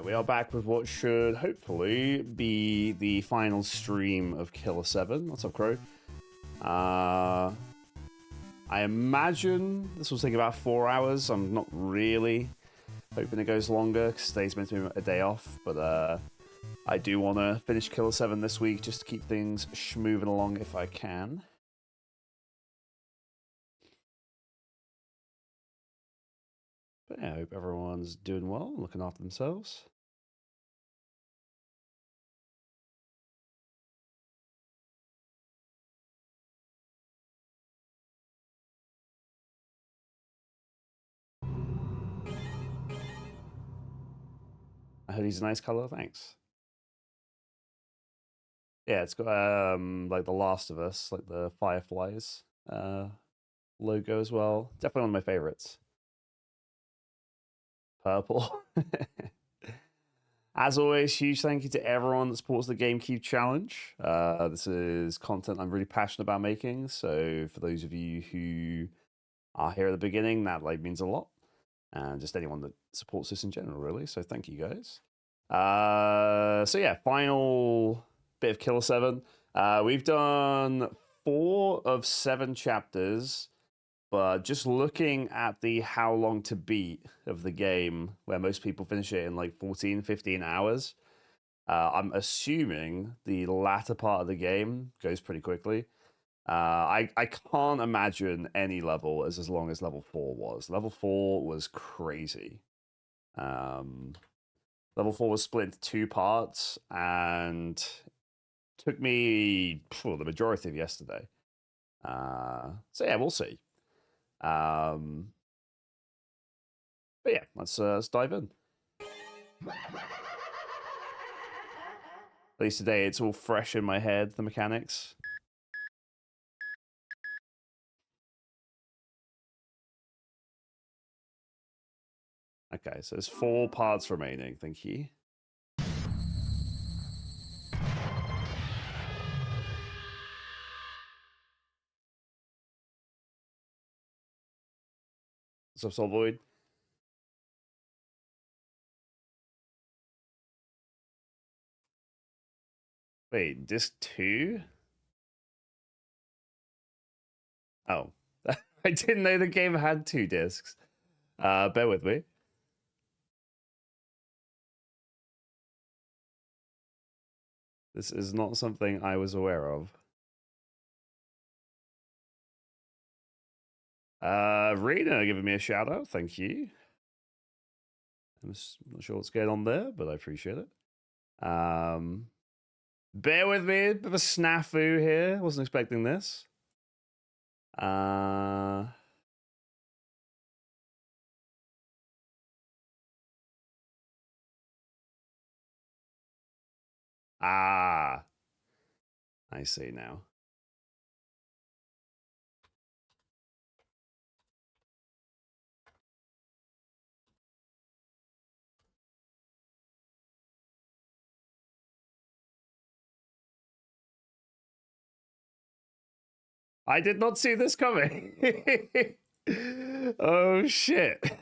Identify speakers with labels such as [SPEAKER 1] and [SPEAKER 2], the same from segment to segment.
[SPEAKER 1] We are back with what should hopefully be the final stream of Killer7. What's up, Crow? I imagine this will take about 4 hours. I'm not really hoping it goes longer because today's meant to be a day off, but I do want to finish Killer7 this week just to keep things moving along if I can. But yeah, I hope everyone's doing well, looking after themselves. I heard he's a nice color, thanks. Yeah, it's got like The Last of Us, like the Fireflies logo as well. Definitely one of my favorites. Purple. As always, huge thank you to everyone that supports the GameCube Challenge. This is content I'm really passionate about making, so for those of you who are here at the beginning, that like means a lot. And just anyone that supports this in general, really. So thank you guys. So yeah, final bit of Killer7. We've done 4 of 7 chapters, but just looking at the how long to beat of the game, where most people finish it in like 14, 15 hours, I'm assuming the latter part of the game goes pretty quickly. I can't imagine any level as long as level 4 was. Level 4 was crazy. Level 4 was split into 2 parts and took me the majority of yesterday. So yeah, we'll see. But yeah, let's dive in. At least today it's all fresh in my head, the mechanics. Okay, so there's 4 parts remaining. Thank you. What's up, Soul Void? Wait, disc 2? Oh. I didn't know the game had 2 discs. Bear with me. This is not something I was aware of. Rena giving me a shout out. Thank you. I'm not sure what's going on there, but I appreciate it. Bear with me, a bit of a snafu here. Wasn't expecting this. Ah, I see now. I did not see this coming. Oh shit.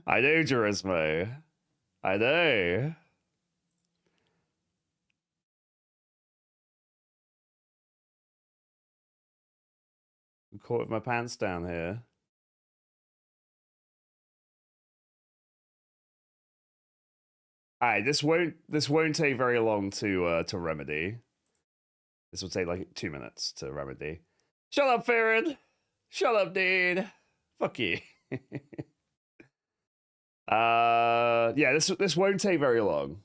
[SPEAKER 1] I know, Gerismo. I know. I'm caught with my pants down here. Alright, this won't take very long to remedy. This will take like 2 minutes to remedy. Shut up, Farron! Shut up, dude! Fuck you. Yeah, this won't take very long.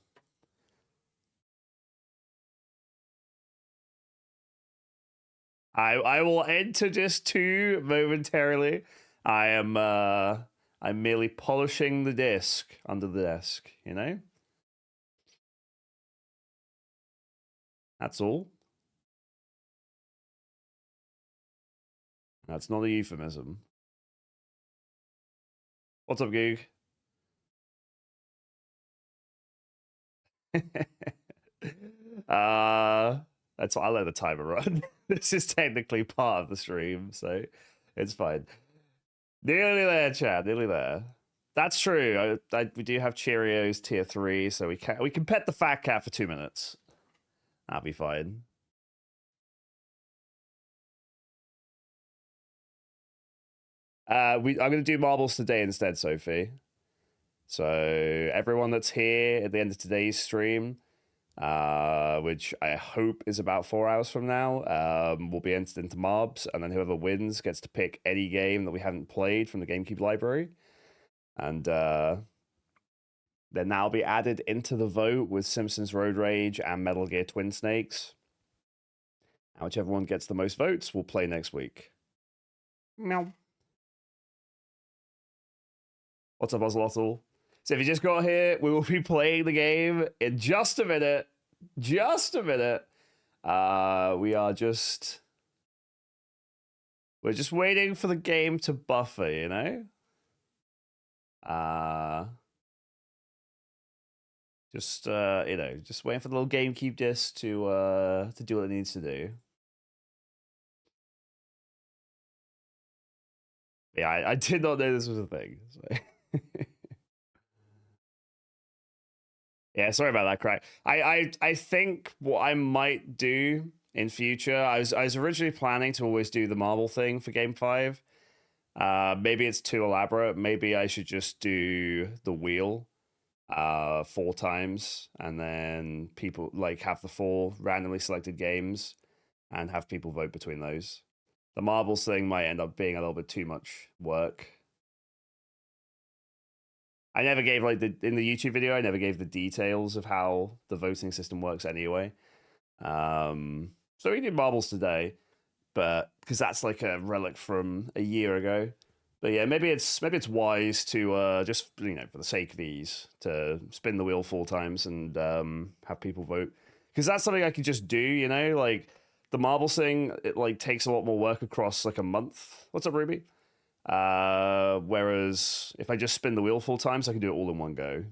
[SPEAKER 1] I will enter disc 2 momentarily. I'm merely polishing the disc under the desk, you know? That's all. That's not a euphemism. What's up, Goog? That's why I let the timer run. This is technically part of the stream, so it's fine. Nearly there, Chad. Nearly there. That's true. We do have Cheerios tier 3, so we can pet the fat cat for 2 minutes. That'll be fine. I'm gonna do marbles today instead, Sophie. So everyone that's here at the end of today's stream, which I hope is about 4 hours from now, will be entered into mobs, and then whoever wins gets to pick any game that we haven't played from the GameCube library, and then that'll be added into the vote with Simpsons Road Rage and Metal Gear Twin Snakes. And whichever one gets the most votes will play next week. Meow. What's up, Ozelotl? So if you just got here, we will be playing the game in just a minute. Just a minute. We're just waiting for the game to buffer, you know? Just waiting for the little GameCube disc to do what it needs to do. Yeah, I did not know this was a thing. So. Yeah, sorry about that, crack. I think what I might do in future, I was originally planning to always do the marble thing for Game 5. Maybe it's too elaborate. Maybe I should just do the wheel 4 times, and then people like have the 4 randomly selected games and have people vote between those. The marbles thing might end up being a little bit too much work. I never gave in the YouTube video, I never gave the details of how the voting system works anyway. So we did marbles today, but because that's like a relic from a year ago. But yeah, maybe it's wise to just for the sake of ease to spin the wheel 4 times and have people vote, because that's something I could just do. Like the marbles thing, it like takes a lot more work across like a month. What's up, Ruby? Whereas if I just spin the wheel 4 times, I can do it all in one go.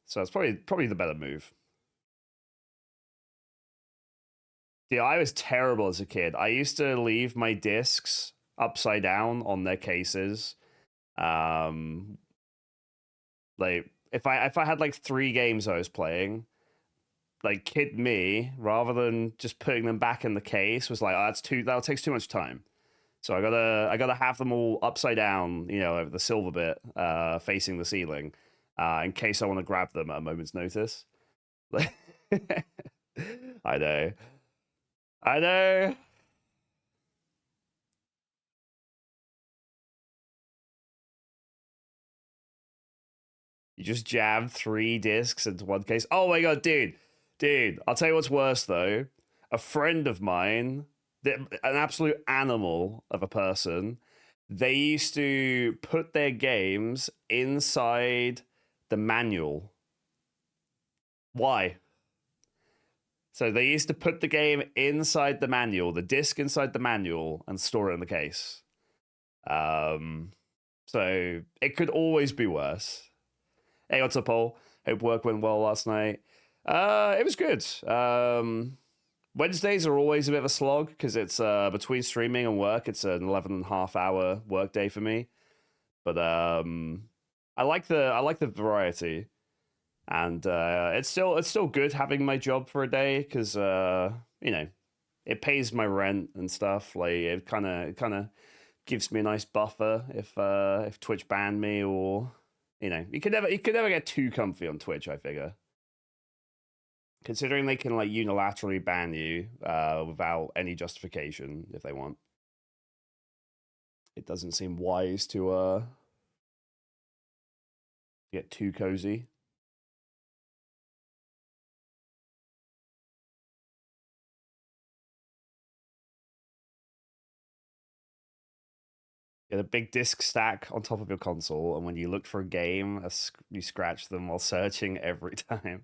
[SPEAKER 1] So it's probably the better move. Yeah, I was terrible as a kid. I used to leave my discs upside down on their cases. Like if I had like 3 games I was playing, like kid me, rather than just putting them back in the case, was like, oh, that takes too much time. So I gotta have them all upside down, over the silver bit, facing the ceiling, in case I want to grab them at a moment's notice. I know. I know. You just jam 3 discs into one case. Oh my god, dude. I'll tell you what's worse though. A friend of mine, an absolute animal of a person, they used to put their games inside the manual. Why? So they used to put the game inside the manual, the disc inside the manual, and store it in the case. So it could always be worse. Hey, what's up, Paul? Hope work went well last night. It was good. Wednesdays are always a bit of a slog because it's between streaming and work. It's an 11.5 hour work day for me. But I like the variety, and it's still good having my job for a day because it pays my rent and stuff. Like it kind of gives me a nice buffer if Twitch banned me, or you could never get too comfy on Twitch, I figure. Considering they can like unilaterally ban you without any justification if they want. It doesn't seem wise to get too cozy. Get a big disc stack on top of your console, and when you look for a game, you scratch them while searching every time.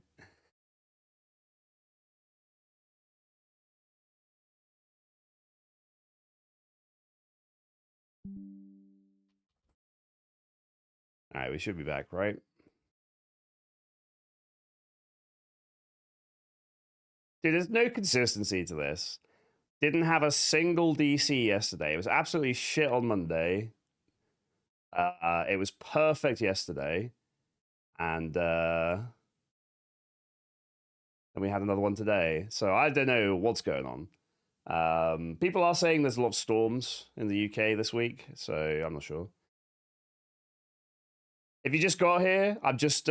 [SPEAKER 1] All right, we should be back, right? Dude, there's no consistency to this. Didn't have a single DC yesterday. It was absolutely shit on Monday. It was perfect yesterday, and we had another one today. So I don't know what's going on. People are saying there's a lot of storms in the UK this week, so I'm not sure. If you just got here, I've just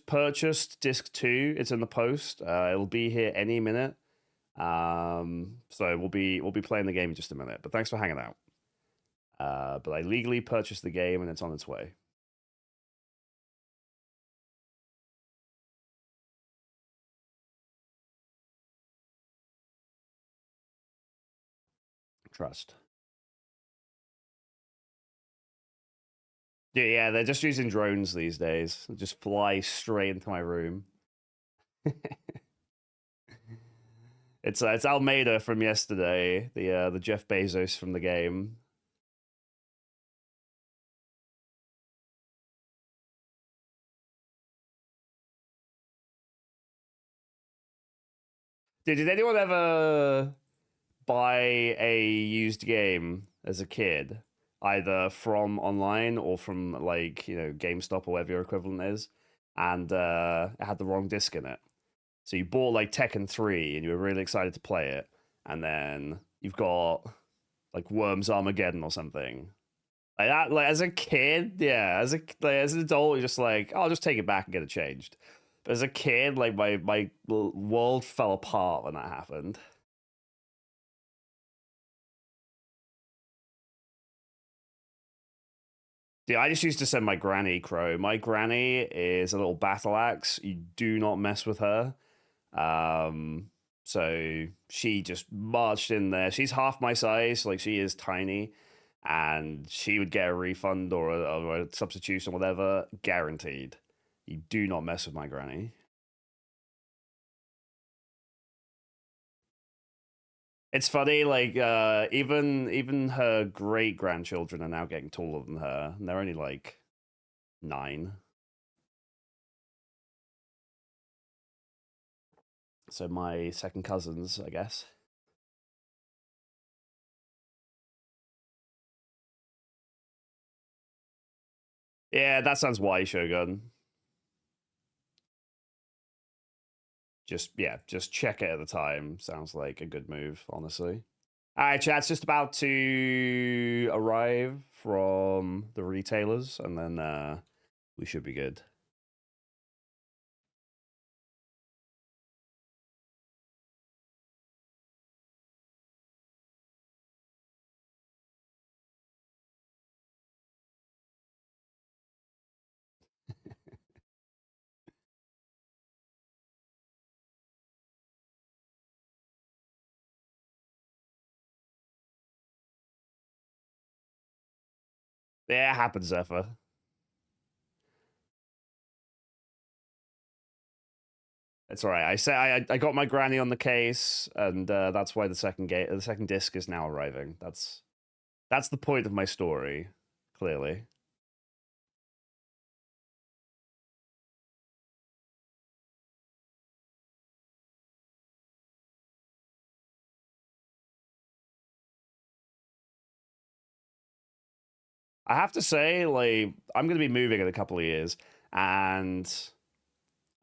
[SPEAKER 1] purchased disc 2. It's in the post. It'll be here any minute. So we'll be playing the game in just a minute. But thanks for hanging out. But I legally purchased the game and it's on its way. Trust. Yeah, they're just using drones these days. They just fly straight into my room. It's Almeida from yesterday, the Jeff Bezos from the game. Did anyone ever buy a used game as a kid, either from online or from like GameStop or whatever your equivalent is, and it had the wrong disc in it? So you bought like Tekken 3 and you were really excited to play it, and then you've got like Worms Armageddon or something. Like that, like as a kid, yeah, as an adult, you're just like, oh, I'll just take it back and get it changed. But as a kid, like my world fell apart when that happened. Yeah, I just used to send my granny Crow. My granny is a little battle axe. You do not mess with her. Um, so she just marched in there. She's half my size, like she is tiny, and she would get a refund or a substitution, whatever, guaranteed. You do not mess with my granny. It's funny, like even her great grandchildren are now getting taller than her, and they're only like 9. So my second cousins, I guess. Yeah, that sounds wise, Shogun. Just check it at the time. Sounds like a good move, honestly. All right, chat's just about to arrive from the retailers, and then we should be good. Yeah, it happens, Zephyr. It's all right. I say I got my granny on the case, and that's why the second disc is now arriving. That's the point of my story, clearly. I have to say, like, I'm going to be moving in a couple of years, and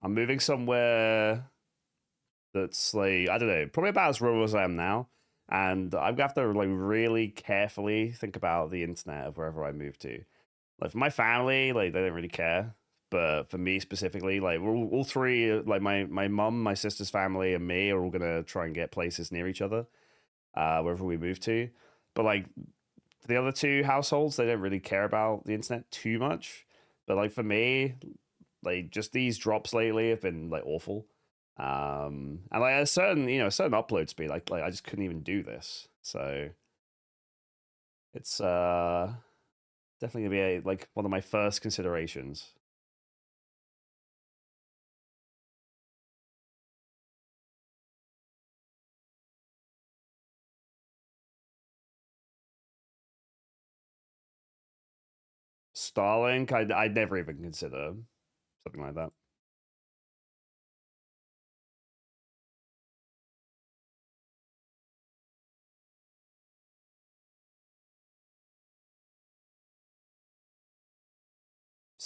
[SPEAKER 1] I'm moving somewhere that's like, I don't know, probably about as rural as I am now. And I'm gonna have to like really carefully think about the internet of wherever I move to. Like for my family, like they don't really care, but for me specifically, like we're all three, like my mum, my sister's family, and me are all gonna try and get places near each other, wherever we move to. But like the other two households, they don't really care about the internet too much. But like for me, like just these drops lately have been like awful. And like a certain a certain upload speed, like I just couldn't even do this. So it's definitely gonna be like one of my first considerations. Starlink, I'd never even consider something like that.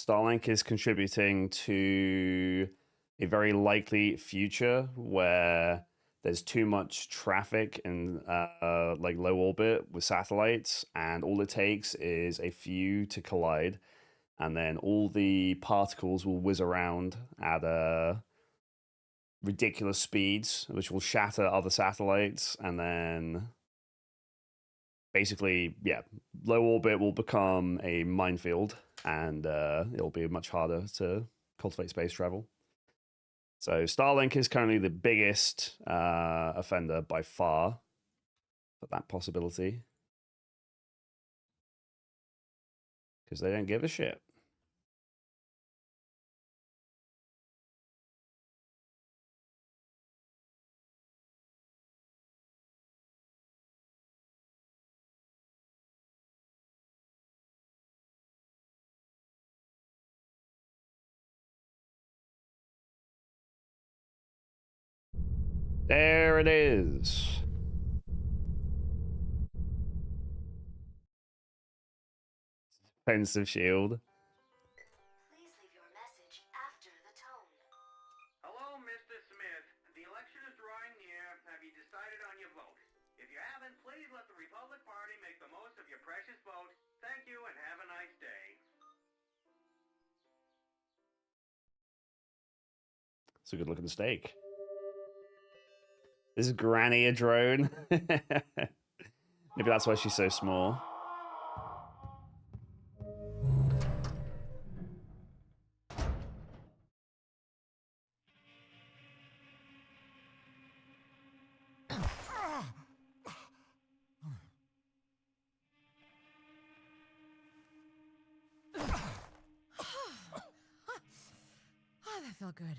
[SPEAKER 1] Starlink is contributing to a very likely future where there's too much traffic in like low orbit with satellites, and all it takes is a few to collide, and then all the particles will whiz around at ridiculous speeds, which will shatter other satellites, and then basically, yeah, low orbit will become a minefield, and it'll be much harder to cultivate space travel. So Starlink is currently the biggest offender by far for that possibility, because they don't give a shit. There it is. Defensive shield.
[SPEAKER 2] Please leave your message after the tone.
[SPEAKER 3] Hello, Mr. Smith. The election is drawing near. Have you decided on your vote? If you haven't, please let the Republic Party make the most of your precious vote. Thank you and have a nice day.
[SPEAKER 1] It's a good looking steak. Is Granny a drone? Maybe that's why she's so small.
[SPEAKER 4] Oh, that felt good.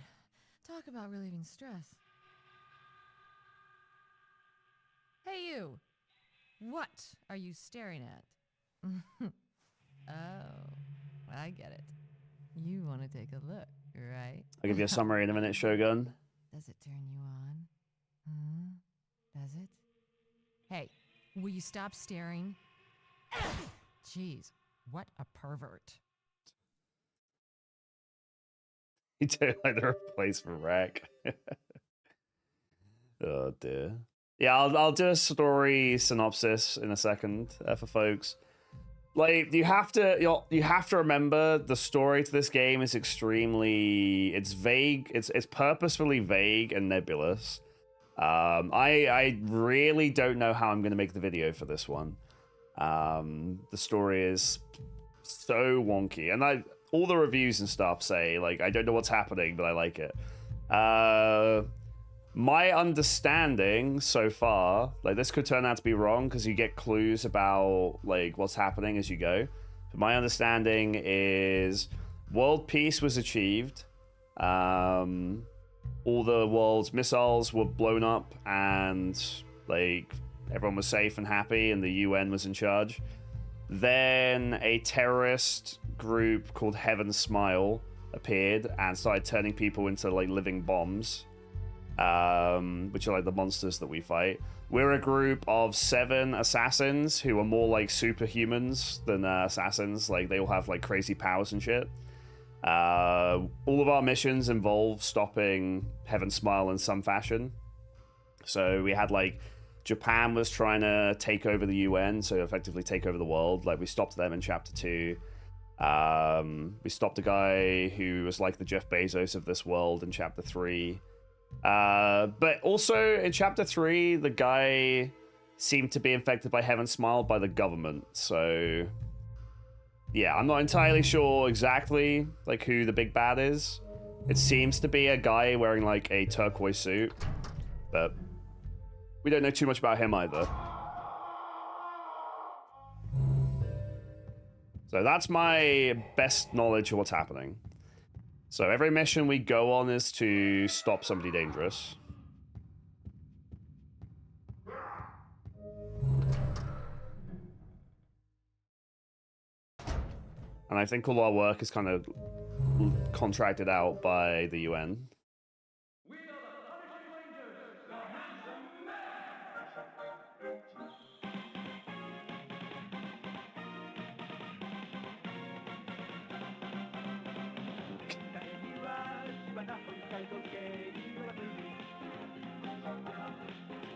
[SPEAKER 4] Talk about relieving stress. Hey, you! What are you staring at? Oh, I get it. You want to take a look, right?
[SPEAKER 1] I'll give you a summary in a minute, Shogun.
[SPEAKER 4] Does it turn you on? Does it? Hey, will you stop staring? Jeez, what a pervert.
[SPEAKER 1] You do like the replacement rack. Oh dear. Yeah, I'll do a story synopsis in a second for folks. Like you have to remember the story to this game is it's vague. It's purposefully vague and nebulous. I really don't know how I'm going to make the video for this one. The story is so wonky, and all the reviews and stuff say like I don't know what's happening, but I like it. My understanding so far, like this could turn out to be wrong because you get clues about like what's happening as you go. But my understanding is world peace was achieved. All the world's missiles were blown up, and like everyone was safe and happy, and the UN was in charge. Then a terrorist group called Heaven Smile appeared and started turning people into like living bombs, which are like the monsters that we fight. We're a group of 7 assassins who are more like superhumans than assassins. Like they all have like crazy powers and shit. All of our missions involve stopping Heaven Smile in some fashion. So we had like Japan was trying to take over the UN, so effectively take over the world. Like we stopped them in chapter 2. We stopped a guy who was like the Jeff Bezos of this world in chapter 3. But also in chapter 3, the guy seemed to be infected by Heaven Smile by the government. So yeah, I'm not entirely sure exactly like who the big bad is. It seems to be a guy wearing like a turquoise suit, but we don't know too much about him either. So that's my best knowledge of what's happening. So every mission we go on is to stop somebody dangerous. And I think all our work is kind of contracted out by the UN.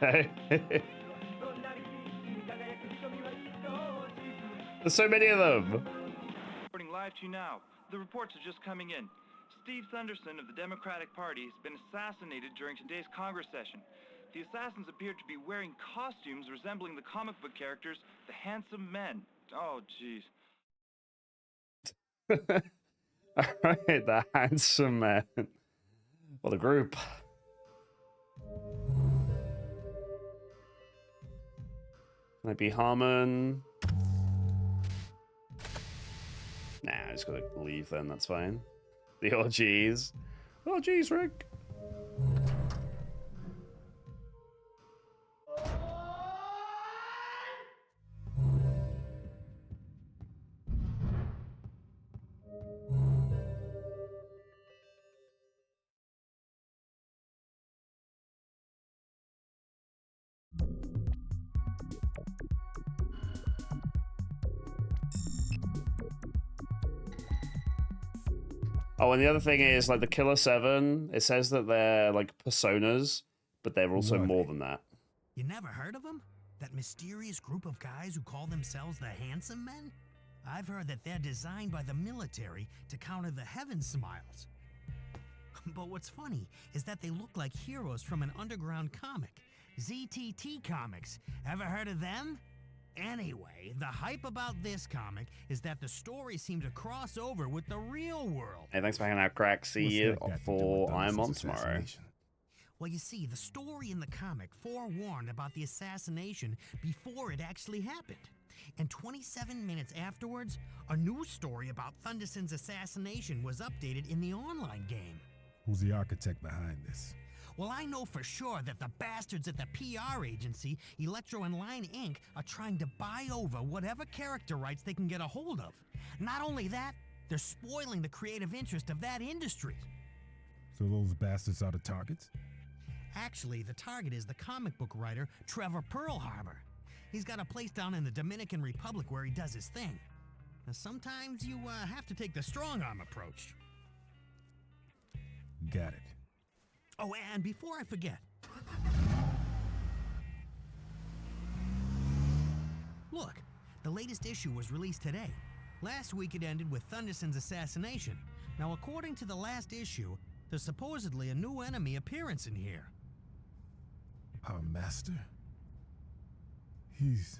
[SPEAKER 1] There's so many of them.
[SPEAKER 5] Reporting live to you now. The reports are just coming in. Steve Thunderson of the Democratic Party has been assassinated during today's Congress session. The assassins appeared to be wearing costumes resembling the comic book characters, the Handsome Men. Oh, jeez.
[SPEAKER 1] Alright, the handsome man. What a group. Might be Harmon. Nah, I just gotta leave then, that's fine. The orgies. Orgies, Rick. Oh, and the other thing is, like, the Killer7, it says that they're, like, personas, but they're also more than that.
[SPEAKER 6] You never heard of them? That mysterious group of guys who call themselves the Handsome Men? I've heard that they're designed by the military to counter the heaven smiles. But what's funny is that they look like heroes from an underground comic, ZTT Comics. Ever heard of them? Anyway, the hype about this comic is that the stories seem to cross over with the real world.
[SPEAKER 1] Hey, thanks for hanging out, Crack. See you for I'm on tomorrow.
[SPEAKER 6] Well, you see, the story in the comic forewarned about the assassination before it actually happened. And 27 minutes afterwards, a news story about Thunderson's assassination was updated in the online game.
[SPEAKER 7] Who's the architect behind this?
[SPEAKER 6] Well, I know for sure that the bastards at the PR agency, Electro and Line Inc., are trying to buy over whatever character rights they can get a hold of. Not only that, they're spoiling the creative interest of that industry.
[SPEAKER 7] So those bastards are the targets?
[SPEAKER 6] Actually, the target is the comic book writer Trevor Pearl Harbor. He's got a place down in the Dominican Republic where he does his thing. Now, sometimes you have to take the strong arm approach.
[SPEAKER 7] Got it.
[SPEAKER 6] Oh, and before I forget, look, the latest issue was released today. Last week it ended with Thunderson's assassination. Now, according to the last issue, there's supposedly a new enemy appearance in here.
[SPEAKER 7] Our master? He's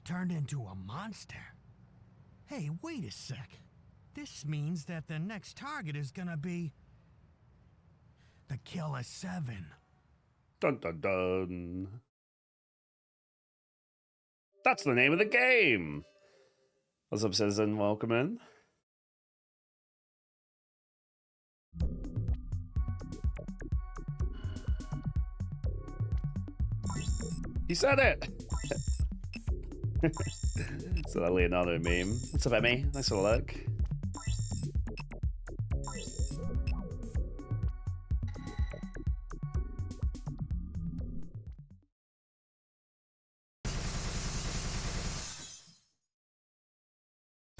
[SPEAKER 6] turned into a monster. Hey, wait a sec. This means that the next target is gonna be the Killer7.
[SPEAKER 1] Dun dun dun. That's the name of the game. What's up, citizen? Welcome in. He said it! It's a Leonardo meme. What's up, Emmy? Nice little look.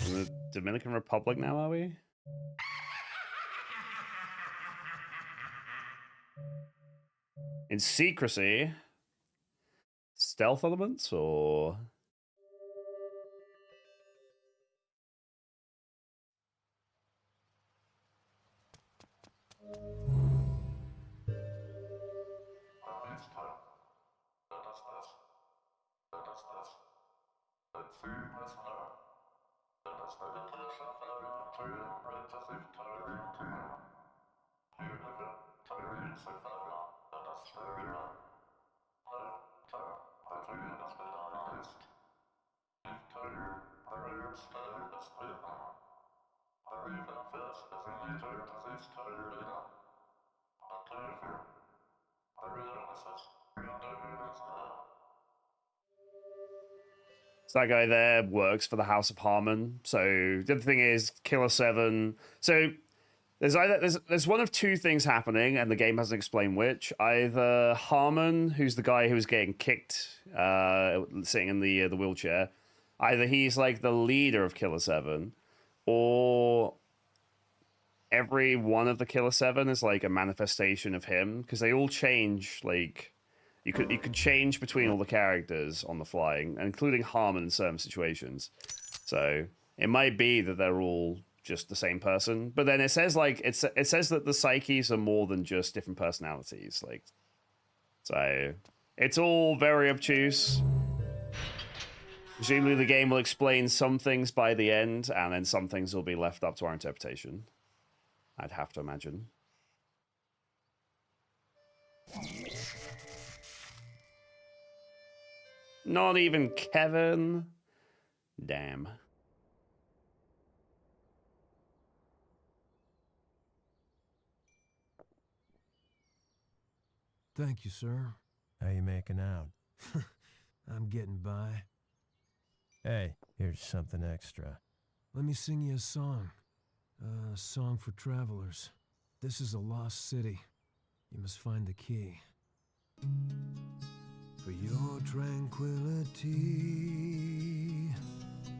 [SPEAKER 1] In the Dominican Republic now, are we? In secrecy? Stealth elements, or...? So that guy there works for the House of Harmon. So the other thing is Killer7. So there's one of two things happening, and the game hasn't explained which. Either Harmon, who's the guy who was getting kicked, sitting in the wheelchair, either he's like the leader of Killer7, or every one of the Killer7 is like a manifestation of him, because they all change like You could change between all the characters on the fly, including Harmon in certain situations. So it might be that they're all just the same person, but then it says like it says that the psyches are more than just different personalities. Like, so it's all very obtuse. Presumably the game will explain some things by the end, and then some things will be left up to our interpretation. I'd have to imagine. Not even Kevin. Damn.
[SPEAKER 8] Thank you, sir.
[SPEAKER 9] How you making out?
[SPEAKER 8] I'm getting by.
[SPEAKER 9] Hey, here's something extra.
[SPEAKER 8] Let me sing you a song. A song for travelers. This is a lost city. You must find the key. For your tranquility,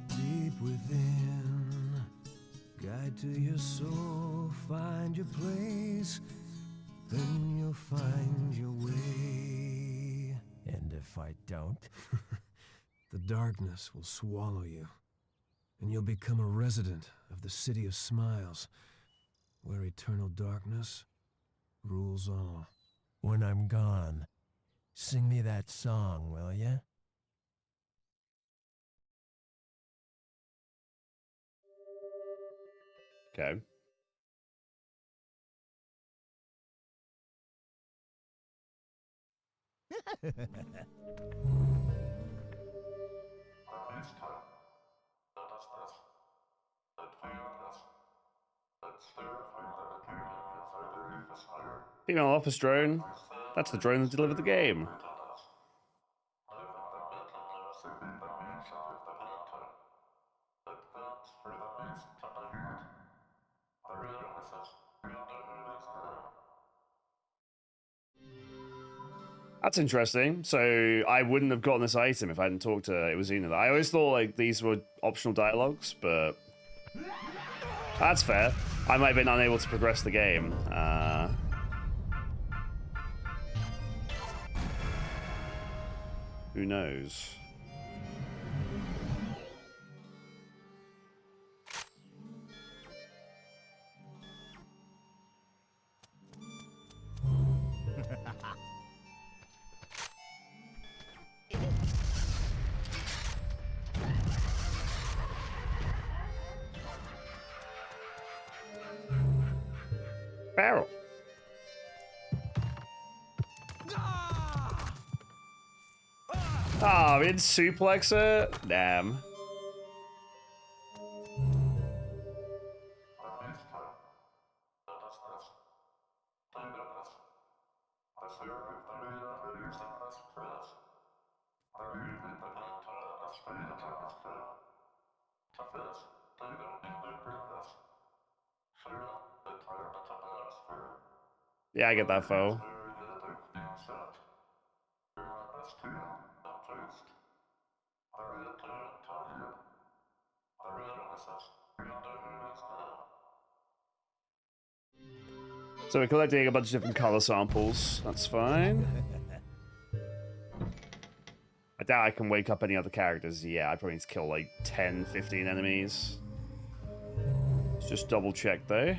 [SPEAKER 8] deep within, guide to your soul, find your place, then you'll find your way.
[SPEAKER 9] And if I don't?
[SPEAKER 8] The darkness will swallow you, and you'll become a resident of the City of Smiles, where eternal darkness rules all.
[SPEAKER 9] When I'm gone, sing me that song, will ya?
[SPEAKER 1] Okay. Female office drone. That's the drone that delivered the game. That's interesting. So I wouldn't have gotten this item if I hadn't talked to Iwazina. I always thought like these were optional dialogues, but that's fair. I might have been unable to progress the game. Who knows? Barrel. Oh, we didn't suplex it? Damn. Yeah, I get that, foe. So we're collecting a bunch of different color samples. That's fine. I doubt I can wake up any other characters. Yeah, I probably need to kill like 10, 15 enemies. Let's just double check though.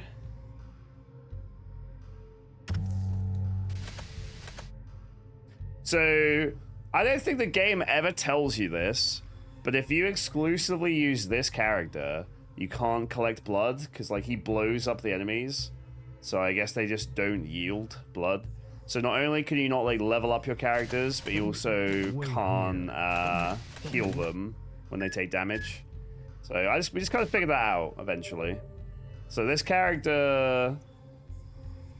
[SPEAKER 1] So, I don't think the game ever tells you this, but if you exclusively use this character, you can't collect blood, because like he blows up the enemies. So I guess they just don't yield blood. So not only can you not like level up your characters, but you also can't heal them when they take damage. So we just kind of figured that out eventually. So this character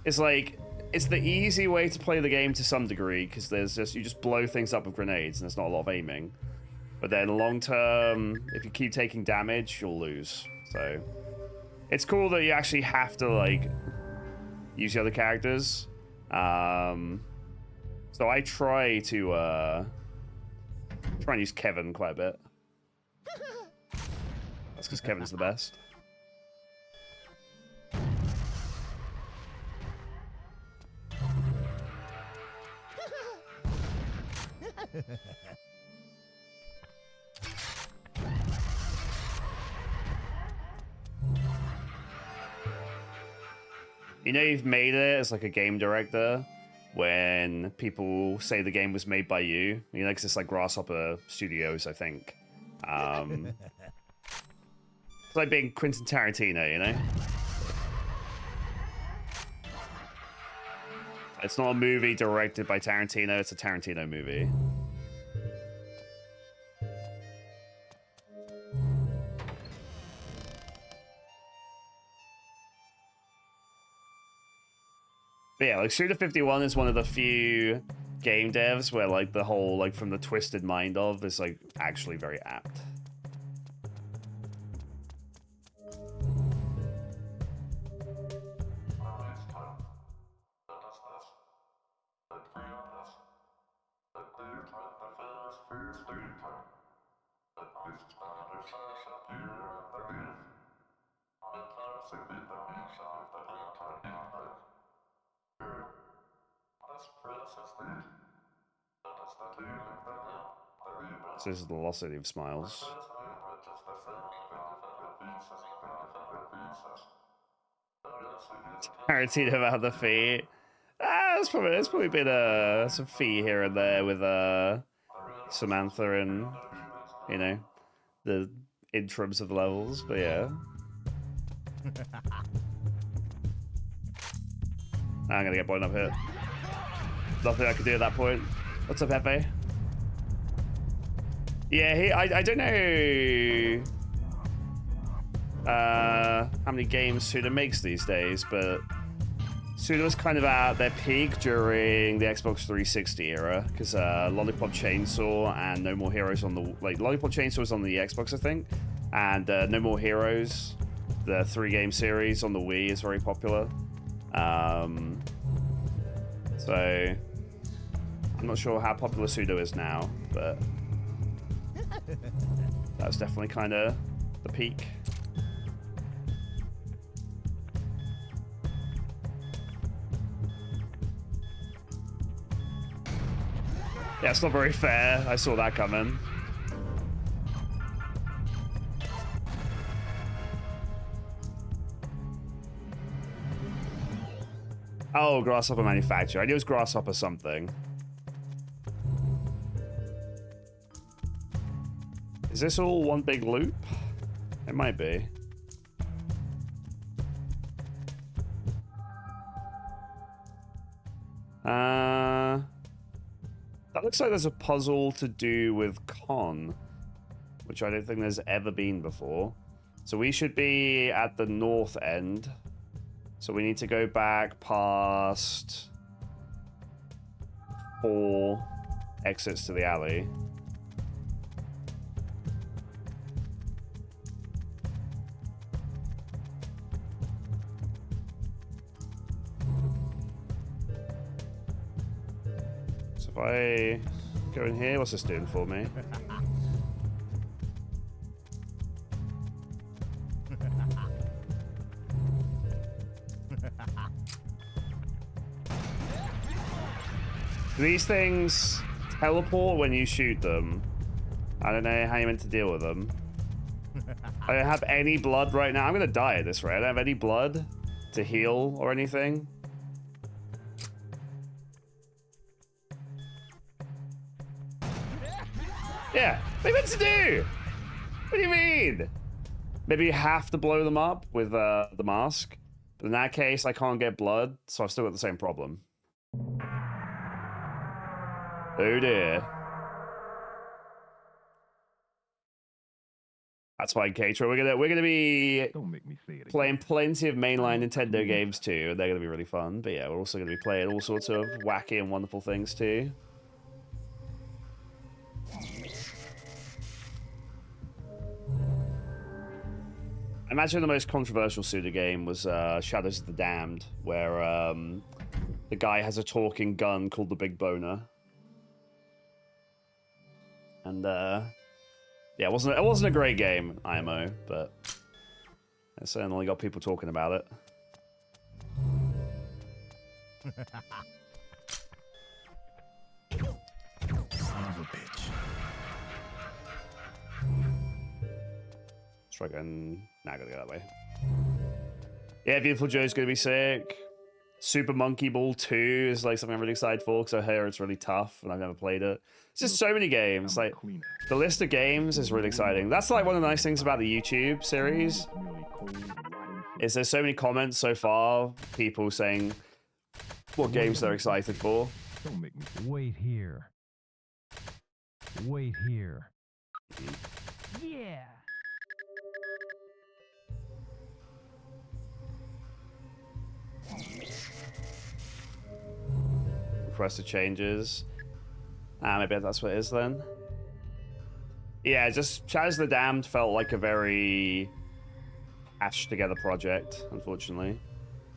[SPEAKER 1] is like, it's the easy way to play the game to some degree, because you just blow things up with grenades and there's not a lot of aiming. But then long term, if you keep taking damage, you'll lose. So it's cool that you actually have to like use the other characters. So I try and use Kevin quite a bit. That's because Kevin's the best. You know you've made it as like a game director when people say the game was made by you. You know, because it's like Grasshopper Studios, I think. It's like being Quentin Tarantino, you know? It's not a movie directed by Tarantino, it's a Tarantino movie. But yeah, like Suda51 is one of the few game devs where like the whole like from the twisted mind of is like actually very apt. So this is the velocity of smiles. Tarantino about the fee. There's probably been some fee here and there with Samantha and you know the interims of the levels, but yeah. I'm gonna get blown up here. Nothing I could do at that point. What's up, Pepe? Yeah, I don't know how many games Suda makes these days, but Suda was kind of at their peak during the Xbox 360 era, because Lollipop Chainsaw and No More Heroes on the Lollipop Chainsaw was on the Xbox, I think, and No More Heroes, the 3-game series on the Wii, is very popular. So I'm not sure how popular Sudo is now, but that was definitely kind of the peak. Yeah, it's not very fair. I saw that coming. Oh, Grasshopper Manufacturer. I knew it was Grasshopper something. Is this all one big loop? It might be. That looks like there's a puzzle to do with Con, which I don't think there's ever been before. So we should be at the north end. So we need to go back past 4 exits to the alley. So if I go in here, what's this doing for me? These things teleport when you shoot them. I don't know how you're meant to deal with them. I don't have any blood right now. I'm gonna die at this rate. I don't have any blood to heal or anything. Yeah, what are you meant to do? What do you mean? Maybe you have to blow them up with the mask. But in that case, I can't get blood, so I've still got the same problem. Oh dear. That's fine, Cater. We're gonna be playing plenty of mainline Nintendo games too, and they're gonna be really fun. But yeah, we're also gonna be playing all sorts of wacky and wonderful things too. I imagine the most controversial Suda game was Shadows of the Damned, where the guy has a talking gun called the Big Boner. And yeah, it wasn't a great game, IMO, but it certainly got people talking about it.
[SPEAKER 7] of a bitch.
[SPEAKER 1] Let's try going. Nah, I gotta go that way. Yeah, Beautiful Joe's gonna be sick. Super Monkey Ball 2 is like something I'm really excited for because I hear it's really tough and I've never played it. It's just so many games. Like the list of games is really exciting. That's like one of the nice things about the YouTube series. Is there's so many comments so far, people saying what games they're excited for.
[SPEAKER 9] Don't make me wait here. Wait here. Yeah.
[SPEAKER 1] Requested changes. Maybe that's what it is then. Yeah, just Shadows of the Damned felt like a very hashed together project, unfortunately.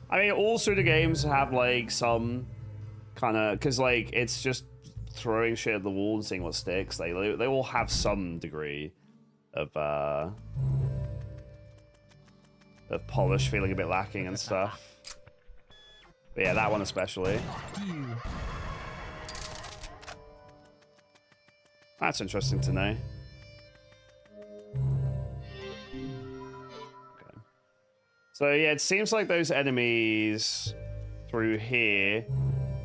[SPEAKER 1] I mean, all sort of games have like some kind of, because like it's just throwing shit at the wall and seeing what sticks. They all have some degree of polish feeling a bit lacking and stuff. But yeah, that one especially. That's interesting to know. Okay. So yeah, it seems like those enemies through here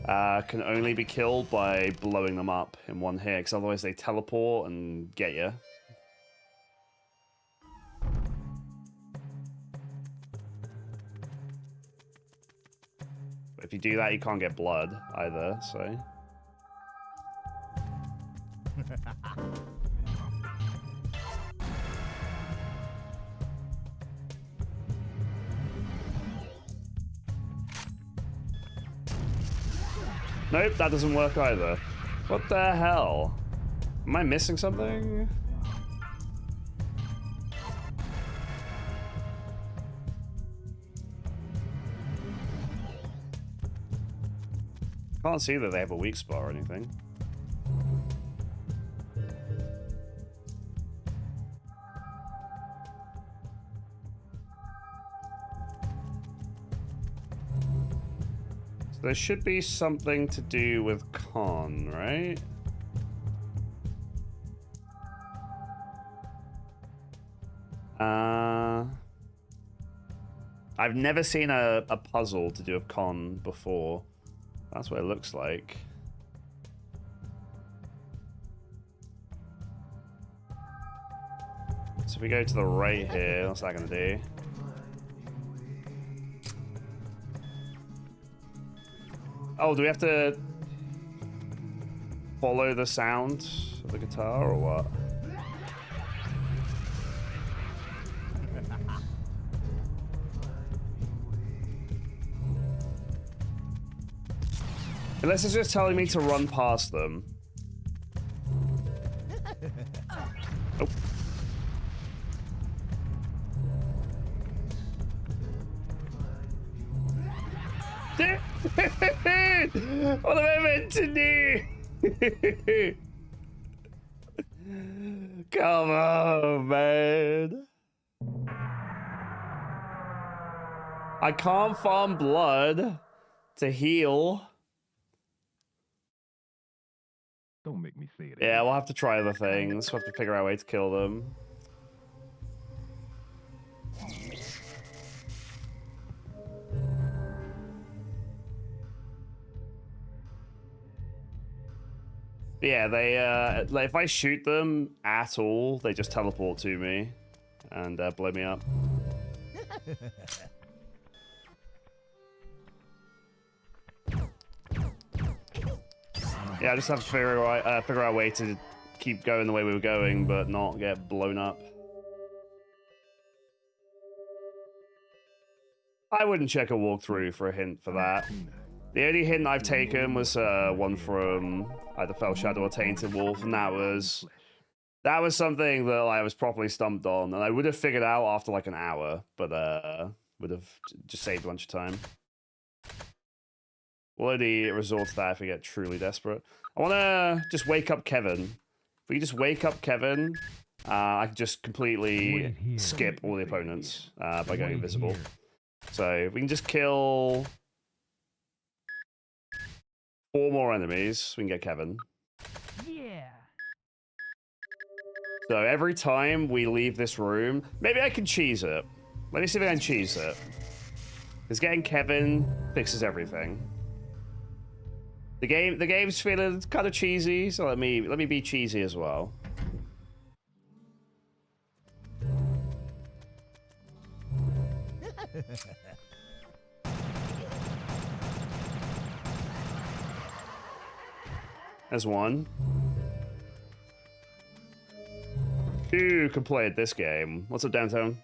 [SPEAKER 1] can only be killed by blowing them up in one hit, because otherwise they teleport and get you. But if you do that, you can't get blood either, so... Nope, that doesn't work either. What the hell? Am I missing something? Can't see that they have a weak spot or anything. So there should be something to do with con, right? I've never seen a puzzle to do with con before. That's what it looks like. So if we go to the right here, what's that gonna do? Oh, do we have to follow the sound of the guitar or what? Unless it's just telling me to run past them. Oh. What am I meant to do? Come on, man. I can't farm blood to heal.
[SPEAKER 7] Don't make me say it.
[SPEAKER 1] Yeah, we'll have to try other things. We'll have to figure out a way to kill them. Yeah, they, like, if I shoot them at all, they just teleport to me and blow me up. Yeah, I just have to figure out a way to keep going the way we were going, but not get blown up. I wouldn't check a walkthrough for a hint for that. The only hint I've taken was one from either Fell Shadow or Tainted Wolf, and that was something that I was properly stumped on, and I would have figured out after like an hour, but would have just saved a bunch of time. We'll only resort to that if we get truly desperate. I want to just wake up Kevin. If we just wake up Kevin, I can just completely skip all the opponents by going invisible. So if we can just kill 4 more enemies, we can get Kevin.
[SPEAKER 9] Yeah.
[SPEAKER 1] So every time we leave this room, maybe I can cheese it. Let me see if I can cheese it. Because getting Kevin fixes everything. The game's feeling kind of cheesy, so let me be cheesy as well. There's one. Two can play at this game. What's up, downtown?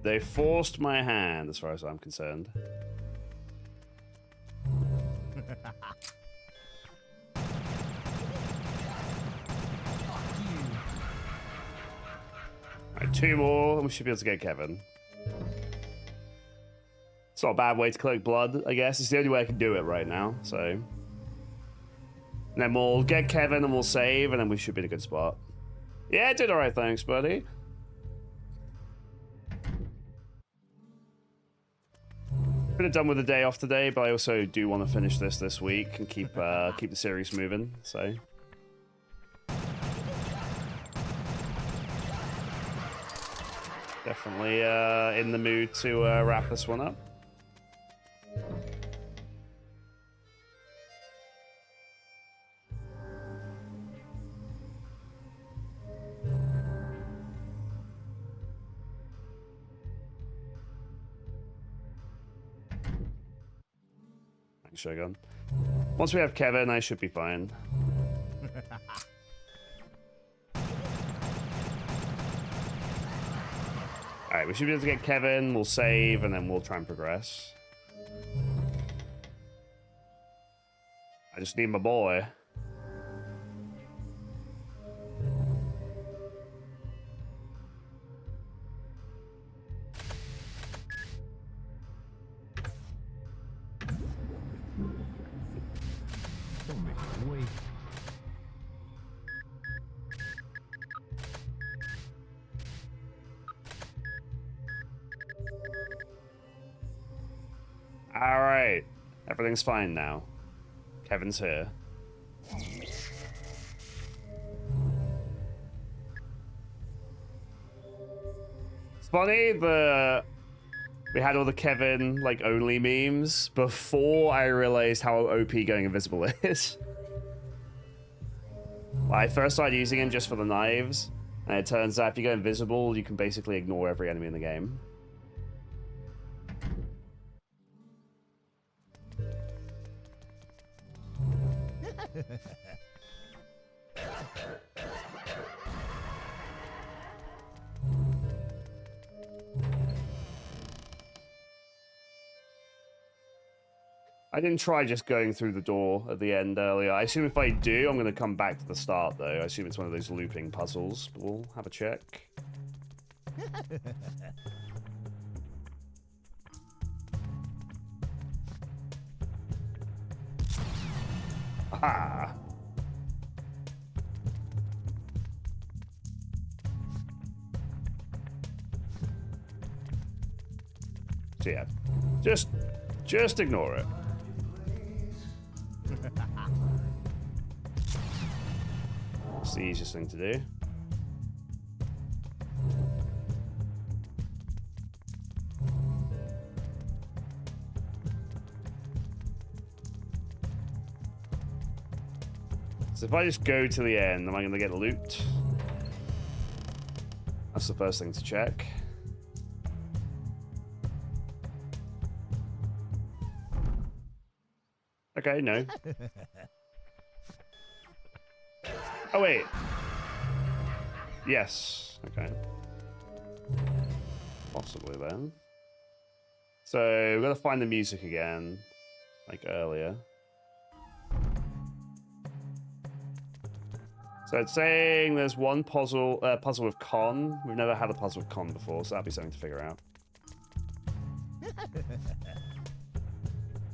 [SPEAKER 1] They forced my hand, as far as I'm concerned. Alright, two more, and we should be able to get Kevin. It's not a bad way to collect blood, I guess. It's the only way I can do it right now, so. And then we'll get Kevin and we'll save, and then we should be in a good spot. Yeah, did alright, thanks, buddy. Could have done with a day off today, but I also do want to finish this week and keep keep the series moving, so. Definitely in the mood to wrap this one up. Thanks, Shogun. Once we have Kevin, I should be fine. Alright, we should be able to get Kevin, we'll save, and then we'll try and progress. I just need my boy.
[SPEAKER 7] Don't make me wait.
[SPEAKER 1] Alright. Everything's fine now. Kevin's here. It's funny, we had all the Kevin, like, only memes before I realized how OP going invisible is. I first started using him just for the knives, and it turns out if you go invisible, you can basically ignore every enemy in the game. I didn't try just going through the door at the end earlier. I assume if I do, I'm going to come back to the start, though. I assume it's one of those looping puzzles, but we'll have a check. Aha! So yeah, just ignore it. It's the easiest thing to do. So if I just go to the end, am I going to get loot? That's the first thing to check. Okay, no. Oh, wait. Yes. Okay. Possibly then. So, we've got to find the music again, like earlier. So it's saying there's one puzzle with Con. We've never had a puzzle with Con before, so that'd be something to figure out.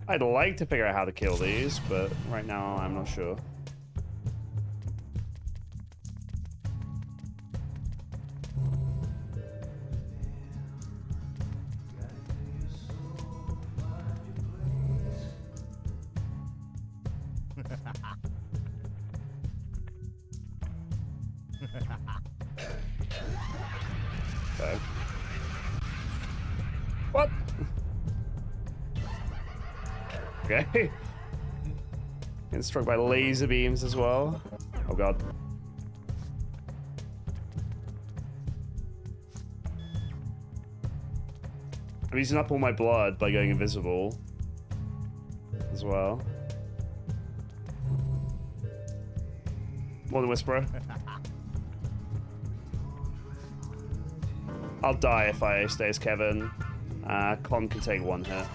[SPEAKER 1] I'd like to figure out how to kill these, but right now I'm not sure. Okay. What? Okay. Getting struck by laser beams as well. Oh god. I'm using up all my blood by going invisible as well. More than Whisperer. I'll die if I stay as Kevin. Con can take one hit.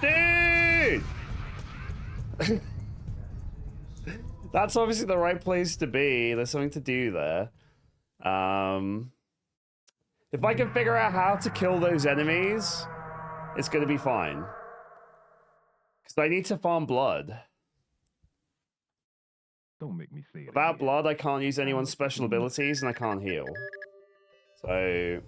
[SPEAKER 1] Dude! That's obviously the right place to be. There's something to do there. If I can figure out how to kill those enemies, it's gonna be fine. Because I need to farm blood.
[SPEAKER 7] Don't make me say it.
[SPEAKER 1] Without
[SPEAKER 7] again.
[SPEAKER 1] blood, I can't use anyone's special abilities and I can't heal. So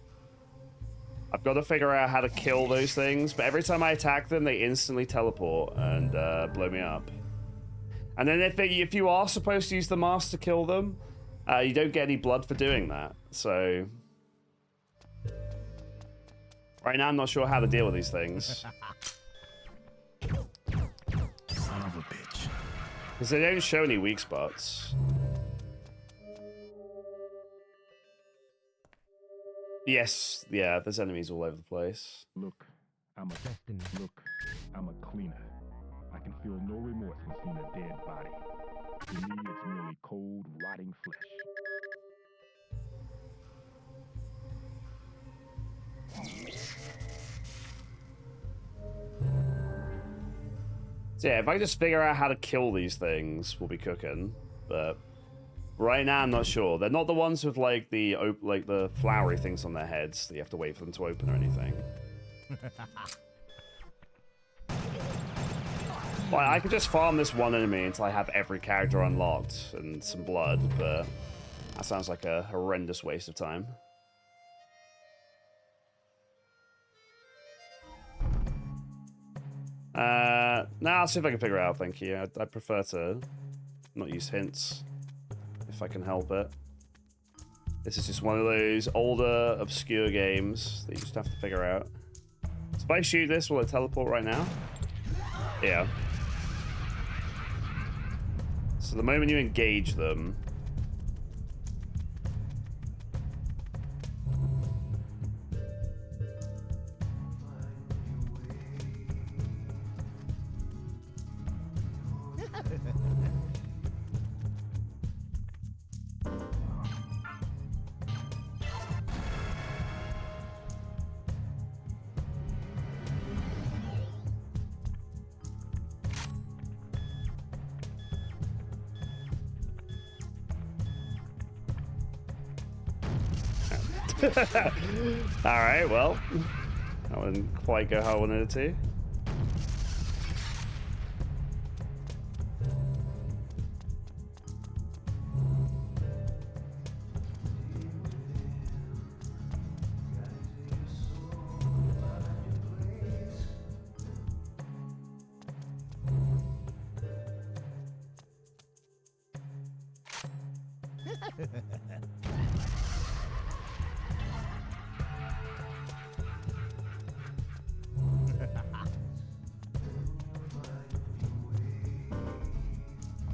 [SPEAKER 1] I've got to figure out how to kill those things, but every time I attack them, they instantly teleport and blow me up. And then if you are supposed to use the mask to kill them, you don't get any blood for doing that. So right now, I'm not sure how to deal with these things.
[SPEAKER 6] Son of a bitch.
[SPEAKER 1] Because they don't show any weak spots. Yes, yeah, there's enemies all over the place.
[SPEAKER 7] Look, I'm a cleaner. I can feel no remorse when seeing a dead body. To me, it's merely cold, rotting flesh.
[SPEAKER 1] So yeah, if I can just figure out how to kill these things, we'll be cooking. But right now, I'm not sure. They're not the ones with like the flowery things on their heads that you have to wait for them to open or anything. Well, I could just farm this one enemy until I have every character unlocked and some blood, but that sounds like a horrendous waste of time. Nah, I'll see if I can figure it out, thank you. I prefer to not use hints if I can help it. This is just one of those older, obscure games that you just have to figure out. So if I shoot this, will it teleport right now? Yeah. So the moment you engage them... Alright, well, that wouldn't quite go how I wanted it to.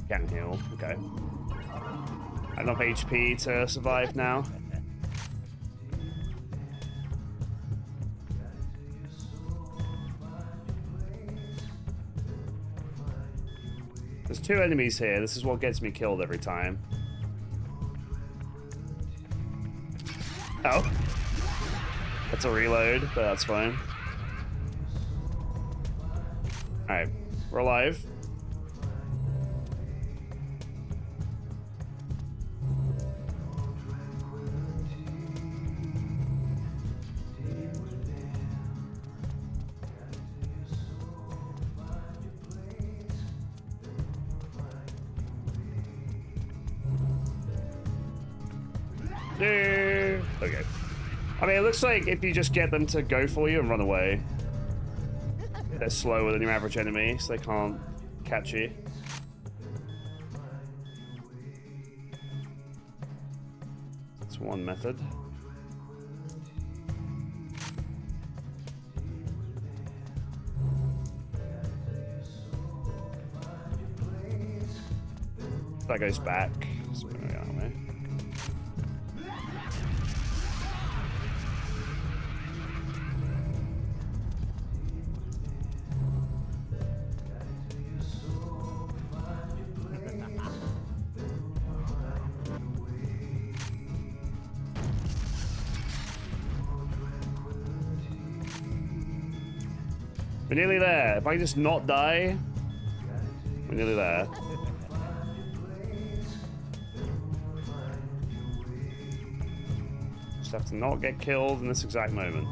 [SPEAKER 1] Can't heal. Okay. Enough HP to survive now. There's two enemies here. This is what gets me killed every time. Oh. That's a reload, but that's fine. Alright. We're alive. Okay. I mean, it looks like if you just get them to go for you and run away, they're slower than your average enemy, so they can't catch you. That's one method. That goes back. So we're gonna go that way. We're nearly there. If I just not die, we're nearly there. Just have to not get killed in this exact moment.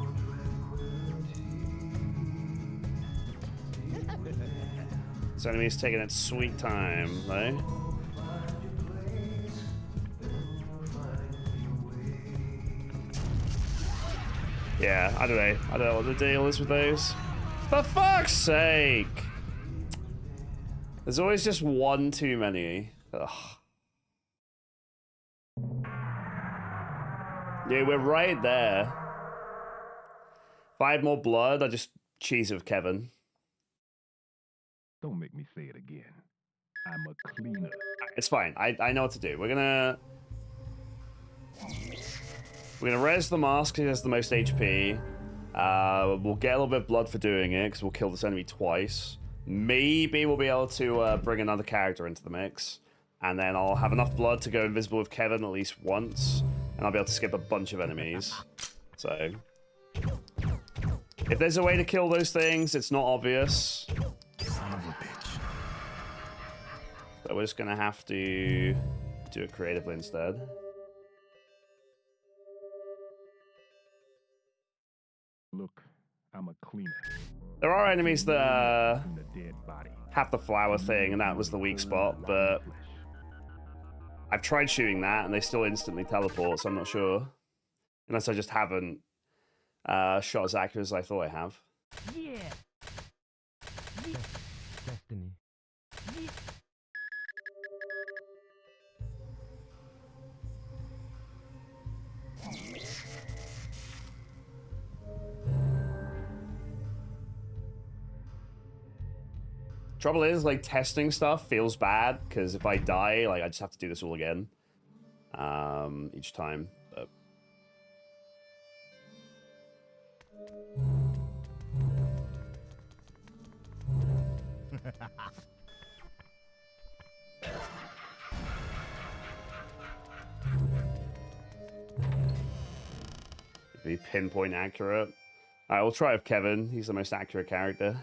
[SPEAKER 1] This enemy's taking its sweet time, though. Yeah, I don't know. I don't know what the deal is with those. For fuck's sake! There's always just one too many. Ugh. Yeah, we're right there. If I had more blood, I'd just cheese it with Kevin.
[SPEAKER 7] Don't make me say it again. I'm a cleaner.
[SPEAKER 1] It's fine. I know what to do. We're gonna res the mask because he has the most HP. We'll get a little bit of blood for doing it because we'll kill this enemy twice. Maybe we'll be able to bring another character into the mix. And then I'll have enough blood to go invisible with Kevin at least once. And I'll be able to skip a bunch of enemies. So if there's a way to kill those things, it's not obvious.
[SPEAKER 8] Son of a bitch.
[SPEAKER 1] So we're just gonna have to do it creatively instead.
[SPEAKER 7] Look, I'm a cleaner.
[SPEAKER 1] There are enemies that
[SPEAKER 7] In the dead body.
[SPEAKER 1] have the flower thing, and that was the weak spot, but I've tried shooting that, and they still instantly teleport, so I'm not sure. Unless I just haven't shot as accurate as I thought I have.
[SPEAKER 9] Yeah. Destiny.
[SPEAKER 1] Trouble is, like, testing stuff feels bad, because if I die, like, I just have to do this all again. Each time, but... Be pinpoint accurate. Alright, we'll try with Kevin. He's the most accurate character.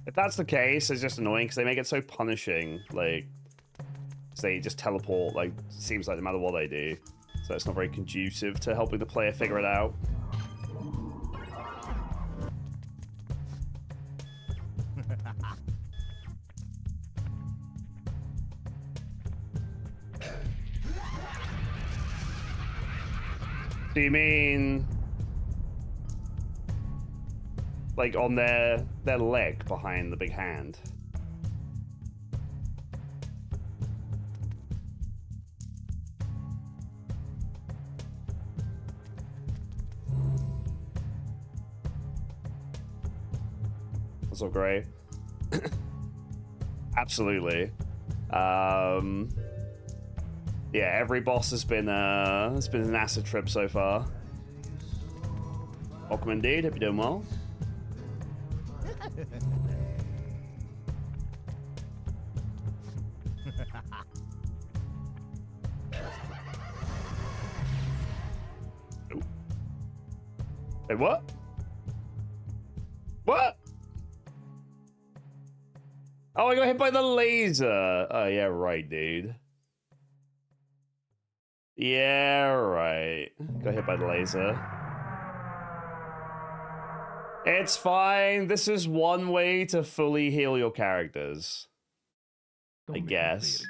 [SPEAKER 1] If that's the case, it's just annoying because they make it so punishing. Like, they just teleport, like, seems like no matter what they do. So it's not very conducive to helping the player figure it out. Do you mean like on their leg behind the big hand? That's all great. Absolutely. Yeah, every boss has been an acid trip so far. Welcome indeed, hope you're doing well. Ooh. Wait, what? What? Oh, I got hit by the laser. Oh, yeah, right, dude. Yeah, right. Got hit by the laser. It's fine. This is one way to fully heal your characters. I guess.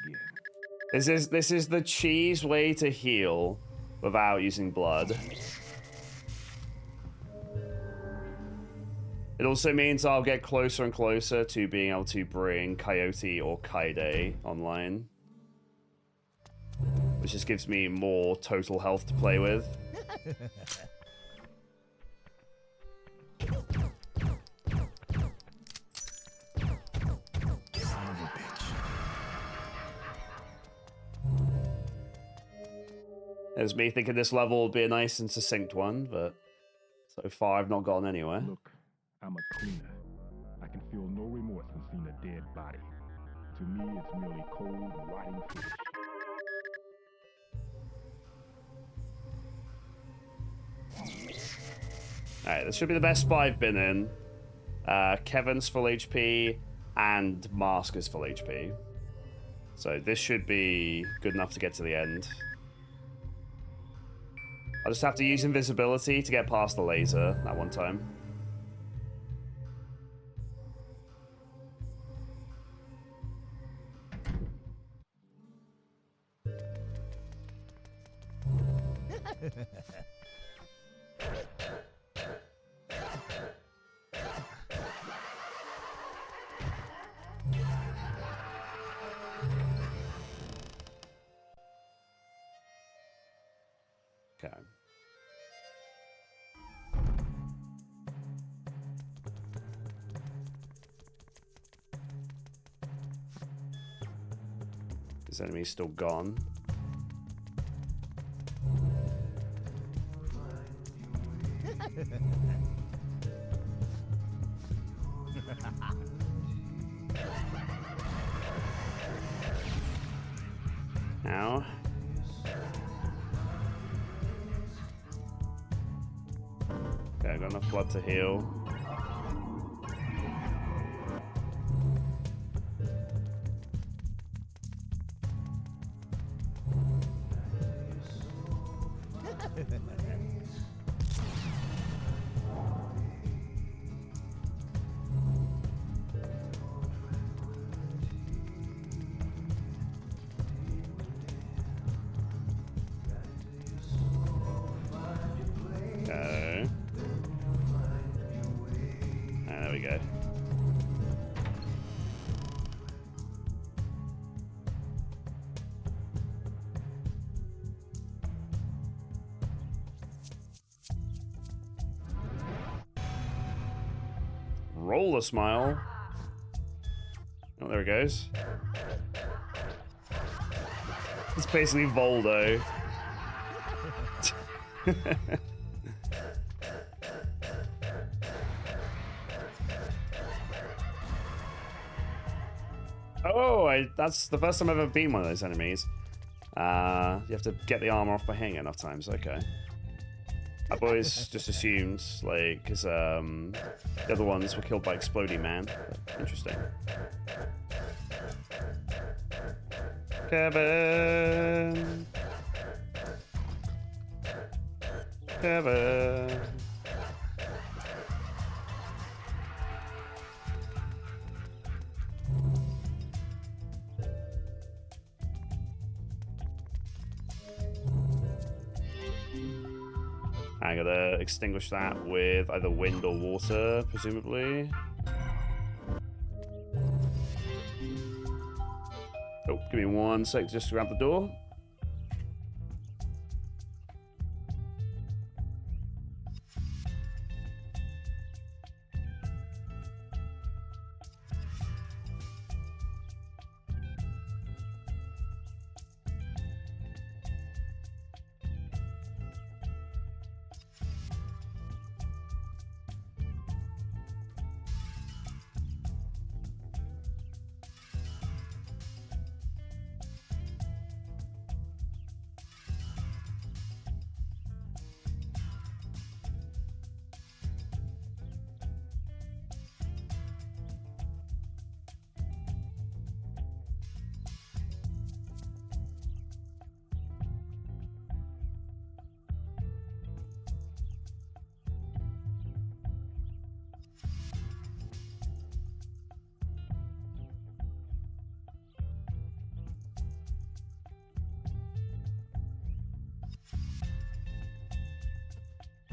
[SPEAKER 1] This is the cheese way to heal without using blood. It also means I'll get closer and closer to being able to bring Coyote or Kaide online, which just gives me more total health to play with. There's me thinking this level will be a nice and succinct one, but so far I've not gotten anywhere.
[SPEAKER 7] Look, I'm a cleaner. I can feel no remorse when seeing a dead body. To me, it's merely cold, rotting flesh.
[SPEAKER 1] Alright, this should be the best spot I've been in. Kevin's full HP and Mask is full HP. So this should be good enough to get to the end. I'll just have to use invisibility to get past the laser that one time. Okay. This enemy's still gone. Ow. Okay, I got enough blood to heal. Okay. There we go. Roll a smile. Oh, there it goes. It's basically Voldo. Oh, that's the first time I've ever beaten one of those enemies. You have to get the armor off by hitting it enough times. Okay. I've always just assumed, like, because the other ones were killed by Exploding Man. But interesting. Kevin! Kevin! I gotta extinguish that with either wind or water, presumably. Oh, give me 1 sec just to grab the door.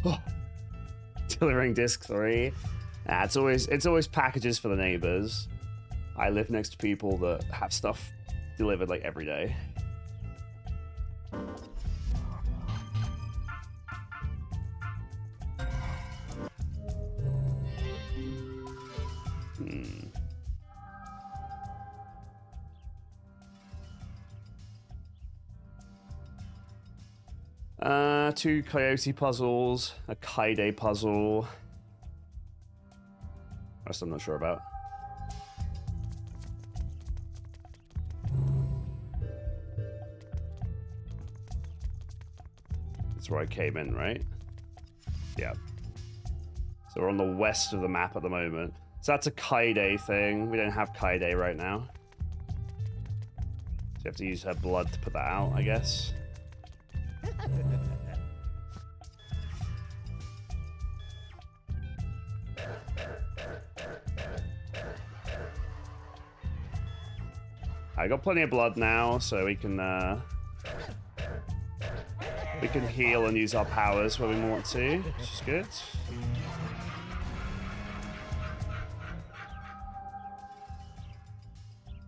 [SPEAKER 1] Oh. Delivering disc 3. Nah, it's always packages for the neighbors. I live next to people that have stuff delivered like every day. Two coyote puzzles, a kaide puzzle. Rest I'm not sure about. That's where I came in, right? Yeah. So we're on the west of the map at the moment. So that's a kaide thing. We don't have kaide right now. So you have to use her blood to put that out, I guess. I got plenty of blood now, so we can heal and use our powers when we want to, which is good.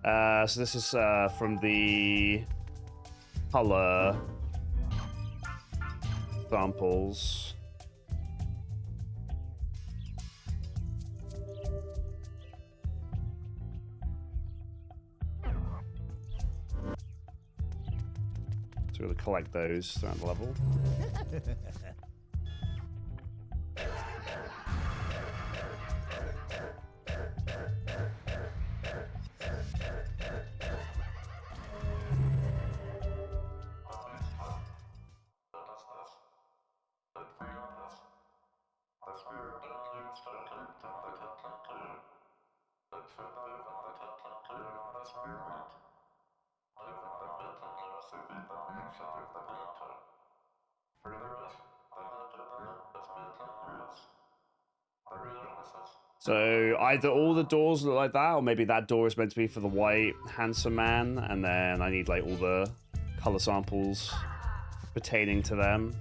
[SPEAKER 1] So this is from the color samples. So we're going to collect those throughout the level. So either all the doors look like that, or maybe that door is meant to be for the white handsome man, and then I need like all the color samples pertaining to them.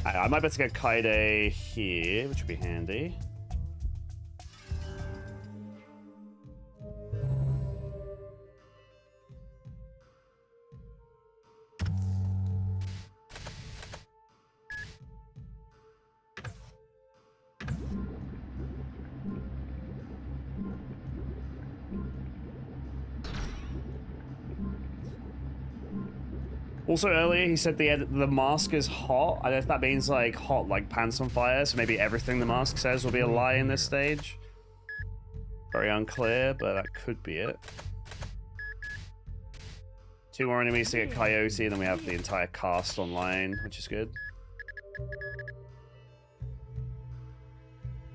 [SPEAKER 1] I might be able to get Kaide here, which would be handy. Also earlier he said the mask is hot. I don't know if that means like hot like pants on fire, so maybe everything the mask says will be a lie in this stage. Very unclear, but that could be it. 2 more enemies to get Coyote, and then we have the entire cast online, which is good.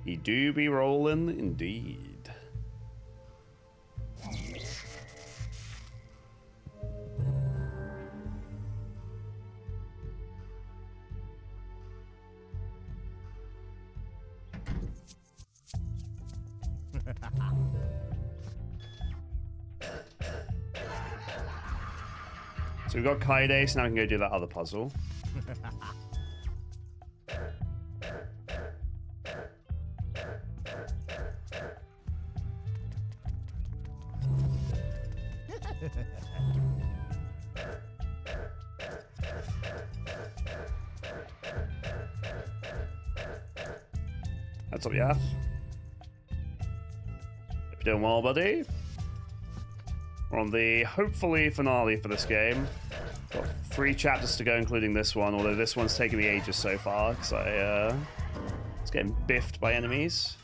[SPEAKER 1] He do be rolling indeed. So we've got Kaide, so now we can go do that other puzzle. That's up, yeah. Hope you're doing well, buddy. We're on the, hopefully, finale for this game. Got 3 chapters to go, including this one, although this one's taken me ages so far, because I was getting biffed by enemies.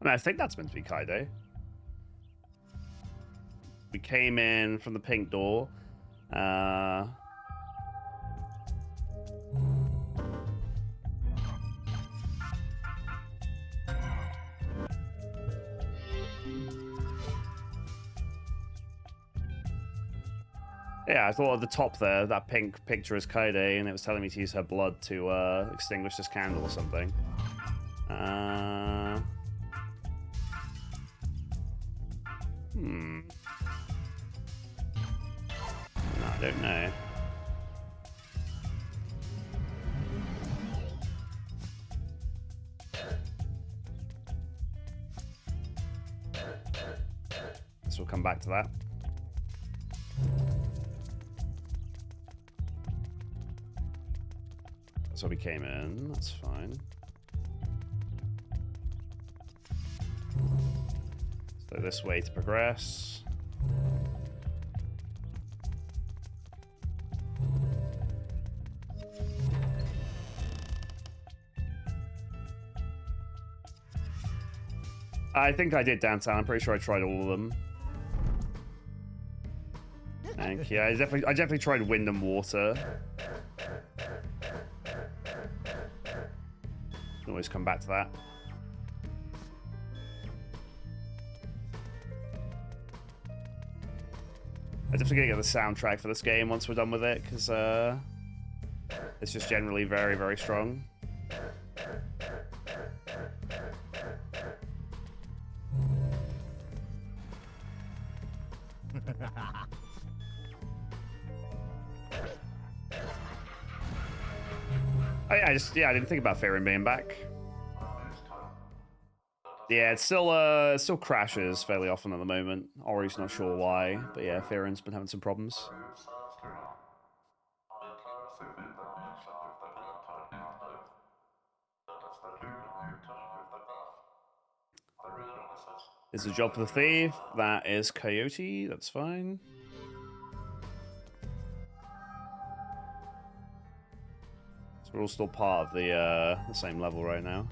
[SPEAKER 1] I mean, I think that's meant to be Kaide. We came in from the pink door. Yeah, I thought at the top there, that pink picture is Kaede, and it was telling me to use her blood to extinguish this candle or something. No, I don't know. So we'll come back to that. That's where we came in. That's fine. So this way to progress. I think I did downtown. I'm pretty sure I tried all of them. Thank you. I definitely tried wind and water. Can always come back to that. I'm definitely gonna get the soundtrack for this game once we're done with it, because it's just generally very, very strong. I didn't think about Faerun being back. Yeah, it still crashes fairly often at the moment. Ori's not sure why, but yeah, Faerun's been having some problems. It's a job for the thief. That is Coyote. That's fine. So we're all still part of the same level right now.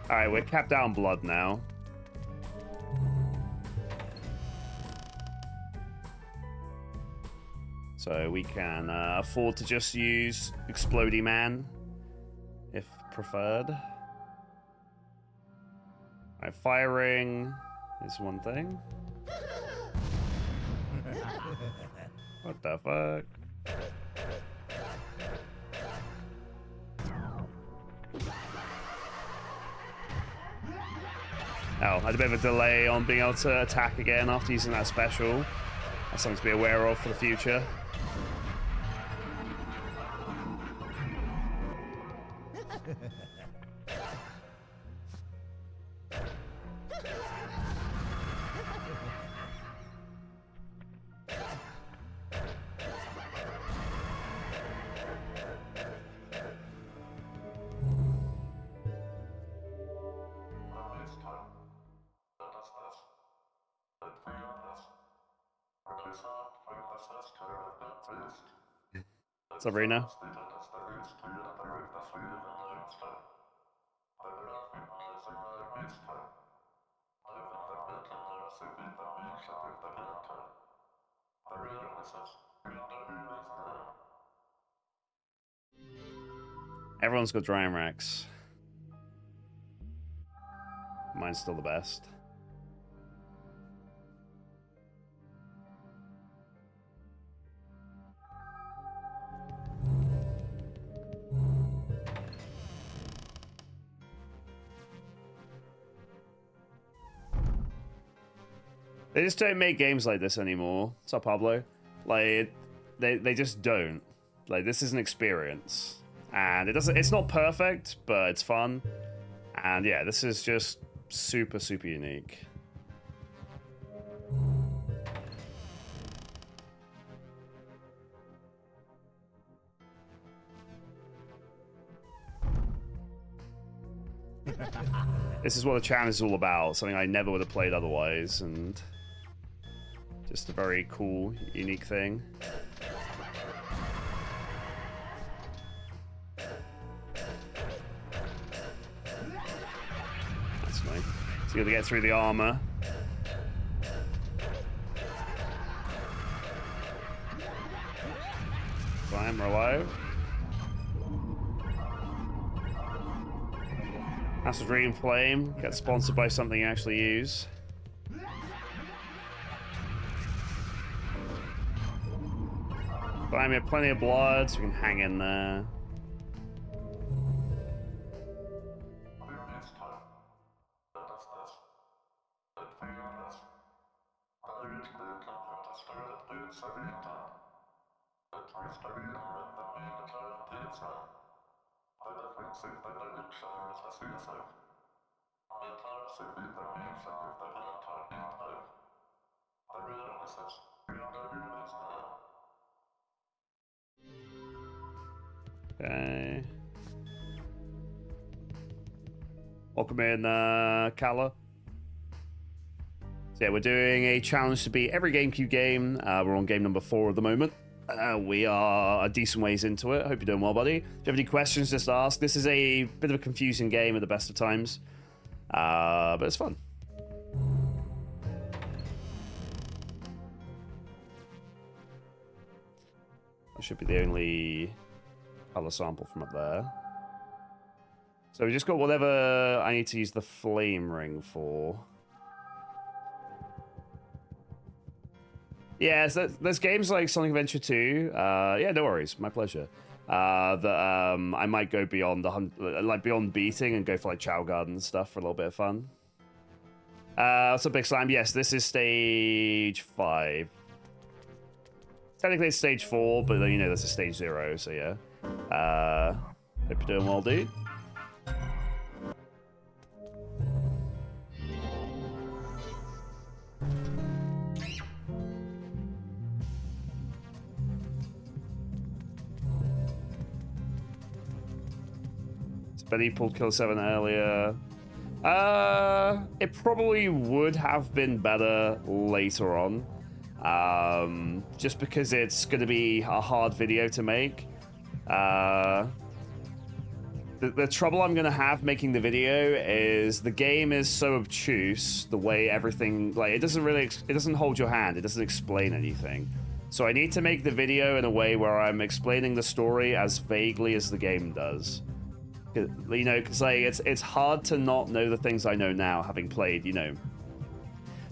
[SPEAKER 1] Alright, we're capped out on blood now. So we can afford to just use Explodey Man, if preferred. Alright, firing is one thing. What the fuck? Oh, I had a bit of a delay on being able to attack again after using that special. That's something to be aware of for the future. Sabrina. Everyone's got drying racks. Mine's still the best. They just don't make games like this anymore. What's up, Pablo? Like, they just don't. Like, this is an experience. And it's not perfect, but it's fun. And yeah, this is just super, super unique. This is what the challenge is all about. Something I never would have played otherwise, and just a very cool, unique thing. That's nice. So you got to get through the armor. Fine, we're alive. That's a Dream Flame. Get sponsored by something you actually use. But I have plenty of blood, so we can hang in there. Okay. Welcome in, Kala. So yeah, we're doing a challenge to beat every GameCube game. We're on game number 4 at the moment. We are a decent ways into it. Hope you're doing well, buddy. If you have any questions, just ask. This is a bit of a confusing game at the best of times. But it's fun. That should be the only color sample from up there. So we just got whatever I need to use the flame ring for. Yeah, so there's games like Sonic Adventure 2. Yeah, no worries, my pleasure. That I might go beyond beyond beating and go for like Chow Garden and stuff for a little bit of fun. What's up, Big Slime? Yes, this is stage 5. Technically it's stage 4, but you know this is stage 0, so yeah. Hope you're doing well, dude. Benny pulled Killer7 earlier. It probably would have been better later on. Just because it's going to be a hard video to make. The trouble I'm going to have making the video is the game is so obtuse, the way everything, like, it doesn't hold your hand, it doesn't explain anything. So I need to make the video in a way where I'm explaining the story as vaguely as the game does. You know, because like it's hard to not know the things I know now, having played, you know,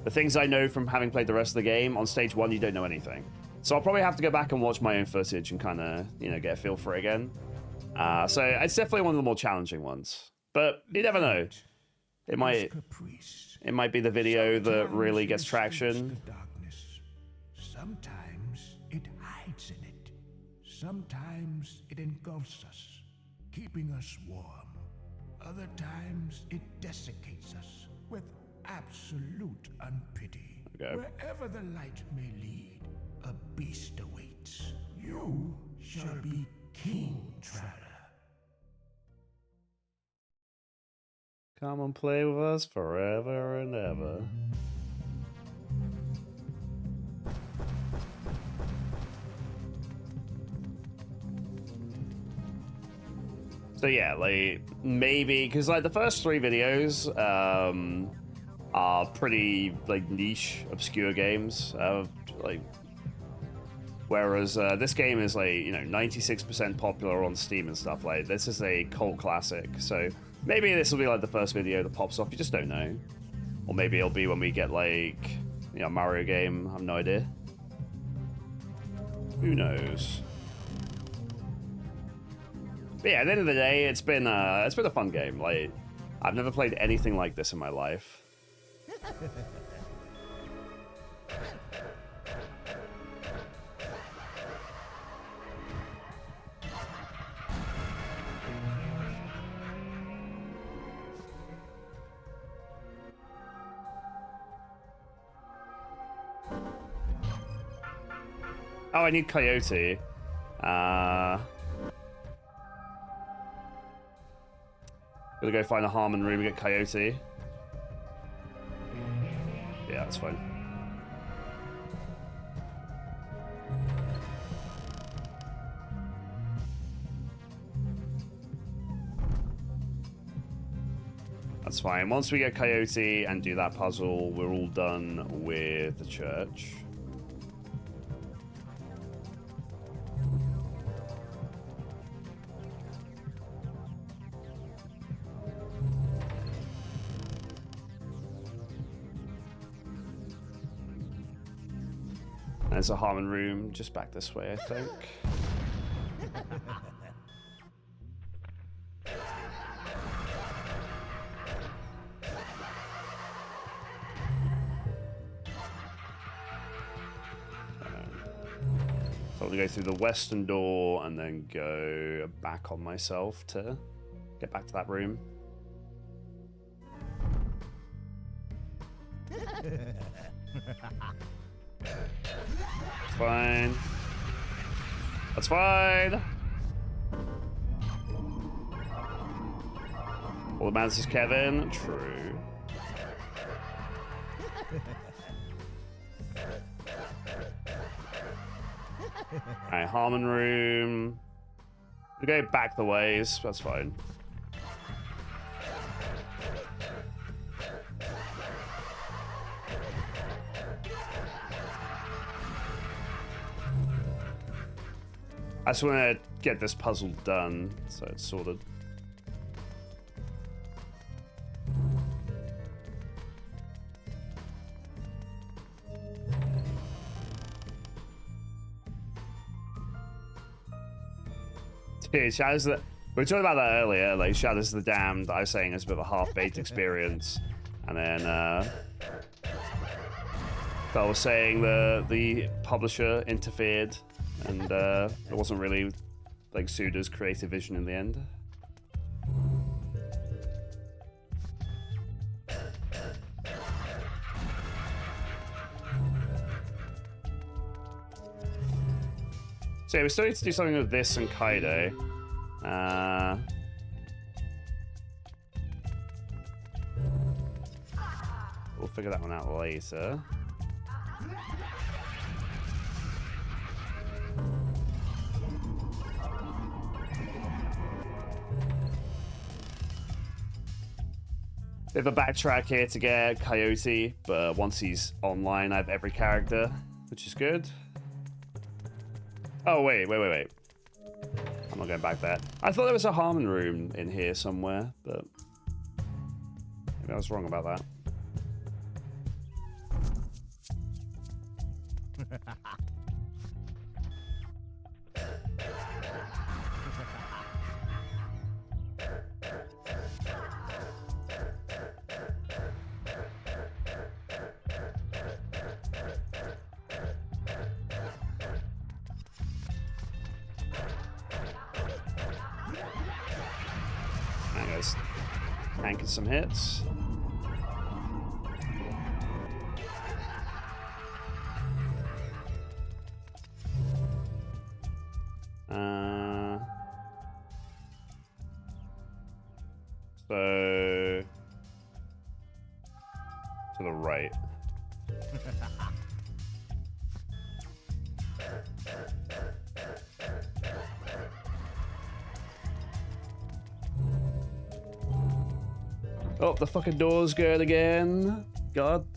[SPEAKER 1] the things I know from having played the rest of the game. On stage 1, you don't know anything, so I'll probably have to go back and watch my own footage and kind of, you know, get a feel for it again. So it's definitely one of the more challenging ones, but you never know. It might be the video that really gets traction.
[SPEAKER 10] Sometimes it hides in it. Sometimes it engulfs us, keeping us warm. Other times it desiccates us with absolute unpity.
[SPEAKER 1] Okay.
[SPEAKER 10] Wherever the light may lead, a beast awaits. You shall be king, Traveler.
[SPEAKER 1] Come and play with us forever and ever. So yeah, like, maybe, because like the first 3 videos are pretty like niche, obscure games, like, whereas this game is like, you know, 96% popular on Steam and stuff. Like, this is a cult classic, so maybe this will be like the first video that pops off. You just don't know, or maybe it'll be when we get like, you know, Mario game. I have no idea. Who knows? But yeah, at the end of the day, it's been a fun game. Like, I've never played anything like this in my life. Oh, I need Coyote. Gotta go find a Harmon room and get Coyote. Yeah, that's fine. That's fine. Once we get Coyote and do that puzzle, we're all done with the church. There's a Harmon room just back this way, I think. So I'm gonna go through the western door and then go back on myself to get back to that room. It's fine. That's fine. All that matters is Kevin. True. Alright, Harmon room. We go back the ways. That's fine. I just want to get this puzzle done, so it's sorted. Dude, Shadows the... We were talking about that earlier, like Shadows of the Damned, I was saying it's a bit of a half-baked experience. And then, I was saying the publisher interfered, and it wasn't really like Suda's creative vision in the end. So yeah, we still need to do something with this and Kaido. We'll figure that one out later. Bit of a backtrack here to get Coyote, but once he's online, I have every character, which is good. Oh, wait. I'm not going back there. I thought there was a Harmon room in here somewhere, but maybe I was wrong about that. Tanking some hits. So to the right. Oh, the fucking door's good again. God.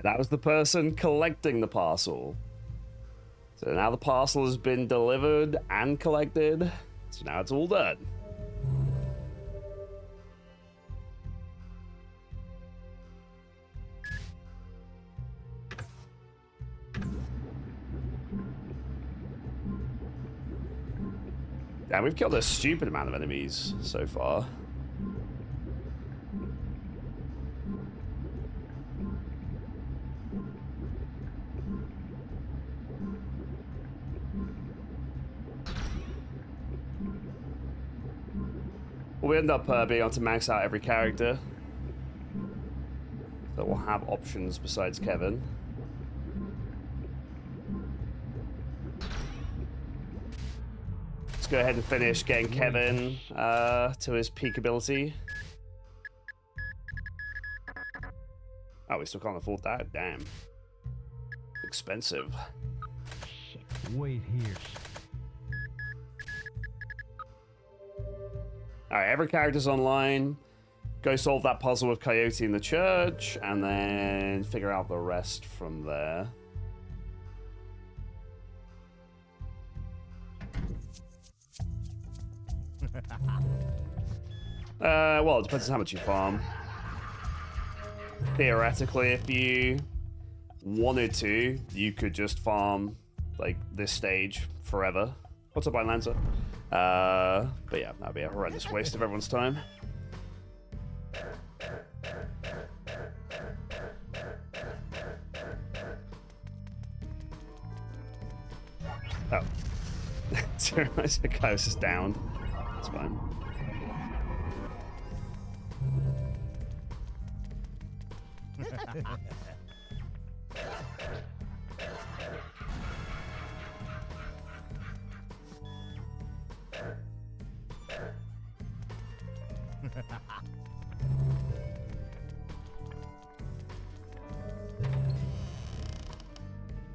[SPEAKER 1] That was the person collecting the parcel. So now the parcel has been delivered and collected. So now it's all done. Yeah, we've killed a stupid amount of enemies so far. We end up being able to max out every character. that will have options besides Kevin. Let's go ahead and finish getting Kevin to his peak ability. Oh, we still can't afford that? Damn. Expensive.
[SPEAKER 7] Shit, wait here.
[SPEAKER 1] Alright, every character's online. Go solve that puzzle with Coyote in the church, and then figure out the rest from there. Well, it depends on how much you farm. Theoretically, if you wanted to, you could just farm, like, this stage forever. What's up, Lanza? But yeah, that'd be a horrendous waste of everyone's time. Oh. The guy was just down. It's fine.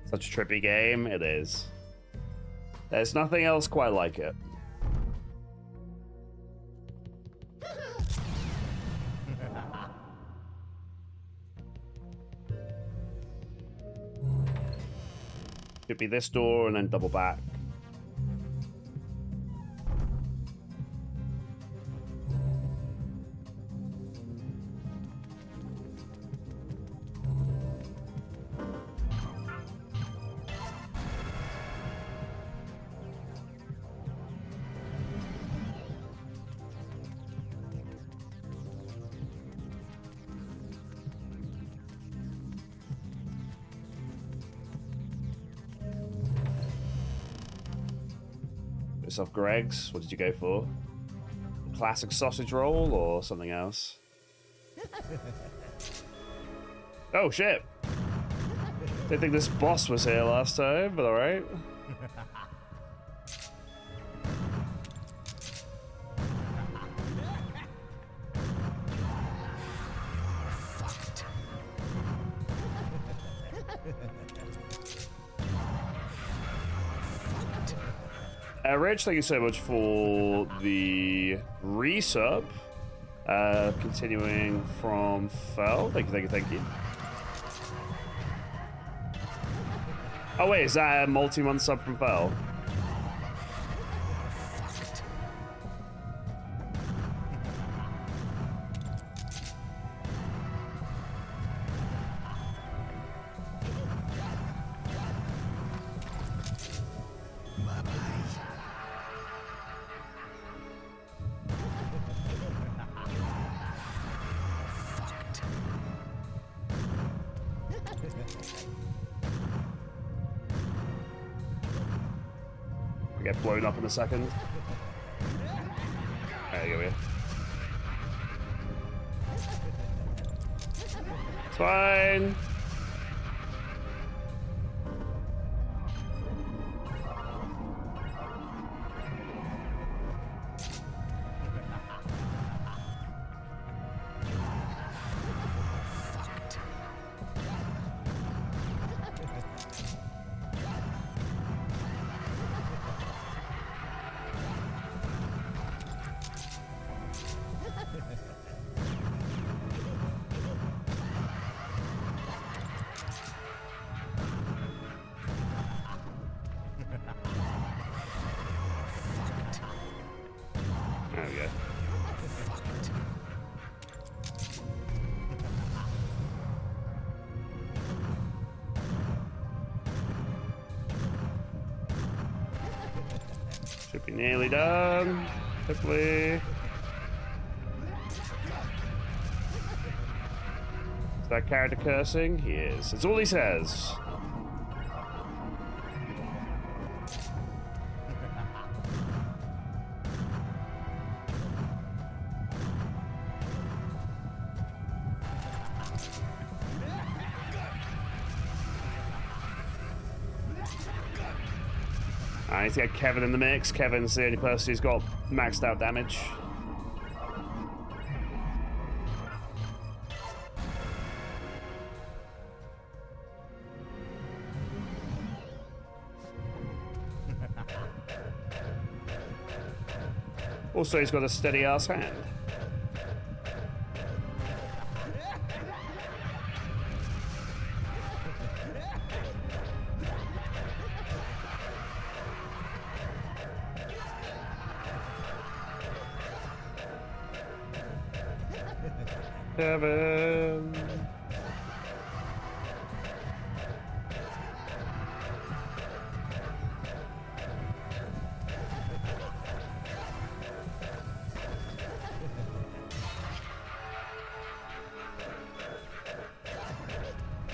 [SPEAKER 1] Such a trippy game, it is. There's nothing else quite like it. Could be this door and then double back. Yourself, Greg's. What did you go for? Classic sausage roll or something else? Oh shit! Didn't think this boss was here last time, but alright. Rich, thank you so much for the resub. Continuing from Fel. Thank you, thank you, thank you. Oh wait, is that a multi-month sub from Fel? Get blown up in a second. There you go, yeah. It's fine. There we go. Should be nearly done, hopefully. Is that character cursing? He is. That's all he says. I need to get Kevin in the mix. Kevin's the only person who's got maxed out damage. Also, he's got a steady ass hand. Kevin.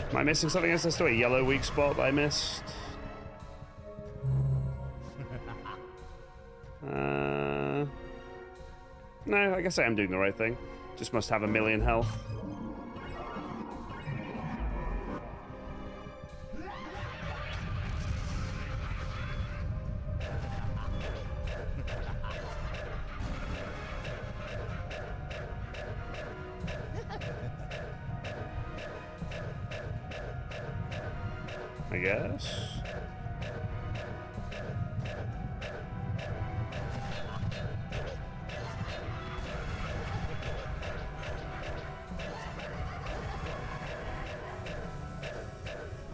[SPEAKER 1] Am I missing something? Is there still a yellow weak spot that I missed? No, I guess I am doing the right thing. Just must have 1,000,000 health. I guess.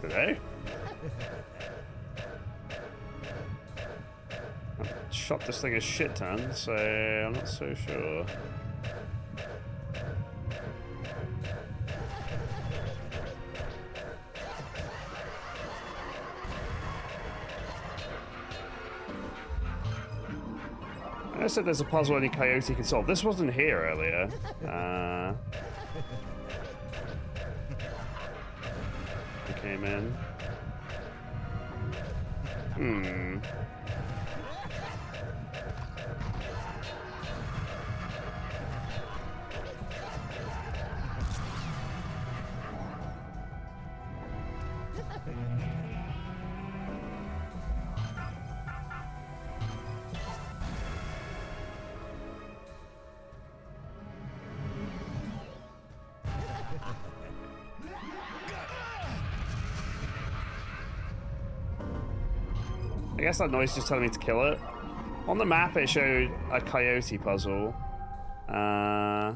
[SPEAKER 1] Today? I shot this thing a shit ton, so I'm not so sure. I said there's a puzzle only Coyote can solve. This wasn't here earlier. I came in. I guess that noise just telling me to kill it. On the map, it showed a coyote puzzle. Oh,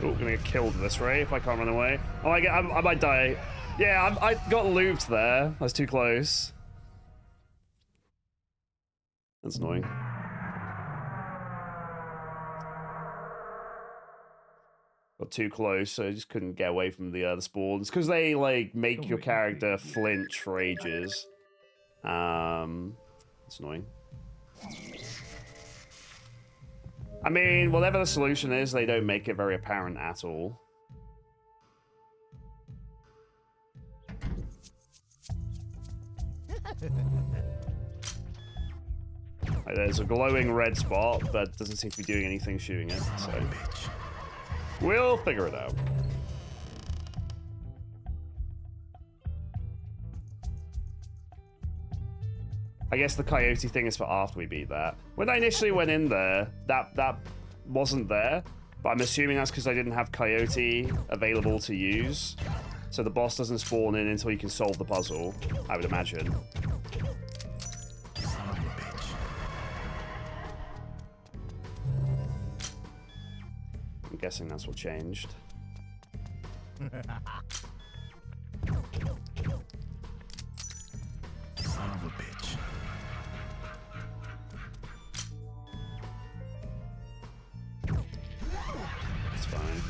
[SPEAKER 1] gonna get killed this rate if I can't run away. Oh, I might die. Yeah, I got looped there. I was too close. That's annoying. Got too close, so I just couldn't get away from the spawns. Because they, like, make your character flinch for ages. It's annoying. I mean, whatever the solution is, they don't make it very apparent at all. Like, there's a glowing red spot, but doesn't seem to be doing anything shooting it, so... We'll figure it out. I guess the coyote thing is for after we beat that. When I initially went in there, that wasn't there, but I'm assuming that's because I didn't have coyote available to use. So the boss doesn't spawn in until you can solve the puzzle, I would imagine. I'm guessing that's what changed.
[SPEAKER 10] Son of a bitch.
[SPEAKER 1] It's fine.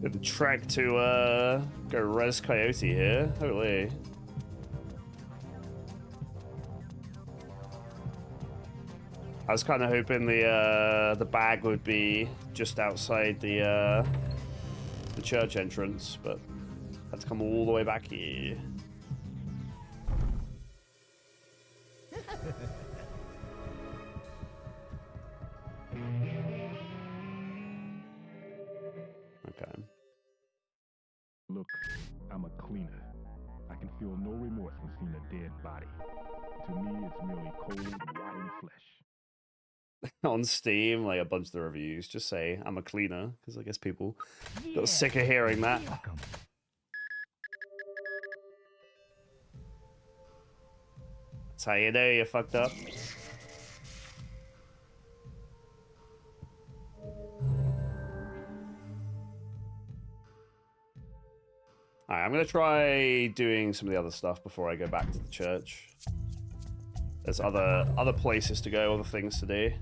[SPEAKER 1] Good trek to go res Coyote here. Holy. I was kind of hoping the bag would be just outside the church entrance, but had to come all the way back here. Okay.
[SPEAKER 7] Look, I'm a cleaner. I can feel no remorse when seeing a dead body. To me, it's merely cold, rotting flesh.
[SPEAKER 1] On Steam, like a bunch of the reviews just say I'm a cleaner, because I guess people got sick of hearing that. That's how you know you fucked up. Alright, I'm gonna try doing some of the other stuff before I go back to the church. There's other places to go, other things to do.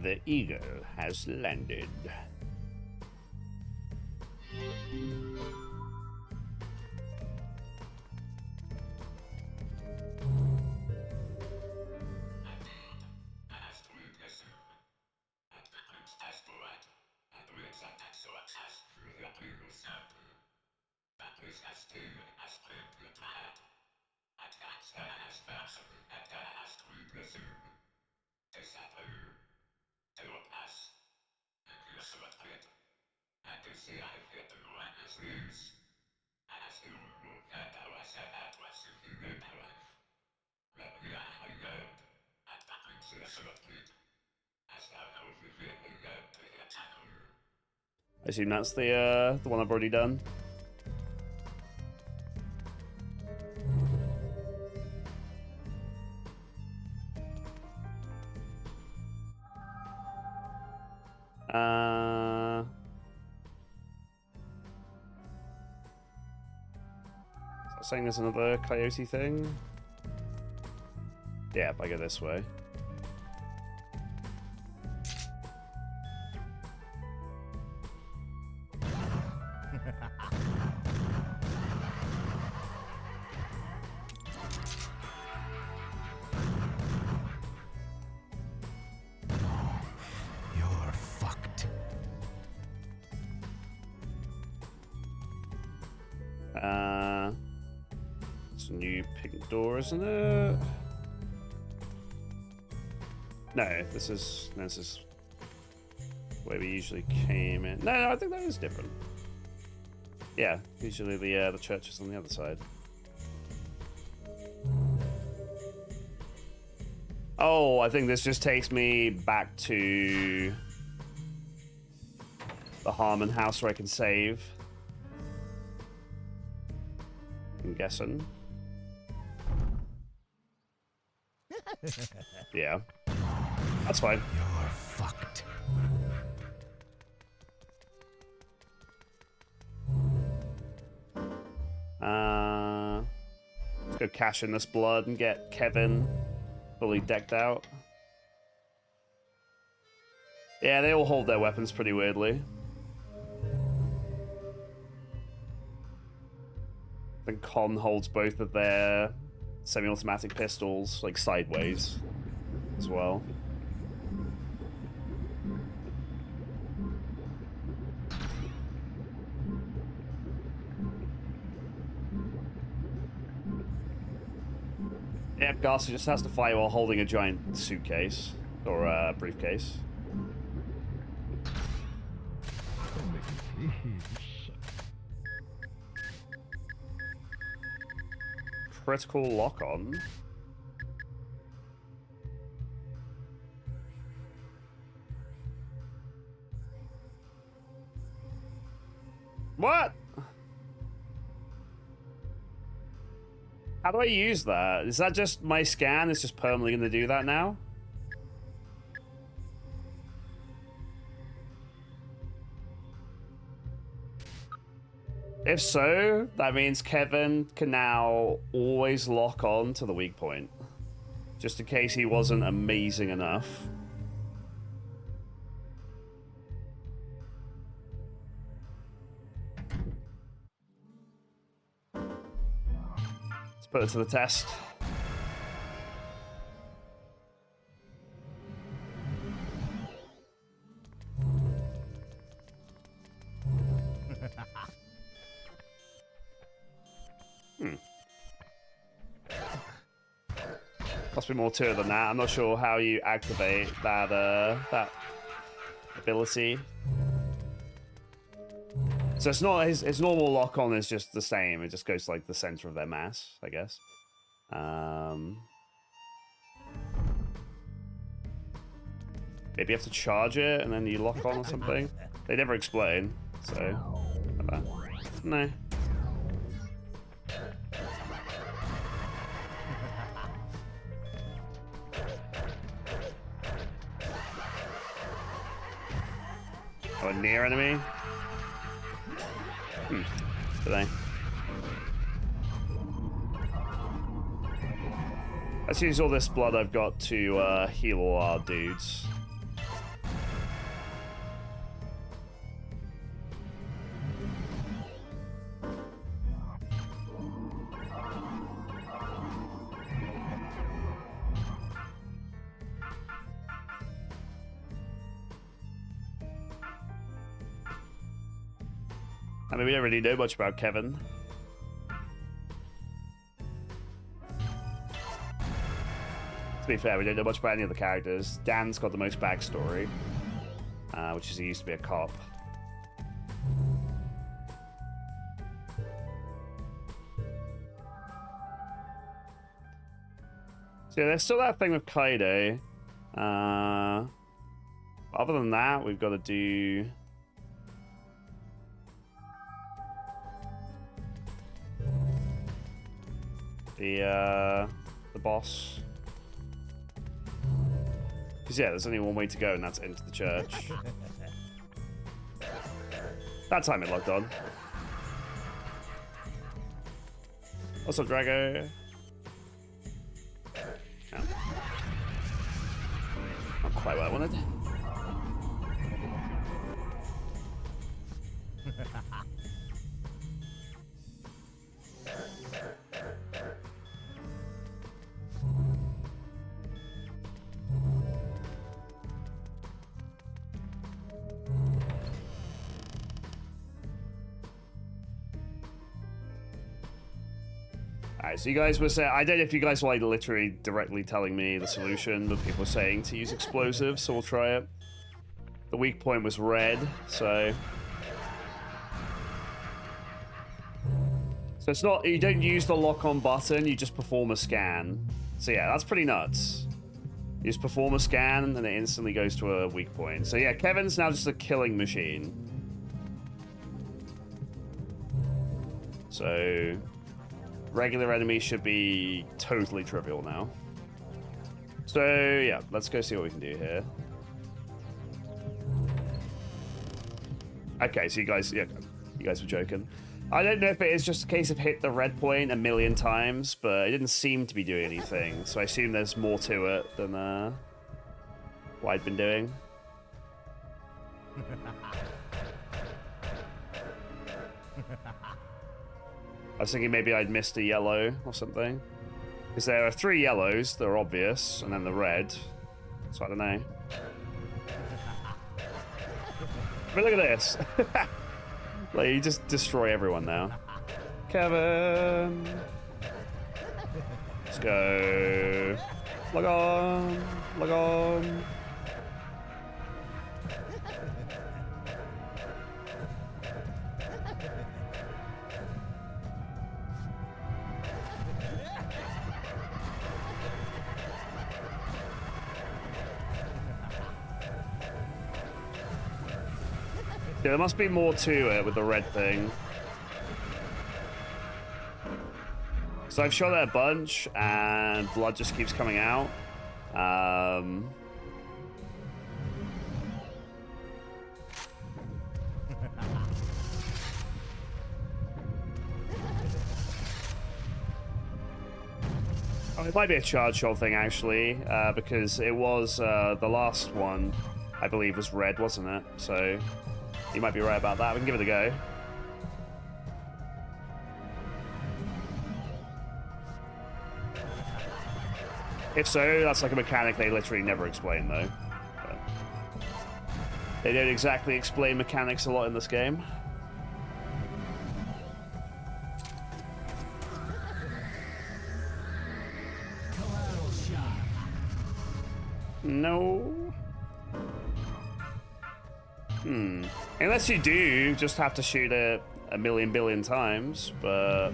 [SPEAKER 1] The eagle has landed. I assume that's the one I've already done. Saying there's another coyote thing. Yeah, if I go this way.
[SPEAKER 6] You're fucked.
[SPEAKER 1] It's a new pink door, isn't it? No, this is the way we usually came in. No, I think that is different. Yeah, usually the church is on the other side. Oh, I think this just takes me back to the Harmon house where I can save. I'm guessing. Yeah. That's fine.
[SPEAKER 6] You're fucked.
[SPEAKER 1] Let's go cash in this blood and get Kevin fully decked out. Yeah, they all hold their weapons pretty weirdly. I think Con holds both of their semi-automatic pistols, like, sideways as well. Yep, Garcia just has to fight while holding a giant suitcase or a briefcase. Critical lock on. What? How do I use that? Is that just my scan is just permanently going to do that now? If so, that means Kevin can now always lock on to the weak point. Just in case he wasn't amazing enough. Let's put it to the test. Must be more to it than that. I'm not sure how you activate that that ability. So it's not his normal lock on is just the same. It just goes to like the center of their mass, I guess. Maybe you have to charge it and then you lock on or something. They never explain, so no. Oh, a near enemy? Today. Let's use all this blood I've got to heal all our dudes. I mean, we don't really know much about Kevin. To be fair, we don't know much about any of the characters. Dan's got the most backstory, which is he used to be a cop. So yeah, there's still that thing with Kaido. Other than that, we've got to do... the boss. Because yeah, there's only one way to go, and that's into the church. That time it locked on. What's up, Drago? No. Not quite what I wanted. Alright, so you guys were saying, I don't know if you guys were like literally directly telling me the solution, but people were saying to use explosives, so we'll try it. The weak point was red, so... So it's not, you don't use the lock-on button, you just perform a scan. So yeah, that's pretty nuts. You just perform a scan, and it instantly goes to a weak point. So yeah, Kevin's now just a killing machine. So... regular enemies should be totally trivial now. So yeah, let's go see what we can do here. Okay, so you guys were joking. I don't know if it is just a case of hit the red point a million times, but it didn't seem to be doing anything. So I assume there's more to it than what I'd been doing. I was thinking maybe I'd missed a yellow or something. Because there are 3 yellows that are obvious, and then the red. So I don't know. But look at this. Like, you just destroy everyone now. Kevin! Let's go. Log on. Log on. Yeah, there must be more to it with the red thing. So I've shot at a bunch, and blood just keeps coming out. Oh, it might be a charge shot thing, actually, because it was the last one, I believe, was red, wasn't it? So you might be right about that. We can give it a go. If so, that's like a mechanic they literally never explain, though. But they don't exactly explain mechanics a lot in this game. No. Unless you do just have to shoot it a million billion times, but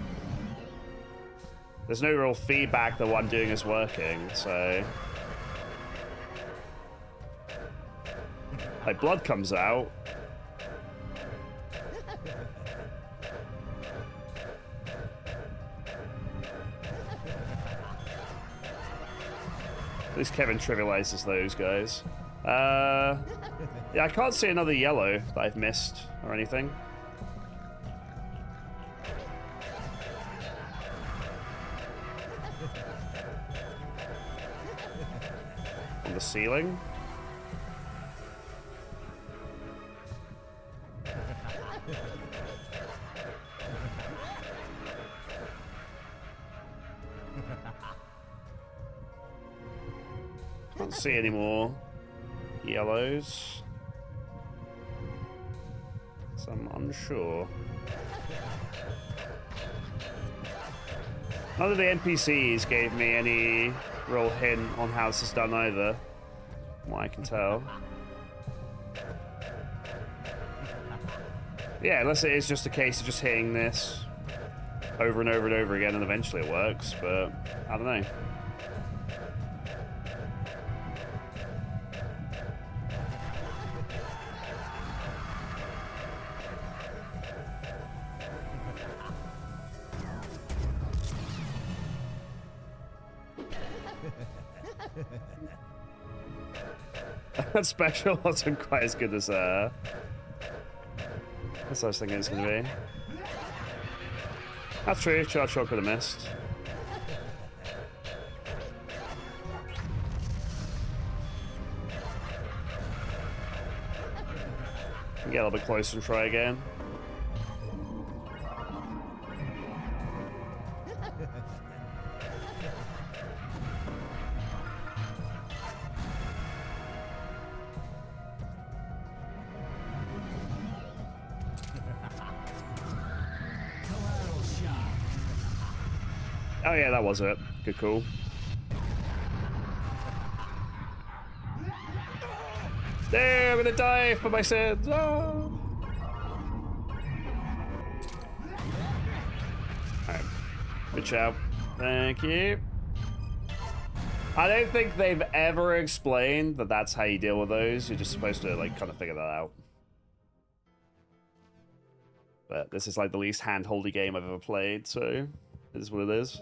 [SPEAKER 1] there's no real feedback that what I'm doing is working, so... Like, blood comes out. At least Kevin trivializes those guys. Yeah, I can't see another yellow that I've missed or anything. On the ceiling. Can't see any more yellows. So I'm unsure. None of the NPCs gave me any real hint on how this is done either, from what I can tell. Yeah, unless it is just a case of just hitting this over and over and over again and eventually it works, but I don't know. That special wasn't quite as good as I was thinking it's gonna be. That's true, charge shot could have missed. Get a little bit closer and try again. Oh yeah, that was it. Good call. There, I'm gonna die for my sins. Oh. Alright. Good job. Thank you. I don't think they've ever explained that that's how you deal with those. You're just supposed to, like, kind of figure that out. But this is, like, the least hand-holdy game I've ever played, so it is what it is.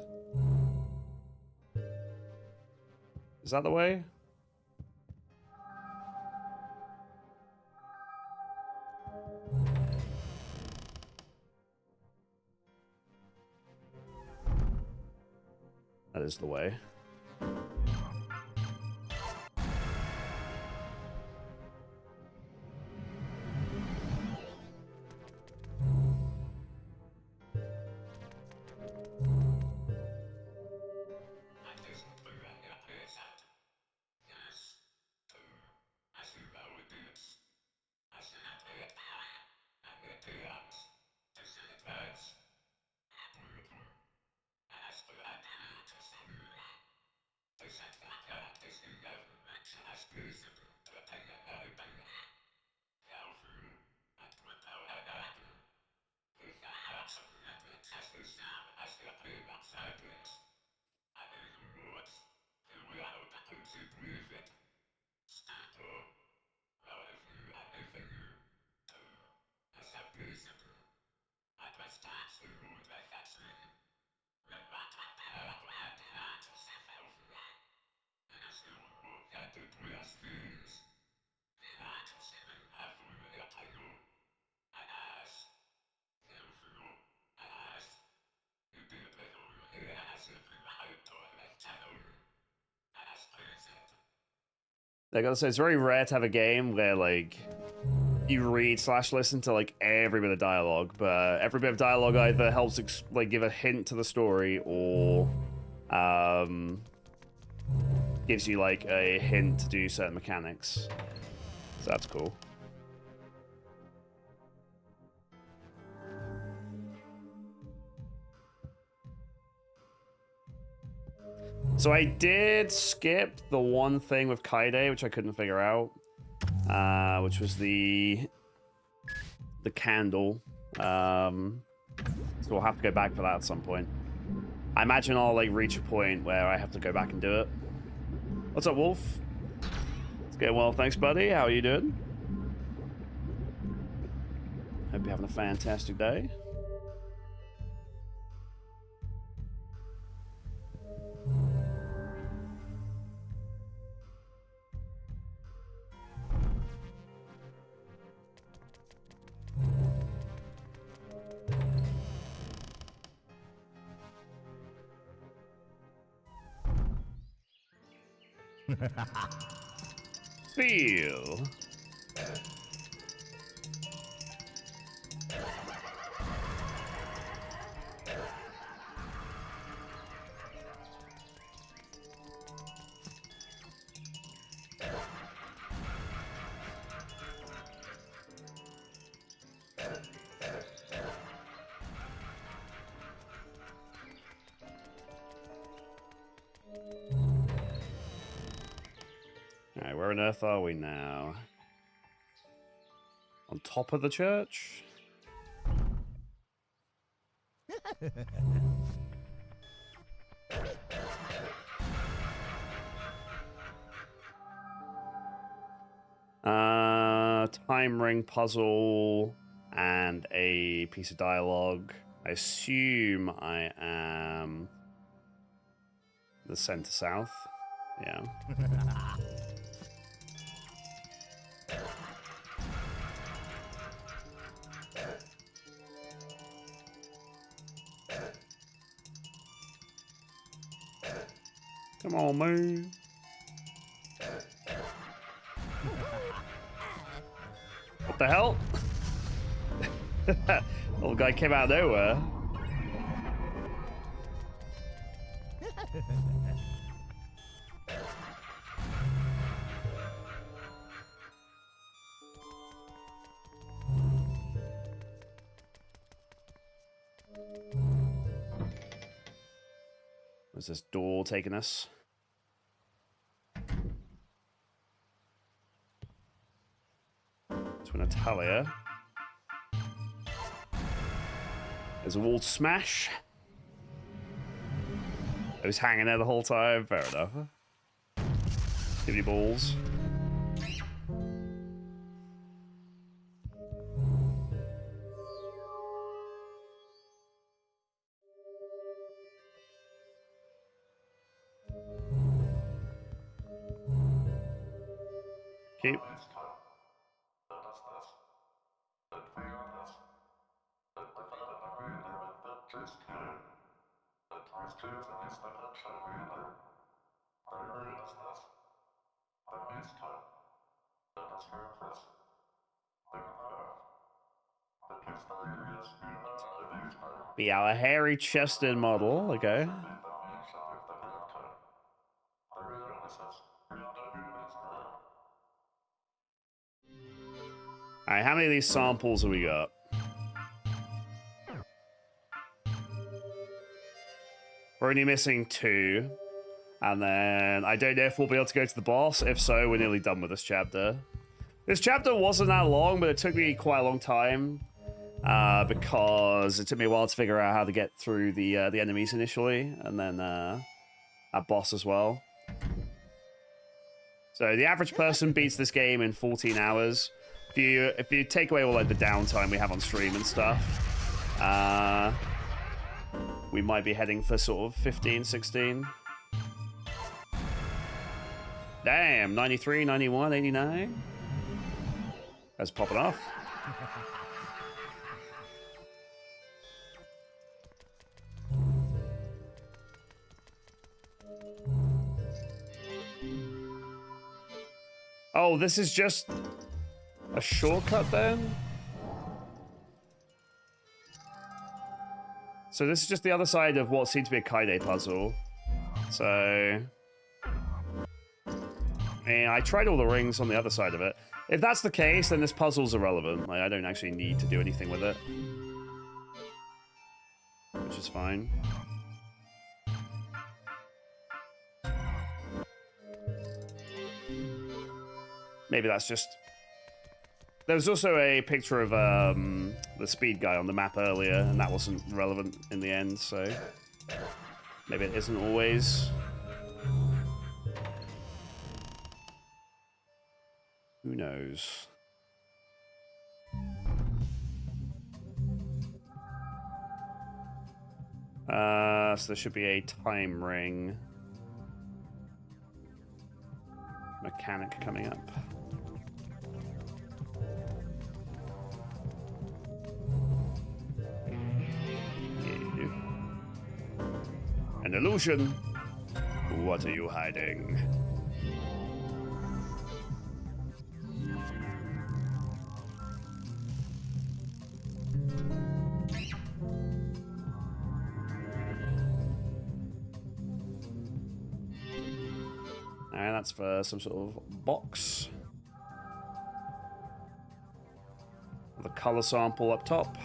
[SPEAKER 1] Is that the way? That is the way. I gotta say, it's very rare to have a game where, like, you read / listen to, like, every bit of dialogue, but every bit of dialogue either helps, like, give a hint to the story or, gives you, like, a hint to do certain mechanics. So that's cool. So I did skip the one thing with Kaide, which I couldn't figure out, which was the candle. So we'll have to go back for that at some point. I imagine I'll like reach a point where I have to go back and do it. What's up, Wolf? It's going well, thanks, buddy. How are you doing? Hope you're having a fantastic day. Feel. Alright, where on earth are we now? On top of the church? Time ring puzzle and a piece of dialogue. I assume I am the center south. Yeah. Come on, man. What the hell? Little guy came out of nowhere. Where's this door taking us? To Natalia. There's a wall smash. I was hanging there the whole time. Fair enough. Give me balls. Keep. Be our hairy-chested model, okay. Alright, how many of these samples have we got? We're only missing 2. And then I don't know if we'll be able to go to the boss. If so, we're nearly done with this chapter. This chapter wasn't that long, but it took me quite a long time. Because it took me a while to figure out how to get through the enemies initially. And then that boss as well. So the average person beats this game in 14 hours. If you take away all like the downtime we have on stream and stuff, we might be heading for sort of 15, 16. Damn, 93, 91, 89. That's popping off. Oh, this is just a shortcut then? So this is just the other side of what seemed to be a Kaide puzzle. So... yeah, I tried all the rings on the other side of it. If that's the case, then this puzzle's irrelevant. Like, I don't actually need to do anything with it. Which is fine. Maybe that's just... There was also a picture of the speed guy on the map earlier, and that wasn't relevant in the end, so... maybe it isn't always. Who knows? So there should be a time ring mechanic coming up. An illusion. What are you hiding? And that's for some sort of box. The color sample up top.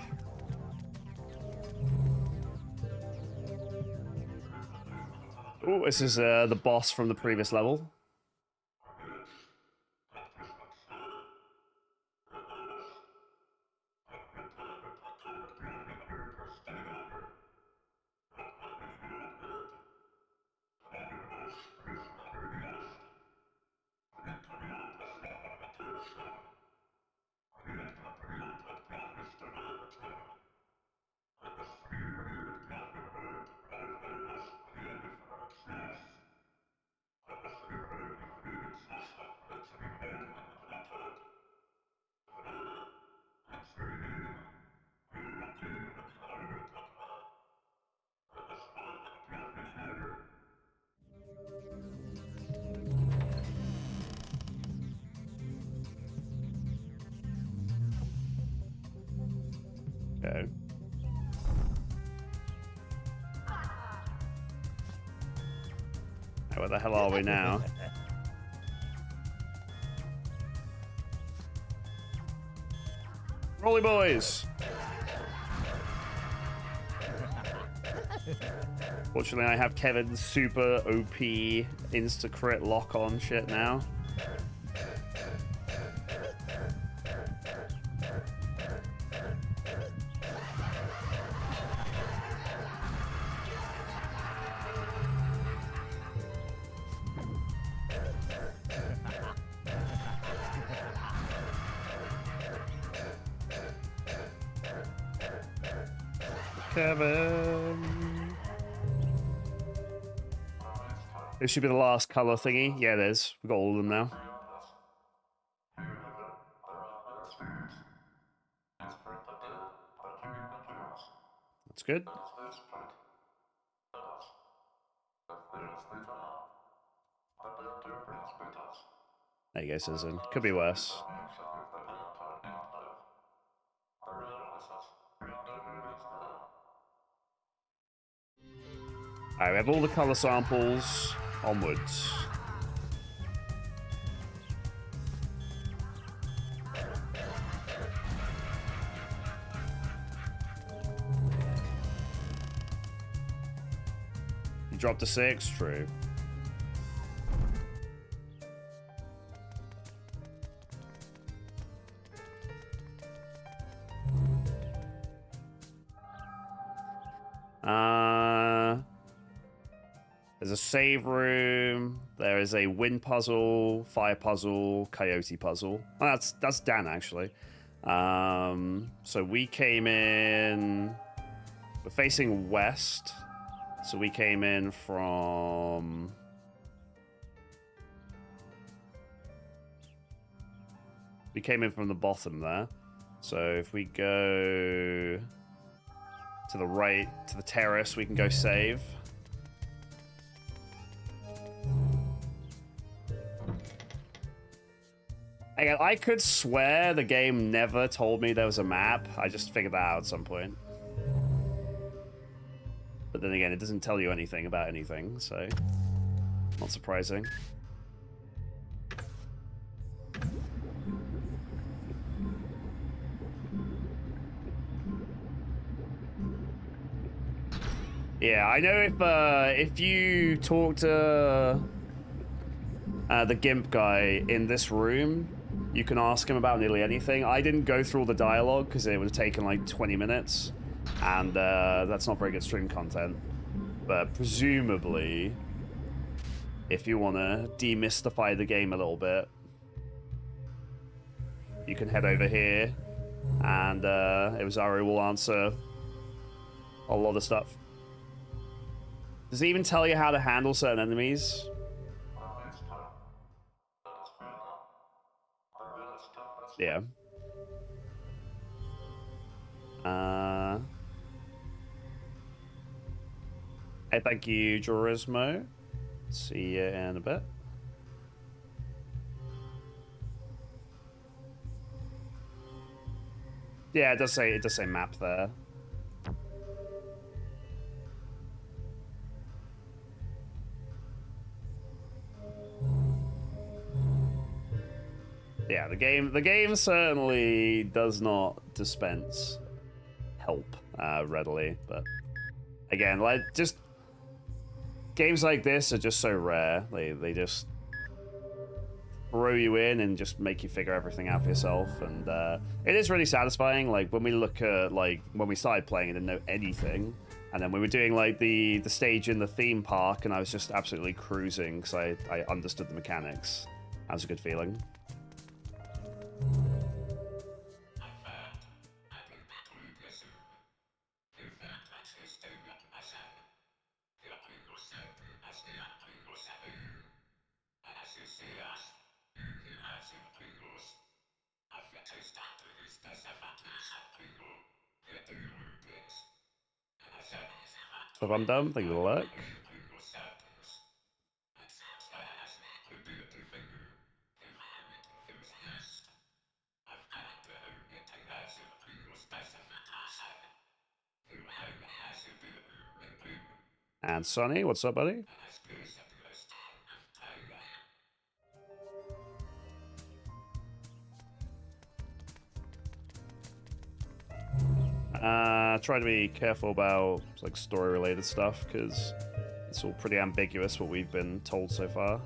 [SPEAKER 1] Oh, this is the boss from the previous level. Okay. Where the hell are we now? Rolly boys! Fortunately, I have Kevin's super OP insta-crit lock-on shit now. Kevin. This should be the last color thingy. Yeah, it is. We've got all of them now. That's good. There you go, Susan. Could be worse. Alright, we have all the color samples. Onwards. You dropped a 6? True. There's a save room. There is a wind puzzle, fire puzzle, coyote puzzle. Oh, that's Dan actually. So we came in. We're facing west. So we came in from. We came in from the bottom there. So if we go to the right, to the terrace, we can go save. Again, I could swear the game never told me there was a map. I just figured that out at some point. But then again, it doesn't tell you anything about anything, so not surprising. Yeah, I know if you talk to the GIMP guy in this room, you can ask him about nearly anything. I didn't go through all the dialogue because it would have taken like 20 minutes, and that's not very good stream content. But presumably, if you want to demystify the game a little bit, you can head over here, and Iwazaru will answer a lot of stuff. Does it even tell you how to handle certain enemies? Yeah. Hey, thank you, Jorismo. See you in a bit. Yeah, it does say map there. Yeah, the game certainly does not dispense help readily, but again, like, just games like this are just so rare. They just throw you in and just make you figure everything out for yourself, and it is really satisfying. Like when we look at when we started playing and didn't know anything, and then we were doing like the stage in the theme park, and I was just absolutely cruising because I understood the mechanics. That was a good feeling. So if I'm done, thank you for the look. And Sonny, what's up, buddy? Try to be careful about like story-related stuff because it's all pretty ambiguous what we've been told so far.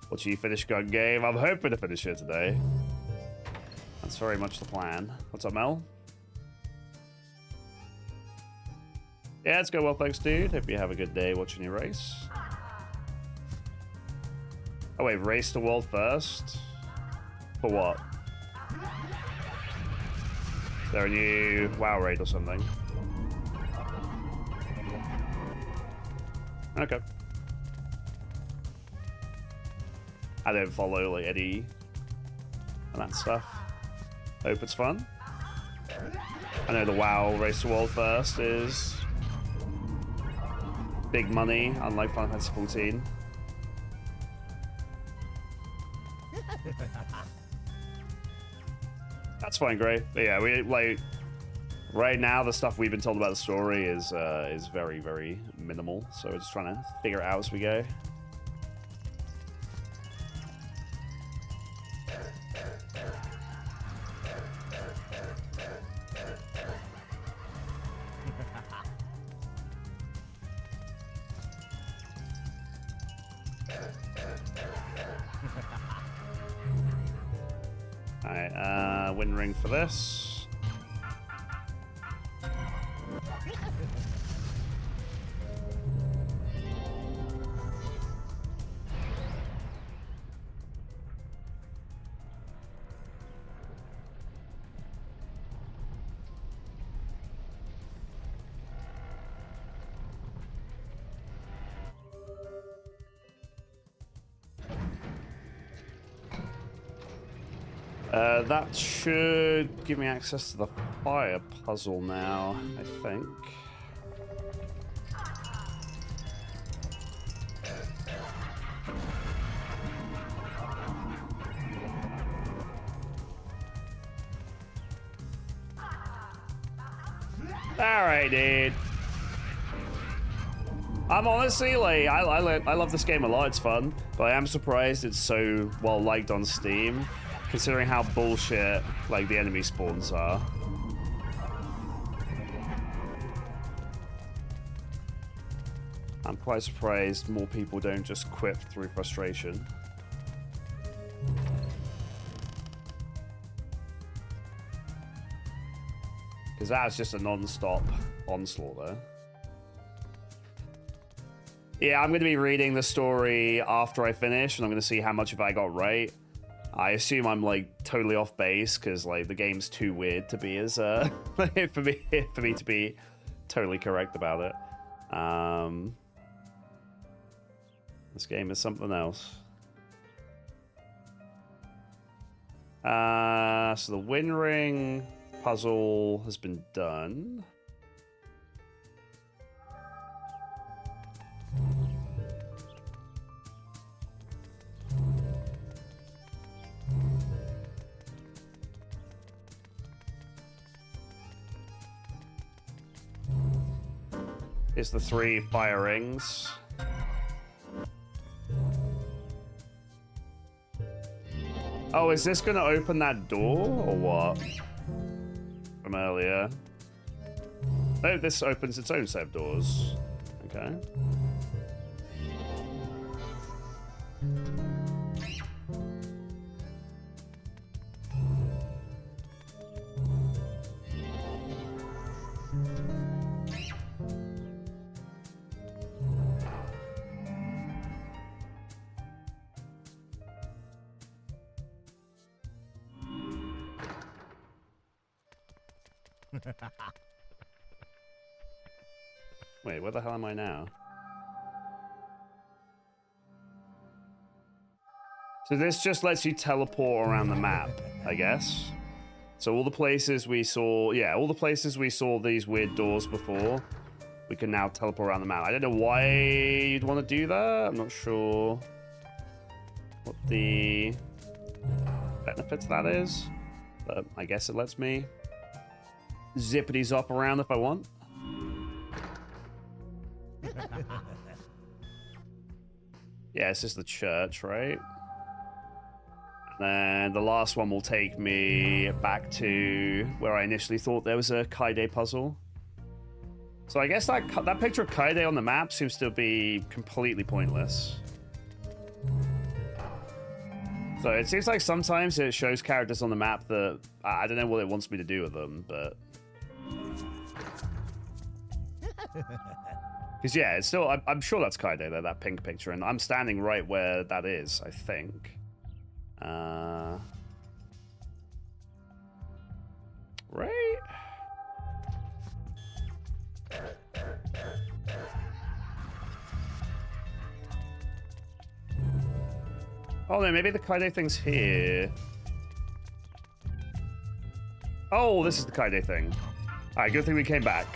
[SPEAKER 1] Once you finish gun game, I'm hoping to finish it today. That's very much the plan. What's up, Mel? Yeah, it's going well, thanks, dude. Hope you have a good day watching your race. Oh wait, race to world first? For what? Is there a new WoW raid or something? Okay. I don't follow like any of that stuff. Hope it's fun. I know the WoW race to world first is big money, unlike Final Fantasy 14. That's fine, Gray. But yeah, we like right now the stuff we've been told about the story is very, very minimal. So we're just trying to figure it out as we go. Alright, win ring for this. That should give me access to the fire puzzle now, I think. Alright, dude. I'm honestly, like, I love this game a lot, it's fun, but I am surprised it's so well liked on Steam, considering how bullshit, like, the enemy spawns are. I'm quite surprised more people don't just quit through frustration. Because that's just a non-stop onslaught there. Yeah, I'm going to be reading the story after I finish, and I'm going to see how much of it I got right. I assume I'm, like, totally off base, because, like, the game's too weird to be as, for me to be totally correct about it. This game is something else. So the win ring puzzle has been done. Here's the 3 fire rings. Oh, is this gonna open that door or what? From earlier. Oh, this opens its own set of doors. Okay. Wait, where the hell am I now? So this just lets you teleport around the map, I guess. So all the places we saw, yeah, all the places we saw these weird doors before, we can now teleport around the map. I don't know why you'd want to do that. I'm not sure what the benefit to that is, but I guess it lets me zippity-zop around if I want. Yeah, it's just the church, right? And the last one will take me back to where I initially thought there was a Kaide puzzle. So I guess that picture of Kaide on the map seems to be completely pointless. So it seems like sometimes it shows characters on the map that I don't know what it wants me to do with them, but... Because yeah, it's still, I'm sure that's Kaide there, that pink picture, and I'm standing right where that is, I think. Right? Oh no, maybe the Kaide thing's here. Oh, this is the Kaide thing. Alright, good thing we came back.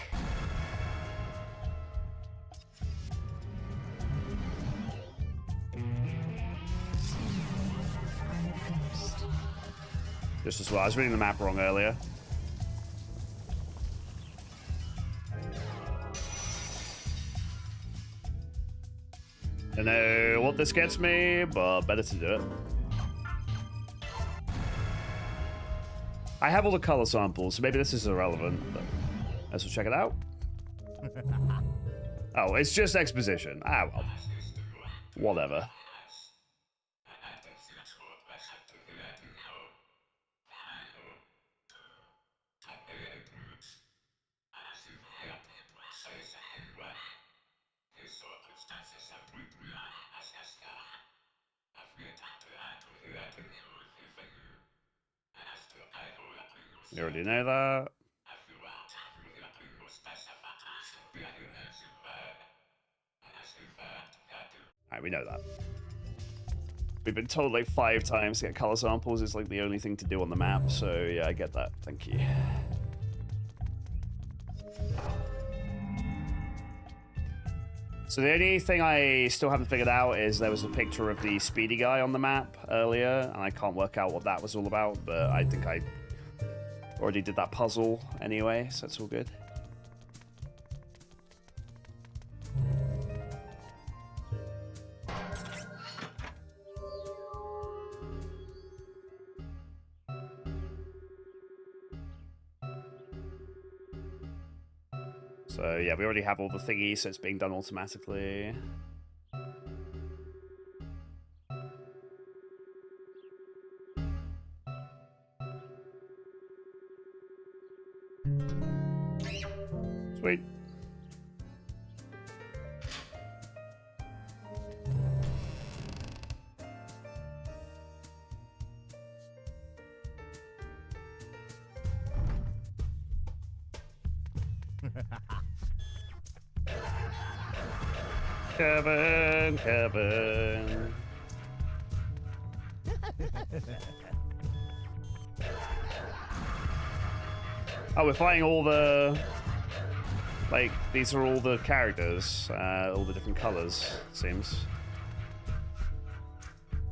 [SPEAKER 1] Just as well. I was reading the map wrong earlier. Don't know what this gets me, but better to do it. I have all the color samples, so maybe this is irrelevant, but let's check it out. Oh, it's just exposition. Ah, well. Whatever. You already know that. Alright, we know that. We've been told like 5 times to get color samples is like the only thing to do on the map, so yeah, I get that. Thank you. So the only thing I still haven't figured out is there was a picture of the speedy guy on the map earlier, and I can't work out what that was all about, but I think I already did that puzzle anyway, so that's all good. So yeah, we already have all the thingies, so it's being done automatically. Sweet. Kevin. Oh, we're fighting all the... Like, these are all the characters, all the different colors, seems.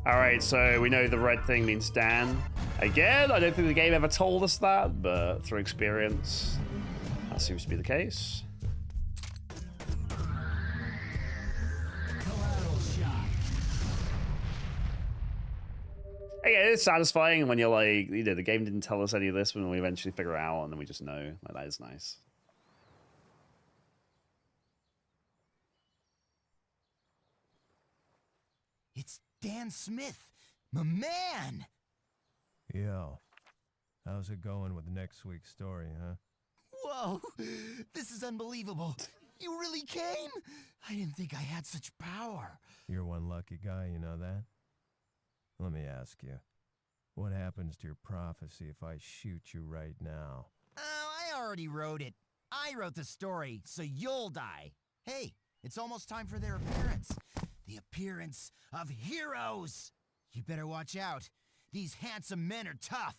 [SPEAKER 1] Alright, so we know the red thing means Dan. Again, I don't think the game ever told us that, but through experience, that seems to be the case. Yeah, it's satisfying when you're like, you know, the game didn't tell us any of this when we eventually figure it out, and then we just know. Like, that is nice.
[SPEAKER 11] It's Dan Smith, my man!
[SPEAKER 9] Yo, how's it going with next week's story, huh?
[SPEAKER 11] Whoa, this is unbelievable. You really came? I didn't think I had such power.
[SPEAKER 9] You're one lucky guy, you know that? Let me ask you, what happens to your prophecy if I shoot you right now?
[SPEAKER 11] Oh, I already wrote it. I wrote the story, so you'll die. Hey, it's almost time for their appearance. The appearance of heroes! You better watch out. These handsome men are tough.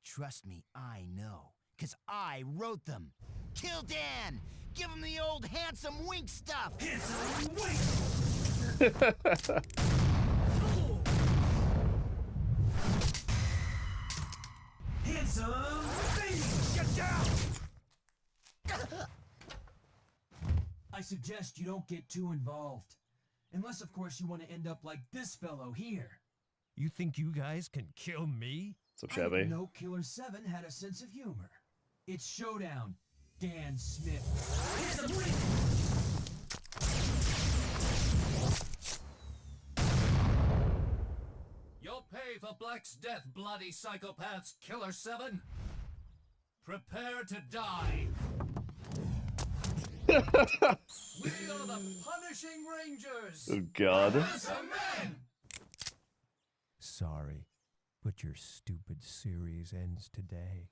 [SPEAKER 11] Trust me, I know, 'cause I wrote them. Kill Dan! Give him the old handsome wink stuff! Handsome wink! Handsome wink! Get down!
[SPEAKER 12] I suggest you don't get too involved. Unless, of course, you want to end up like this fellow here.
[SPEAKER 9] You think you guys can kill me?
[SPEAKER 1] What's up,
[SPEAKER 12] I
[SPEAKER 1] Shabby?
[SPEAKER 12] didn't know Killer7 had a sense of humor. It's showdown, Dan Smith. Handsome wink!
[SPEAKER 13] You'll pay for Black's death, bloody psychopaths, Killer7. Prepare to die. We are the Punishing Rangers.
[SPEAKER 1] Oh, God.
[SPEAKER 13] Handsome men.
[SPEAKER 9] Sorry, but your stupid series ends today.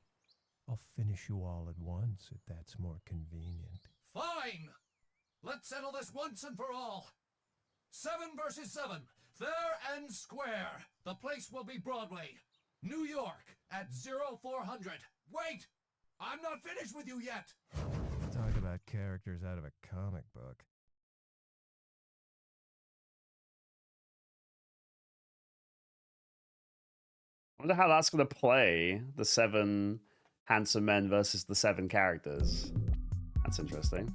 [SPEAKER 9] I'll finish you all at once if that's more convenient.
[SPEAKER 13] Fine. Let's settle this once and for all. 7 versus 7, fair and square. The place will be Broadway, New York, at 0400. Wait! I'm not finished with you yet.
[SPEAKER 9] Talk about characters out of a comic book.
[SPEAKER 1] I wonder how that's going to play, the 7 handsome men versus the 7 characters. That's interesting.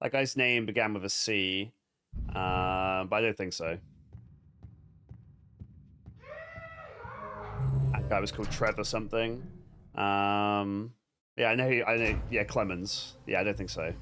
[SPEAKER 1] That guy's name began with a C, but I don't think so. That guy was called Trevor something. Yeah, I know. Yeah, Clemens. Yeah, I don't think so.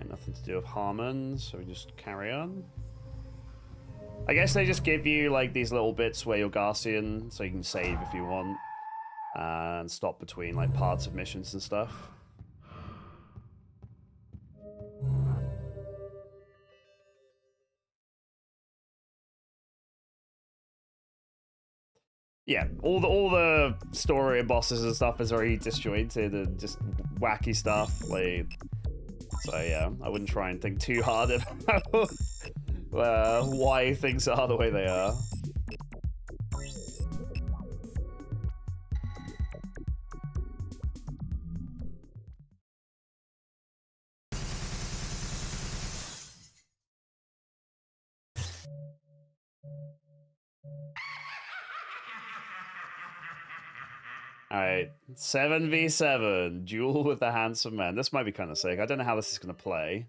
[SPEAKER 1] Nothing to do with Harmon, so we just carry on. I guess they just give you like these little bits where you're Garcian, so you can save if you want, and stop between like parts of missions and stuff. Yeah, all the story and bosses and stuff is already disjointed and just wacky stuff. Like, So yeah, I wouldn't try and think too hard about why things are the way they are. Alright, 7v7, duel with the handsome man. This might be kind of sick. I don't know how this is going to play.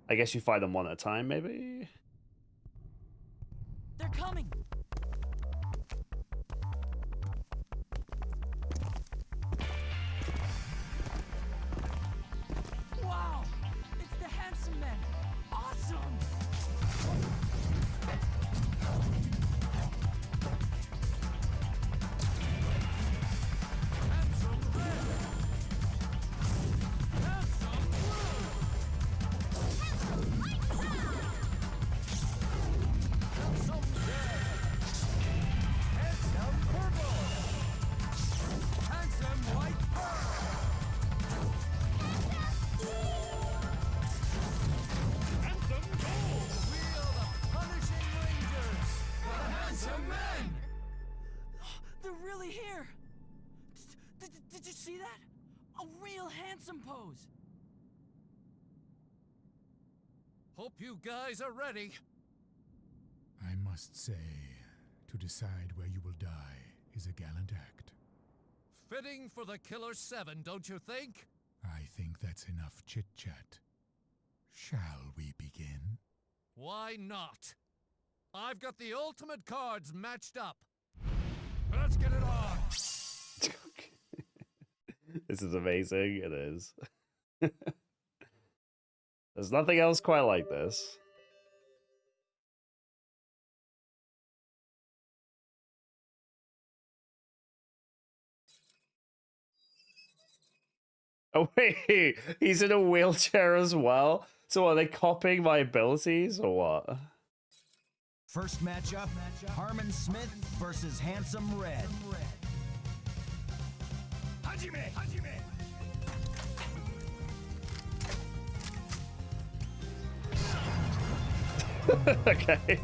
[SPEAKER 1] I guess you fight them one at a time, maybe?
[SPEAKER 14] They're coming! Wow! It's the handsome men! Awesome! They're really here! Did you see that? A real handsome pose!
[SPEAKER 13] Hope you guys are ready.
[SPEAKER 10] I must say, to decide where you will die is a gallant act.
[SPEAKER 13] Fitting for the Killer7, don't you think?
[SPEAKER 10] I think that's enough chit-chat. Shall we begin?
[SPEAKER 13] Why not? I've got the ultimate cards matched up. Let's get it on!
[SPEAKER 1] This is amazing. It is. There's nothing else quite like this. Oh wait, he's in a wheelchair as well? So are they copying my abilities or what?
[SPEAKER 11] First matchup, Harmon Smith versus Handsome Red.
[SPEAKER 13] Hajime! Hajime!
[SPEAKER 1] Okay.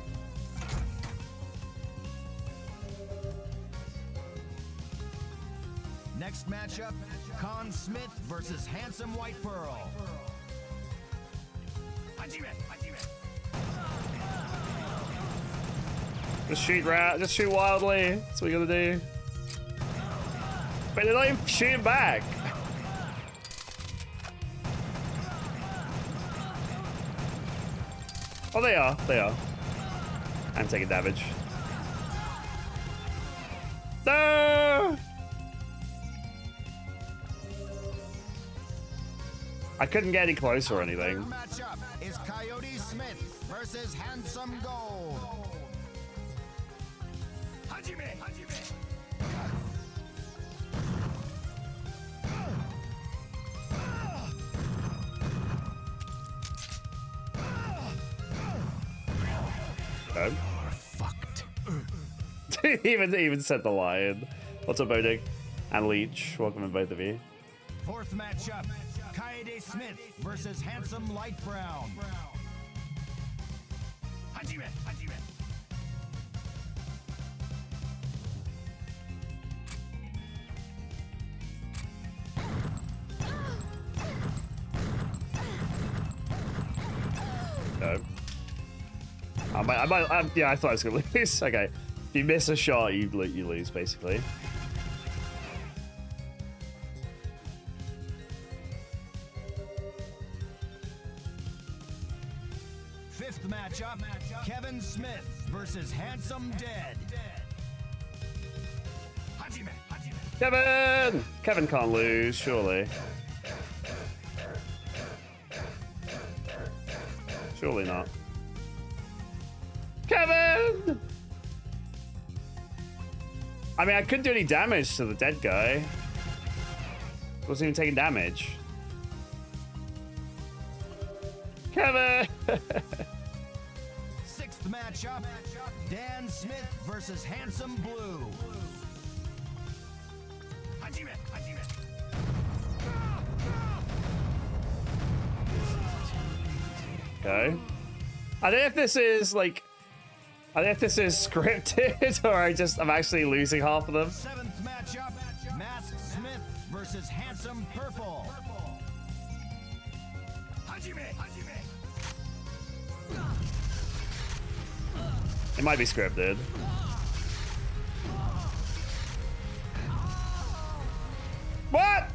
[SPEAKER 11] Next matchup, Con Smith versus Handsome White Pearl.
[SPEAKER 13] Hajime! Hajime!
[SPEAKER 1] Just shoot just shoot wildly. That's what you gotta do. Wait, they're not even shooting back. Oh, they are. They are. I'm taking damage. No! I couldn't get any closer or anything.
[SPEAKER 11] Matchup is Coyote Smith versus Handsome Gold.
[SPEAKER 13] Hajime! Hajime!
[SPEAKER 1] Okay. Fucked. even said the lion. What's up, Boding? And Leech. Welcome in, both of you.
[SPEAKER 11] Fourth matchup, Coyote Smith versus Handsome Light Brown.
[SPEAKER 13] Hajime! Hajime!
[SPEAKER 1] No. Yeah, I thought I was gonna lose. Okay, if you miss a shot, you lose basically.
[SPEAKER 11] Fifth matchup, Kevin Smith versus Handsome Dead.
[SPEAKER 13] Hajime! Hajime!
[SPEAKER 1] Kevin! Kevin can't lose, surely. Surely not. Kevin! I mean, I couldn't do any damage to the dead guy. Wasn't even taking damage. Kevin!
[SPEAKER 11] Sixth matchup, Dan Smith versus Handsome Blue.
[SPEAKER 13] Hajime! Hajime!
[SPEAKER 1] Okay. I don't know if this is like, I don't know if this is scripted or I'm actually losing half of them.
[SPEAKER 11] 7th matchup, Mask Smith versus Handsome Purple.
[SPEAKER 1] It might be scripted. What?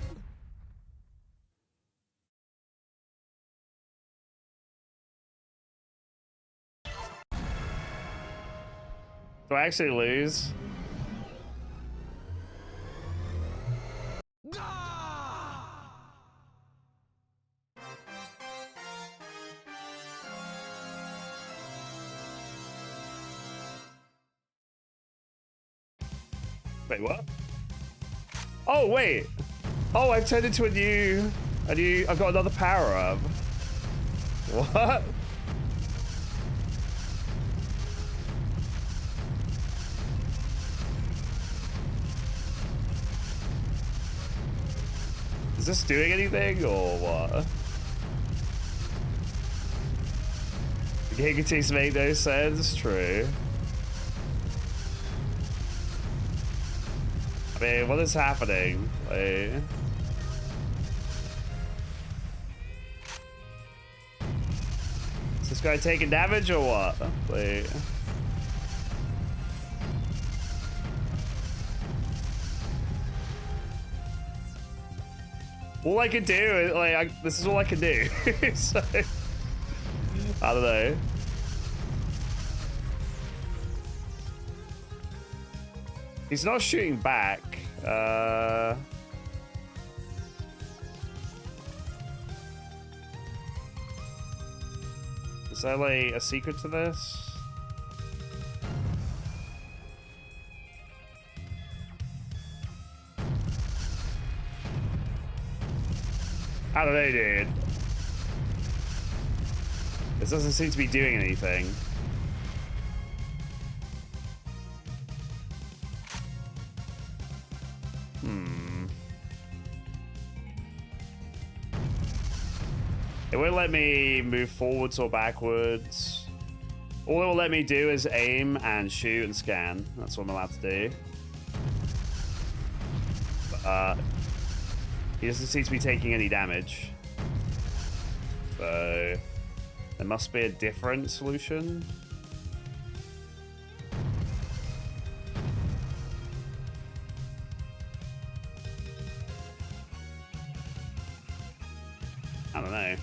[SPEAKER 1] Do I actually lose? Wait, what? Oh, wait. Oh, I've turned into a new, I've got another power up. What? Is this doing anything or what? The gigatees make no sense, true. I mean, what is happening? Wait. Is this guy taking damage or what? Wait. All I can do is, like, this is all I can do. So, I don't know. He's not shooting back. Is there, like, a secret to this? I don't know, dude. This doesn't seem to be doing anything. It won't let me move forwards or backwards. All it will let me do is aim and shoot and scan. That's what I'm allowed to do. He doesn't seem to be taking any damage. So there must be a different solution. I don't know.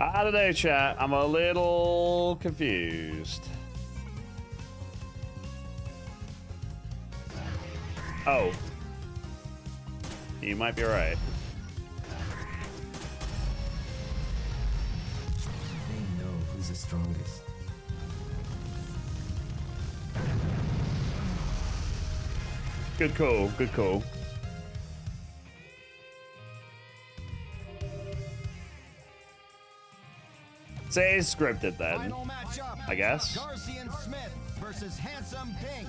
[SPEAKER 1] I don't know, chat. I'm a little confused. Oh. You might be right.
[SPEAKER 8] They know who's the strongest.
[SPEAKER 1] Good call, good call. So it is scripted then, I guess.
[SPEAKER 11] Garcian Smith versus Handsome Pink.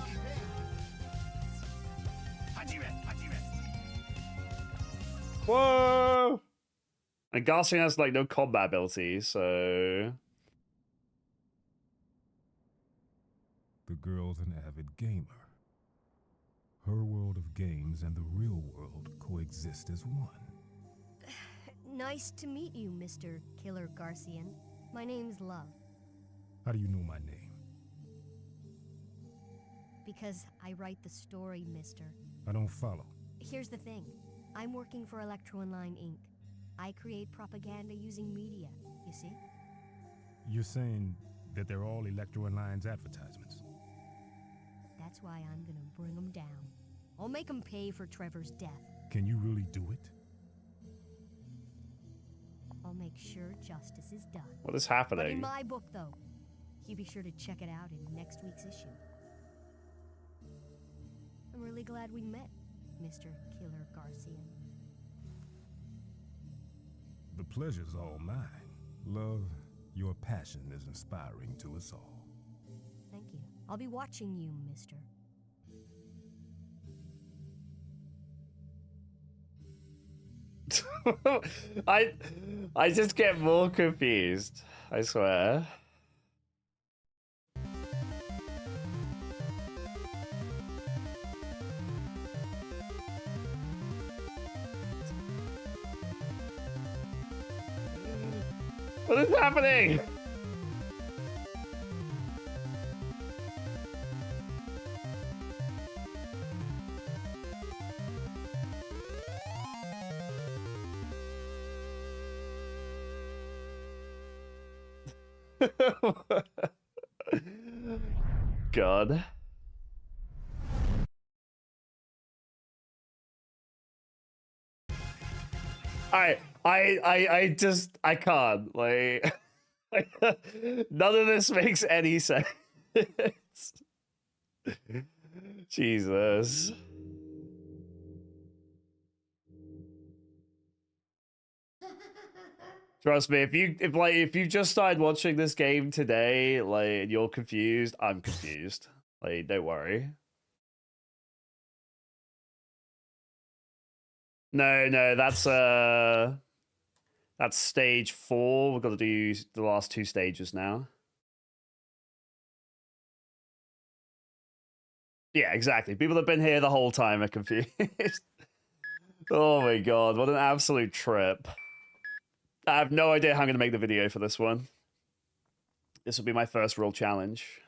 [SPEAKER 1] Whoa! And Garcian has like no combat ability, so
[SPEAKER 7] The girl's an avid gamer. Her world of games and the real world coexist as one.
[SPEAKER 2] Nice to meet you, Mr. Killer Garcian. My name's Love.
[SPEAKER 7] How do you know my name?
[SPEAKER 2] Because I write the story, mister.
[SPEAKER 7] I don't follow.
[SPEAKER 2] Here's the thing. I'm working for Electro-Online Inc. I create propaganda using media, you see?
[SPEAKER 7] You're saying that they're all Electro-Online's advertisements?
[SPEAKER 2] That's why I'm gonna bring them down. I'll make them pay for Trevor's death.
[SPEAKER 7] Can you really do it?
[SPEAKER 2] I'll make sure justice is done.
[SPEAKER 1] what is
[SPEAKER 2] But in
[SPEAKER 1] happening?
[SPEAKER 2] my book, though, you be sure to check it out in next week's issue. I'm really glad we met, Mr. Killer Garcian.
[SPEAKER 7] The pleasure's all mine. Love, your passion is inspiring to us all.
[SPEAKER 2] Thank you. I'll be watching you, mister.
[SPEAKER 1] I just get more confused. I swear. What is happening? God. I can't, like, none of this makes any sense. Jesus. Trust me, if you just started watching this game today, like, and you're confused, I'm confused. Like, don't worry. No, that's stage 4. We've got to do the last 2 stages now. Yeah, exactly. People that have been here the whole time are confused. Oh my god, what an absolute trip. I have no idea how I'm going to make the video for this one. This will be my first real challenge.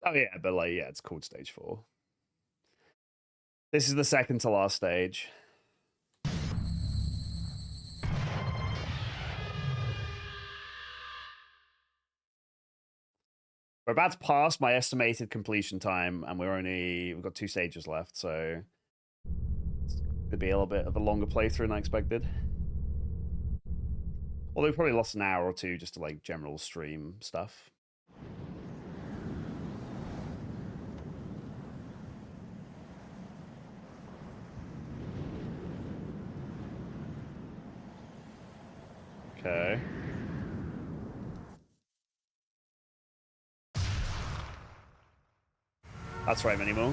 [SPEAKER 1] Oh yeah, but like, yeah, it's called stage 4. This is the second to last stage. We're about to pass my estimated completion time, and we've got 2 stages left, so it'll be a little bit of a longer playthrough than I expected. Although we probably lost an hour or 2 just to like general stream stuff. Okay. That's right, Minimal.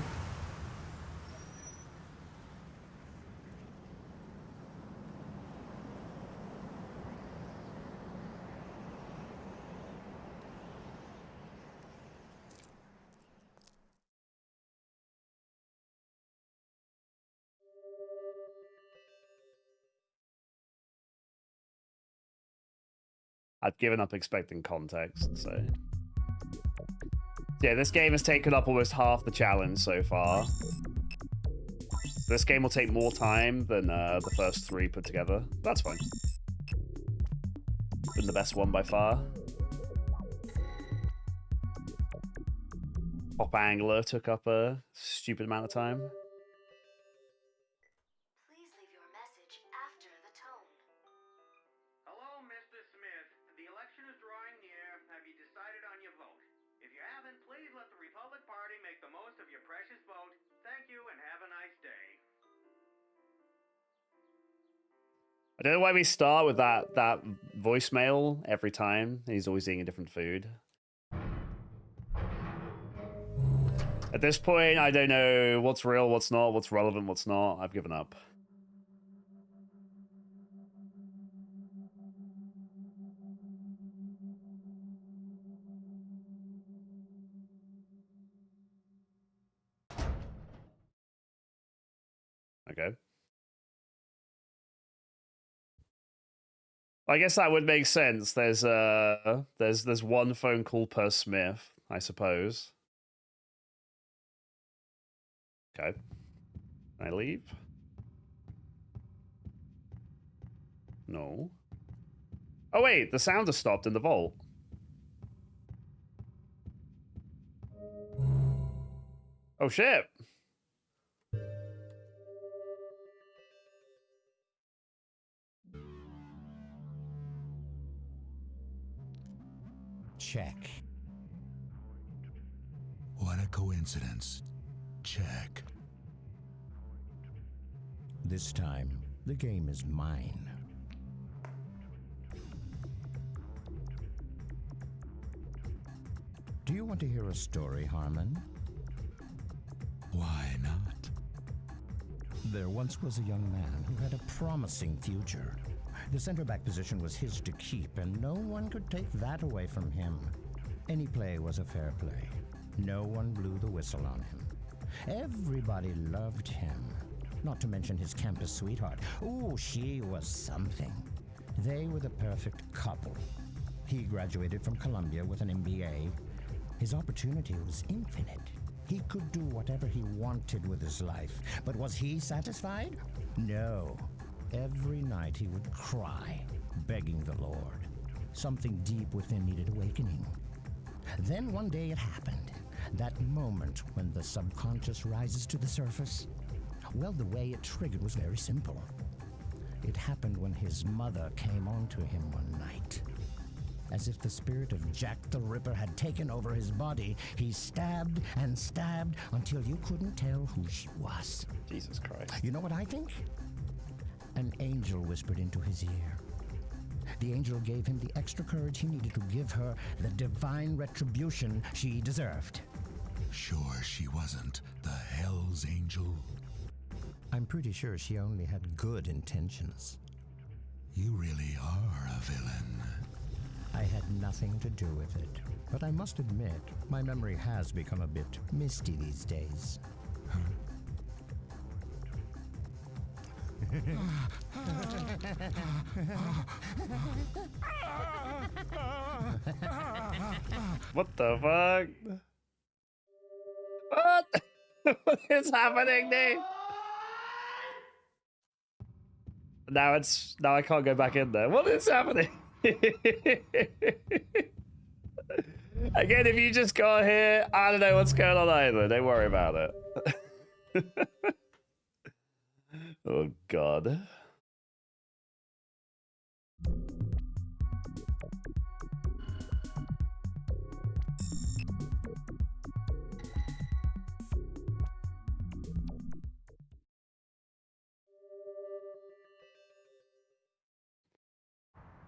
[SPEAKER 1] I've given up expecting context, so... Yeah, this game has taken up almost half the challenge so far. This game will take more time than the first 3 put together. That's fine. Been the best one by far. Pop Angler took up a stupid amount of time.
[SPEAKER 2] Please leave your message after the tone.
[SPEAKER 3] Hello, Mr. Smith. The election is drawing near. Have you decided on your vote? If you haven't, please let the Republic Party make the most of your precious vote. Thank you and have a nice day.
[SPEAKER 1] I don't know why we start with that voicemail every time. He's always eating a different food. At this point, I don't know what's real, what's not, what's relevant, what's not. I've given up. Okay. I guess that would make sense. There's one phone call per Smith, I suppose. Okay. Can I leave? No. Oh wait, the sound has stopped in the vault. Oh shit.
[SPEAKER 11] Check.
[SPEAKER 10] What a coincidence. Check.
[SPEAKER 11] This time, the game is mine. Do
[SPEAKER 15] Do you want to hear a story, Harmon?
[SPEAKER 10] Why not?
[SPEAKER 15] There once was a young man who had a promising future. The center back position was his to keep, and no one could take that away from him. Any play was a fair play. No one blew the whistle on him. Everybody loved him. Not to mention his campus sweetheart. Ooh, she was something. They were the perfect couple. He graduated from Columbia with an MBA. His opportunity was infinite. He could do whatever he wanted with his life. But was he satisfied? No. Every night he would cry, begging the Lord. Something deep within needed awakening. Then one day it happened. That moment when the subconscious rises to the surface. Well, the way it triggered was very simple. It happened when his mother came onto him one night. As if the spirit of Jack the Ripper had taken over his body, he stabbed and stabbed until you couldn't tell who she was.
[SPEAKER 1] Jesus Christ.
[SPEAKER 15] You know what I think? An angel whispered into his ear. The angel gave him the extra courage he needed to give her the divine retribution she deserved.
[SPEAKER 10] Sure she wasn't the Hell's Angel?
[SPEAKER 15] I'm pretty sure she only had good intentions.
[SPEAKER 10] You really are a villain.
[SPEAKER 15] I had nothing to do with it, but I must admit, my memory has become a bit misty these days.
[SPEAKER 1] What the fuck? What? What is happening, dude? Now I can't go back in there. What is happening? Again, if you just got here, I don't know what's going on either. Don't worry about it. Oh God.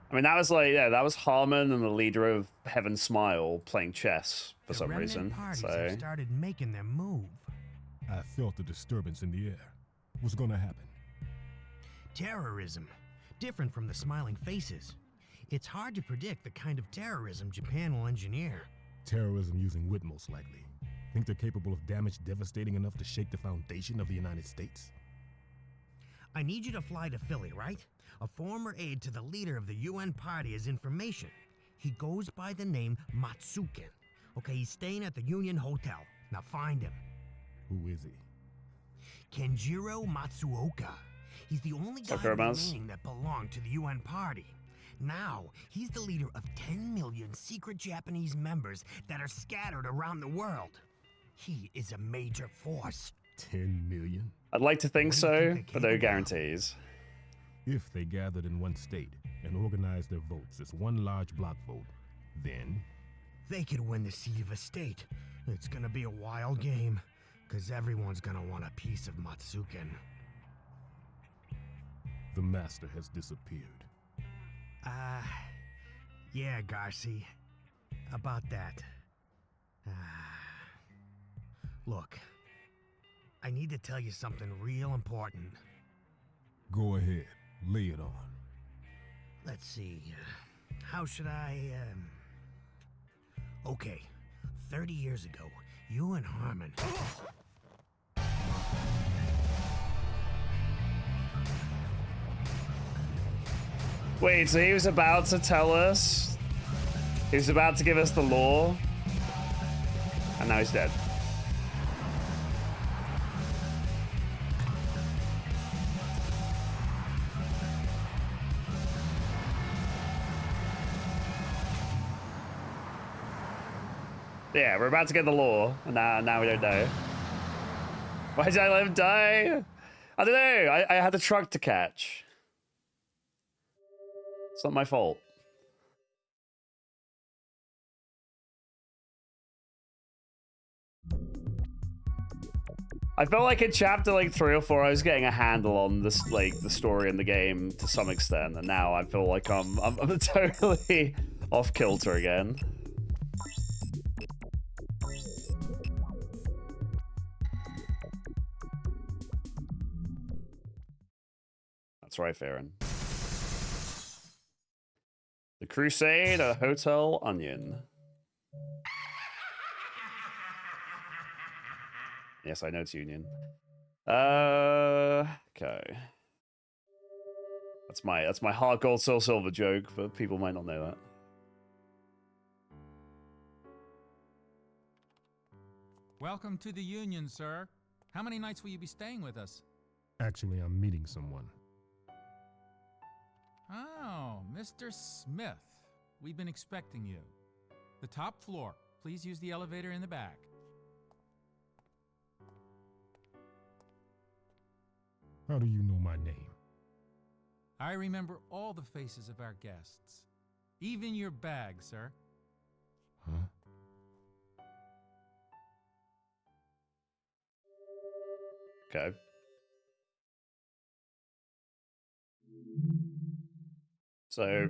[SPEAKER 1] I mean, that was like, yeah, that was Harmon and the leader of Heaven Smile playing chess for some reason.
[SPEAKER 6] Parties
[SPEAKER 1] So
[SPEAKER 6] have started making their move.
[SPEAKER 7] I felt a disturbance in the air. What's gonna happen?
[SPEAKER 6] Terrorism. Different from the smiling faces. It's hard to predict the kind of terrorism Japan will engineer.
[SPEAKER 7] Terrorism using wit, most likely. Think they're capable of damage devastating enough to shake the foundation of the United States?
[SPEAKER 6] I need you to fly to Philly, right? A former aide to the leader of the UN party has information. He goes by the name Matsuken. Okay, he's staying at the Union Hotel. Now find him.
[SPEAKER 7] Who is he?
[SPEAKER 6] Kenjiro Matsuoka. He's the only guy remaining that belonged to the UN party. Now, he's the leader of 10 million secret Japanese members that are scattered around the world. He is a major force.
[SPEAKER 7] 10 million?
[SPEAKER 1] I'd like to think so, but no guarantees.
[SPEAKER 7] If they gathered in one state and organized their votes as one large block vote, then
[SPEAKER 6] they could win the seat of a state. It's gonna be a wild game, because everyone's gonna want a piece of Matsuken.
[SPEAKER 7] The master has disappeared.
[SPEAKER 6] Yeah, Garci. About that. Look, I need to tell you something real important.
[SPEAKER 7] Go ahead, lay it on.
[SPEAKER 6] Let's see, how should I, Okay, 30 years ago, you and Harmon...
[SPEAKER 1] Wait, so he was about to tell us? He was about to give us the lore? And now he's dead. Yeah, we're about to get the lore, and now we don't know. Why did I let him die? I don't know. I had a truck to catch. It's not my fault. I felt like in chapter like 3 or 4, I was getting a handle on this, like the story in the game to some extent, and now I feel like I'm totally off kilter again. That's right, Farron. The Crusade at Hotel Onion. Yes, I know it's Union. Okay. That's my Heart Gold Soul Silver joke, but people might not know that.
[SPEAKER 16] Welcome to the Union, sir. How many nights will you be staying with us?
[SPEAKER 7] Actually, I'm meeting someone.
[SPEAKER 16] Oh, Mr. Smith. We've been expecting you. The top floor. Please use the elevator in the back.
[SPEAKER 7] How do you know my name?
[SPEAKER 16] I remember all the faces of our guests. Even your bag, sir.
[SPEAKER 7] Huh?
[SPEAKER 1] Okay. So,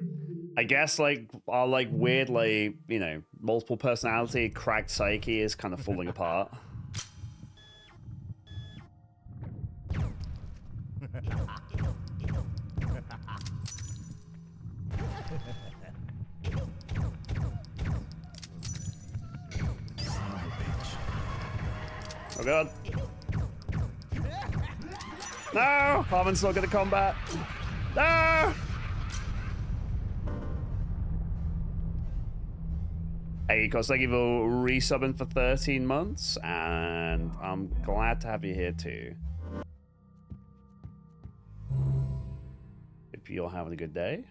[SPEAKER 1] I guess like our like weird like, you know, multiple personality, cracked psyche is kind of falling apart. Oh god. No! Harmon's not gonna combat. No! Hey, Cos, thank you for resubbing for 13 months, and I'm glad to have you here too. Hope you're having a good day.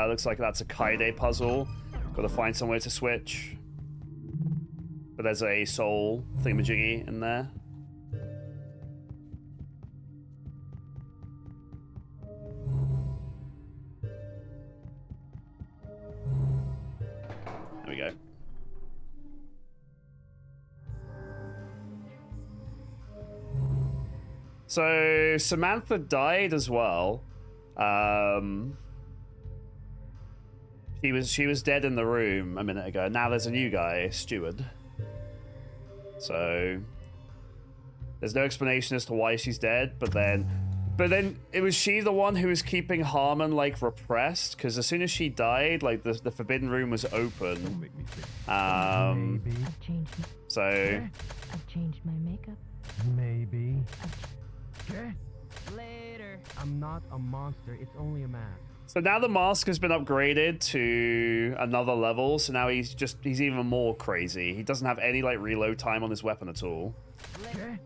[SPEAKER 1] Looks like that's a Kaide puzzle. Got to find somewhere to switch. But there's a soul thingamajiggy in there. There we go. So Samantha died as well. She was dead in the room a minute ago. Now there's a new guy, Steward. So there's no explanation as to why she's dead, but then it was she the one who was keeping Harmon like repressed, because as soon as she died, like the forbidden room was open. So
[SPEAKER 17] I've changed my makeup.
[SPEAKER 18] Maybe.
[SPEAKER 17] Okay. Later.
[SPEAKER 18] I'm not a monster. It's only a mask.
[SPEAKER 1] So now the mask has been upgraded to another level, so now he's even more crazy. He doesn't have any like reload time on his weapon at all.
[SPEAKER 18] Okay.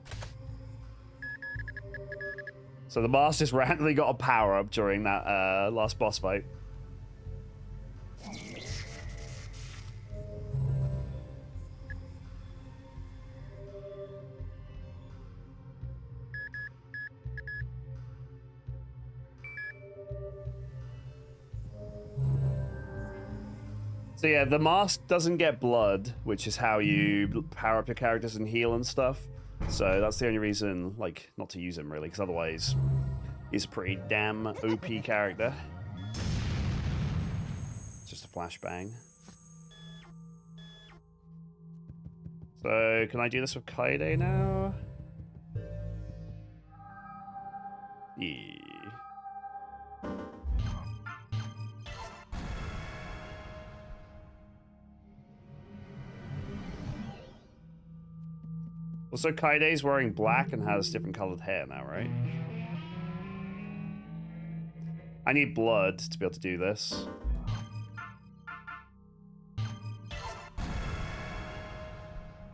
[SPEAKER 1] So the mask just randomly got a power up during that last boss fight. So yeah, the mask doesn't get blood, which is how you power up your characters and heal and stuff. So that's the only reason, like, not to use him really, because otherwise he's a pretty damn OP character. It's just a flashbang. So can I do this with Kaide now? Yeah. Also, Kaide's wearing black and has different colored hair now, right? I need blood to be able to do this. I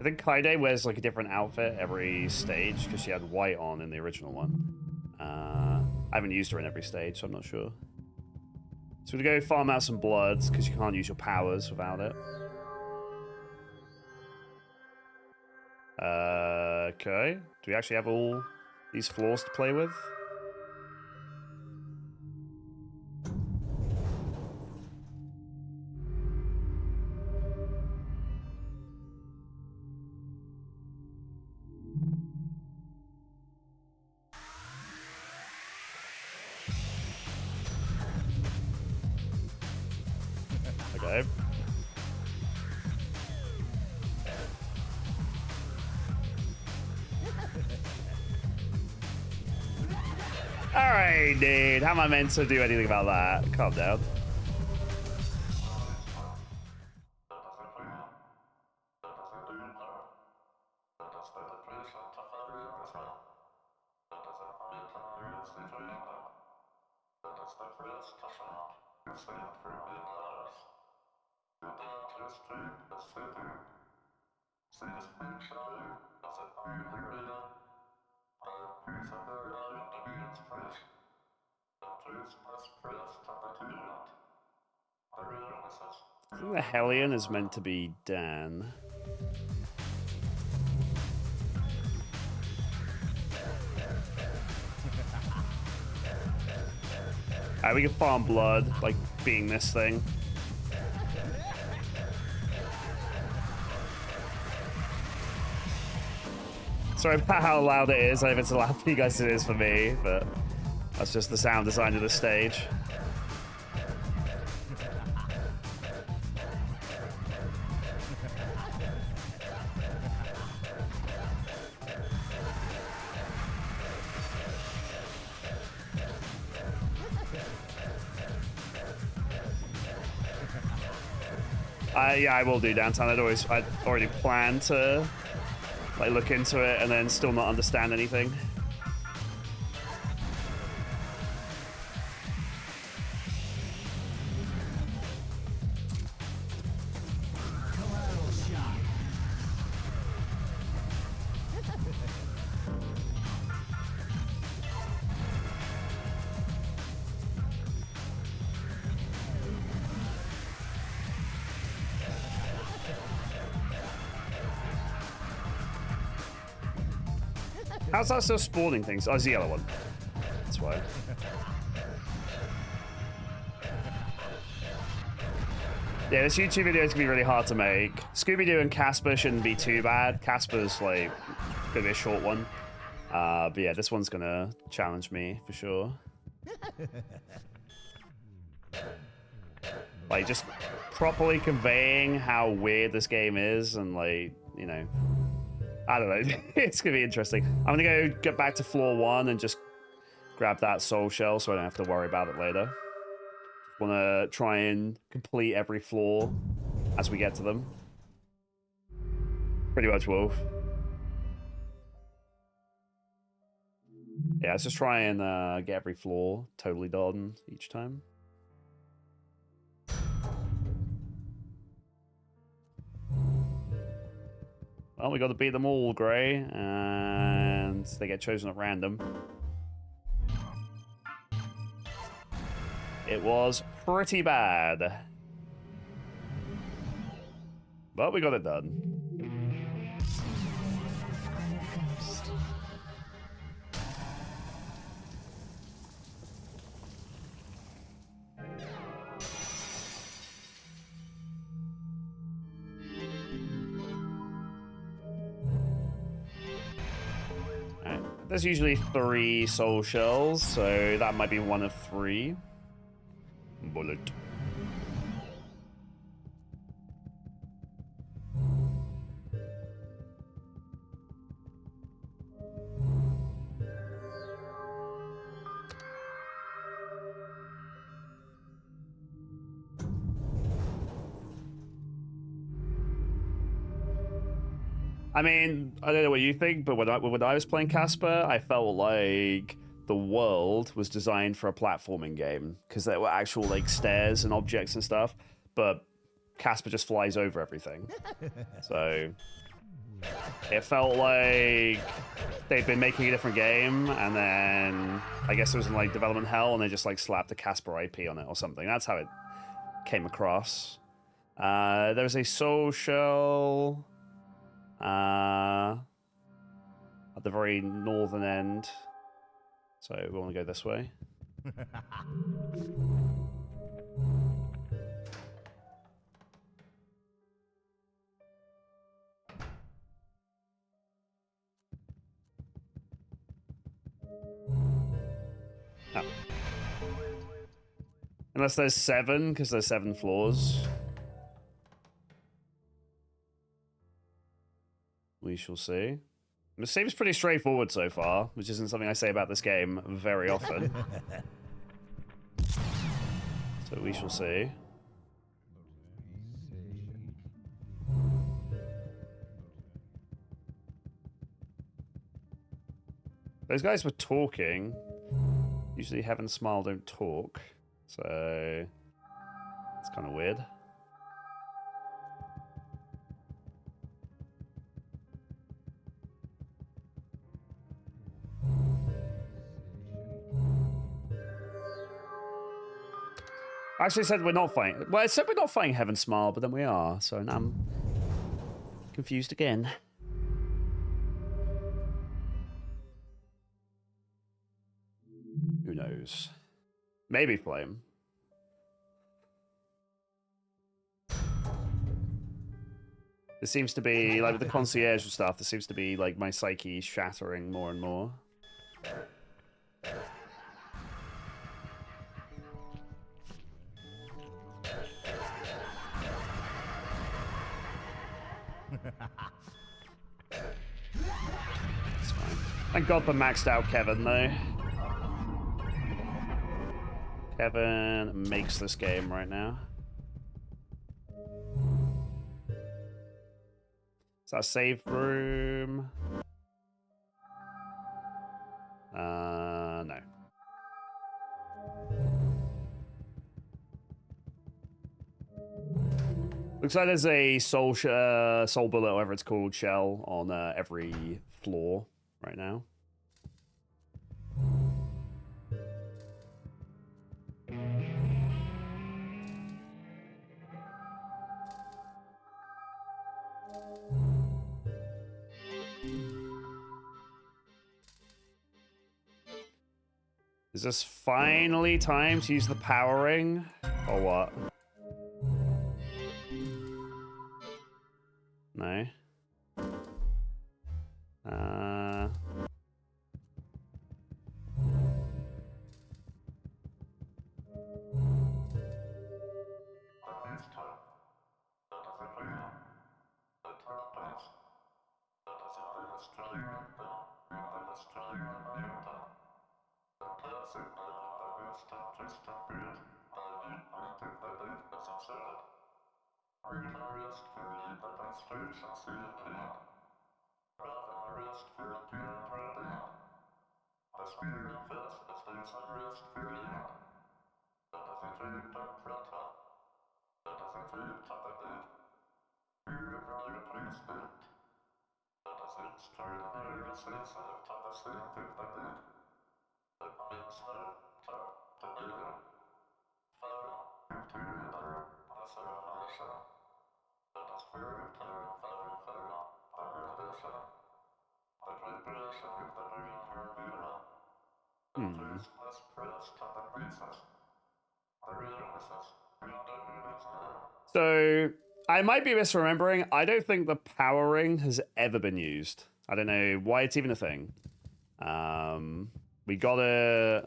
[SPEAKER 1] think Kaide wears like a different outfit every stage because she had white on in the original one. I haven't used her in every stage, so I'm not sure. So we're gonna go farm out some blood because you can't use your powers without it. Okay. Do we actually have all these floors to play with? Nope. Alright, dude. How am I meant to do anything about that? Calm down. I think the Hellion is meant to be Dan. We can farm blood, like being this thing. Sorry about how loud it is. I know if it's loud for you guys, it is for me, but that's just the sound design of the stage. Yeah, I will do downtown. I'd already planned to like look into it and then still not understand anything. How's that still spawning things? Oh, it's the yellow one. That's why. Yeah, this YouTube video is gonna be really hard to make. Scooby-Doo and Casper shouldn't be too bad. Casper's like gonna be a short one. But yeah, this one's gonna challenge me for sure. Like just properly conveying how weird this game is and like, you know, I don't know. It's gonna be interesting. I'm gonna go get back to floor 1 and just grab that soul shell so I don't have to worry about it later. Wanna try and complete every floor as we get to them. Pretty much, Wolf. Yeah, let's just try and get every floor totally done each time. Well, we got to beat them all, Gray, and they get chosen at random. It was pretty bad. But we got it done. There's usually 3 soul shells, so that might be one of 3. Bullet. I mean, I don't know what you think, but when I was playing Casper, I felt like the world was designed for a platforming game because there were actual like stairs and objects and stuff, but Casper just flies over everything. So it felt like they'd been making a different game, and then I guess it was in like development hell, and they just like slapped the Casper IP on it or something. That's how it came across. There was a soul shell at the very northern end, so we want to go this way. Oh. Unless there's 7, because there's 7 floors. We shall see. It seems pretty straightforward so far, which isn't something I say about this game very often. So we shall see. Those guys were talking. Usually Heaven Smile don't talk. So it's kind of weird. I actually said we're not fighting. Well, I said we're not fighting Heaven Smile, but then we are. So now I'm confused again. Who knows? Maybe Flame. There seems to be, like with the concierge and stuff, there seems to be like my psyche shattering more and more. It's fine. Thank God for maxed out Kevin, though. Kevin makes this game right now. Is that a save room? No. Looks like there's a soul bullet, whatever it's called, shell on every floor right now. Is this finally time to use the power ring? Or what? No. So, I might be misremembering. I don't think the power ring has ever been used. I don't know why it's even a thing. We got it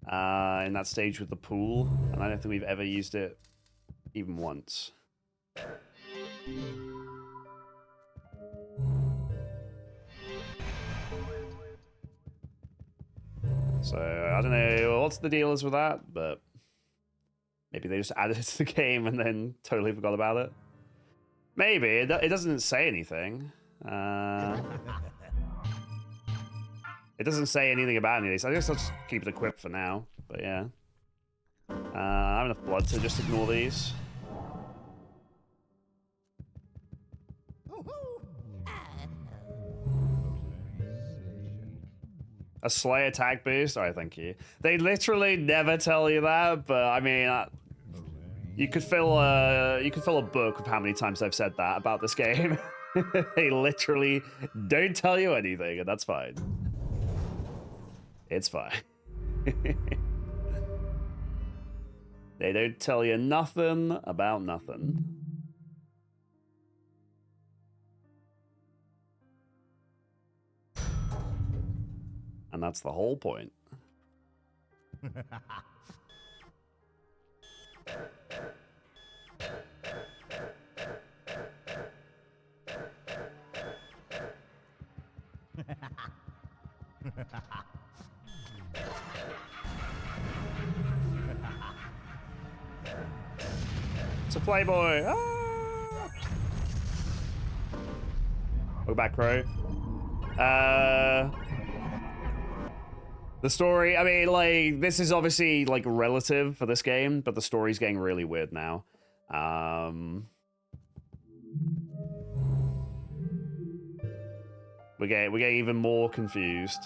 [SPEAKER 1] in that stage with the pool, and I don't think we've ever used it even once. So, I don't know what's the deal is with that, but maybe they just added it to the game and then totally forgot about it. Maybe. It doesn't say anything. It doesn't say anything about any of these. I guess I'll just keep it equipped for now. But yeah. I have enough blood to just ignore these. A slay attack boost? Alright, thank you. They literally never tell you that, but I mean, you could fill a book with how many times I've said that about this game. They literally don't tell you anything, and that's fine. It's fine. They don't tell you nothing about nothing. And that's the whole point. It's a Playboy. Ah! Look back, Crow. The story, I mean, like, this is obviously, like, relative for this game, but the story's getting really weird now. We're getting even more confused.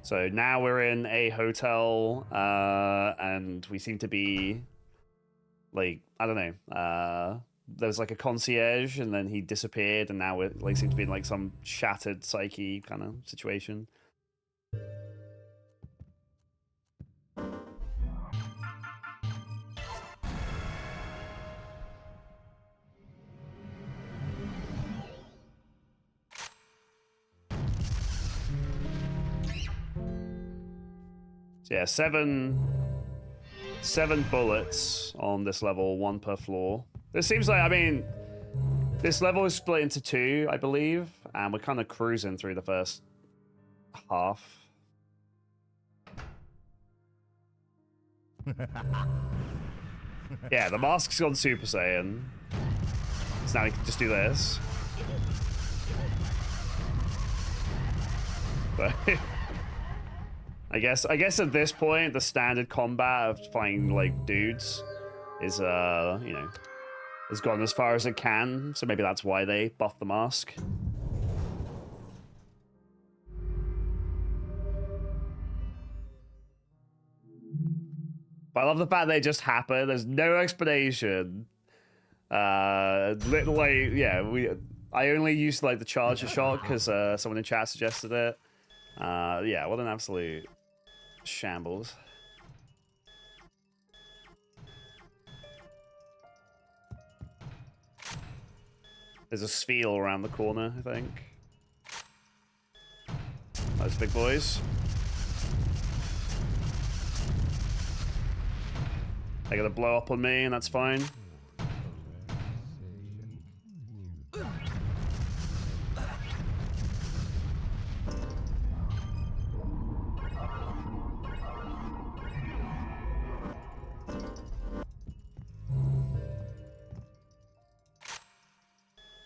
[SPEAKER 1] So now we're in a hotel, and we seem to be, like, I don't know, there's like a concierge, and then he disappeared, and now we like seem to be in like some shattered psyche kind of situation. So yeah, seven bullets on this level, 1 per floor. This seems like, I mean, this level is split into 2, I believe, and we're kind of cruising through the first half. Yeah, the mask's gone Super Saiyan. So now we can just do this. But I guess at this point, the standard combat of fighting like dudes is you know, has gone as far as it can. So maybe that's why they buffed the mask. But I love the fact they just happen. There's no explanation. Like, yeah, I only used like the charger shot because someone in chat suggested it. Yeah, what an absolute shambles. There's a spiel around the corner, I think. Those big boys. They're gonna blow up on me, and that's fine.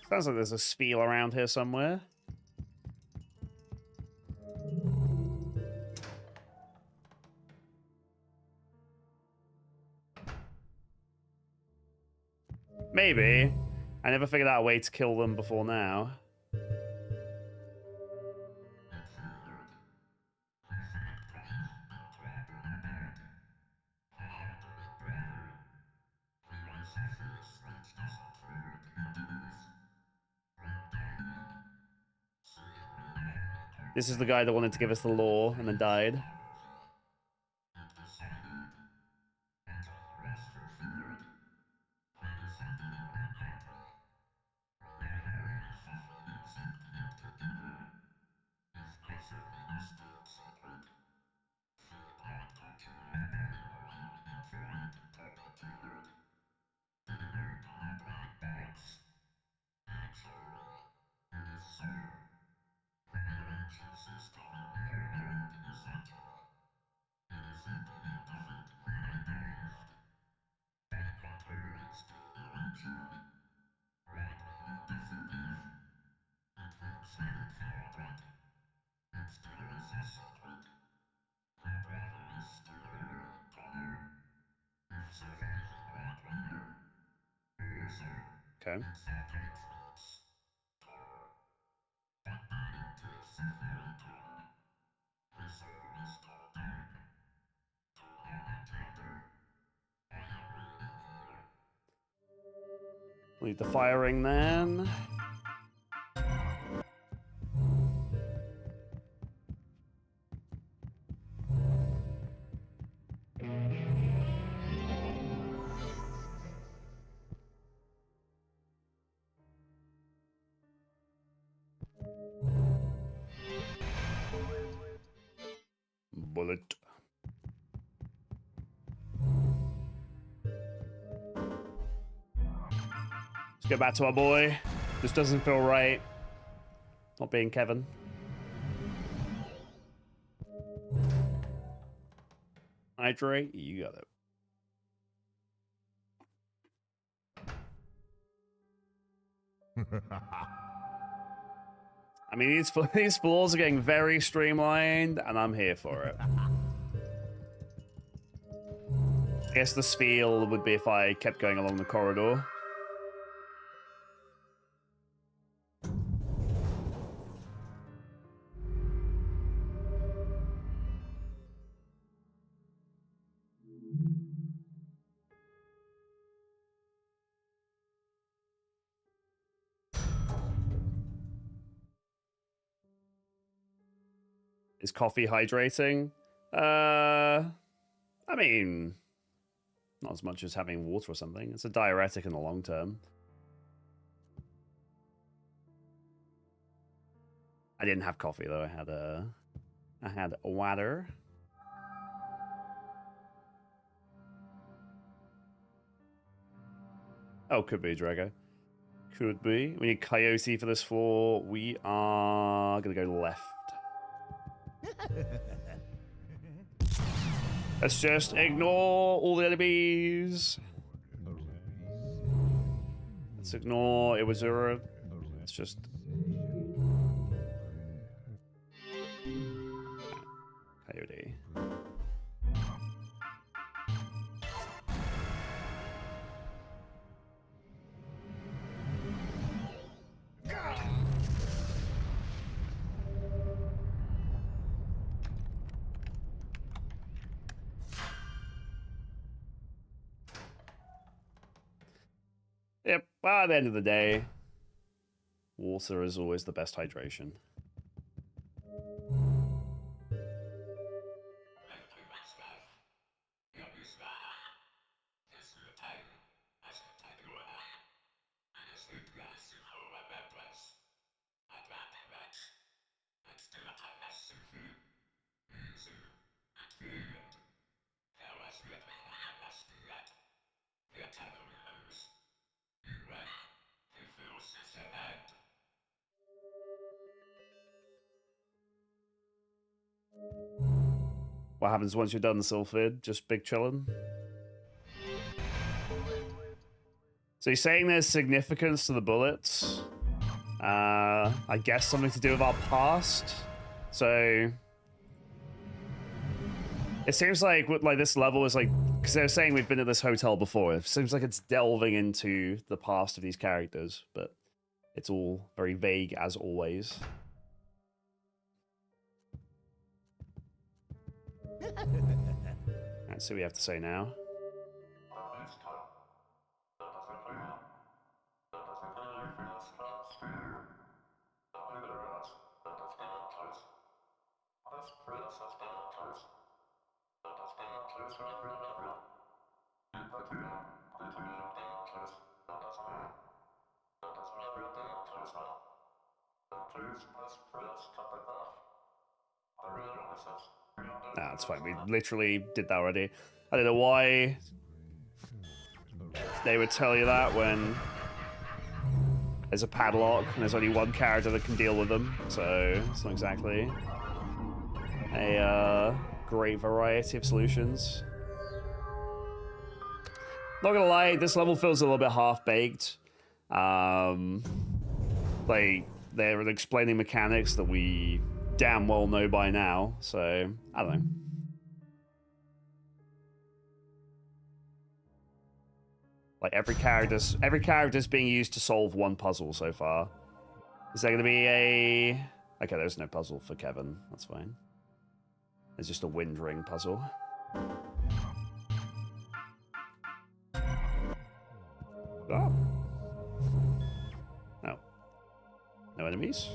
[SPEAKER 1] Sounds like there's a spiel around here somewhere. Maybe. I never figured out a way to kill them before now. This is the guy that wanted to give us the law and then died. Okay. Lead the firing then. Bullet. Go back to our boy. This doesn't feel right. Not being Kevin. Hydrate, you got it. I mean, these floors are getting very streamlined, and I'm here for it. I guess the feel would be if I kept going along the corridor. Is coffee hydrating? I mean, not as much as having water or something. It's a diuretic in the long term. I didn't have coffee though. I had water. Oh, could be Drago. Could be. We need Coyote for this floor. We are gonna go left. Let's just ignore all the enemies. Let's ignore Iwazura. Let's just... Coyote. Yep, by the end of the day, water is always the best hydration. What happens once you're done, Sylphid? Just big chillin'? So you're saying there's significance to the bullets? I guess something to do with our past? So... It seems like this level is like... Because they were saying we've been at this hotel before. It seems like it's delving into the past of these characters, but it's all very vague as always. Let's see what we have to say now. Nah, it's fine. We literally did that already. I don't know why they would tell you that when there's a padlock and there's only one character that can deal with them. So it's not exactly a great variety of solutions. Not gonna lie, this level feels a little bit half-baked. Like, they're explaining mechanics that we damn well know by now, so I don't know. Like every character's being used to solve one puzzle so far. Is there gonna be a... Okay, there's no puzzle for Kevin. That's fine. There's just a wind ring puzzle. Oh. No. No enemies?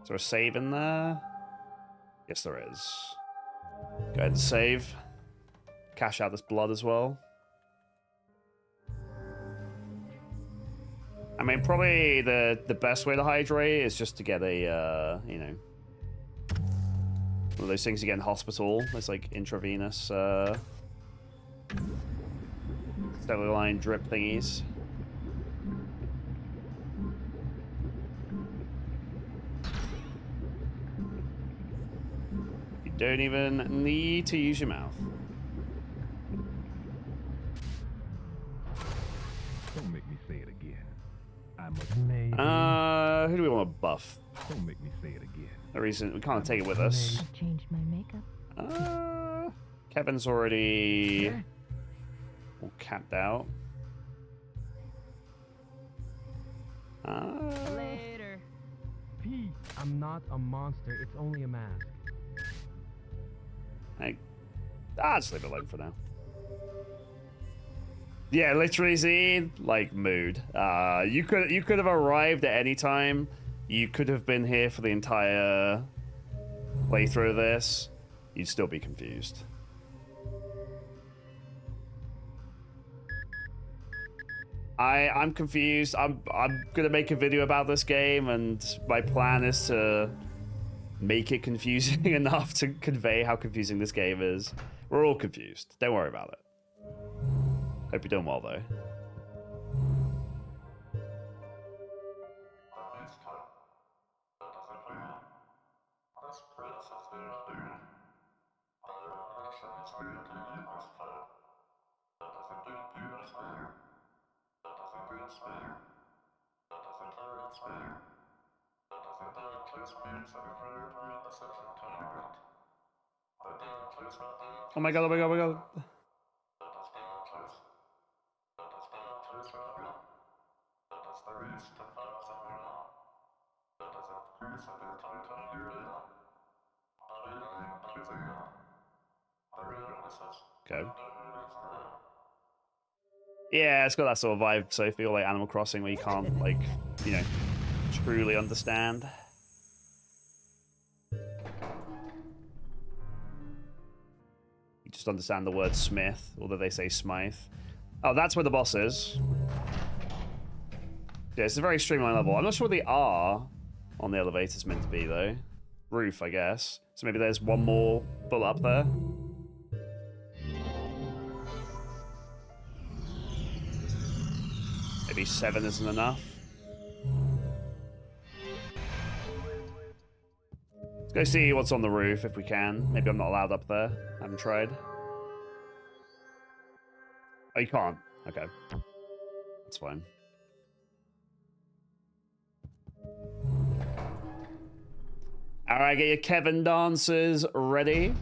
[SPEAKER 1] Is there a save in there? Yes, there is. Go ahead and save. Cash out this blood as well. I mean, probably the best way to hydrate is just to get a, you know, one of those things you get in hospital. It's like intravenous, Cellular line drip thingies. You don't even need to use your mouth.
[SPEAKER 7] Don't make me say it again. I must.
[SPEAKER 18] Maybe.
[SPEAKER 1] Who do we want to buff?
[SPEAKER 7] Don't make me say it again.
[SPEAKER 1] No reason. We can't take it with us.
[SPEAKER 17] I've changed my makeup.
[SPEAKER 1] Kevin's already all capped out.
[SPEAKER 14] Later.
[SPEAKER 18] Pete, I'm not a monster. It's only a mask.
[SPEAKER 1] I'll just leave it alone for now. Yeah, literally, Z, like, mood. You could have arrived at any time. You could have been here for the entire playthrough of this. You'd still be confused. I'm confused. I'm gonna make a video about this game, and my plan is to make it confusing enough to convey how confusing this game is. We're all confused. Don't worry about it. Hope you're doing well, though. Oh my god, oh my god, oh my god. Okay. Yeah, it's got that sort of vibe, so I feel like Animal Crossing where you can't, like, you know, truly understand. You just understand the word Smith, although they say Smythe. Oh, that's where the boss is. Yeah, it's a very streamlined level. I'm not sure what the R on the elevator is meant to be, though. Roof, I guess. So maybe there's one more bullet up there. Maybe 7 isn't enough. Let's go see what's on the roof if we can. Maybe I'm not allowed up there. I haven't tried. Oh, you can't. Okay. That's fine. Alright, get your Kevin dancers ready.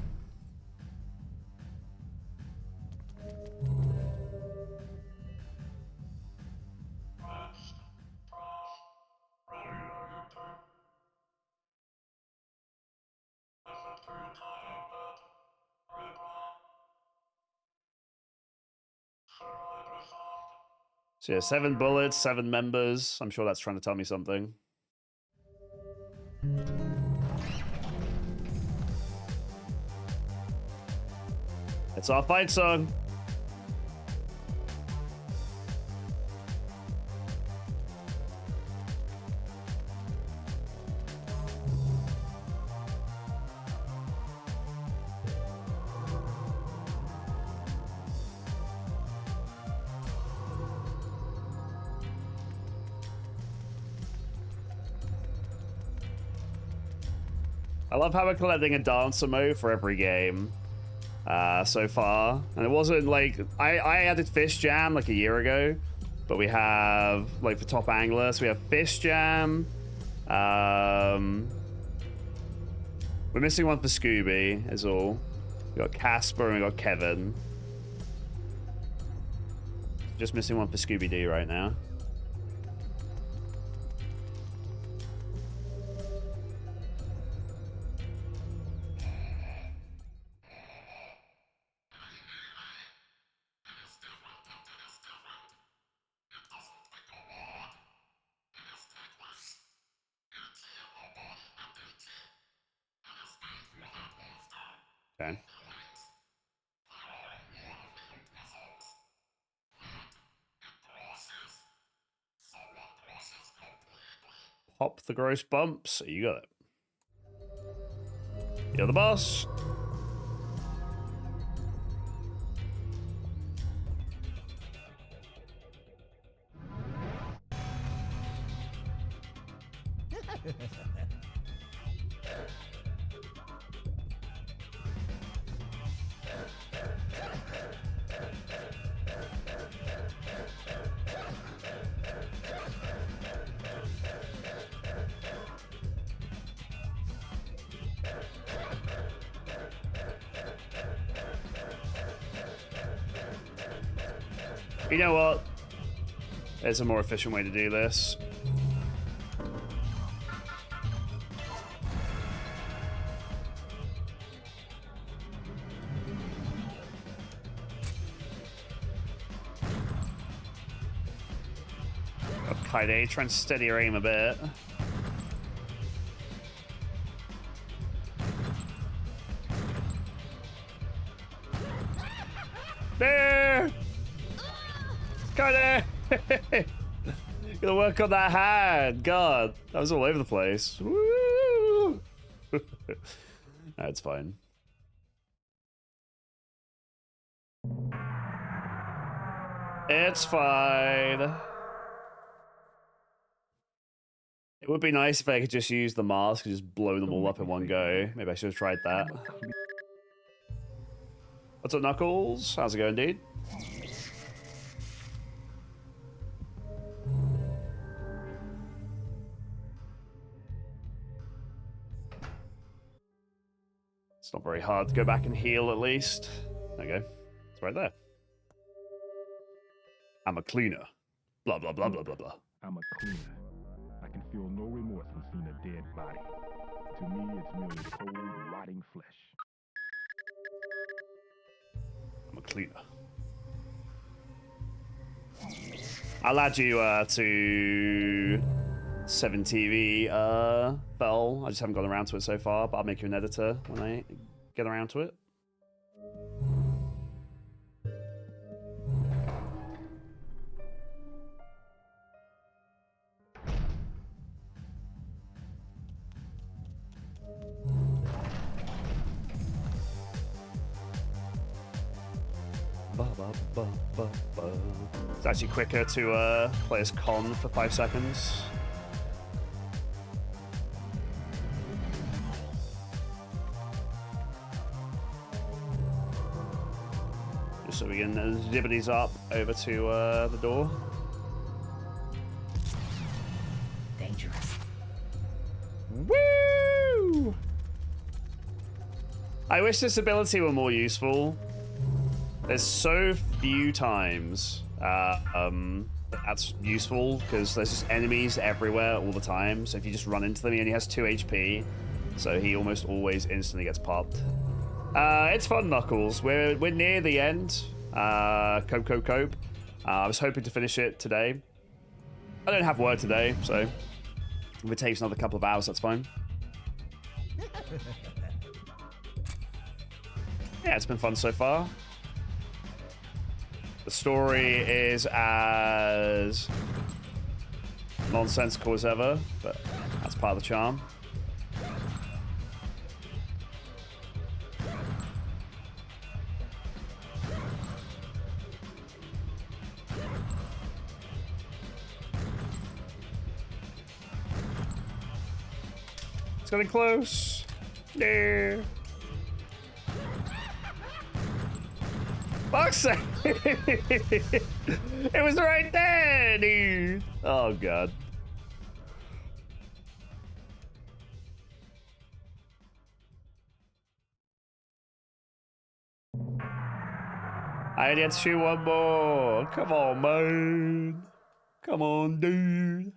[SPEAKER 1] So yeah, 7 bullets, 7 members. I'm sure that's trying to tell me something. It's our fight song. I love how we're collecting a dancer mode for every game so far. And it wasn't like... I added Fist Jam like a year ago. But we have, like, for Top Angler, so we have Fist Jam. We're missing one for Scooby, is all. We got Casper and we got Kevin. Just missing one for Scooby-Doo right now. Okay. Pop the gross bumps. You got it. You're the boss. You know what? There's a more efficient way to do this. Okay, try and steady your aim a bit. There! Kinda! Gonna work on that hand. God, that was all over the place. Woo! That's fine. It's fine. It would be nice if I could just use the mask and just blow them all up in one go. Maybe I should have tried that. What's up, Knuckles? How's it going, dude? It's not very hard to go back and heal, at least. There you go. It's right there. I'm a cleaner. Blah, blah, blah, blah, blah, blah.
[SPEAKER 7] I'm a cleaner. I can feel no remorse when seeing a dead body. To me, it's merely cold, rotting flesh.
[SPEAKER 1] I'm a cleaner. I'll add you to 7TV, Fel. I just haven't gotten around to it so far, but I'll make you an editor when I get around to it. It's actually quicker to play as Con for 5 seconds. Just so we can zip these up over to the door.
[SPEAKER 11] Dangerous.
[SPEAKER 1] Woo! I wish this ability were more useful. There's so few times that's useful because there's just enemies everywhere all the time. So if you just run into them, he only has 2 HP, so he almost always instantly gets popped. It's fun, Knuckles. We're near the end. Cope. I was hoping to finish it today. I don't have work today, so if it takes another couple of hours, that's fine. Yeah, it's been fun so far. The story is as nonsensical as ever, but that's part of the charm. It's getting close. There. Fuck's sake. It was right there, dude. Oh, God. I only had to shoot one more. Come on, man. Come on, dude.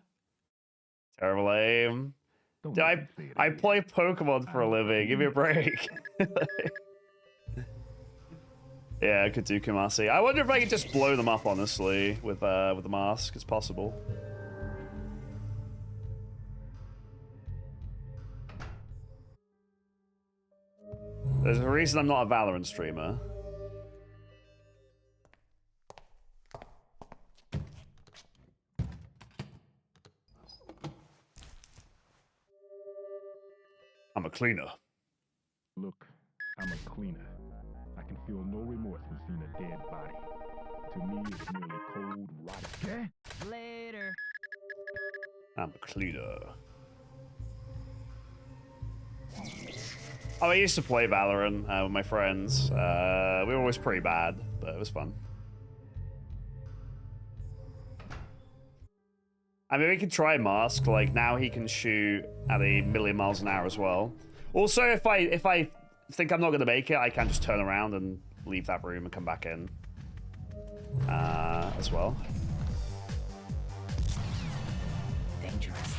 [SPEAKER 1] Terrible aim. Dude, I play Pokemon for a living. Give me a break. Yeah, I could do Kumasi. I wonder if I could just blow them up, honestly, with the mask. It's possible. There's a reason I'm not a Valorant streamer. I'm a cleaner.
[SPEAKER 7] Look, I'm a cleaner. I can feel no remorse when seeing a dead body. To me, it's merely cold, rotten.
[SPEAKER 14] Later.
[SPEAKER 1] I'm a cleaner. Oh, I used to play Valorant with my friends. We were always pretty bad, but it was fun. I mean, we could try Mask. Like, now he can shoot at 1,000,000 miles an hour as well. Also, if I think I'm not going to make it, I can just turn around and leave that room and come back in. as well.
[SPEAKER 11] Dangerous.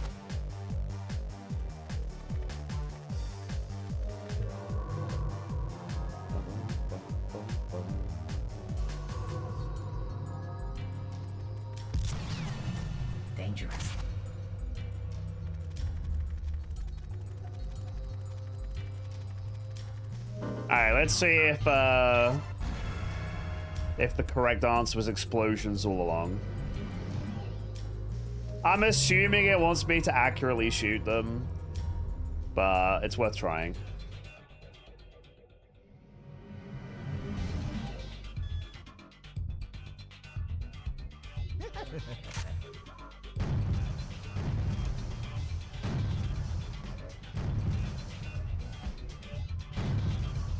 [SPEAKER 11] Dangerous.
[SPEAKER 1] Alright, let's see if the correct answer was explosions all along. I'm assuming it wants me to accurately shoot them, but it's worth trying.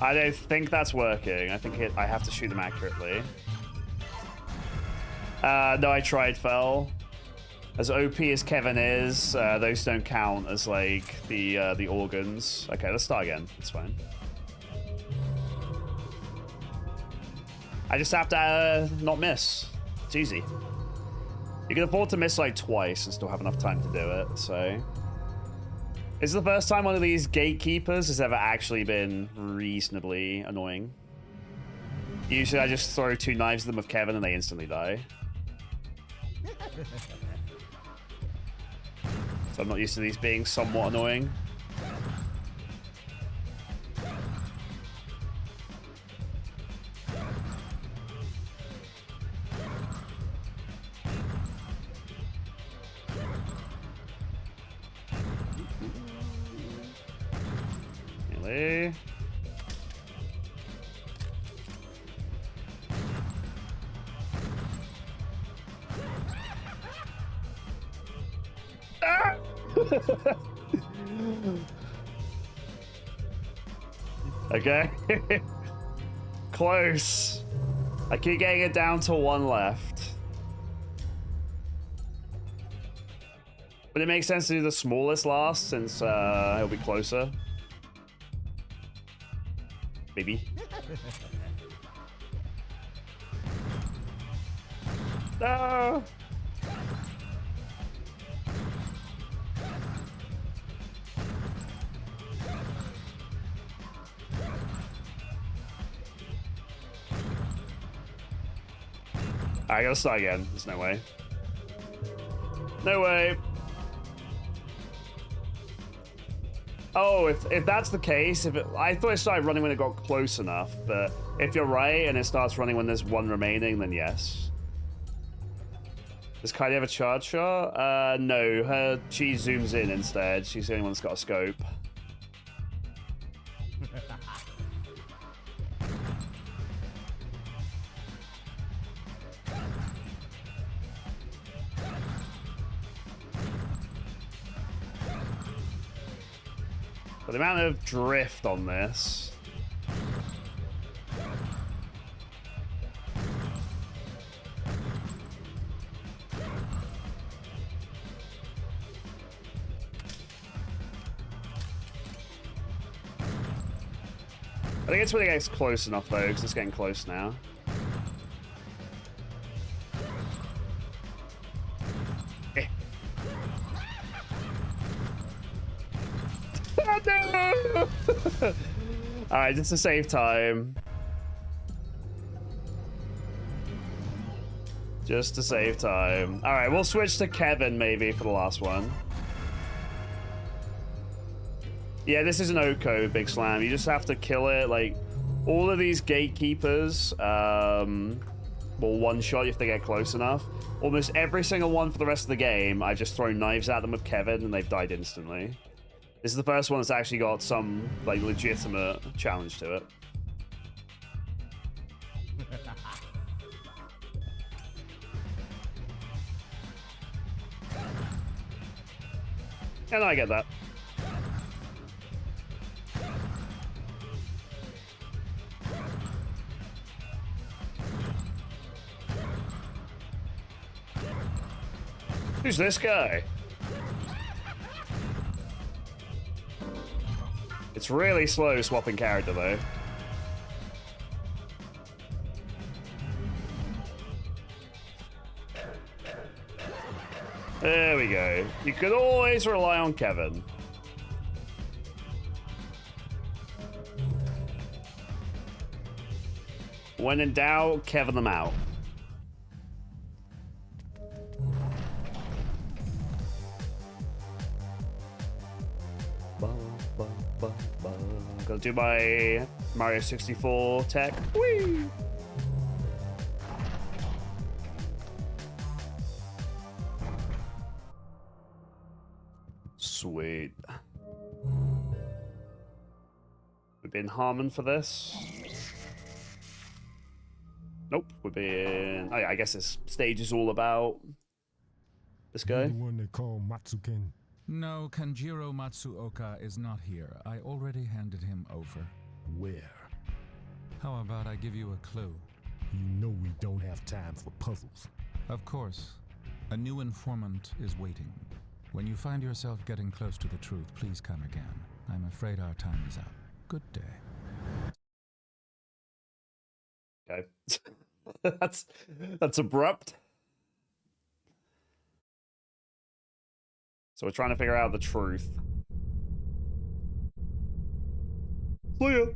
[SPEAKER 1] I don't think that's working. I think I have to shoot them accurately. No, I tried, fell. As OP as Kevin is, those don't count as like the organs. Okay, let's start again. It's fine. I just have to not miss. It's easy. You can afford to miss like twice and still have enough time to do it, so. This is the first time one of these gatekeepers has ever actually been reasonably annoying. Usually I just throw 2 knives at them with Kevin and they instantly die. So I'm not used to these being somewhat annoying. Really? Ah! Okay. Close. I keep getting it down to 1 left. But it makes sense to do the smallest last since it'll be closer. Maybe. No! I gotta start again. There's no way. No way. Oh, if that's the case, I thought it started running when it got close enough, but if you're right and it starts running when there's 1 remaining, then yes. Does Kylie have a charge shot? No, she zooms in instead. She's the only one that's got a scope. But the amount of drift on this. I think it's when it gets close enough though, because it's getting close now. No! Alright, just to save time. Just to save time. Alright, we'll switch to Kevin maybe for the last one. Yeah, this is an Oko Big Slam. You just have to kill it. Like, all of these gatekeepers will one-shot you if they get close enough. Almost every single one for the rest of the game, I've just thrown knives at them with Kevin and they've died instantly. This is the first one that's actually got some, like, legitimate challenge to it. And I get that. Who's this guy? It's really slow swapping character though. There we go. You could always rely on Kevin. When in doubt, Kevin them out. Gonna do my Mario 64 tech. Whee! Sweet. We've been Harmon for this. Nope, we've been... I guess this stage is all about this guy.
[SPEAKER 7] The one they call Matsuken.
[SPEAKER 16] No, Kanjiro Matsuoka is not here. I already handed him over.
[SPEAKER 7] Where?
[SPEAKER 16] How about I give you a clue?
[SPEAKER 7] You know we don't have time for puzzles.
[SPEAKER 16] Of course. A new informant is waiting. When you find yourself getting close to the truth, please come again. I'm afraid our time is up. Good day.
[SPEAKER 1] Okay. That's abrupt. So we're trying to figure out the truth. See ya.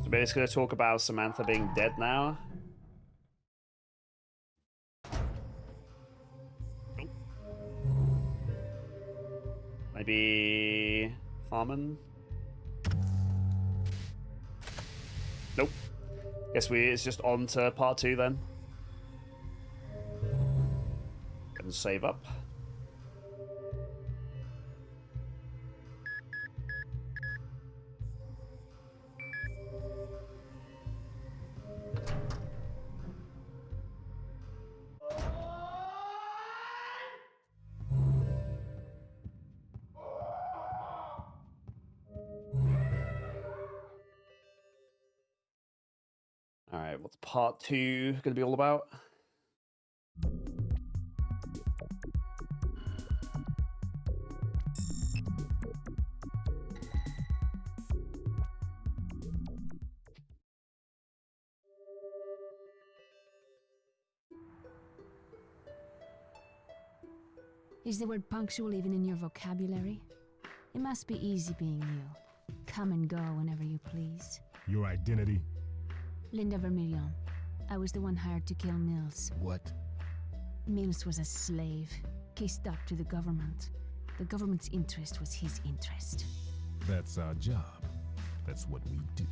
[SPEAKER 1] So basically gonna talk about Samantha being dead now. Nope. Maybe Harmon? Nope. Guess it's just on to part 2 then. And save up. Alright, what's part 2 gonna be all about?
[SPEAKER 17] Is the word punctual even in your vocabulary? It must be easy being you. Come and go whenever you please.
[SPEAKER 7] Your identity?
[SPEAKER 17] Linda Vermilion. I was the one hired to kill Mills.
[SPEAKER 7] What?
[SPEAKER 17] Mills was a slave, cased up to the government. The government's interest was his interest.
[SPEAKER 7] That's our job. That's what we do.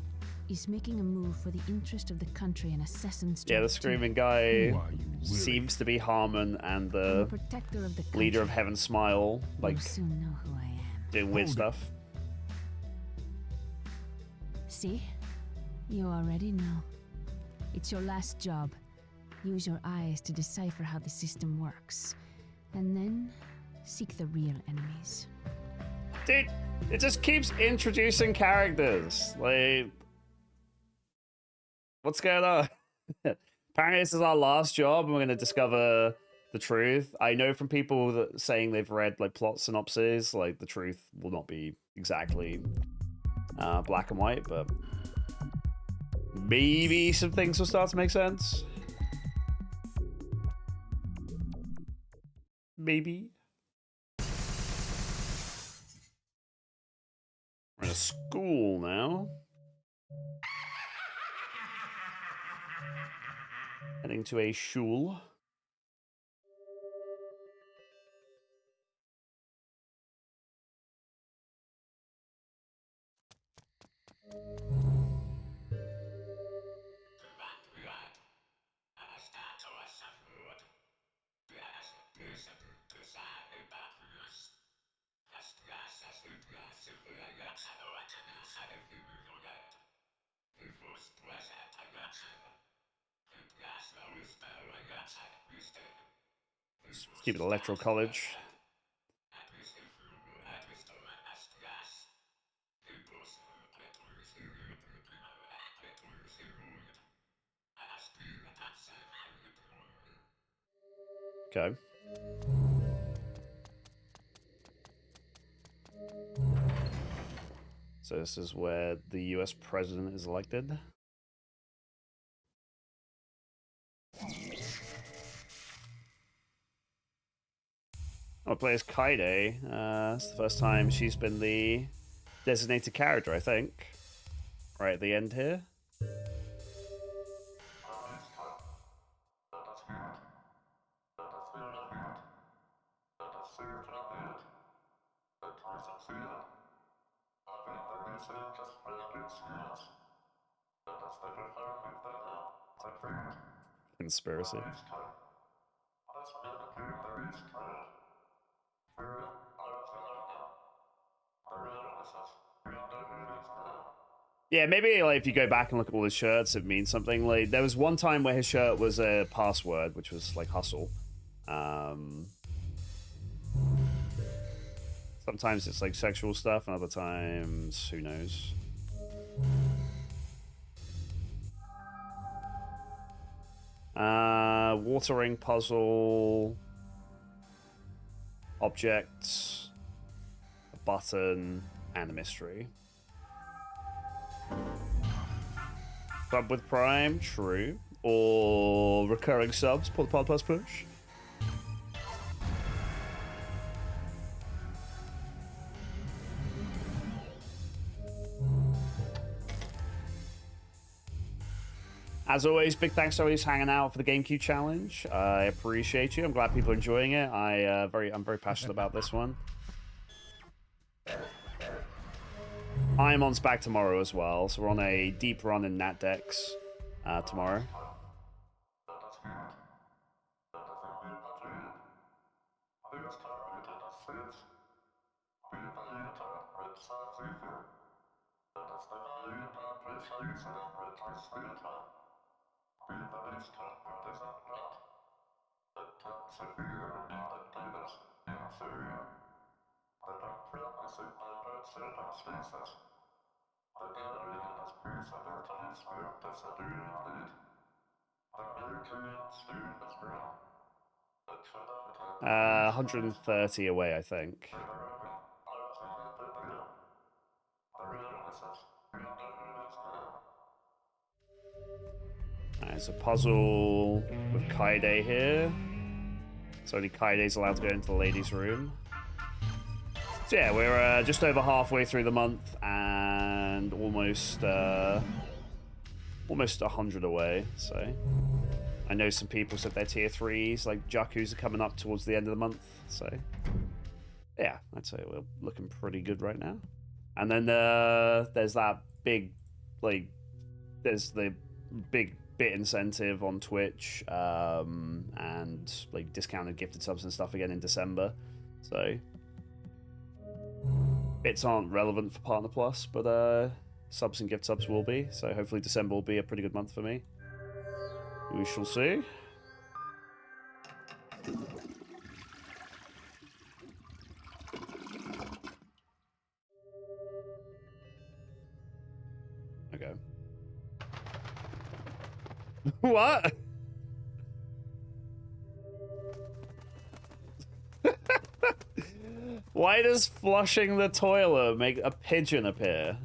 [SPEAKER 17] He's making a move for the interest of the country and Assassin's
[SPEAKER 1] Yeah, the screaming guy
[SPEAKER 7] really?
[SPEAKER 1] seems to be Harmon and the
[SPEAKER 17] protector of the
[SPEAKER 1] leader of Heaven Smile, like
[SPEAKER 17] You'll soon know who I am.
[SPEAKER 1] doing weird stuff.
[SPEAKER 17] See? You already know. It's your last job. Use your eyes to decipher how the system works. And then, seek the real enemies.
[SPEAKER 1] Dude, it just keeps introducing characters. Like, what's going on? Apparently this is our last job and we're going to discover the truth. I know from people that saying they've read like plot synopses, like the truth will not be exactly black and white, but maybe some things will start to make sense. Maybe. We're in a school now. Heading to a shul. Stupid electoral college. Okay. So this is where the US president is elected. I'll play as Kaide. It's the first time she's been the designated character, I think. Right at the end here. Conspiracy. Yeah, maybe like if you go back and look at all his shirts, it means something. Like there was one time where his shirt was a password, which was like hustle. Sometimes it's like sexual stuff, and other times, who knows. Watering puzzle, objects, a button, and a mystery. Sub with Prime, true. Or recurring subs, pod plus push. As always, big thanks to always hanging out for the GameCube challenge. I appreciate you. I'm glad people are enjoying it. I'm very passionate about this one. I'm on back tomorrow as well, so we're on a deep run in Nat decks tomorrow. Uh, 130 away, I think. Alright, it's a puzzle with Kaide here. So only Kaide's allowed to go into the ladies' room. So yeah, we're just over halfway through the month and almost 100 away. So I know some people said their tier 3s, like Jakku's, are coming up towards the end of the month. So yeah, I'd say we're looking pretty good right now. And then there's that big, like, there's the big bit incentive on Twitch and like discounted gifted subs and stuff again in December. So bits aren't relevant for Partner Plus, but subs and gift subs will be. So hopefully December will be a pretty good month for me. We shall see. Okay. What? Why does flushing the toilet make a pigeon appear?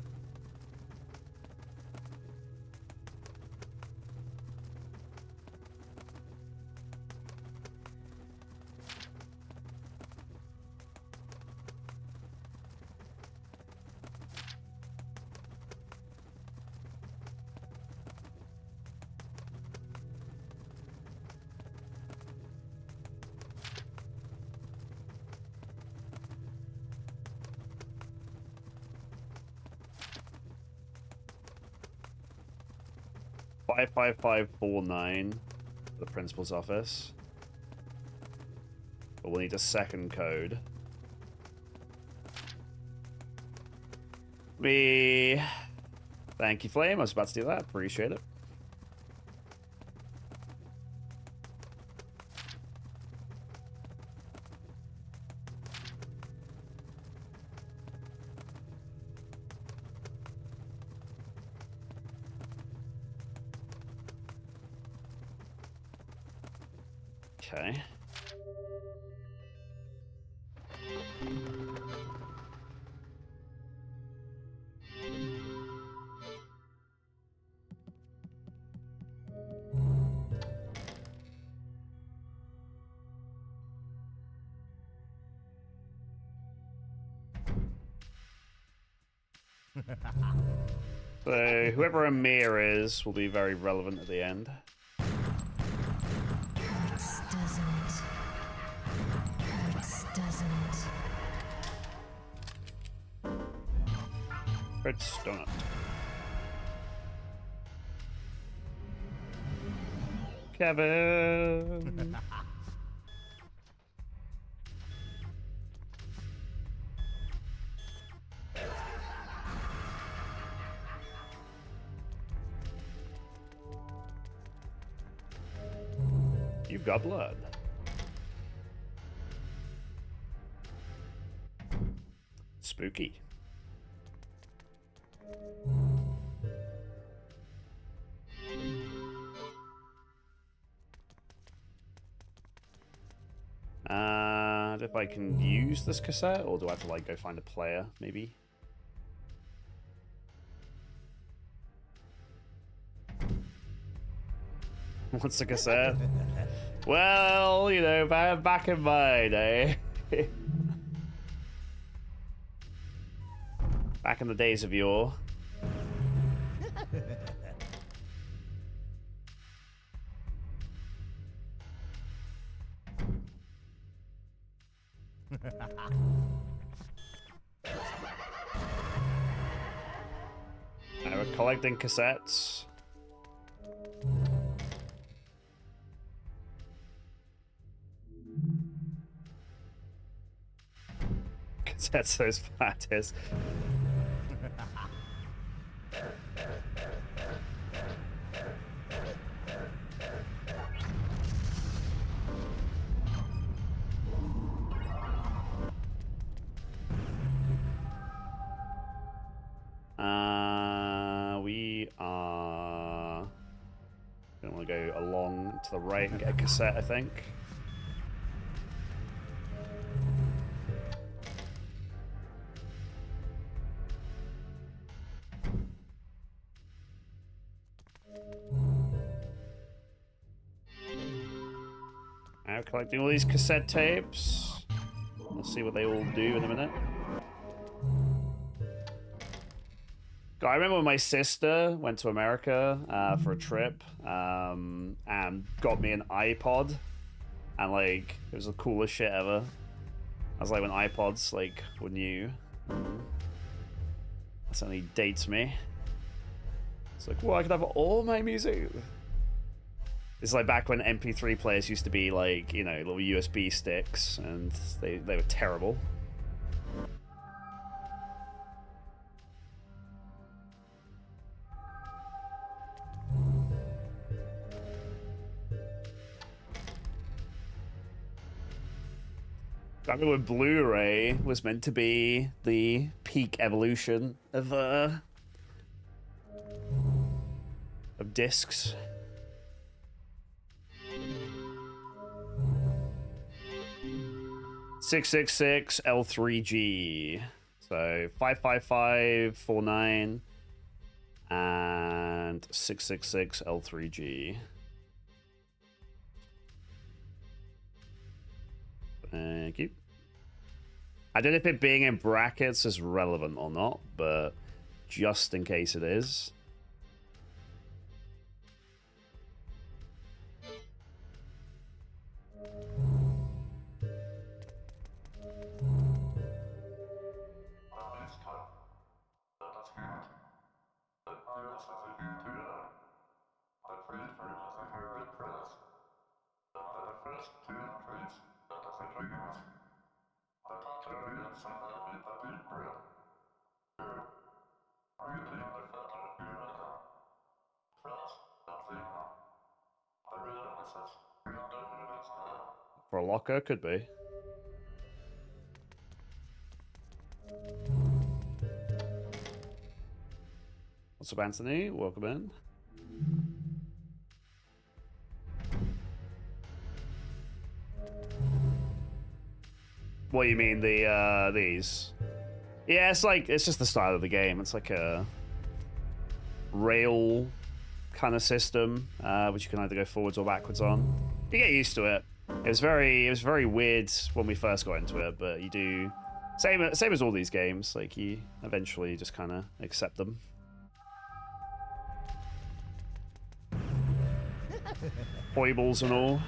[SPEAKER 1] $55549, the principal's office. But we'll need a second code. Thank you, Flame. I was about to do that. Appreciate it. Okay. So whoever Amir is will be very relevant at the end.
[SPEAKER 2] Hurts, doesn't it? Hurts, doesn't it?
[SPEAKER 1] Hurts, donut. Kevin. You've got blood. Spooky. If I can use this cassette, or do I have to like go find a player, maybe? What's the cassette? Well, you know, back in my day. Back in the days of yore. We're collecting cassettes. Cassettes, those platters. We are gonna want to go along to the right and get a cassette, I think. Now collecting all these cassette tapes. We'll see what they all do in a minute. I remember when my sister went to America for a trip and got me an iPod, and like it was the coolest shit ever. I was like when iPods like were new. That certainly dates me. It's like, well, I could have all my music. It's like back when MP3 players used to be like, you know, little USB sticks, and they were terrible. I remember when Blu-ray was meant to be the peak evolution of discs. .666 L3G. So 55549 and 666 L3G. Thank you. I don't know if it being in brackets is relevant or not, but just in case it is. For a locker, could be. What's up, Anthony? Welcome in. What do you mean, the these? Yeah, it's like, it's just the style of the game. It's like a rail kind of system, which you can either go forwards or backwards on. You get used to it. It was very weird when we first got into it, but you do Same as all these games. Like you eventually just kind of accept them. Foibles and all.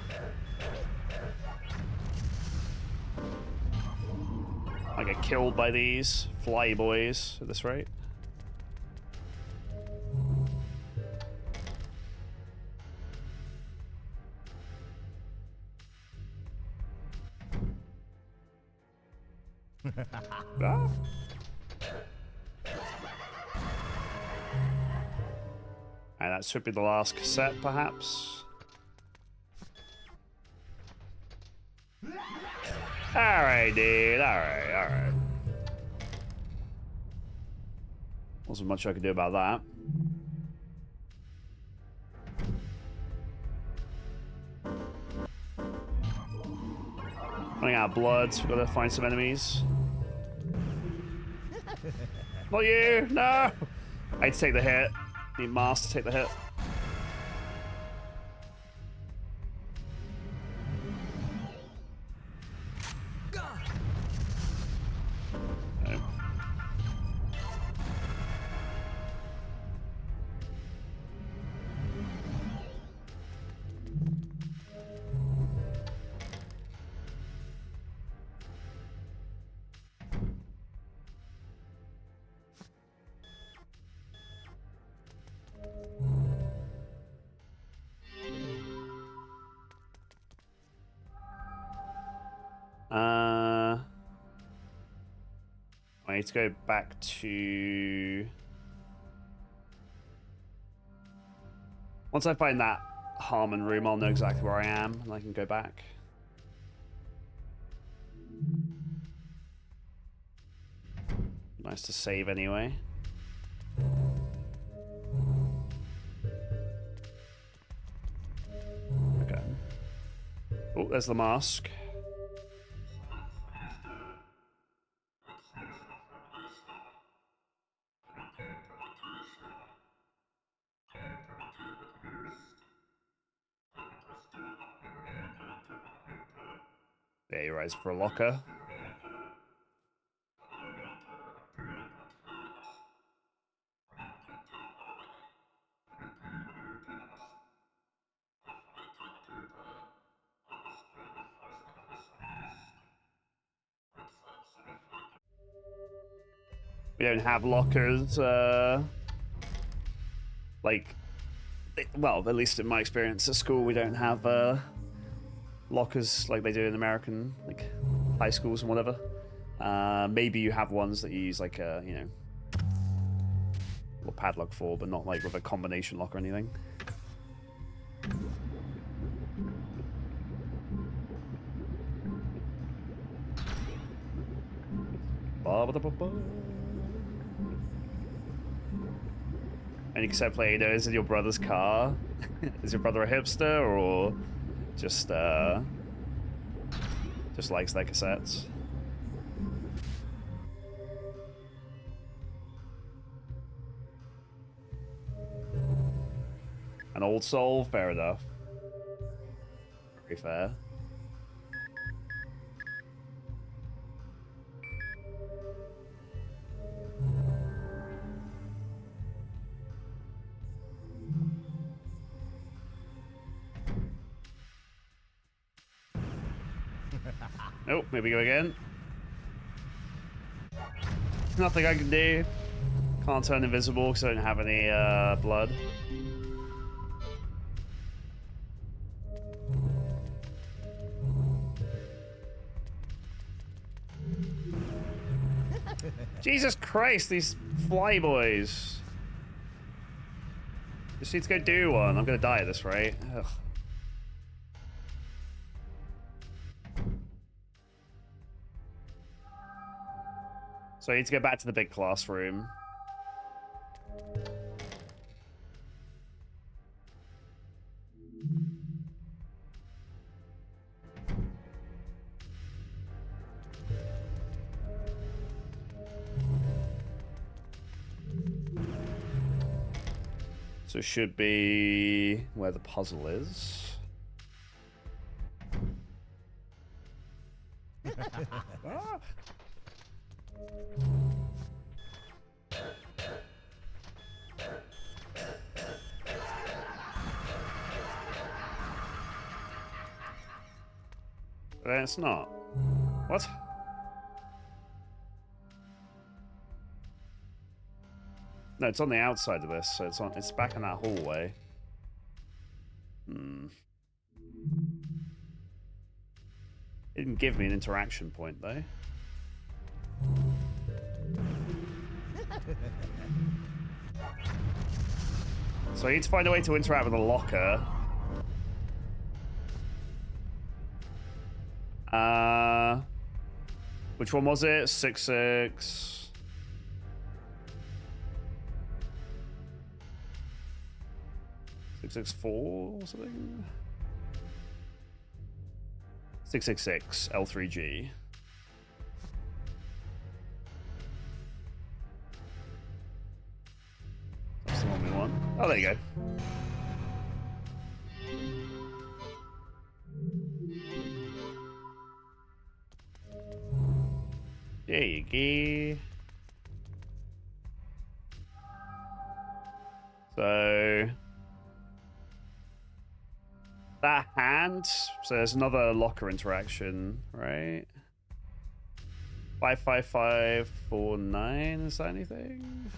[SPEAKER 1] I get killed by these fly boys at this rate. Ah. And that should be the last cassette, perhaps. Alright, dude. Alright. Wasn't much I could do about that. Running out of blood, so we've got to find some enemies. Not you! No! I need to take the hit. Need Mars to take the hit. I need to go back to... Once I find that Harmon room, I'll know exactly where I am, and I can go back. Nice to save anyway. Okay. Oh, there's the mask. There you rise for a locker. We don't have lockers, like, well, at least in my experience at school, we don't have lockers like they do in American, like, high schools and whatever. Maybe you have ones that you use, like, you know, a padlock for, but not like with a combination lock or anything. Any cassette player you know is in your brother's car? Is your brother a hipster or just likes their cassettes? An old soul? Fair enough. Very fair. Nope, maybe go again. Nothing I can do. Can't turn invisible because I don't have any blood. Jesus Christ, these flyboys. Just need to go do one. I'm gonna die at this rate. Ugh. So I need to go back to the big classroom. So it should be where the puzzle is. Ah. It's not. What? No, it's on the outside of this, so it's back in that hallway. Hmm. It didn't give me an interaction point though. So I need to find a way to interact with a locker. Which one was it? 6-6. 664 or something? 666 L3G. That's the one we want. Oh, there you go. There you go. So that hand. So there's another locker interaction, right? 55549. Is that anything?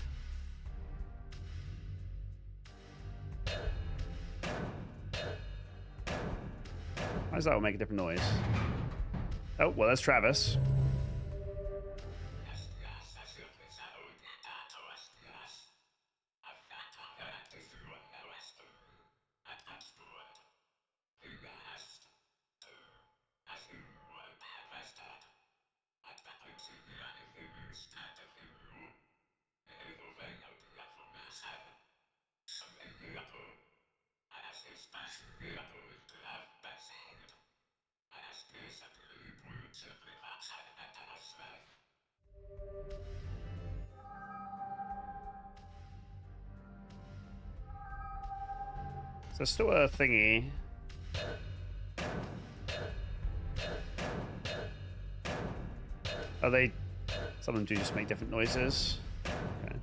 [SPEAKER 1] Why does that one make a different noise? Oh, well, that's Travis. So still a thingy. Are they? Some of them do just make different noises. Okay.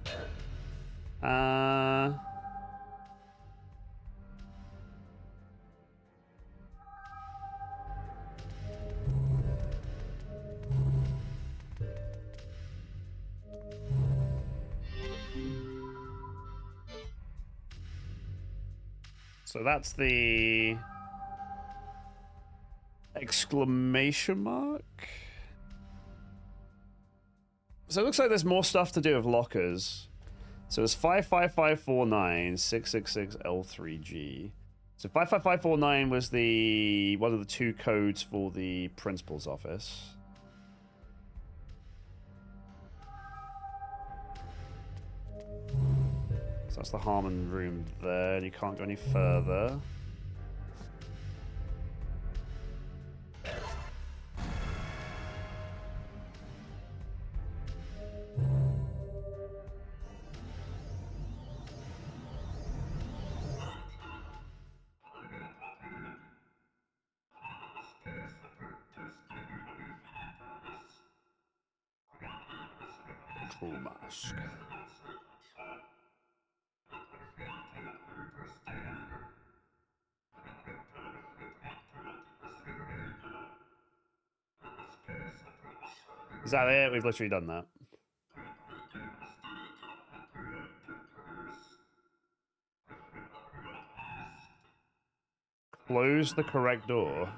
[SPEAKER 1] So that's the exclamation mark. So it looks like there's more stuff to do with lockers. So it's 55549 666 L3G. So 55549 was the one of the two codes for the principal's office. So that's the Harmon room there, and you can't go any further. Cool mask. Is that it? We've literally done that. Close the correct door.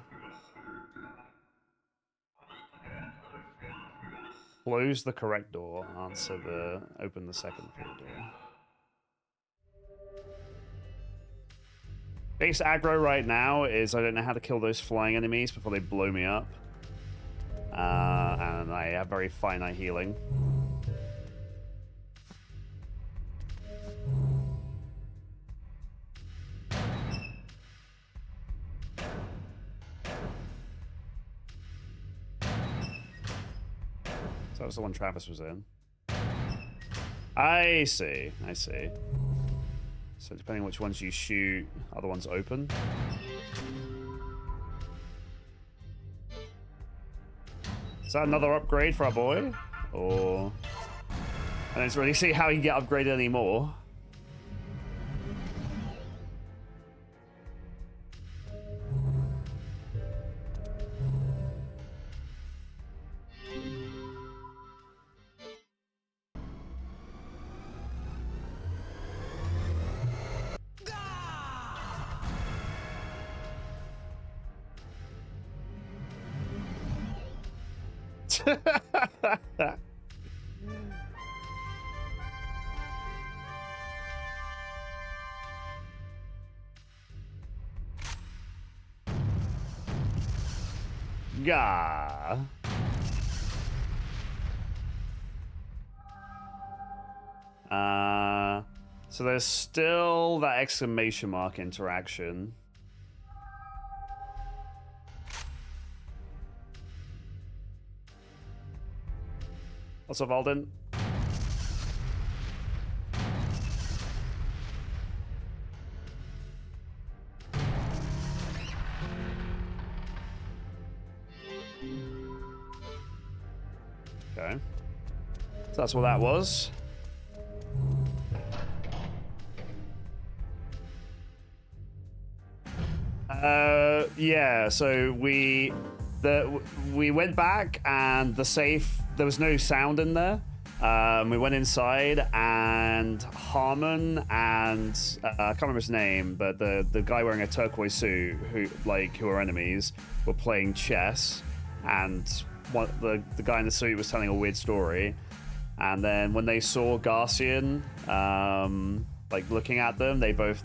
[SPEAKER 1] Close the correct door. Open the second floor door. Biggest aggro right now is I don't know how to kill those flying enemies before they blow me up. And I have very finite healing. So that was the one Travis was in. I see. I see. So depending on which ones you shoot, other ones open. Is that another upgrade for our boy? or I don't really see how he can get upgraded anymore. Gah. So there's still that exclamation mark interaction. What's up, Alden? Okay. So that's what that was. Yeah, so we went back and the safe, there was no sound in there. We went inside and Harmon and I can't remember his name, but the guy wearing a turquoise suit who are enemies were playing chess, and the guy in the suit was telling a weird story. And then when they saw Garcian looking at them, they both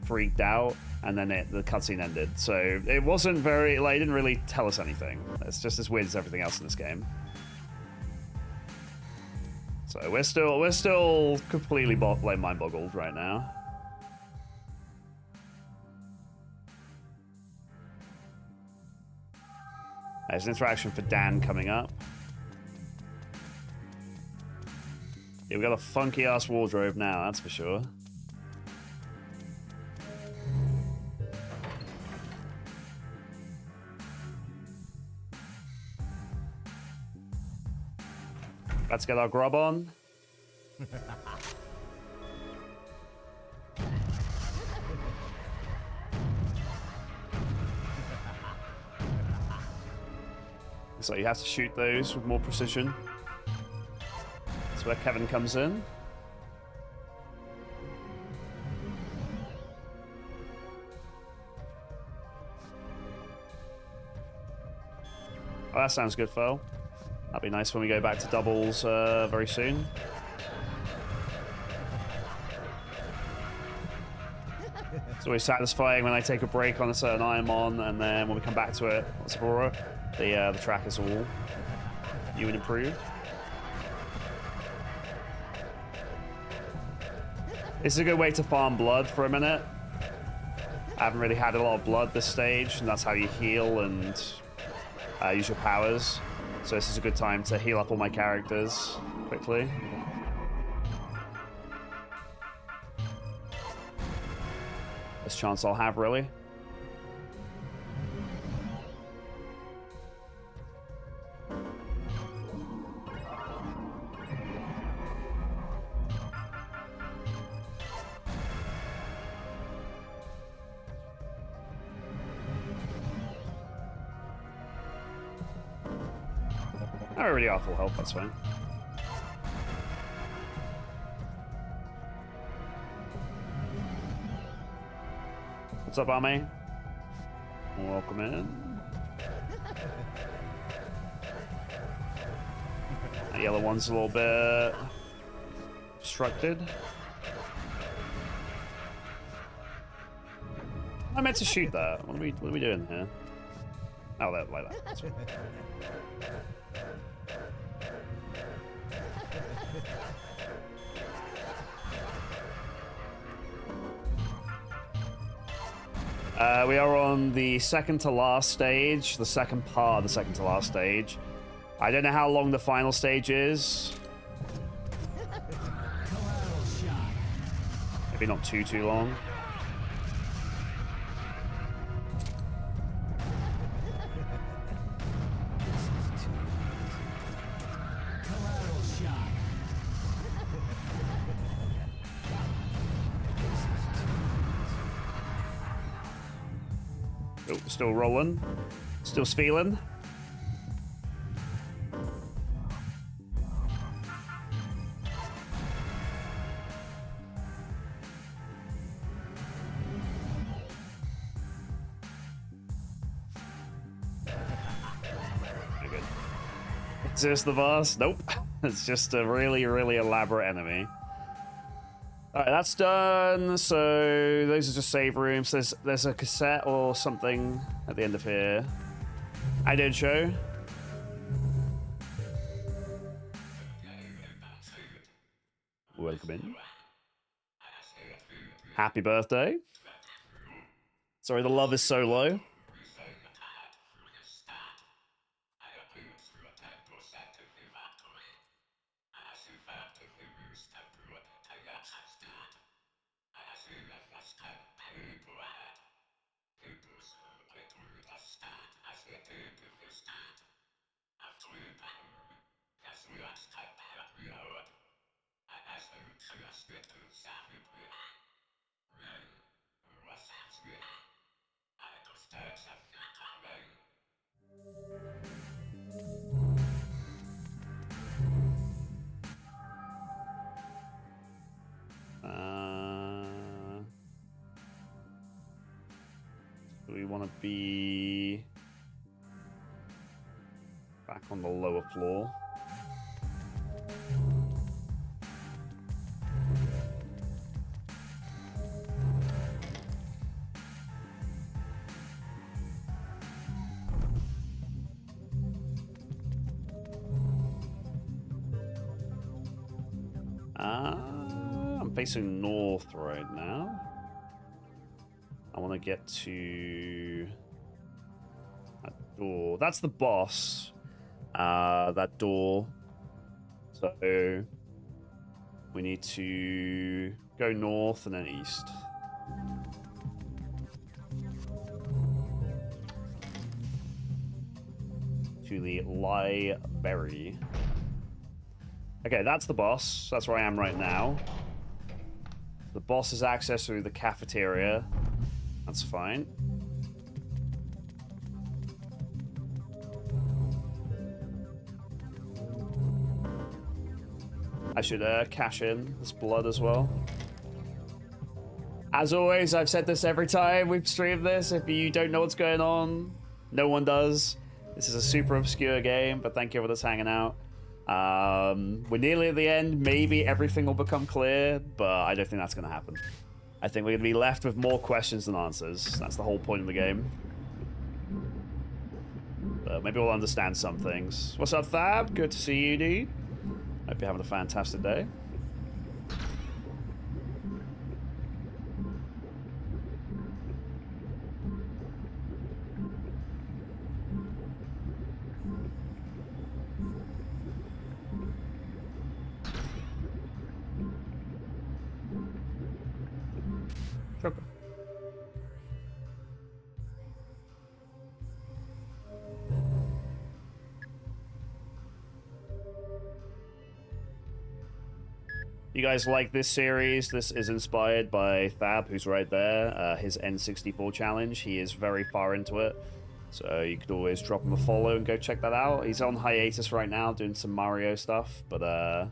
[SPEAKER 1] freaked out, and then the cutscene ended. So it wasn't very, it didn't really tell us anything. It's just as weird as everything else in this game. So we're still completely mind-boggled right now. There's an interaction for Dan coming up. Yeah, we got a funky-ass wardrobe now, that's for sure. Let's get our grub on. So you have to shoot those with more precision. That's where Kevin comes in. Oh, that sounds good, Phil. That'd be nice when we go back to doubles very soon. It's always satisfying when I take a break on a certain item on, and then when we come back to it, what's Aurora? The track is all new and improved. This is a good way to farm blood for a minute. I haven't really had a lot of blood this stage, and that's how you heal and use your powers. So this is a good time to heal up all my characters quickly. Best chance I'll have, really. Not really awful help, that's fine. What's up, Army? Welcome in. That yellow one's a little bit obstructed. I meant to shoot that. What are we doing here? Oh, that like that. That's fine. We are on the second to last stage, the second part of the second to last stage. I don't know how long the final stage is. Maybe not too long. Oh, still rolling. Still feeling. Okay. Is this the boss? Nope. It's just a really, really elaborate enemy. Alright, that's done. So those are just save rooms. There's a cassette or something at the end of here. I did show. Welcome in. Happy birthday. Sorry, the love is so low. Do we want to be back on the lower floor? I'm facing north right now. I want to get to that door. That's the boss. That door. So we need to go north and then east. To the library. Okay, that's the boss. That's where I am right now. The boss has access through the cafeteria. That's fine. I should cash in this blood as well. As always, I've said this every time we've streamed this. If you don't know what's going on, no one does. This is a super obscure game, but thank you for hanging out. We're nearly at the end. Maybe everything will become clear, but I don't think that's going to happen. I think we're going to be left with more questions than answers. That's the whole point of the game. But maybe we'll understand some things. What's up, Thab? Good to see you, dude. Hope you're having a fantastic day. Okay. You guys like this series? This is inspired by Thab, who's right there. His N64 challenge. He is very far into it. So you could always drop him a follow and go check that out. He's on hiatus right now doing some Mario stuff, but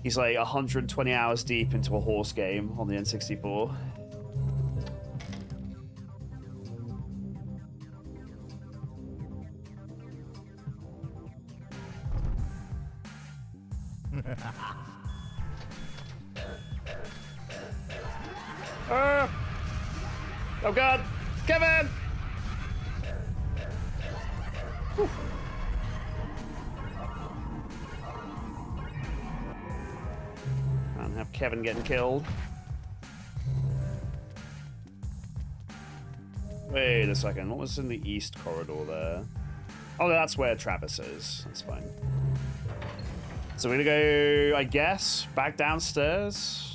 [SPEAKER 1] he's like 120 hours deep into a horse game on the N64. Oh god! Kevin! Whew. Can't have Kevin getting killed. Wait a second, what was in the east corridor there? Oh, that's where Travis is. That's fine. So we're gonna go, I guess, back downstairs.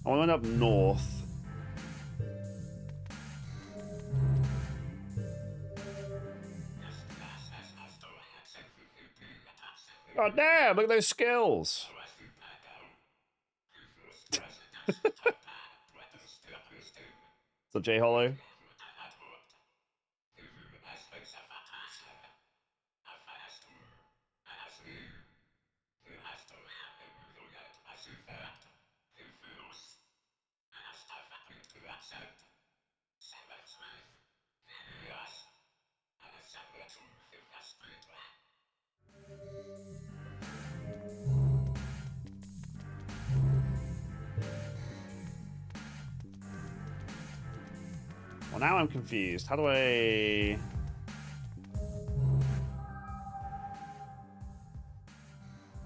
[SPEAKER 1] I went up north. God damn, look at those skills. What's up, J Hollow? Well, now I'm confused. How do I...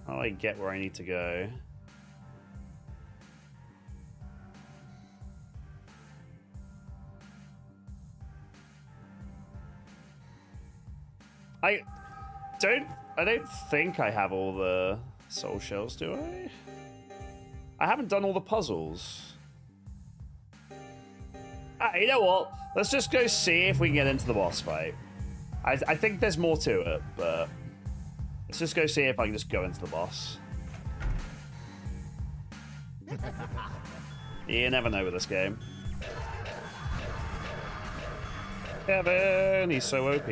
[SPEAKER 1] How do I get where I need to go? I don't think I have all the soul shells, do I? I haven't done all the puzzles. You know what? Let's just go see if we can get into the boss fight. I think there's more to it, but let's just go see if I can just go into the boss. You never know with this game. Kevin, he's so OP.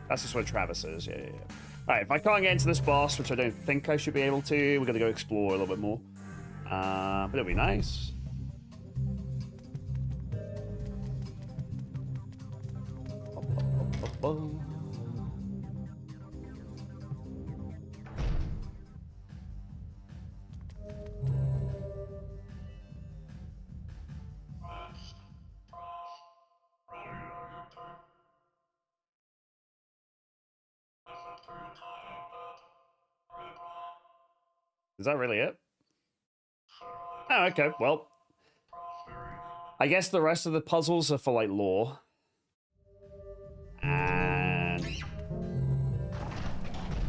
[SPEAKER 1] That's just where Travis is, yeah. Alright, if I can't get into this boss, which I don't think I should be able to, we're gonna go explore a little bit more. But it'll be nice. Is that really it? Oh, okay. Well, I guess the rest of the puzzles are for, like, lore. And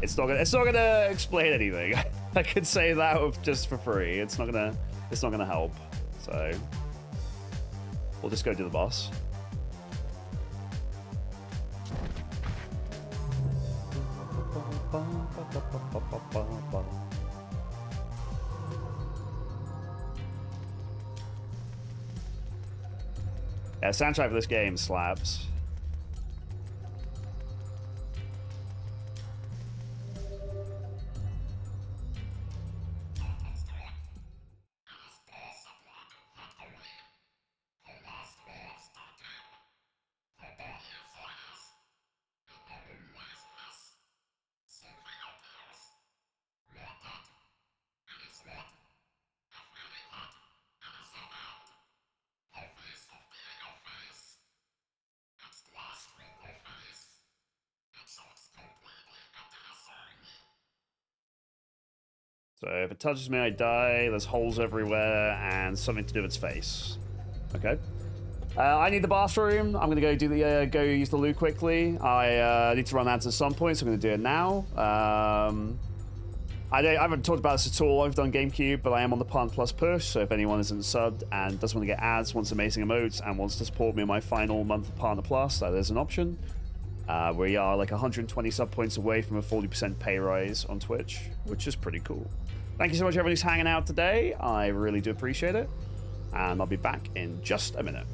[SPEAKER 1] it's not gonna explain anything. I could say that just for free. It's not gonna help. So we'll just go do the boss. Yeah, soundtrack for this game slaps. So if it touches me, I die. There's holes everywhere and something to do with its face. Okay. I need the bathroom. I'm gonna go do the go use the loo quickly. I need to run out at some point, so I'm gonna do it now. I haven't talked about this at all. I've done GameCube, but I am on the Partner Plus push. So if anyone isn't subbed and doesn't want to get ads, wants amazing emotes, and wants to support me in my final month of Partner Plus, that is an option. We are like 120 sub points away from a 40% pay rise on Twitch, which is pretty cool. Thank you so much, everyone who's hanging out today. I really do appreciate it. And I'll be back in just a minute.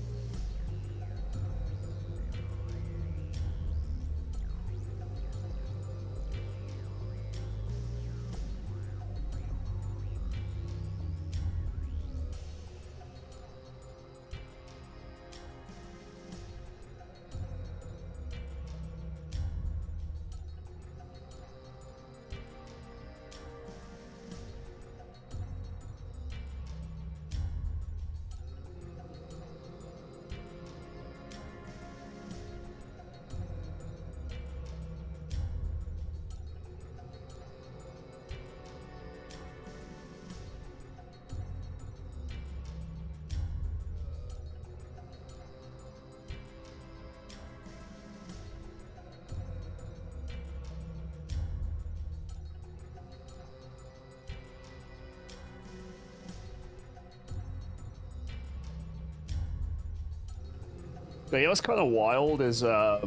[SPEAKER 1] But yeah, what's kind of wild is not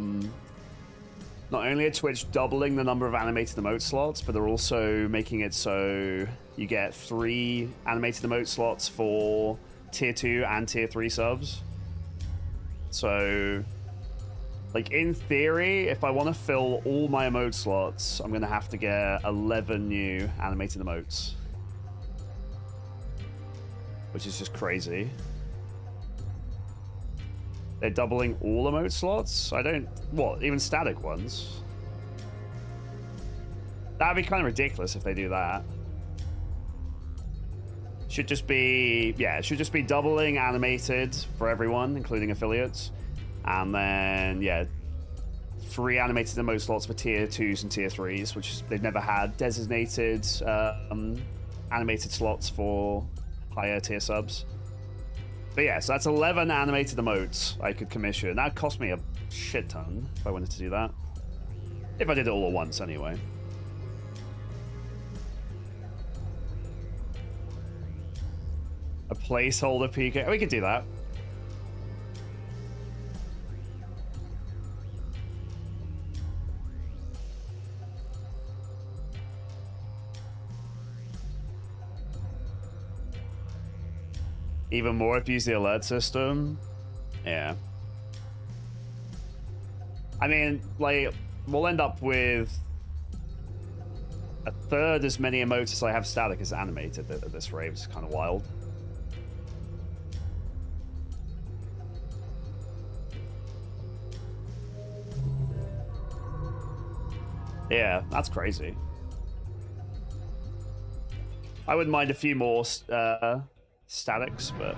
[SPEAKER 1] only are Twitch doubling the number of animated emote slots, but they're also making it so you get 3 animated emote slots for tier 2 and tier 3 subs. So, like, in theory, if I want to fill all my emote slots, I'm going to have to get 11 new animated emotes. Which is just crazy. They're doubling all emote slots? I don't... What, even static ones? That'd be kind of ridiculous if they do that. Should just be... Yeah, it should just be doubling animated for everyone, including affiliates. And then, yeah, 3 animated emote slots for tier 2s and tier 3s, which they've never had designated animated slots for higher tier subs. But yeah, so that's 11 animated emotes I could commission. That'd cost me a shit ton if I wanted to do that. If I did it all at once, anyway. A placeholder PK. We could do that. Even more if you use the alert system. Yeah. I mean, like, we'll end up with a third as many emotes as I have static as animated at this rate, which is kind of wild. Yeah, that's crazy. I wouldn't mind a few more statics, but...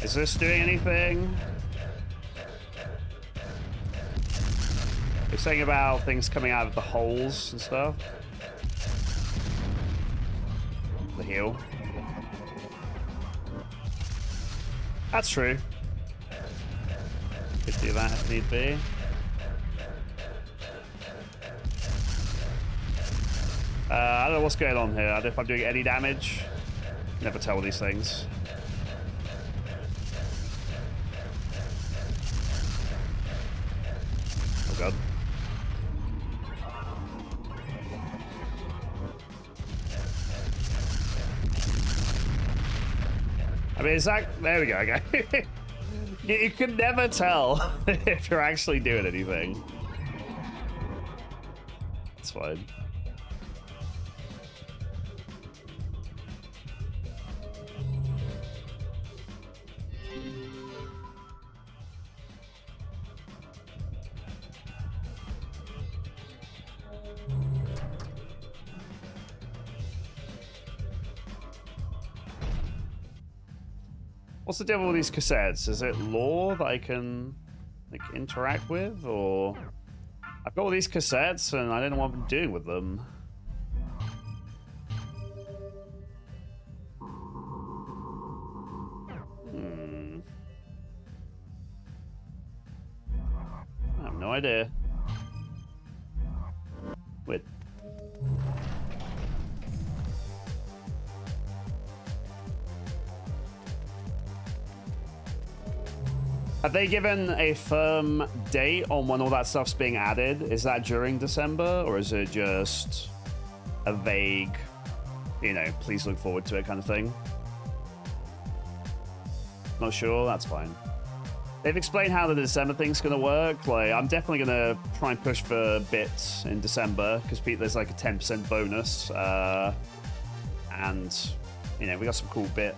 [SPEAKER 1] Is this doing anything? You're saying about things coming out of the holes and stuff? The heal. That's true. Could do that if need be. I don't know what's going on here. I don't know if I'm doing any damage. Never tell these things. Oh god. I mean, is that... There we go, okay. You can never tell if you're actually doing anything. It's fine. What's the deal with these cassettes? Is it lore that I can, like, interact with, or... I've got all these cassettes and I don't know what I'm doing with them. I have no idea. Wait. Have they given a firm date on when all that stuff's being added? Is that during December, or is it just a vague, you know, please look forward to it kind of thing? Not sure, that's fine. They've explained how the December thing's gonna work. Like, I'm definitely gonna try and push for bits in December, because there's like a 10% bonus. And, you know, we got some cool bit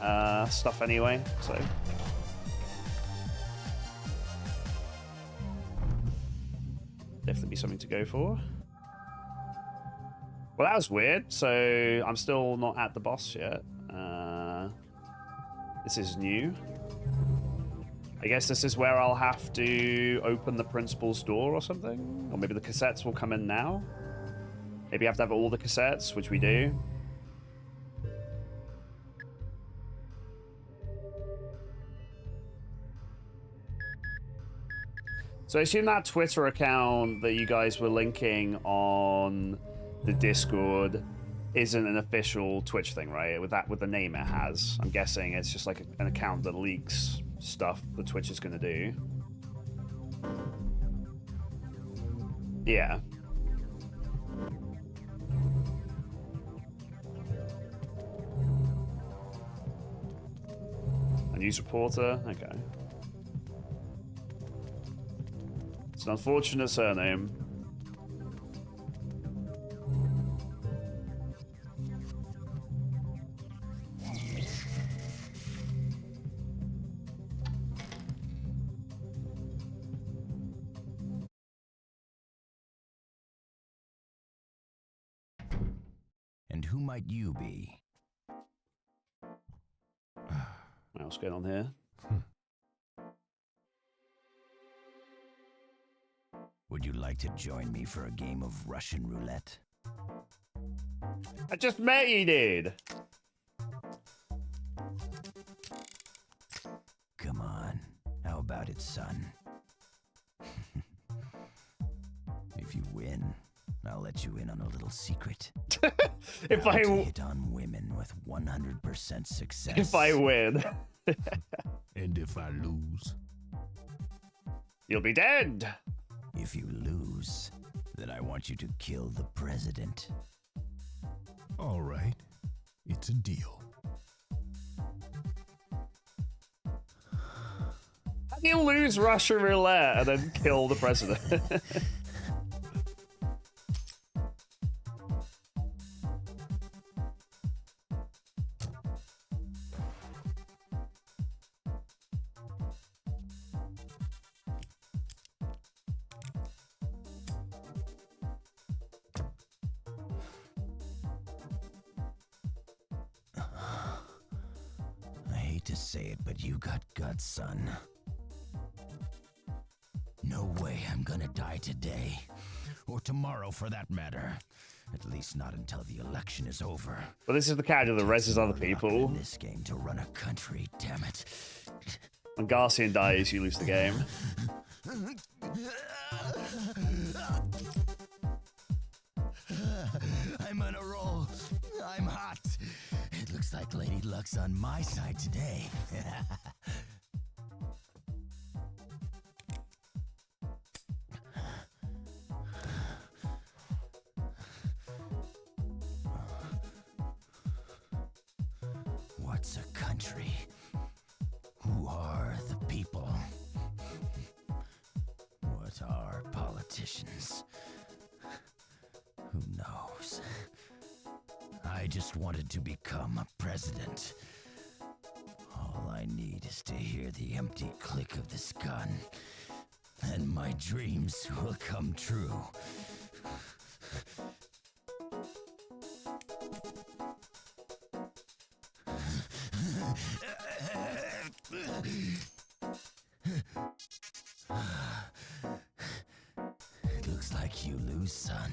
[SPEAKER 1] stuff anyway, so... Definitely be something to go for. Well, that was weird. So I'm still not at the boss yet. This is new. I guess this is where I'll have to open the principal's door or something. Or maybe the cassettes will come in now. Maybe I have to have all the cassettes, which we do. So I assume that Twitter account that you guys were linking on the Discord isn't an official Twitch thing, right? With the name it has. I'm guessing it's just like an account that leaks stuff that Twitch is going to do. Yeah. A news reporter? Okay. It's an unfortunate surname.
[SPEAKER 11] And who might you be?
[SPEAKER 1] What's going on here?
[SPEAKER 11] Would you like to join me for a game of Russian roulette?
[SPEAKER 1] I just met you, dude.
[SPEAKER 11] Come on. How about it, son? If you win, I'll let you in on a little secret.
[SPEAKER 1] If I
[SPEAKER 11] hit on women with 100% success.
[SPEAKER 1] If I win.
[SPEAKER 10] And if I lose?
[SPEAKER 1] You'll be dead.
[SPEAKER 11] If you lose, then I want you to kill the president.
[SPEAKER 10] All right. It's a deal.
[SPEAKER 1] How do you lose Russia roulette and then kill the president?
[SPEAKER 11] I hate to say it, but you got guts, son. No way I'm gonna die today. Or tomorrow, for that matter. At least not until the election is over.
[SPEAKER 1] Well, this is the character that reses other people.
[SPEAKER 11] In this game to run a country, damn it.
[SPEAKER 1] When Garcian dies, you lose the game.
[SPEAKER 11] I'm on a roll. I'm hot. It looks like Lady Luck's on my side today. What's a country? Who are the people? What are politicians? Who knows? I just wanted to become a president. All I need is to hear the empty click of this gun, and my dreams will come true. It looks like you lose, son.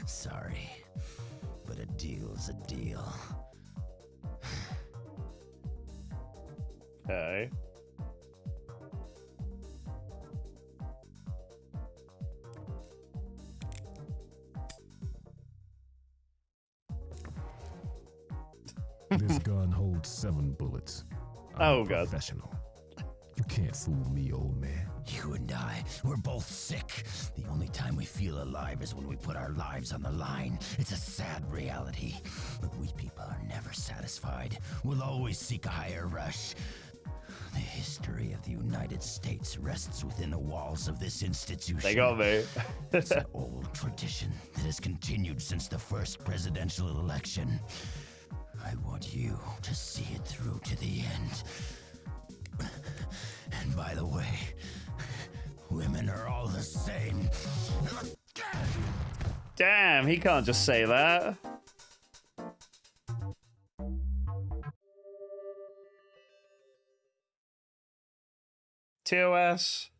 [SPEAKER 11] Sorry, but a deal's a deal.
[SPEAKER 1] Okay.
[SPEAKER 7] This gun holds 7 bullets.
[SPEAKER 1] Oh,
[SPEAKER 7] I'm
[SPEAKER 1] God.
[SPEAKER 7] Professional. You can't fool me, old man.
[SPEAKER 11] You and I, we're both sick. The only time we feel alive is when we put our lives on the line. It's a sad reality. But we people are never satisfied. We'll always seek a higher rush. The history of the United States rests within the walls of this institution.
[SPEAKER 1] They got me.
[SPEAKER 11] It's an old tradition that has continued since the first presidential election. I want you to see it through to the end. And by the way, women are all the same.
[SPEAKER 1] Damn, he can't just say that. TOS.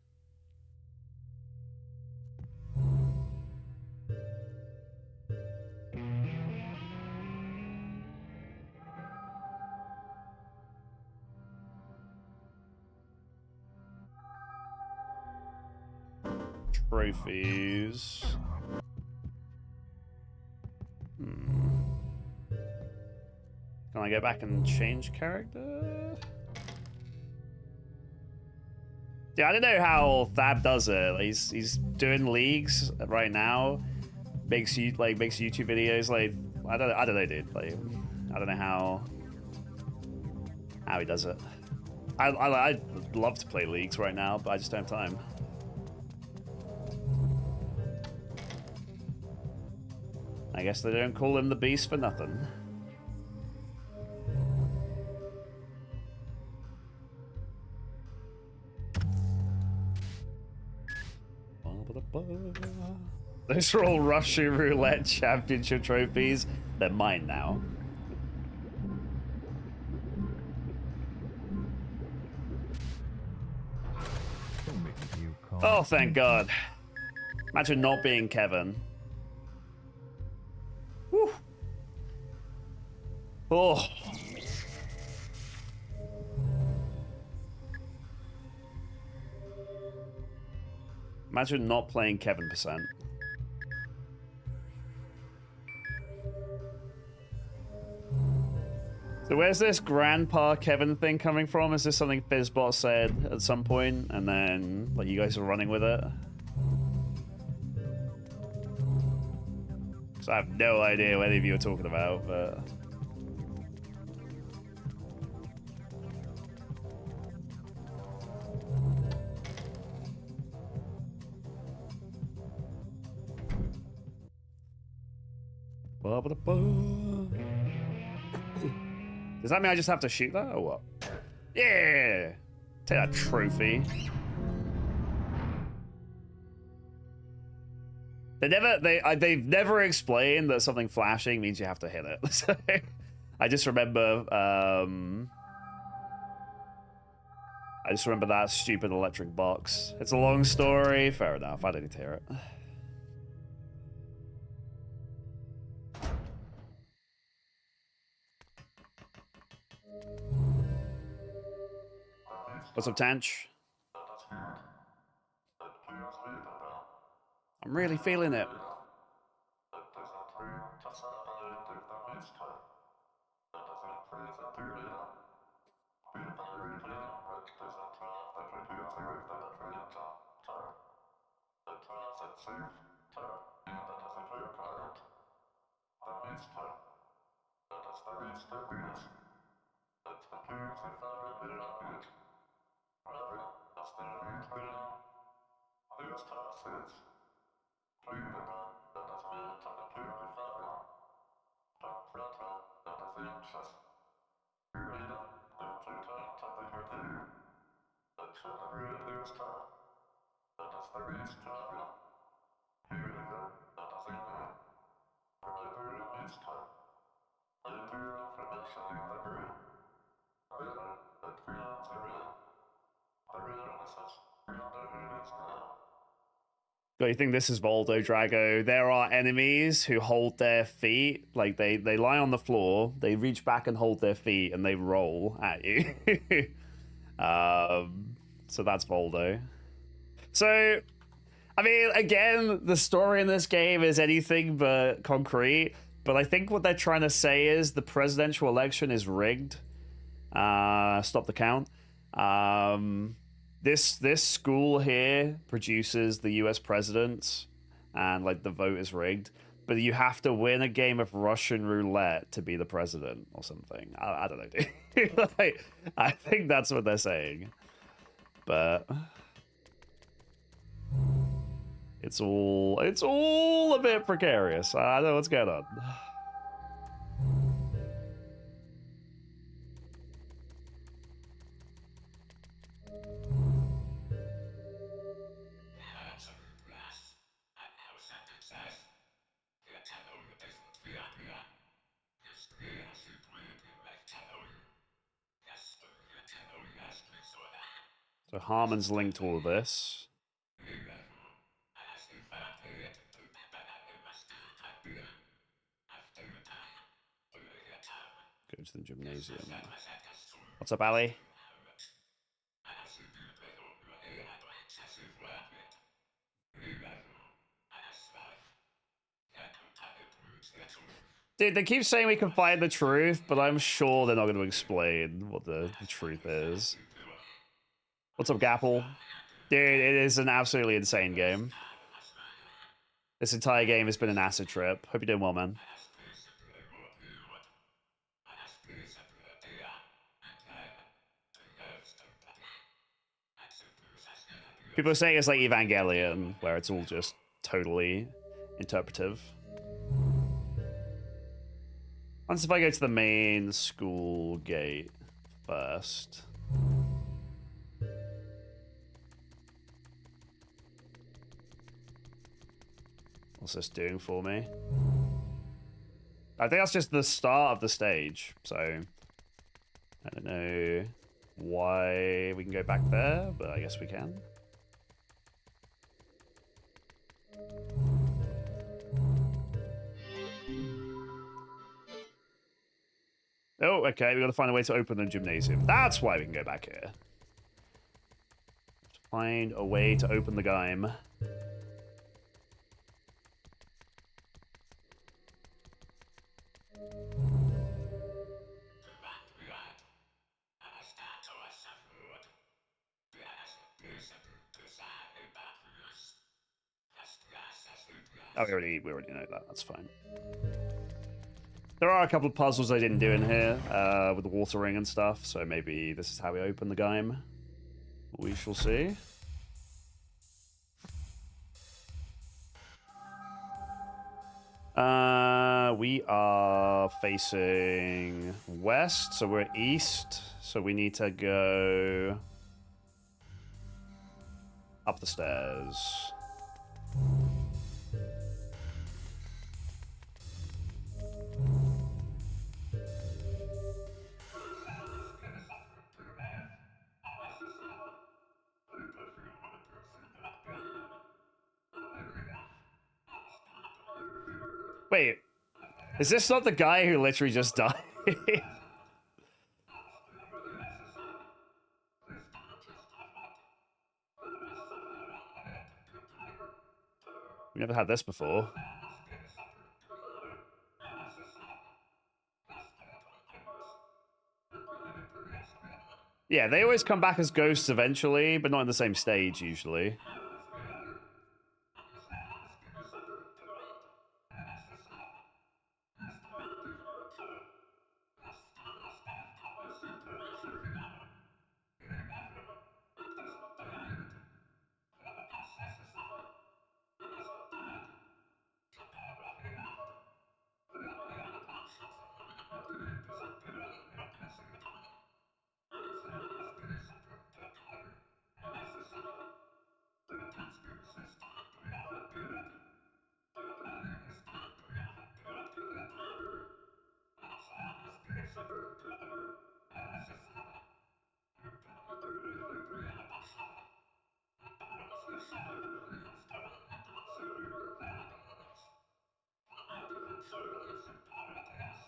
[SPEAKER 1] Trophies. Can I go back and change character? Yeah, I don't know how Thab does it. Like, he's doing leagues right now. Makes YouTube videos. Like, I don't know, dude. Like, I don't know how he does it. I'd love to play leagues right now, but I just don't have time. I guess they don't call him the Beast for nothing. Those are all Russian Roulette Championship trophies. They're mine now. Oh, thank God. Imagine not being Kevin. Whew. Oh. Imagine not playing Kevin %. So where's this Grandpa Kevin thing coming from? Is this something Fizzbot said at some point, and then like you guys are running with it? So I have no idea what any of you are talking about, but... Does that mean I just have to shoot that, or what? Yeah! Take that trophy. They've never explained that something flashing means you have to hit it. So, I just remember that stupid electric box. It's a long story. Fair enough. I don't need to hear it. What's up, Tanch? I'm really feeling it. Do you think this is Voldo Drago? There are enemies who hold their feet, like they lie on the floor, they reach back and hold their feet, and they roll at you. So that's Voldo. So, I mean, again, the story in this game is anything but concrete, but I think what they're trying to say is the presidential election is rigged. Stop the count. This school here produces the US presidents, and like the vote is rigged, but you have to win a game of Russian roulette to be the president or something. I don't know, dude. Like, I think that's what they're saying, but it's all a bit precarious. I don't know what's going on. So Harmon's linked to all of this. Go to the gymnasium. What's up, Ali? Dude, they keep saying we can find the truth, but I'm sure they're not going to explain what the truth is. What's up, Gapple? Dude, it is an absolutely insane game. This entire game has been an acid trip. Hope you're doing well, man. People are saying it's like Evangelion, where it's all just totally interpretive. Once if I go to the main school gate first. What's this doing for me? I think that's just the start of the stage, so I don't know why we can go back there, but I guess we can. Oh, okay, we gotta find a way to open the gymnasium. That's why we can go back here. Find a way to open the game. Oh, we already know that. That's fine. There are a couple of puzzles I didn't do in here with the water ring and stuff, so maybe this is how we open the game. We shall see. We are facing west, so we're east, so we need to go up the stairs. Wait, is this not the guy who literally just died? We never had this before. Yeah, they always come back as ghosts eventually, but not in the same stage usually.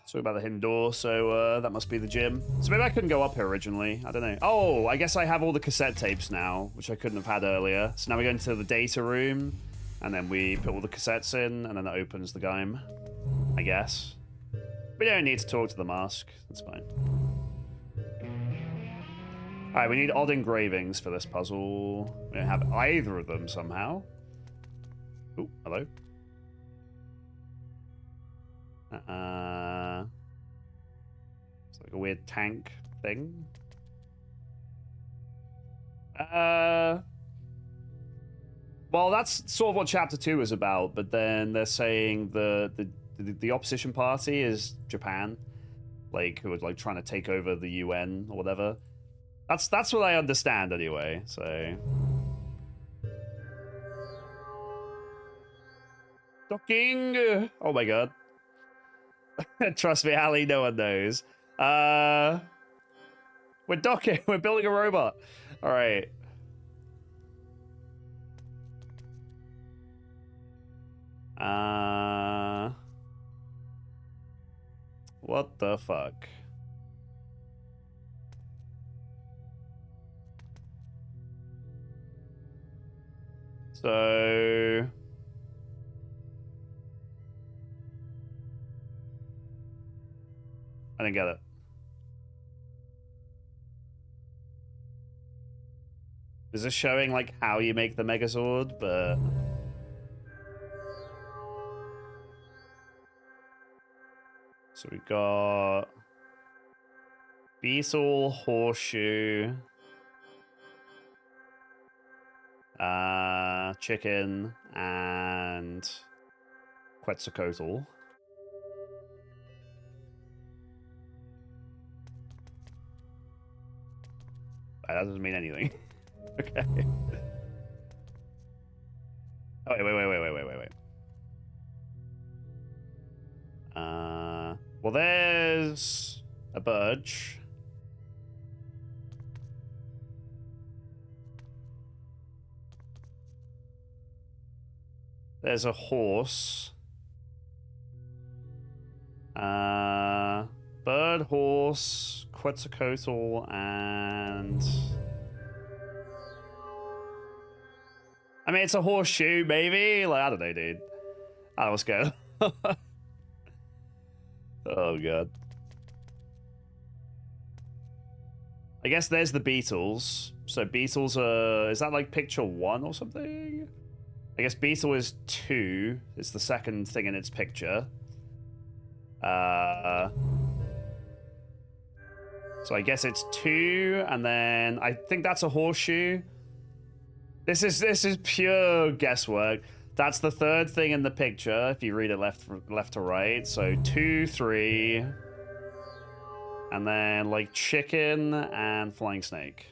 [SPEAKER 1] Sorry about the hidden door, so that must be the gym. So maybe I couldn't go up here originally. I don't know. Oh, I guess I have all the cassette tapes now, which I couldn't have had earlier. So now we go into the data room, and then we put all the cassettes in, and then that opens the game, I guess. We don't need to talk to the mask. That's fine. All right, we need odd engravings for this puzzle. We don't have either of them somehow. Oh, hello. It's like a weird tank thing. Well, that's sort of what Chapter 2 is about, but then they're saying the opposition party is Japan, like who are like trying to take over the UN or whatever. That's what I understand anyway. So, docking. Oh my god. Trust me, Ali. No one knows. We're docking. We're building a robot. All right. What the fuck? So I didn't get it. Is this showing like how you make the Megazord? But so we got Beetle, Horseshoe, Chicken, and Quetzalcoatl. That doesn't mean anything. Okay. Oh, wait. Well, there's a birch. There's a horse. Bird, horse, Quetzalcoatl, and... I mean, it's a horseshoe, maybe? Like, I don't know, dude. I don't know what's going on. Oh, God. I guess there's the Beatles. So Beatles are... Is that like picture 1 or something? I guess Beetle is 2. It's the second thing in its picture. So I guess it's 2, and then I think that's a horseshoe. This is pure guesswork. That's the third thing in the picture if you read it left to right. So 2, 3, and then like chicken and flying snake.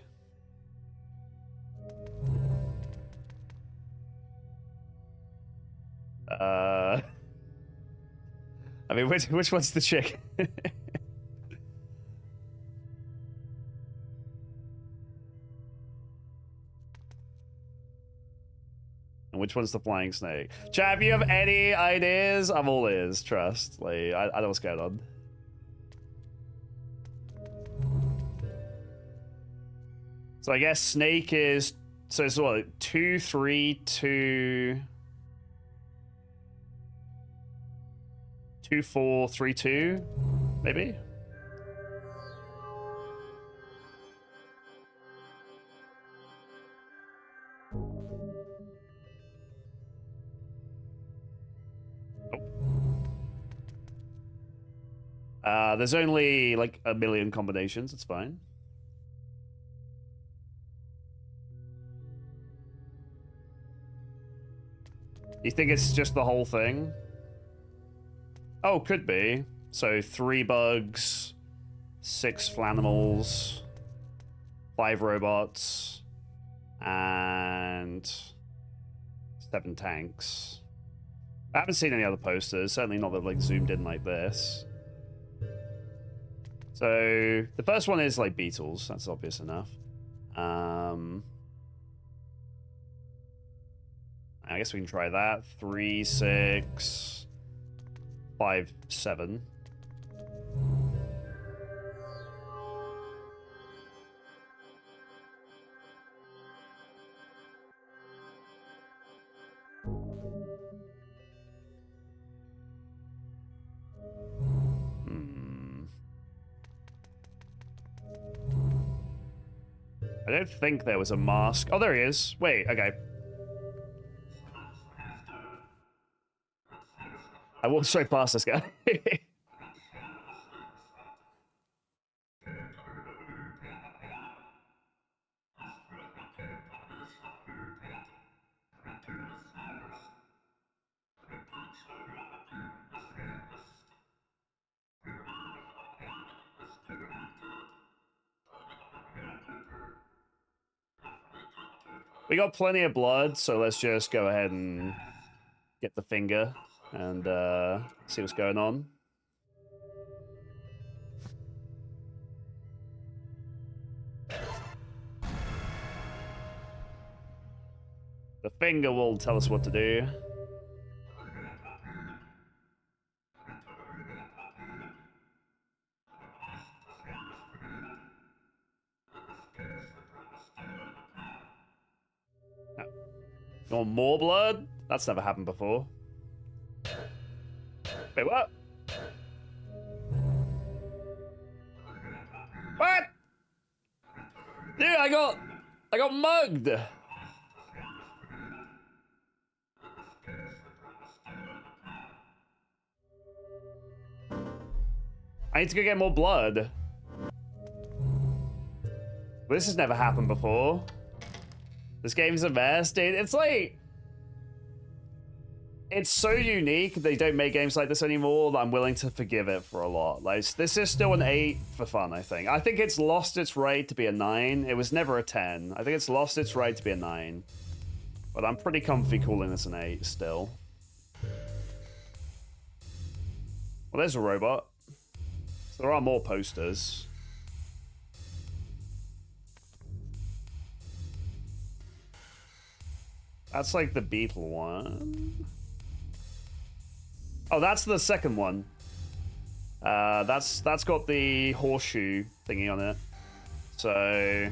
[SPEAKER 1] I mean, which one's the chicken? And which one's the flying snake? Chat, if you have any ideas, I'm all ears, trust. Like, I don't know what's going on. So I guess snake is... So it's what? 2, 3, 2... 2, 4, 3, 2? Maybe? There's only like a million combinations. It's fine. You think it's just the whole thing? Oh, could be. So 3 bugs, 6 flanimals, 5 robots, and 7 tanks. I haven't seen any other posters. Certainly not that like zoomed in like this. So the first one is like Beatles. That's obvious enough. I guess we can try that. 3, 6, 5, 7. I don't think there was a mask. Oh, there he is. Wait, okay. I walked straight past this guy. We got plenty of blood, so let's just go ahead and get the finger and see what's going on. The finger will tell us what to do. No. You want more blood? That's never happened before. Wait, what? What? Dude, I got mugged. I need to go get more blood. This has never happened before. This game's a mess, dude. It's like... It's so unique they don't make games like this anymore that I'm willing to forgive it for a lot. Like, this is still an 8 for fun, I think. I think it's lost its right to be a 9. It was never a 10. I think it's lost its right to be a 9. But I'm pretty comfy calling this an 8 still. Well, there's a robot. So there are more posters. That's like the beetle one. Oh, that's the second one. That's got the horseshoe thingy on it. So,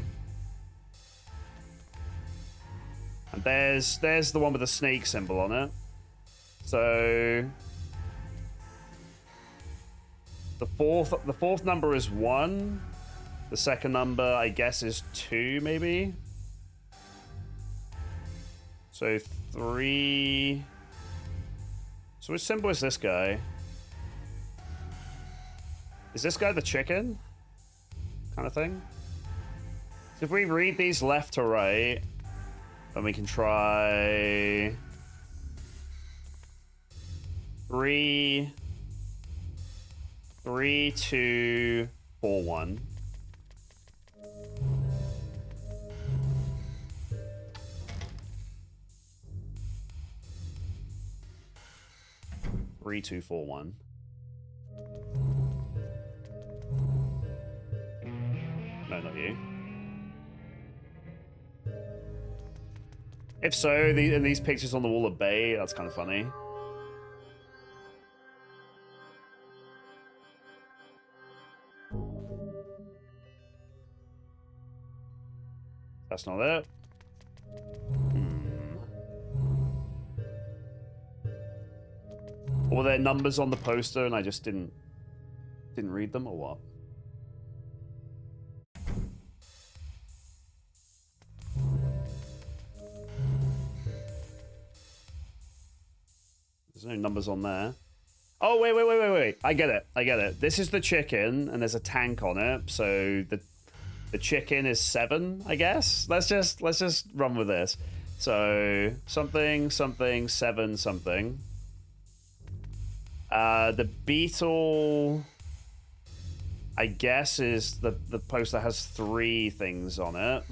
[SPEAKER 1] and there's the one with the snake symbol on it. So the fourth number is 1. The second number, I guess, is 2, maybe. So 3. So which symbol is this guy? Is this guy the chicken? Kind of thing? So if we read these left to right, then we can try 3, 2, 4, 1. Three, 2, 4, 1. No, not you. If so, and these pictures on the wall are Bay, that's kind of funny. That's not it. Or were there numbers on the poster and I just didn't read them, or what? There's no numbers on there. Oh, wait. I get it. This is the chicken, and there's a tank on it, so the chicken is 7, I guess? Let's just run with this. So, something, 7, something. The beetle, I guess, is the poster has 3 things on it.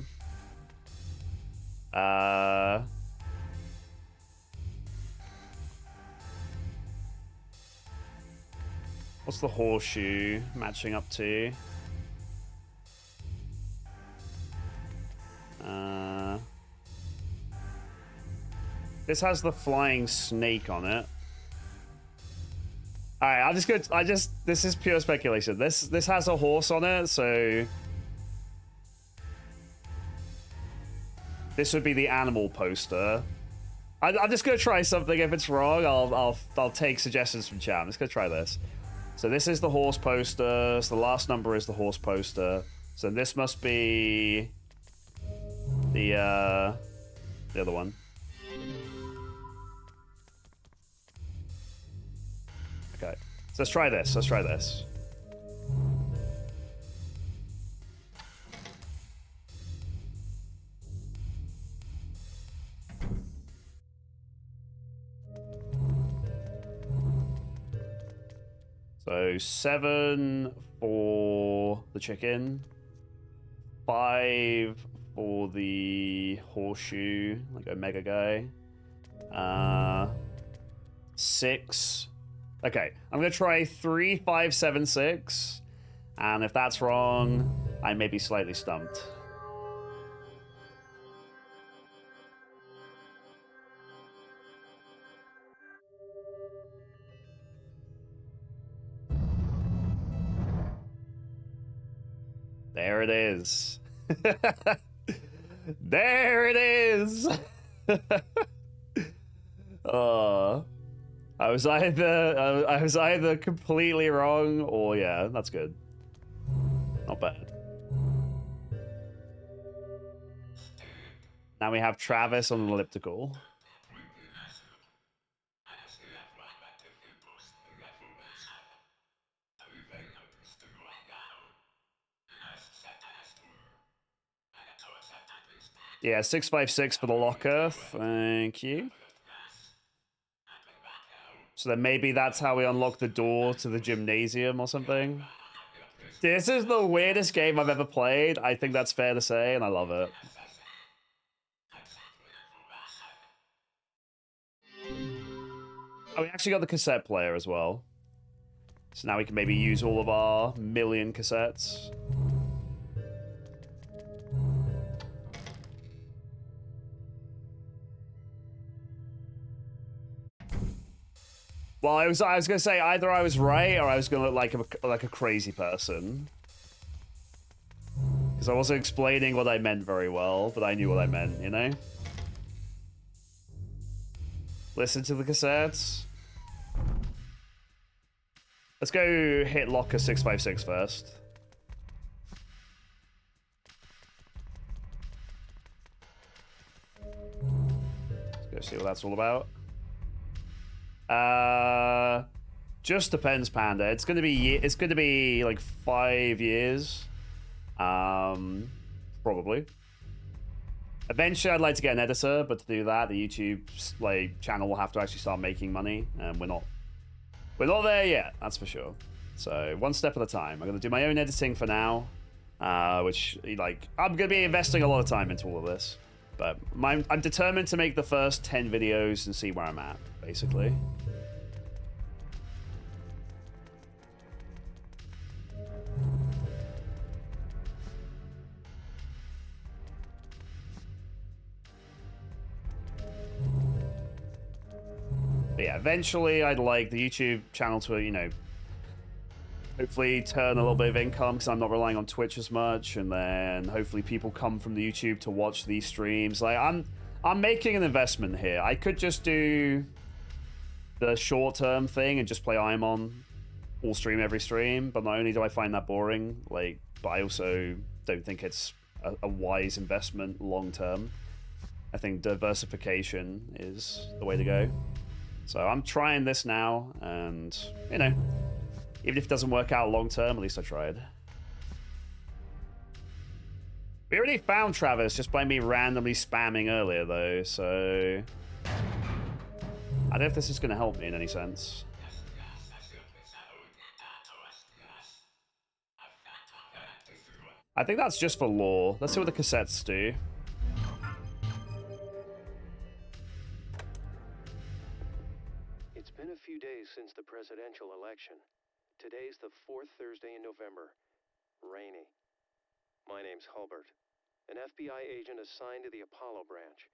[SPEAKER 1] What's the horseshoe matching up to? This has the flying snake on it. Alright, this is pure speculation. This has a horse on it, so this would be the animal poster. I'm just gonna try something. If it's wrong, I'll take suggestions from chat. I'm just gonna try this. So this is the horse poster. So the last number is the horse poster. So this must be the other one. Okay. So let's try this. So 7 for the chicken, 5 for the horseshoe, like Omega guy, 6. Okay, I'm gonna try 3, 5, 7, 6, and if that's wrong, I may be slightly stumped. There it is. There it is. I was either completely wrong or yeah, that's good. Not bad. Now we have Travis on an elliptical. Yeah, 656 for the locker. Thank you. So then maybe that's how we unlock the door to the gymnasium or something. This is the weirdest game I've ever played. I think that's fair to say, and I love it. Oh, we actually got the cassette player as well. So now we can maybe use all of our million cassettes. Well, I was gonna say either I was right or I was gonna look like a crazy person. Because I wasn't explaining what I meant very well, but I knew what I meant, you know? Listen to the cassettes. Let's go hit locker 656 first. Let's go see what that's all about. Just depends, Panda. It's gonna be like 5 years. Probably. Eventually, I'd like to get an editor, but to do that, the YouTube channel will have to actually start making money, and we're not there yet. That's for sure. So one step at a time. I'm gonna do my own editing for now, which I'm gonna be investing a lot of time into all of this. But I'm determined to make the first 10 videos and see where I'm at, basically. But yeah, eventually I'd like the YouTube channel to, you know, hopefully turn a little bit of income because I'm not relying on Twitch as much, and then hopefully people come from the YouTube to watch these streams. Like I'm making an investment here. I could just do the short-term thing and just play Imon all stream every stream, but not only do I find that boring, but I also don't think it's a wise investment long-term. I think diversification is the way to go. So I'm trying this now, and, you know, even if it doesn't work out long-term, at least I tried. We already found Travis just by me randomly spamming earlier, though, so I don't know if this is going to help me in any sense. I think that's just for lore. Let's see what the cassettes do.
[SPEAKER 19] It's been a few days since the presidential election. Today's the 4th Thursday in November. Rainy. My name's Hulbert, an FBI agent assigned to the Apollo branch.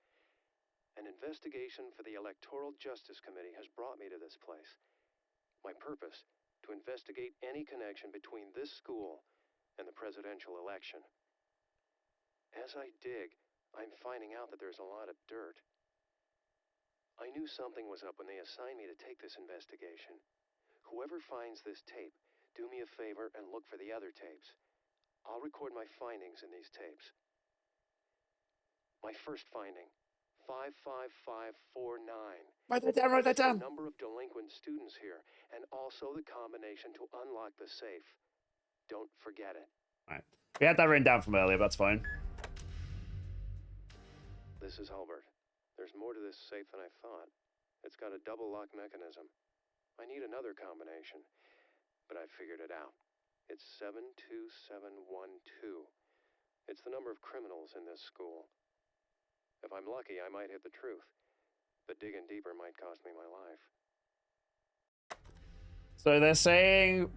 [SPEAKER 19] An investigation for the Electoral Justice Committee has brought me to this place. My purpose, to investigate any connection between this school and the presidential election. As I dig, I'm finding out that there's a lot of dirt. I knew something was up when they assigned me to take this investigation. Whoever finds this tape, do me a favor and look for the other tapes. I'll record my findings in these tapes. My first finding, 55549.
[SPEAKER 1] Write that down, write that down.
[SPEAKER 19] The number of delinquent students here, and also the combination to unlock the safe. Don't forget it.
[SPEAKER 1] Alright. We had that written down from earlier, but that's fine.
[SPEAKER 19] This is Hulbert. There's more to this safe than I thought. It's got a double lock mechanism. I need another combination, but I figured it out. It's 72712. It's the number of criminals in this school. If I'm lucky, I might hit the truth, but digging deeper might cost me my life.
[SPEAKER 1] So they're saying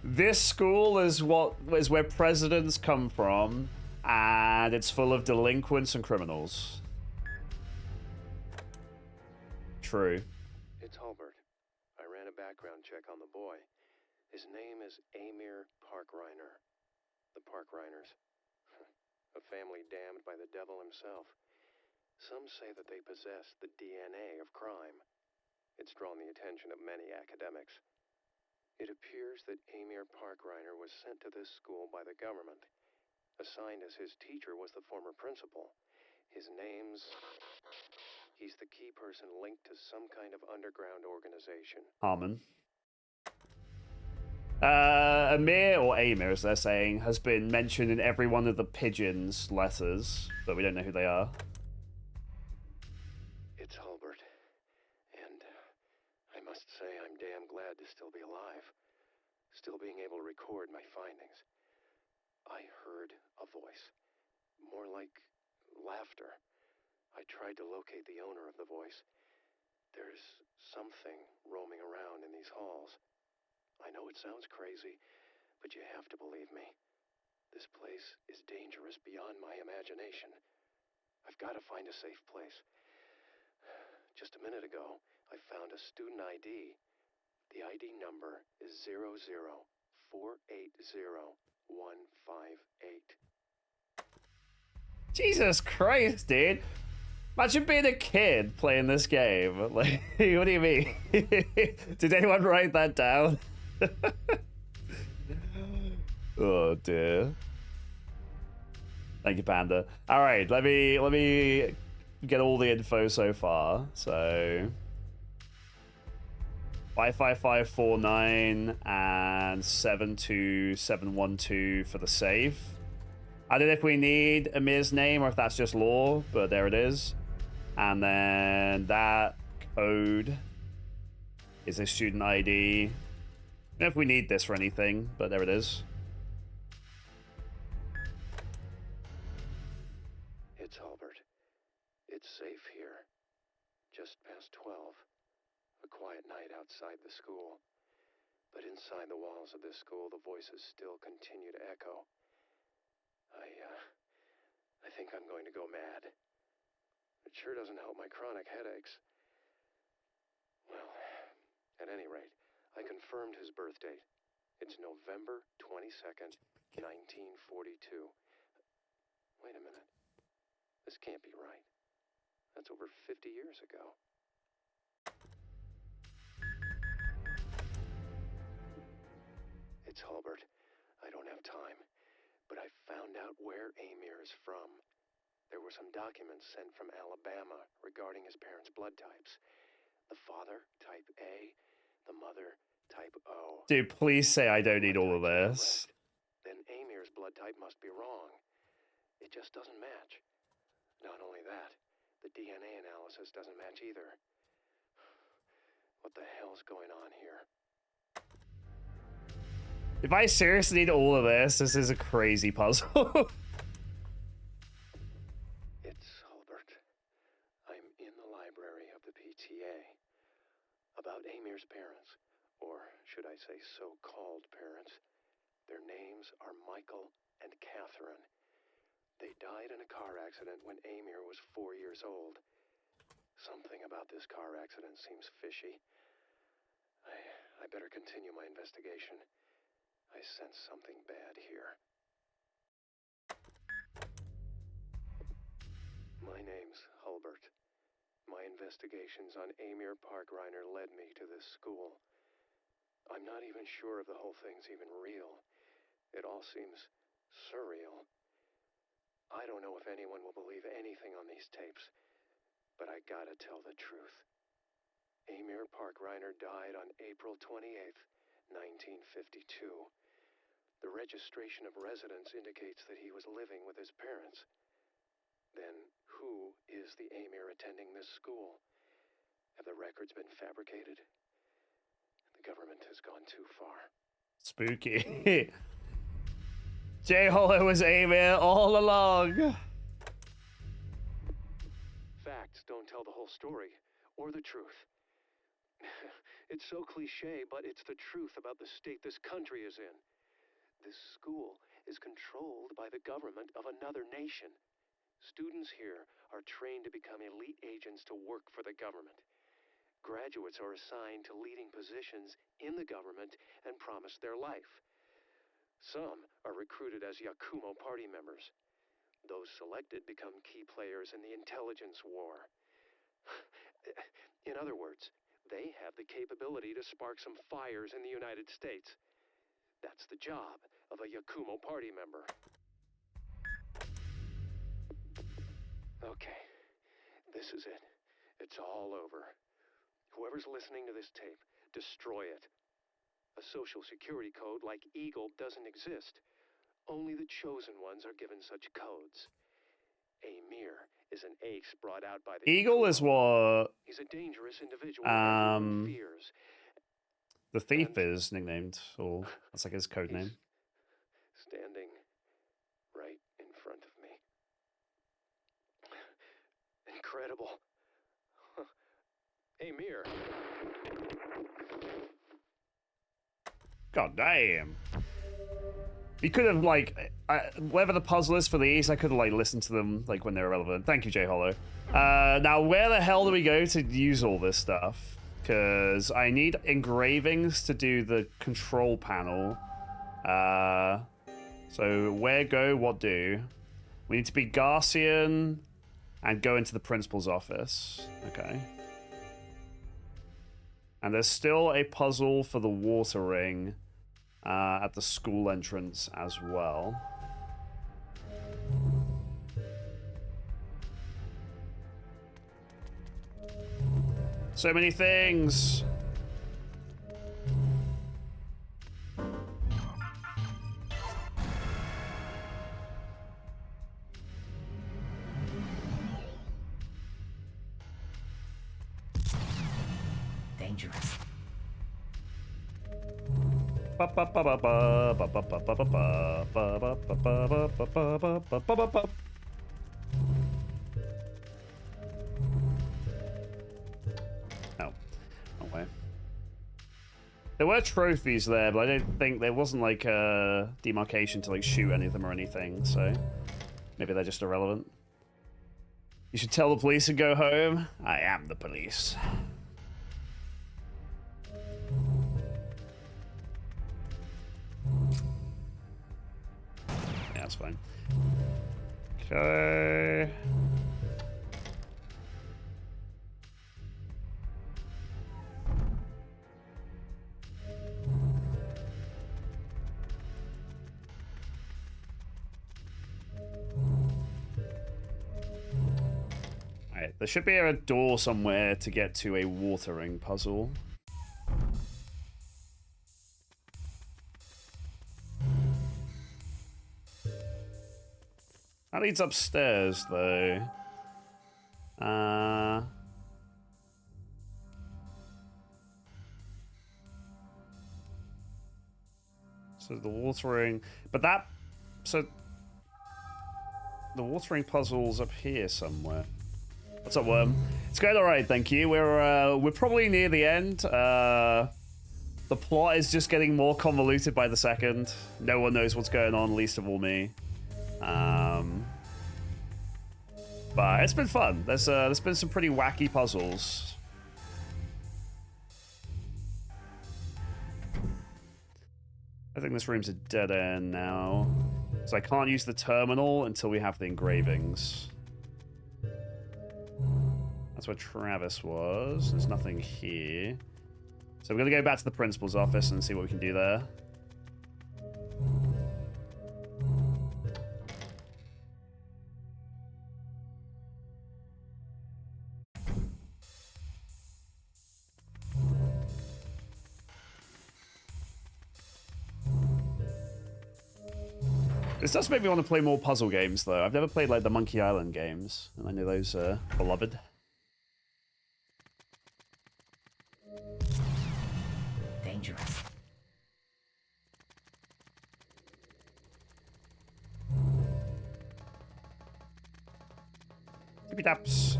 [SPEAKER 1] this school is where presidents come from, and it's full of delinquents and criminals. True.
[SPEAKER 19] It's Hulbert. I ran a background check on the boy. His name is Amir Parkreiner. The Parkreiners. A family damned by the devil himself. Some say that they possess the DNA of crime. It's drawn the attention of many academics. It appears that Amir Parkreiner was sent to this school by the government. Assigned as his teacher was the former principal, His name's... He's the key person linked to some kind of underground organization.
[SPEAKER 1] Harmon. Amir, or Amir as they're saying, has been mentioned in every one of the Pigeon's letters, but we don't know who they are.
[SPEAKER 19] It's Hulbert. And I must say I'm damn glad to still be alive. Still being able to record my findings. I heard a voice. More like laughter. I tried to locate the owner of the voice. There's something roaming around in these halls. I know it sounds crazy, but you have to believe me. This place is dangerous beyond my imagination. I've got to find a safe place. Just a minute ago, I found a student ID. The ID number is 00480-158.
[SPEAKER 1] Jesus Christ, dude. Imagine being a kid playing this game. Like, what do you mean? Did anyone write that down? Oh dear. Thank you, Panda. All right, let me get all the info so far. So 55549 and 72712 for the save. I don't know if we need Amir's name or if that's just lore, but there it is. And then that code is a student ID. I don't know if we need this for anything, but there it is.
[SPEAKER 19] It's Hulbert. It's safe here. Just past 12. A quiet night outside the school. But inside the walls of this school, the voices still continue to echo. I think I'm going to go mad. It sure doesn't help my chronic headaches. Well, at any rate, I confirmed his birth date. It's November 22nd, 1942. Wait a minute. This can't be right. That's over 50 years ago. It's Hulbert. I don't have time. But I found out where Amir is from. There were some documents sent from Alabama regarding his parents' blood types. The father, type A. The mother, type O.
[SPEAKER 1] Dude, please say I don't need all of this.
[SPEAKER 19] Then Amir's blood type must be wrong. It just doesn't match. Not only that, the DNA analysis doesn't match either. What the hell's going on here?
[SPEAKER 1] If I seriously need all of this, this is a crazy puzzle.
[SPEAKER 19] It's Hulbert. I'm in the library of the PTA. About Amir's parents, or should I say so-called parents. Their names are Michael and Catherine. They died in a car accident when Amir was 4 years old. Something about this car accident seems fishy. I better continue my investigation. I sense something bad here. My name's Hulbert. My investigations on Amir Parkreiner led me to this school. I'm not even sure if the whole thing's even real. It all seems surreal. I don't know if anyone will believe anything on these tapes, but I gotta tell the truth. Amir Parkreiner died on April 28th, 1952. The registration of residence indicates that he was living with his parents. Then, who is the Amir attending this school? Have the records been fabricated? The government has gone too far.
[SPEAKER 1] Spooky. J-Hollow was Amir all along.
[SPEAKER 19] Facts don't tell the whole story, or the truth. It's so cliche, but it's the truth about the state this country is in. This school is controlled by the government of another nation. Students here are trained to become elite agents to work for the government. Graduates are assigned to leading positions in the government and promised their life. Some are recruited as Yakumo party members. Those selected become key players in the intelligence war. In other words, they have the capability to spark some fires in the United States. That's the job of a Yakumo party member. Okay, this is it. It's all over. Whoever's listening to this tape, destroy it. A social security code like Eagle doesn't exist. Only the chosen ones are given such codes. Amir is an ace brought out by the
[SPEAKER 1] Eagle is what
[SPEAKER 19] He's a dangerous individual everyone fears.
[SPEAKER 1] the thief is nicknamed, or that's like his code name.
[SPEAKER 19] Standing right in front of me. Incredible. Amir.
[SPEAKER 1] God damn. You could have, like, whatever the puzzle is for these, I could have, like, listened to them, like, when they were relevant. Thank you, J Hollow. Now, where the hell do we go to use all this stuff? Because I need engravings to do the control panel. So, where go, what do? We need to be Garcian and go into the principal's office. Okay. And there's still a puzzle for the water ring at the school entrance as well. So many things.
[SPEAKER 11] Dangerous.
[SPEAKER 1] No, no way. There were trophies there, but I don't think there wasn't like a demarcation to like shoot any of them or anything, so maybe they're just irrelevant. You should tell the police and go home. I am the police. Yeah, that's fine. Okay. Alright, there should be a door somewhere to get to a watering puzzle. That leads upstairs, though. So the watering... But that... So... The watering puzzle's up here somewhere. What's up, Worm? It's going alright, thank you. We're probably near the end. The plot is just getting more convoluted by the second. No one knows what's going on, least of all me. But it's been fun. There's been some pretty wacky puzzles. I think this room's a dead end now. So I can't use the terminal until we have the engravings. That's where Travis was. There's nothing here. So we're going to go back to the principal's office and see what we can do there. This does make me want to play more puzzle games, though. I've never played, like, the Monkey Island games, and I know those are beloved.
[SPEAKER 11] Dangerous.
[SPEAKER 1] Tippy taps.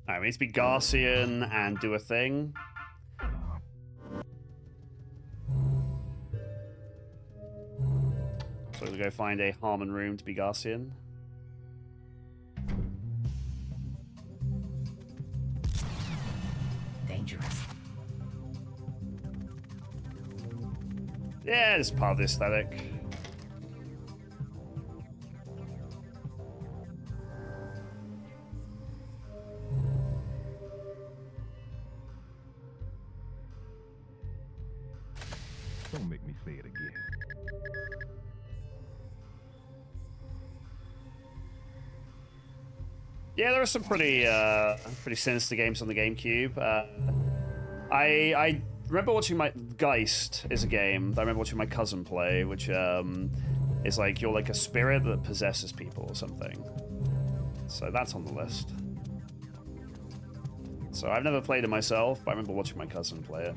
[SPEAKER 1] Alright, we need to be Garcian and do a thing. So we'll go find a Harmon room to be Garcian.
[SPEAKER 11] Dangerous.
[SPEAKER 1] Yeah, it's part of the aesthetic.
[SPEAKER 7] Don't make me say it again.
[SPEAKER 1] Yeah, there are some pretty sinister games on the GameCube. I remember watching my Geist is a game that I remember watching my cousin play, which is like you're like a spirit that possesses people or something. So that's on the list. So I've never played it myself, but I remember watching my cousin play it.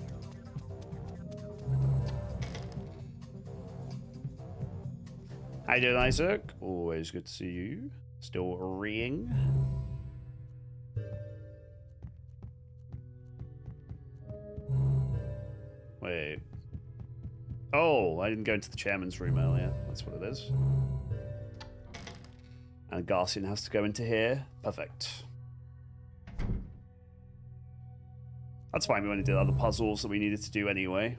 [SPEAKER 1] How you doing, Isaac? Always good to see you. Still reeing. Wait. Oh, I didn't go into the chairman's room earlier. That's what it is. And Garcian has to go into here. Perfect. That's fine, we only did other puzzles that we needed to do anyway.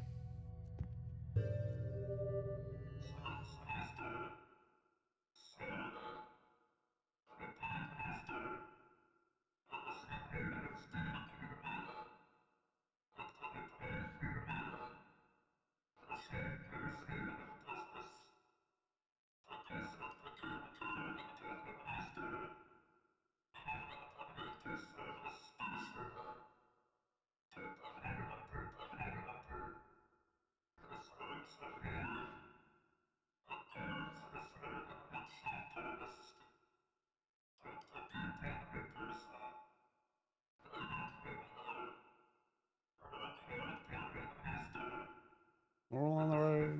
[SPEAKER 1] We're all on the road.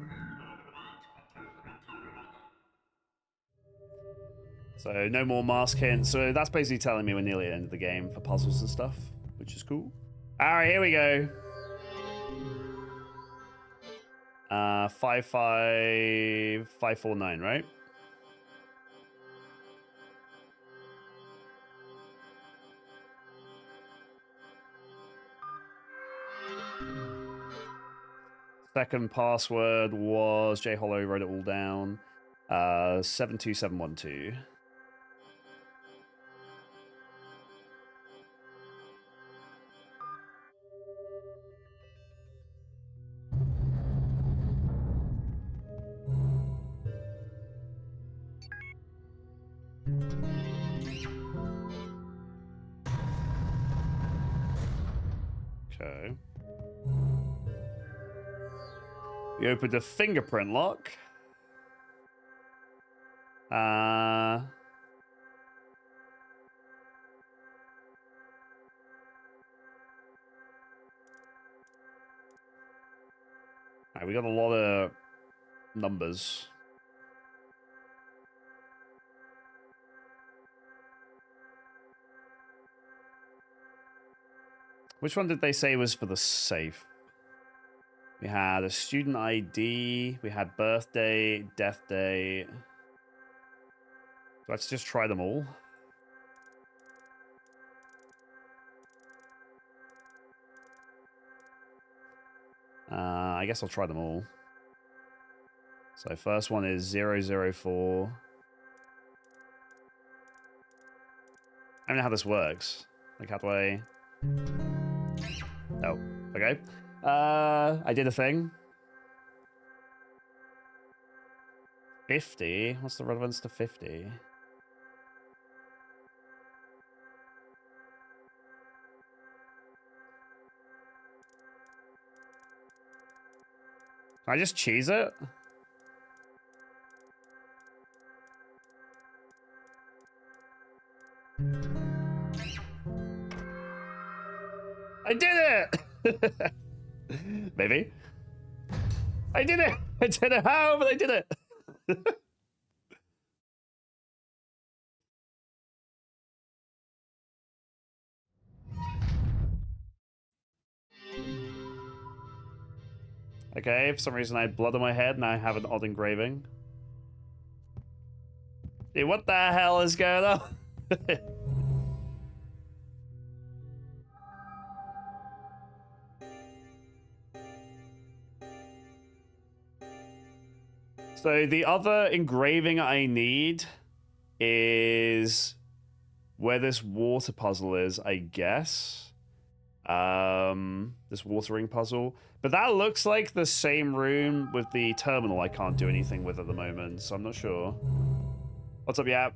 [SPEAKER 1] So no more mask hints. So that's basically telling me we're nearly at the end of the game for puzzles and stuff, which is cool. All right, here we go. 55549, right? Second password was J Hollow, wrote it all down. 72712. Okay. We opened a fingerprint lock. Right, we got a lot of numbers. Which one did they say was for the safe? We had a student ID, we had birthday, death date. Let's just try them all. I guess I'll try them all. So first one is 004. I don't know how this works. Like, how do I... Oh, okay. I did a thing. 50? What's the relevance to 50? Can I just cheese it? I did it! Maybe. I did it! I don't know how, but I did it! Okay, for some reason I had blood on my head and I have an odd engraving. Dude, what the hell is going on? So the other engraving I need is where this water puzzle is, I guess. This watering puzzle. But that looks like the same room with the terminal I can't do anything with at the moment, so I'm not sure. What's up, Yap?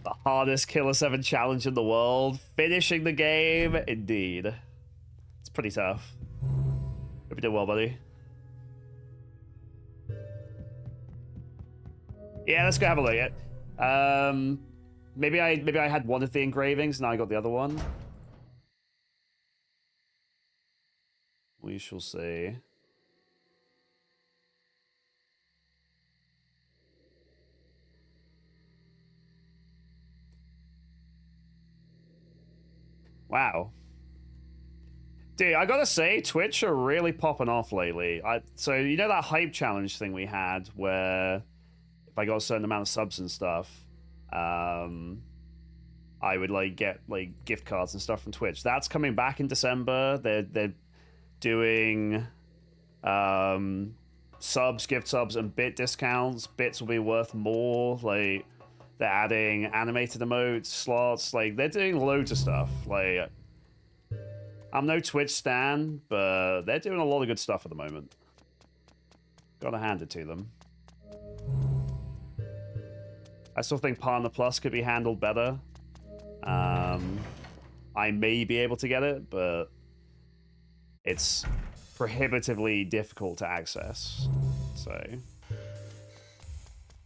[SPEAKER 1] The hardest Killer 7 challenge in the world. Finishing the game, indeed. It's pretty tough. Hope you did well, buddy. Yeah, let's go have a look at. Maybe I had one of the engravings, now I got the other one. We shall see. Wow. Dude, I gotta say, Twitch are really popping off lately. So you know that hype challenge thing we had where if I got a certain amount of subs and stuff, I would like get like gift cards and stuff from Twitch. That's coming back in December. They're doing subs, gift subs, and bit discounts. Bits will be worth more. Like they're adding animated emotes, slots. Like they're doing loads of stuff. Like I'm no Twitch stan, but they're doing a lot of good stuff at the moment. Gotta hand it to them. I still think Partner Plus could be handled better. I may be able to get it, but it's prohibitively difficult to access. So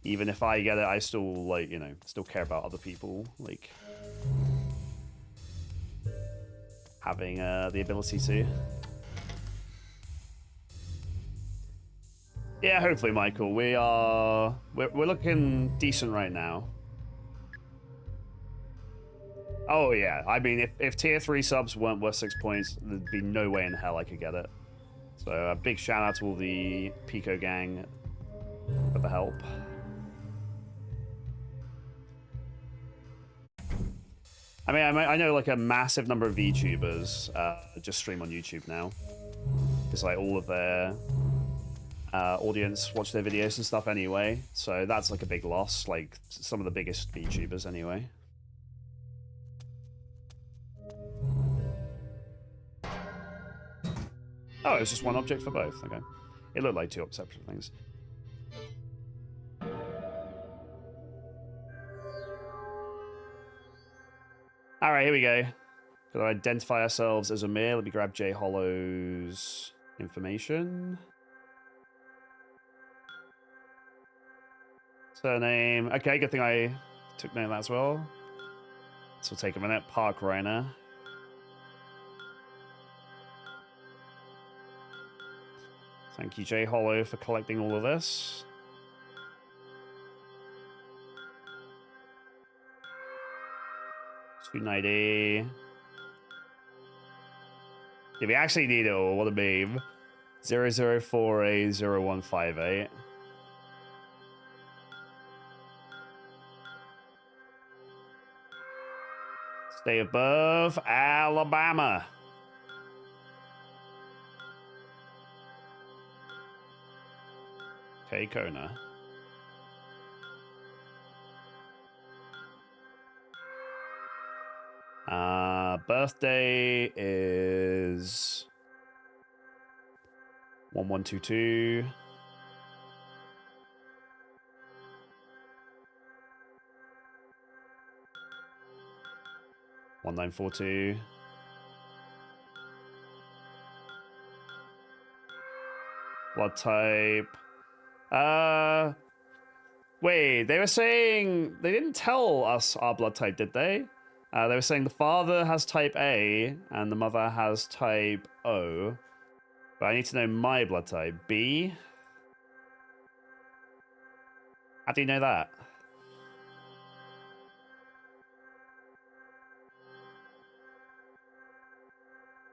[SPEAKER 1] even if I get it, I still like, you know, still care about other people like having the ability to. Yeah, hopefully, Michael. We're looking decent right now. Oh yeah, I mean, if tier 3 subs weren't worth 6 points, there'd be no way in hell I could get it. So a big shout out to all the Pico gang for the help. I mean, I know like a massive number of VTubers just stream on YouTube now. Because like all of their audience watch their videos and stuff anyway. So that's like a big loss. Like some of the biggest VTubers anyway. Oh, it was just one object for both. Okay. It looked like two separate things. All right, here we go. Gotta identify ourselves as Amir. Let me grab J Hollow's information. Surname. Okay, good thing I took note of that as well. This will take a minute. Park Reiner. Thank you, J Hollow, for collecting all of this. Student ID. If we actually need it all, what a meme. 00480158. State of birth, Alabama. Okay, Kona. Birthday is 1122. One 1942. Blood type. Wait, they were saying they didn't tell us our blood type, did they? They were saying the father has type A and the mother has type O. But I need to know my blood type. B? How do you know that?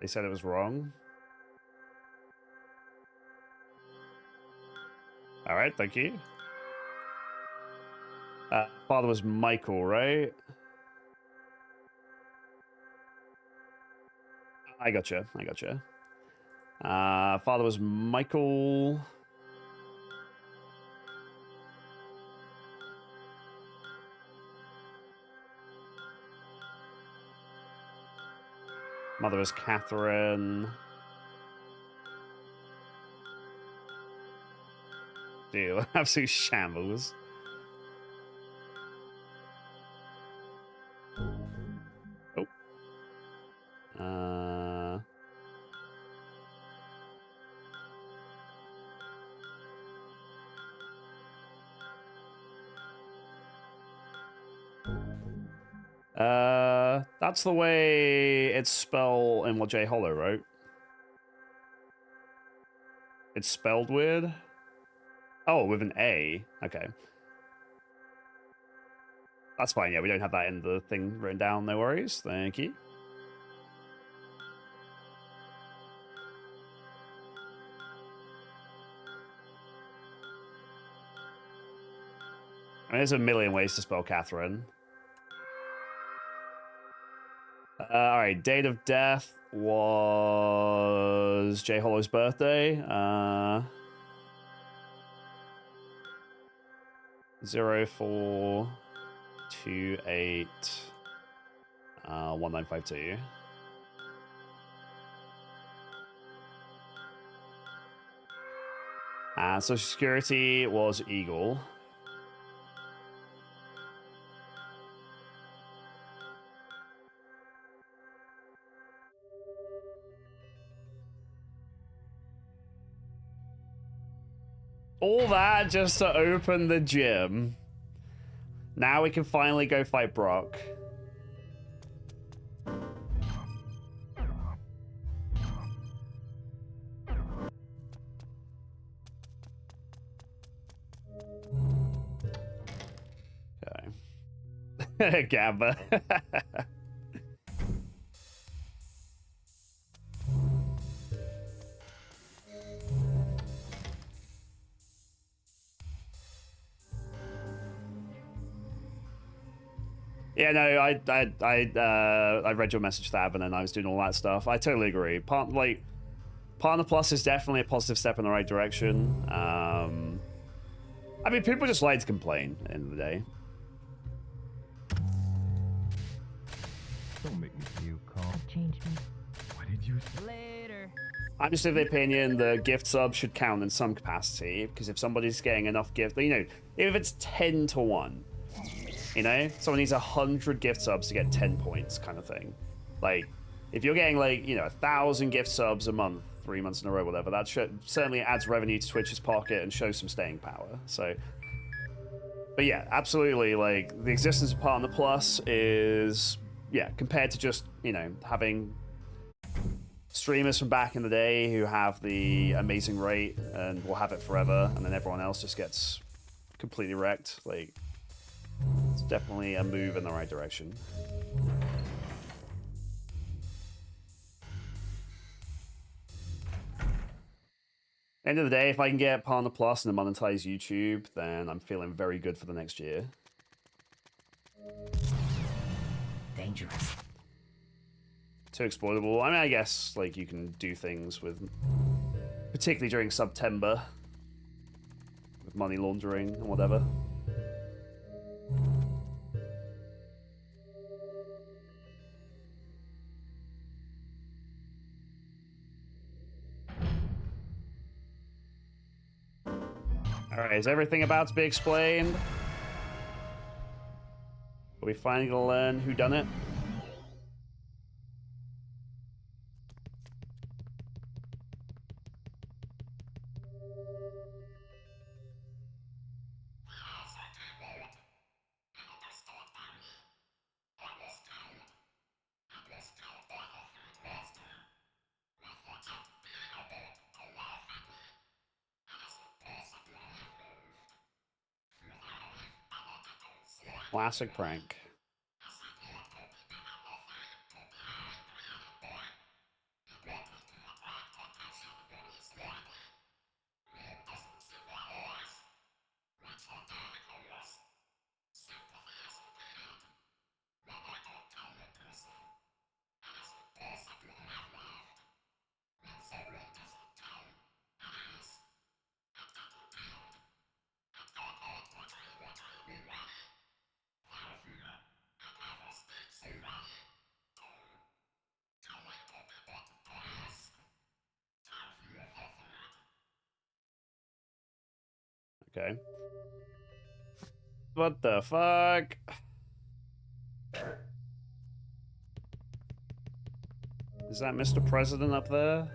[SPEAKER 1] They said it was wrong. All right, thank you. Father was Michael, right? I gotcha. Father was Michael. Mother is Catherine. Dude, absolute shambles. Oh. That's the way it's spelled in what J Hollow wrote. It's spelled weird. Oh, with an A. Okay. That's fine. Yeah, we don't have that in the thing written down. No worries. Thank you. I mean, there's a million ways to spell Catherine. All right, date of death was J Hollow's birthday. 0428 1952. Social Security was Eagle. All that just to open the gym. Now we can finally go fight Brock. Okay. Gabba. Yeah, no, I read your message, Thab, and then I was doing all that stuff. I totally agree. Partner Plus is definitely a positive step in the right direction. I mean, people just like to complain at the end of the day.
[SPEAKER 7] Don't make me feel calm. Changed me. What did you say?
[SPEAKER 14] Later.
[SPEAKER 1] I'm just of the opinion the gift sub should count in some capacity, because if somebody's getting enough gift, you know, if it's 10 to 1, you know, someone needs 100 gift subs to get 10 points, kind of thing. Like, if you're getting like, you know, 1,000 gift subs a month, 3 months in a row, whatever, that certainly adds revenue to Twitch's pocket and shows some staying power. So, but yeah, absolutely. Like, the existence of Partner Plus is, yeah, compared to just, you know, having streamers from back in the day who have the amazing rate and will have it forever, and then everyone else just gets completely wrecked. Like, it's definitely a move in the right direction. End of the day, if I can get Partner Plus and monetize YouTube, then I'm feeling very good for the next year.
[SPEAKER 11] Dangerous.
[SPEAKER 1] Too exploitable. I mean, I guess like you can do things with, particularly during September, with money laundering and whatever. Alright, is everything about to be explained? Are we finally gonna learn who done it? Classic prank. Okay. What the fuck? Is that Mr. President up there?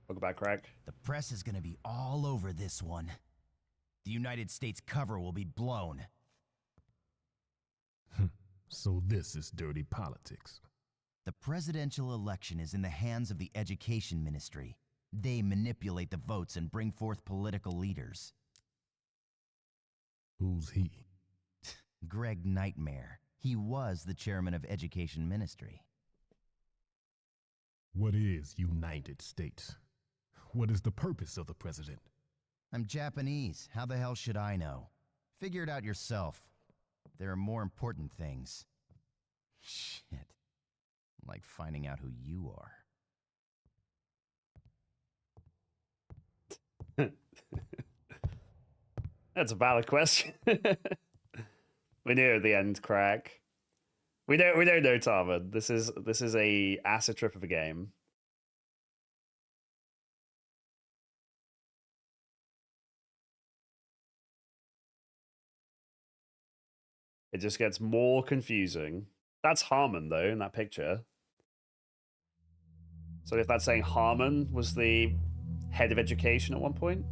[SPEAKER 1] Welcome back, Craig.
[SPEAKER 11] The press is gonna be all over this one. The United States cover will be blown.
[SPEAKER 7] So this is dirty politics.
[SPEAKER 11] The presidential election is in the hands of the Education Ministry. They manipulate the votes and bring forth political leaders.
[SPEAKER 7] Who's he?
[SPEAKER 11] Greg Nightmare. He was the chairman of Education Ministry.
[SPEAKER 7] What is United States? What is the purpose of the president?
[SPEAKER 11] I'm Japanese. How the hell should I know? Figure it out yourself. There are more important things. Shit. Like finding out who you are.
[SPEAKER 1] That's a valid question. We knew at the end, Craig. We don't know, Tarvin. This is a acid trip of a game. It just gets more confusing. That's Harmon, though, in that picture. So if that's saying Harmon was the head of education at one point?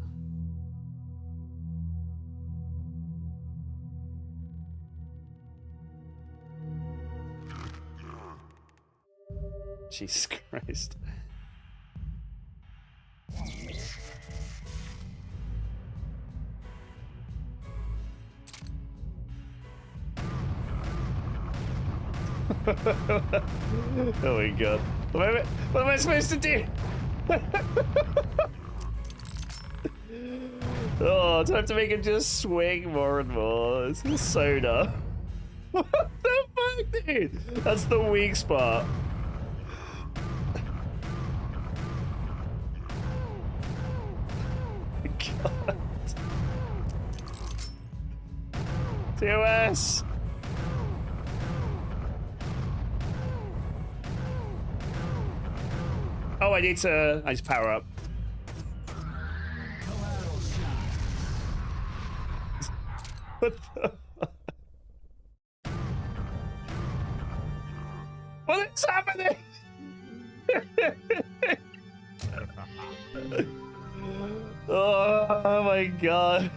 [SPEAKER 1] Jesus Christ. Oh my god. What am I supposed to do? Oh, do I have to make him just swing more and more? This is so dumb. What the fuck, dude? That's the weak spot. God. TOS! Oh, I need to power up. What the fuck? What is happening? Oh my god.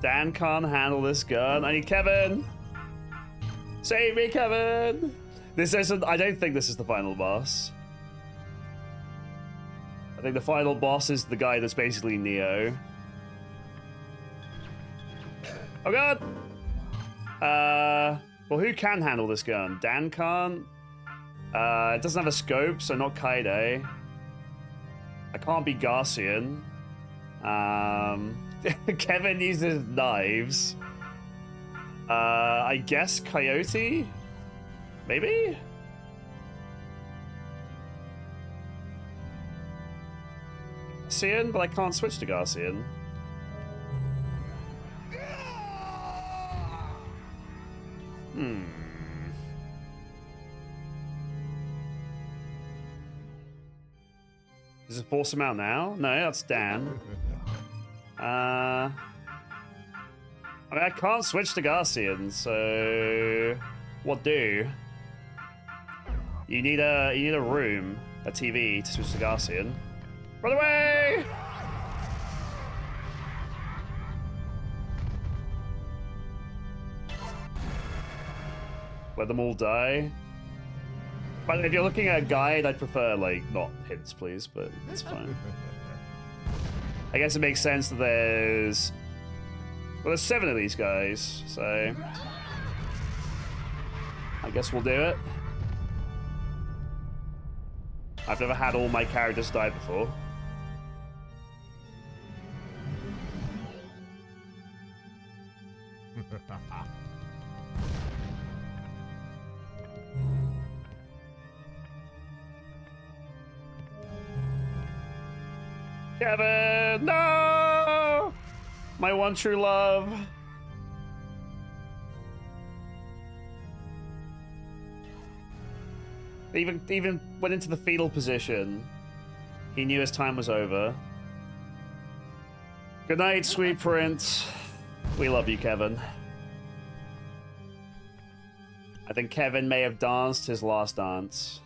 [SPEAKER 1] Dan can't handle this gun. I need Kevin. Save me, Kevin. This isn't. I don't think this is the final boss. I think the final boss is the guy that's basically Neo. Oh god. Well, who can handle this gun? Dan can't. It doesn't have a scope, so not Kaide. I can't be Garcian. Kevin uses knives. I guess Coyote? Maybe? Garcian, but I can't switch to Garcian. Does it force him out now? No, that's Dan. I mean, I can't switch to Garcian, so what do? You need a room, a TV to switch to Garcian. Run away! Let them all die. But if you're looking at a guide, I'd prefer, like, not hints, please, but it's fine. I guess it makes sense that there's... Well, there's 7 of these guys, so... I guess we'll do it. I've never had all my characters die before. Kevin, no! My one true love. Even went into the fetal position. He knew his time was over. Good night, sweet prince. We love you, Kevin. I think Kevin may have danced his last dance.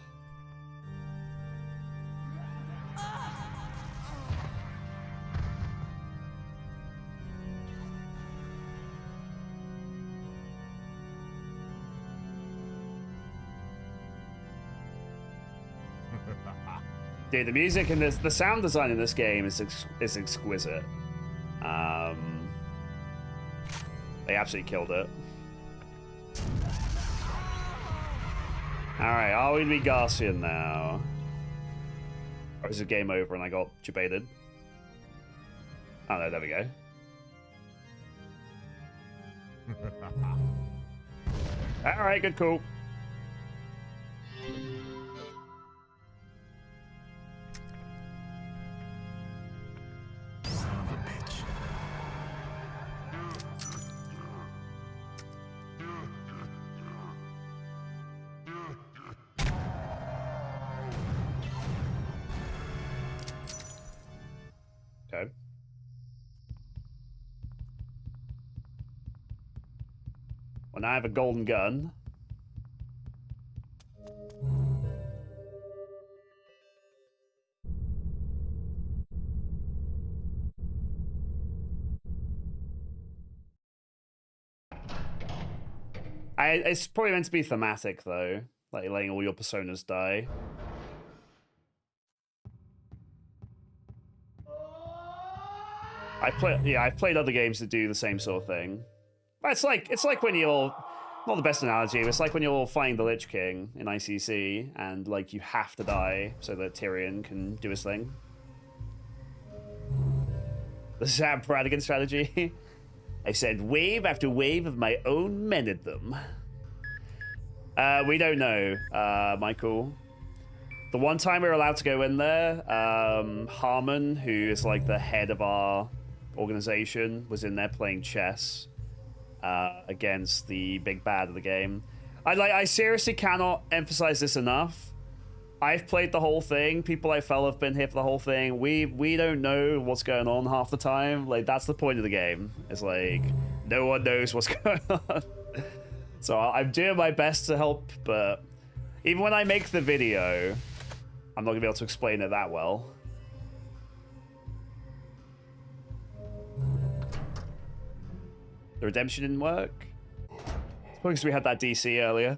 [SPEAKER 1] Dude, the music and the sound design in this game is exquisite. They absolutely killed it. Alright, are we to be Garcian now? Or is it game over and I got debated? Oh no, there we go. Alright, good, cool. Okay. Well, now I have a golden gun. It's probably meant to be thematic, though. Like letting all your personas die. I've played other games that do the same sort of thing. But it's like when you're, not the best analogy, but it's like when you're fighting the Lich King in ICC and like you have to die so that Tyrion can do his thing. The Zab Bradigan strategy. I sent wave after wave of my own men at them. We don't know, Michael. The one time we were allowed to go in there, Harmon, who is like the head of our organization, was in there playing chess against the big bad of the game. I seriously cannot emphasize this enough. I've played the whole thing. People I fell have been here for the whole thing. We don't know what's going on half the time. Like, that's the point of the game. It's like, no one knows what's going on. So I'm doing my best to help, but even when I make the video, I'm not gonna be able to explain it that well. The redemption didn't work. It's because we had that DC earlier.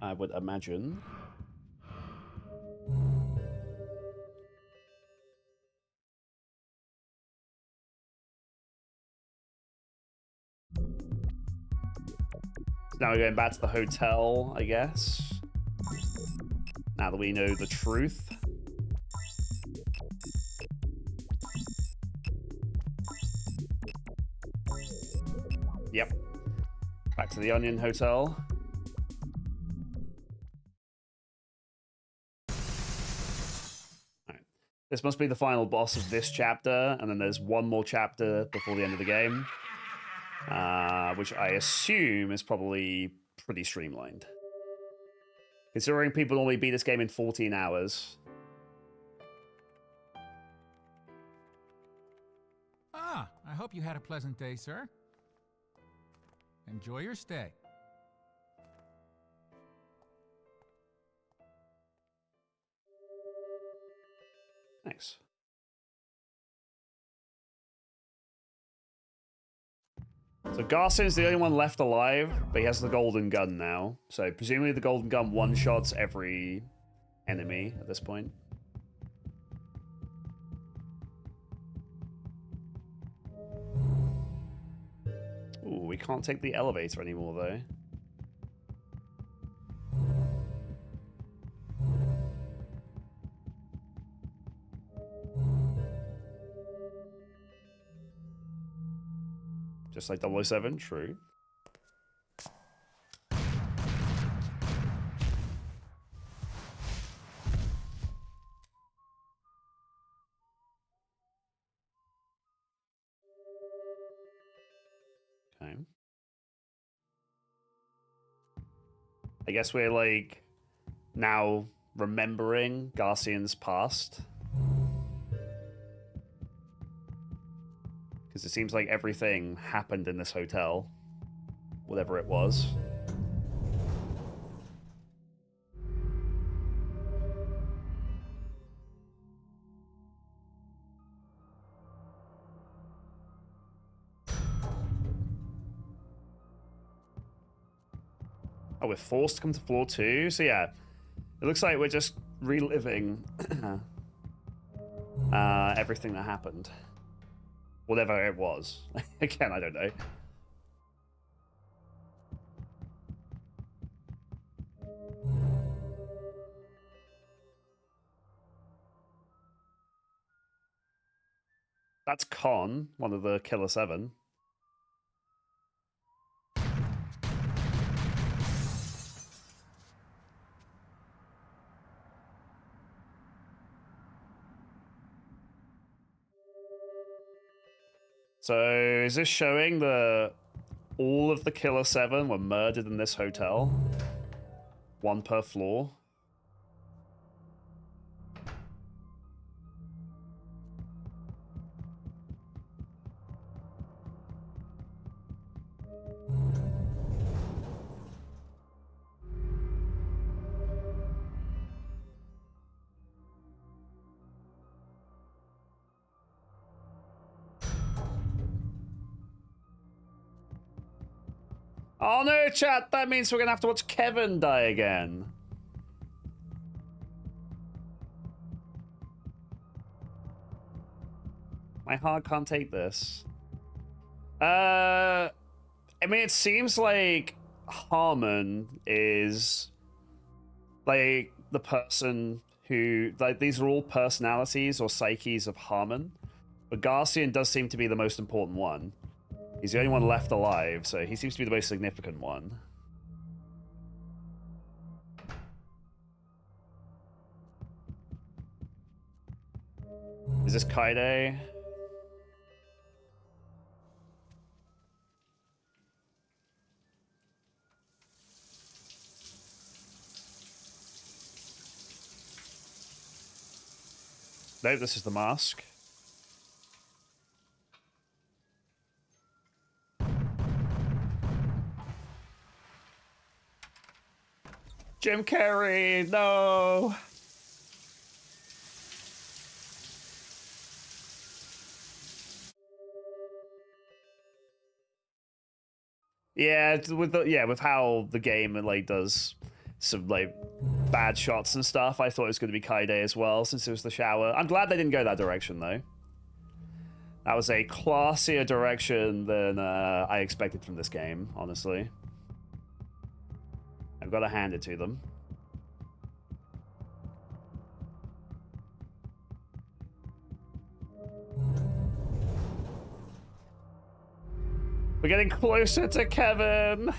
[SPEAKER 1] I would imagine. Now we're going back to the hotel, I guess. Now that we know the truth. Yep. Back to the Onion Hotel. Alright. This must be the final boss of this chapter, and then there's one more chapter before the end of the game. Which I assume is probably pretty streamlined. Considering people only beat this game in 14 hours.
[SPEAKER 16] Ah, I hope you had a pleasant day, sir. Enjoy your stay.
[SPEAKER 1] Thanks. So Garcin's the only one left alive, but he has the golden gun now. So presumably the golden gun one-shots every enemy at this point. Ooh, we can't take the elevator anymore, though. Just like 007, true. Okay. I guess we're like now remembering Garcian's past. Because it seems like everything happened in this hotel. Whatever it was. Oh, we're forced to come to floor 2? So yeah, it looks like we're just reliving everything that happened. Whatever it was. Again, I don't know. That's Con, one of the Killer 7. So is this showing that all of the Killer 7 were murdered in this hotel? One per floor? Oh no, chat! That means we're gonna have to watch Kevin die again. My heart can't take this. I mean, it seems like Harmon is like the person who, like, these are all personalities or psyches of Harmon, but Garcian does seem to be the most important one. He's the only one left alive, so he seems to be the most significant one. Is this Kaide? Nope, this is the mask. Jim Carrey, no! Yeah, with how the game like does some like bad shots and stuff, I thought it was going to be Kaide as well, since it was the shower. I'm glad they didn't go that direction though. That was a classier direction than I expected from this game, honestly. I've got to hand it to them. We're getting closer to Kevin.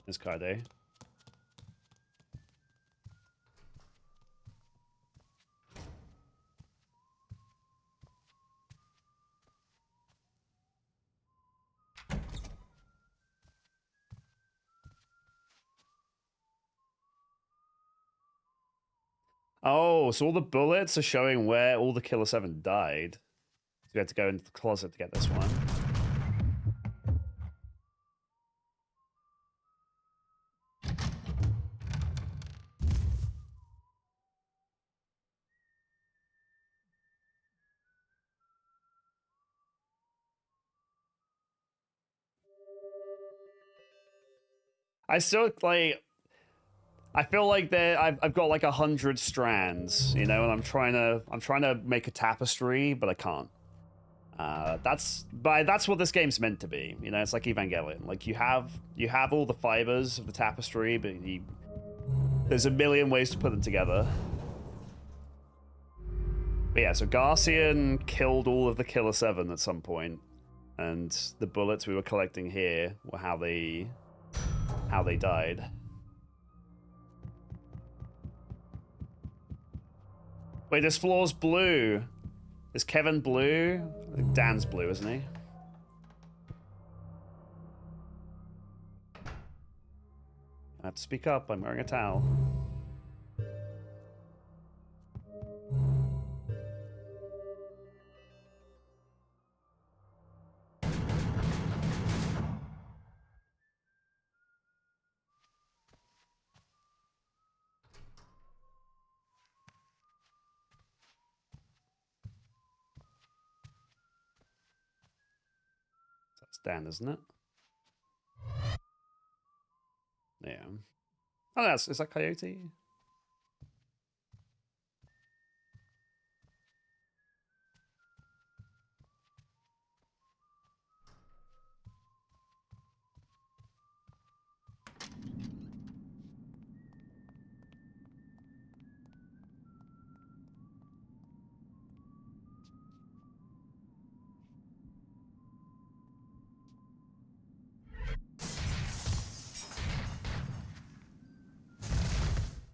[SPEAKER 1] There's Kaide. Oh, so all the bullets are showing where all the Killer 7 died. So we had to go into the closet to get this one. I still like. I feel like I've got like 100 strands, you know, and I'm trying to make a tapestry, but I can't. That's what this game's meant to be, you know. It's like Evangelion. Like you have all the fibers of the tapestry, but there's a million ways to put them together. But yeah, so Garcian killed all of the Killer7 at some point, and the bullets we were collecting here were how they died. Wait, this floor's blue. Is Kevin blue? I think Dan's blue, isn't he? I have to speak up. I'm wearing a towel. That's Dan, isn't it? Yeah. Oh, is that Coyote?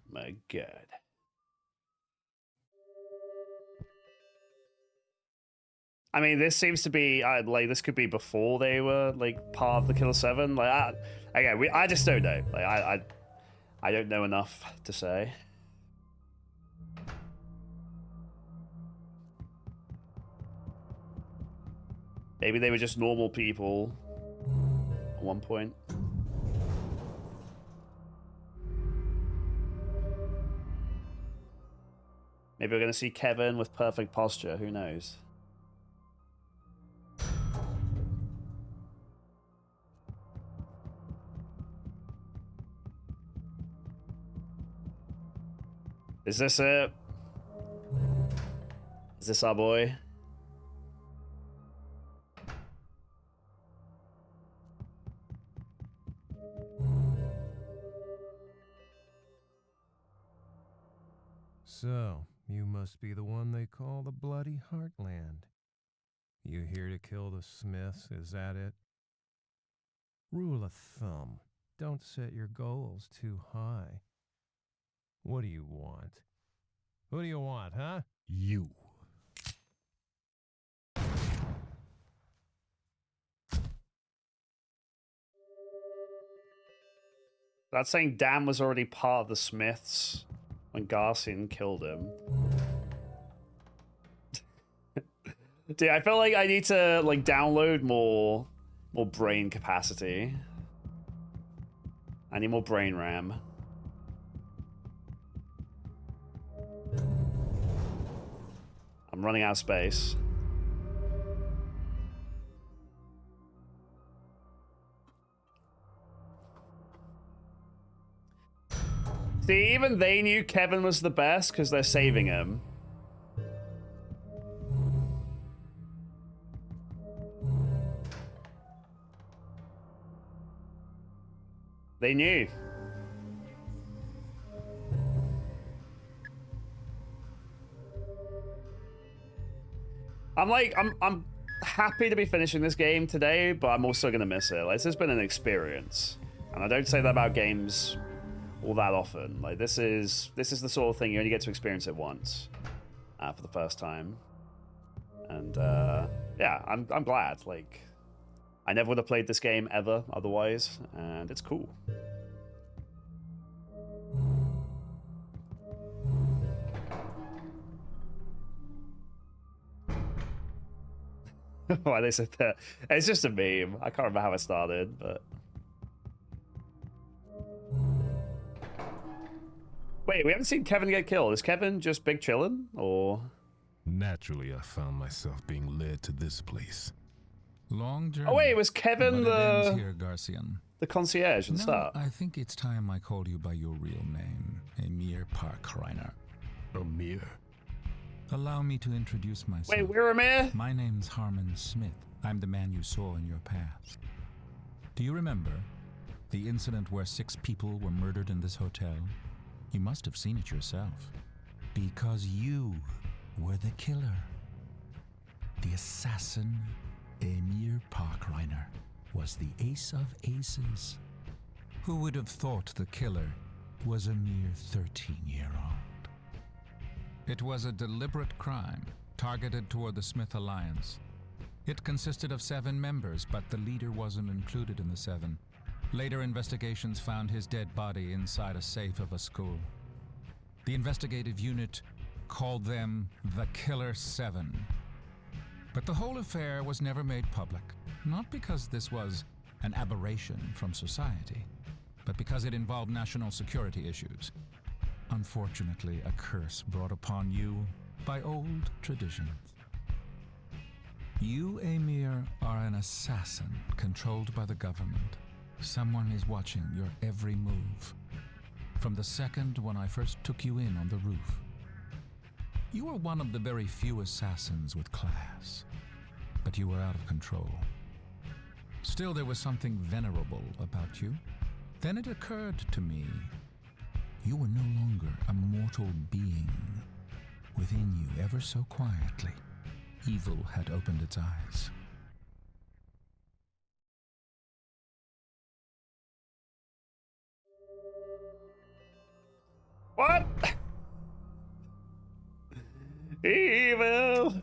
[SPEAKER 1] My God. I mean, this seems to be like this could be before they were like part of the Killer7. Like, I just don't know. Like, I don't know enough to say. Maybe they were just normal people at one point. Maybe we're going to see Kevin with perfect posture. Who knows? Is this it? Is this our boy?
[SPEAKER 9] So, you must be the one they call the Bloody Heartland. You here to kill the Smiths, is that it? Rule of thumb, don't set your goals too high. What do you want? Who do you want, huh?
[SPEAKER 7] You.
[SPEAKER 1] That's saying Dan was already part of the Smiths when Garcian killed him. Dude, I feel like I need to like download more brain capacity. I need more brain RAM. I'm running out of space. See, even they knew Kevin was the best because they're saving him. They knew. I'm happy to be finishing this game today, but I'm also gonna miss it. Like, this has been an experience, and I don't say that about games all that often. Like, this is the sort of thing you only get to experience it once for the first time, and yeah, I'm glad. Like, I never would have played this game ever otherwise, and it's cool. Why they said that? It's just a meme. I can't remember how it started, but wait, we haven't seen Kevin get killed. Is Kevin just big chillin', or?
[SPEAKER 7] Naturally, I found myself being led to this place.
[SPEAKER 16] Long journey.
[SPEAKER 1] Oh wait, was Kevin
[SPEAKER 16] but it ends
[SPEAKER 1] the?
[SPEAKER 16] here, Garcian.
[SPEAKER 1] the concierge at the
[SPEAKER 16] No,
[SPEAKER 1] start?
[SPEAKER 16] I think it's time I called you by your real name, Emir Parkreiner.
[SPEAKER 7] Amir.
[SPEAKER 16] Allow me to introduce myself.
[SPEAKER 1] Wait, we're Amir?
[SPEAKER 16] My name's Harmon Smith. I'm the man you saw in your past. Do you remember the incident where 6 people were murdered in this hotel? You must have seen it yourself. Because you were the killer. The assassin, Emir Parkreiner, was the ace of aces. Who would have thought the killer was a mere 13-year-old? It was a deliberate crime targeted toward the Smith Alliance. It consisted of 7 members, but the leader wasn't included in the 7. Later investigations found his dead body inside a safe of a school. The investigative unit called them the Killer7. But the whole affair was never made public, not because this was an aberration from society, but because it involved national security issues. Unfortunately, a curse brought upon you by old traditions. You, Emir, are an assassin controlled by the government. Someone is watching your every move. From the second when I first took you in on the roof. You were one of the very few assassins with class, but you were out of control. Still, there was something venerable about you. Then it occurred to me, you were no longer a mortal being. Within you, ever so quietly, evil had opened its eyes.
[SPEAKER 1] What? Evil.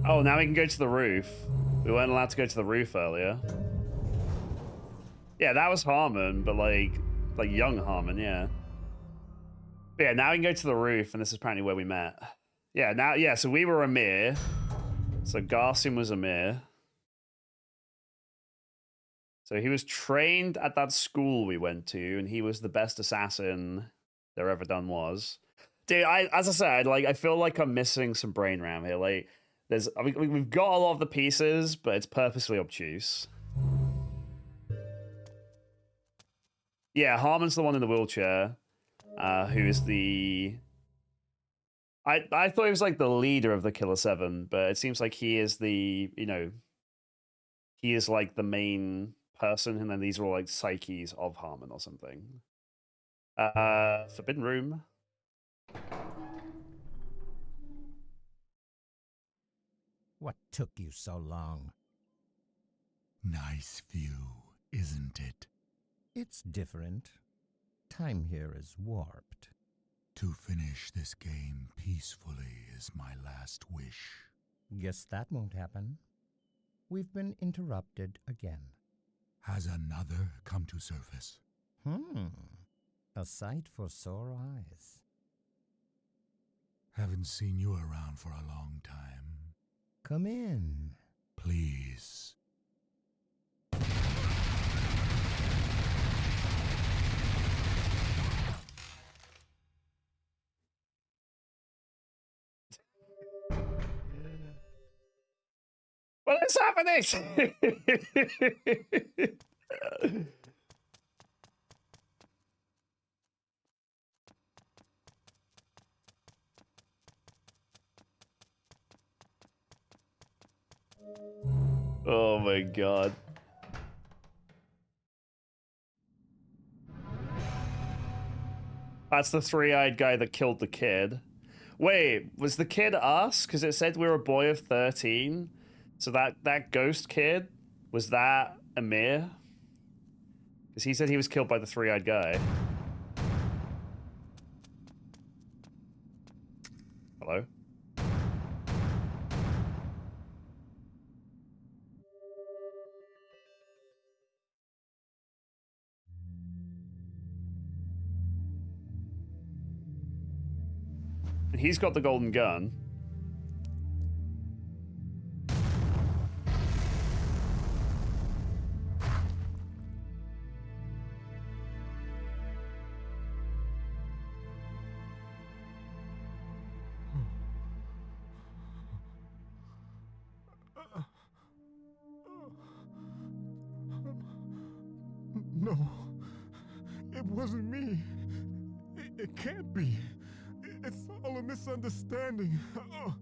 [SPEAKER 1] Oh, now we can go to the roof. We weren't allowed to go to the roof earlier. Yeah, that was Harmon, but like young Harmon, yeah. But yeah, now we can go to the roof, and this is apparently where we met. Yeah, now, yeah, so we were Amir. So Garcian was Amir. So he was trained at that school we went to, and he was the best assassin there ever done was. Dude, as I said, like, I feel like I'm missing some brain RAM here. Like, we've got a lot of the pieces, but it's purposely obtuse. Yeah, Harmon's the one in the wheelchair, who is the... I thought he was like the leader of the Killer7, but it seems like he is the, you know, he is like the main person, and then these are all like psyches of Harmon or something. Forbidden Room.
[SPEAKER 15] What took you so long?
[SPEAKER 10] Nice view, isn't it?
[SPEAKER 15] It's different. Time here is warped.
[SPEAKER 10] To finish this game peacefully is my last wish.
[SPEAKER 15] Guess that won't happen. We've been interrupted again.
[SPEAKER 10] Has another come to surface?
[SPEAKER 15] A sight for sore eyes.
[SPEAKER 10] Haven't seen you around for a long time.
[SPEAKER 15] Come in.
[SPEAKER 10] Please.
[SPEAKER 1] What is happening? Oh my god. That's the three-eyed guy that killed the kid. Wait, was the kid us? Because it said we were a boy of 13. So that ghost kid, was that Amir? Because he said he was killed by the three-eyed guy. Hello? He's got the golden gun.
[SPEAKER 7] No, it wasn't me. It can't be. It's all a misunderstanding. Oh.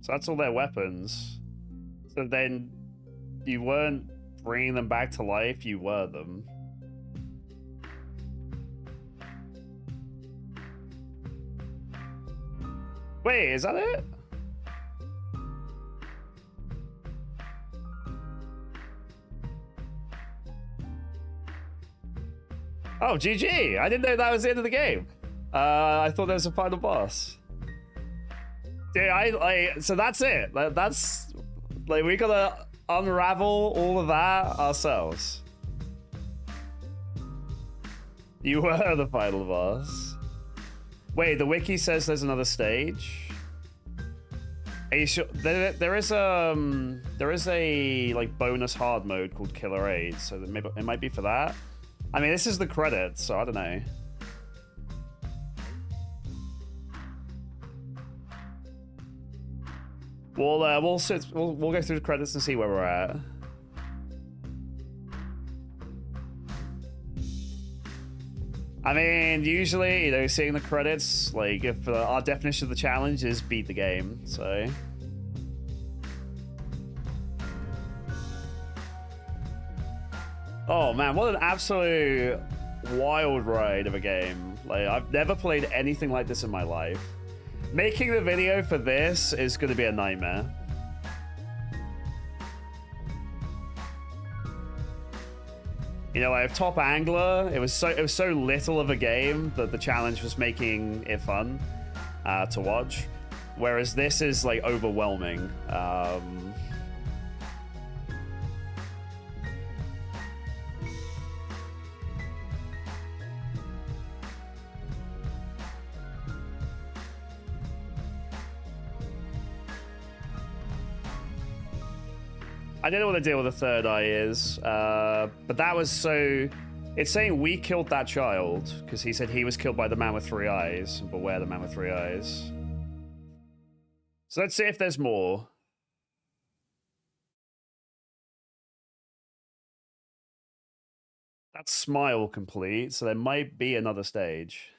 [SPEAKER 1] So that's all their weapons. So then you weren't bringing them back to life, you were them. Wait, is that it? Oh, GG! I didn't know that was the end of the game. I thought there was a final boss. Dude, so that's it. That's like we gotta unravel all of that ourselves. You were the final boss. Wait, the wiki says there's another stage. Are you sure? There is a like bonus hard mode called Killer7, so that maybe it might be for that. I mean, this is the credits, so I don't know. We'll go through the credits and see where we're at. I mean, usually, you know, seeing the credits, like, if our definition of the challenge is beat the game, so. Oh man, what an absolute wild ride of a game. Like, I've never played anything like this in my life. Making the video for this is going to be a nightmare. You know, like Top Angler, it was so little of a game that the challenge was making it fun to watch, whereas this is like overwhelming. I don't know what the deal with the third eye is, but that was so... It's saying we killed that child, because he said he was killed by the man with 3 eyes. Beware the man with 3 eyes. So let's see if there's more. That's smile complete, so there might be another stage.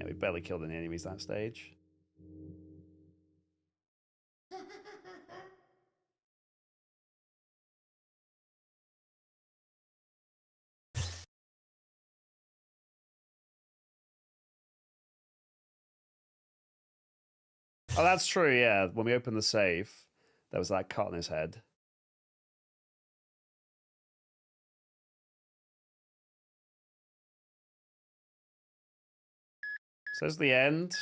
[SPEAKER 1] Yeah, we barely killed any enemies that stage. Oh, that's true, yeah. When we opened the safe, there was that cut on his head. So there's the end.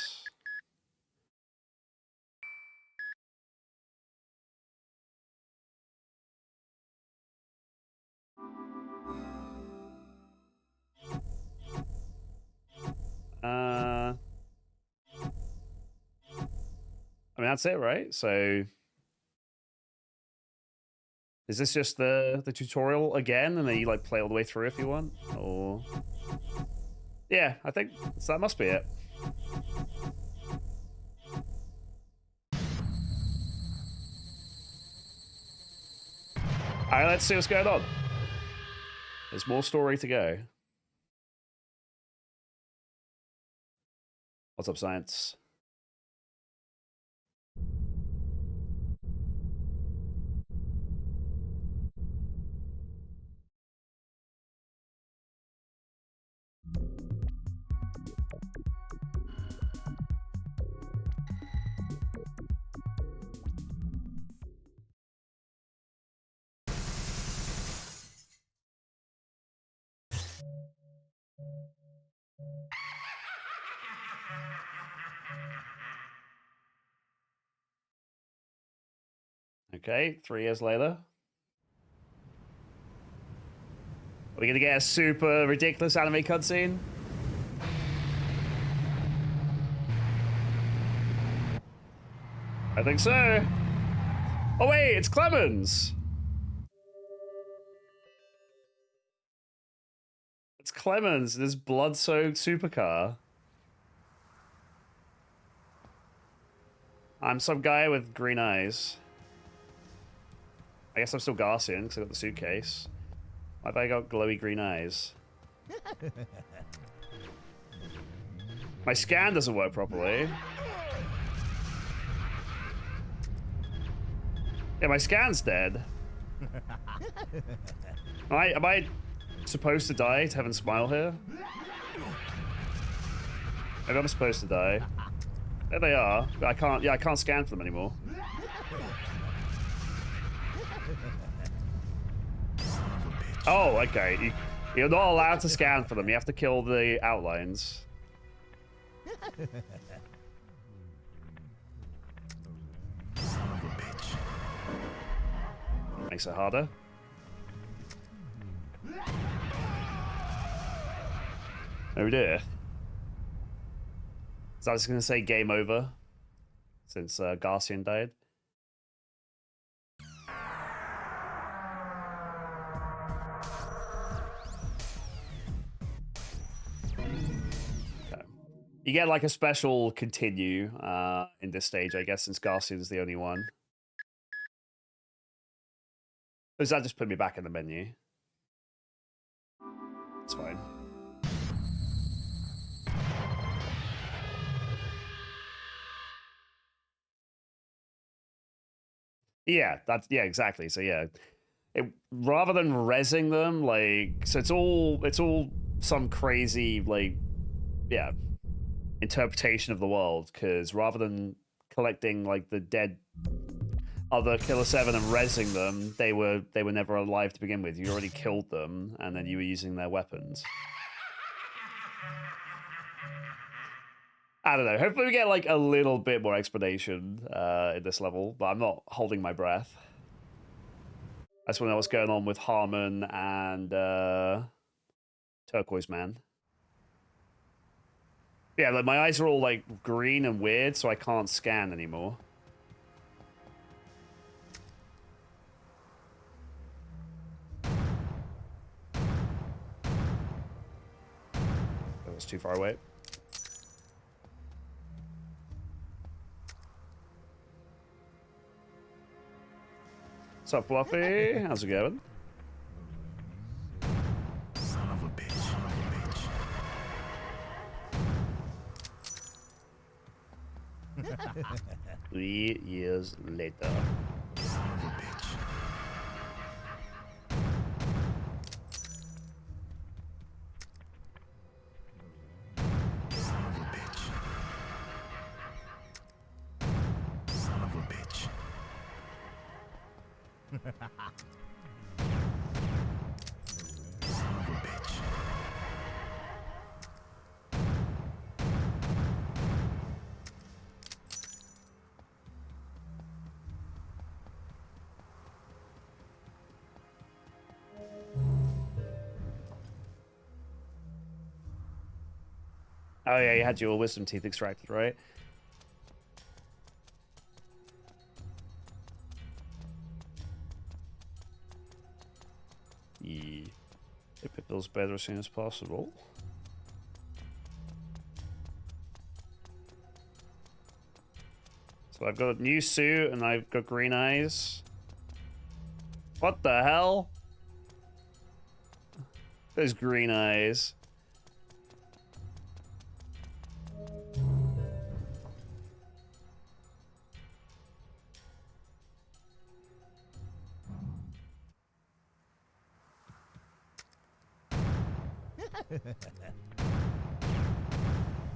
[SPEAKER 1] I mean, that's it, right? So is this just the tutorial again, and then you like play all the way through if you want? Or yeah, I think so, that must be it. All right, let's see what's going on. There's more story to go. What's up, science? Okay, 3 years later. Are we gonna get a super ridiculous anime cutscene? I think so. Oh wait, it's Clemens. It's Clemens in his blood-soaked supercar. I'm some guy with green eyes. I guess I'm still Garcian because I got the suitcase. Why have I got glowy green eyes? My scan doesn't work properly. Yeah, my scan's dead. Am I supposed to die to Heaven Smile here? Maybe I'm supposed to die. There they are. But I can't. Yeah, I can't scan for them anymore. Oh, okay. You're not allowed to scan for them. You have to kill the outlines. Makes it harder. Oh dear. So I was going to say game over since Garcian died. Okay. You get like a special continue in this stage, I guess, since Garcian's the only one. Does that just put me back in the menu? It's fine. Yeah, exactly. So yeah, rather than rezzing them, like, so it's all some crazy like, yeah, interpretation of the world. Because rather than collecting like the dead other Killer7 and rezzing them, they were never alive to begin with. You already killed them, and then you were using their weapons. I don't know. Hopefully we get like a little bit more explanation in this level, but I'm not holding my breath. I just want to know what's going on with Harmon and Turquoise Man. Yeah, like my eyes are all like green and weird, so I can't scan anymore. That was too far away. What's up, Fluffy? How's it going?
[SPEAKER 10] Son of a bitch.
[SPEAKER 1] 3 years later.
[SPEAKER 10] Son of a bitch. Son of a bitch. Son of a bitch. Son of a bitch.
[SPEAKER 1] Oh yeah, you had your wisdom teeth extracted, right? Yeah. Hope it feels better as soon as possible. So I've got a new suit and I've got green eyes. What the hell? Those green eyes.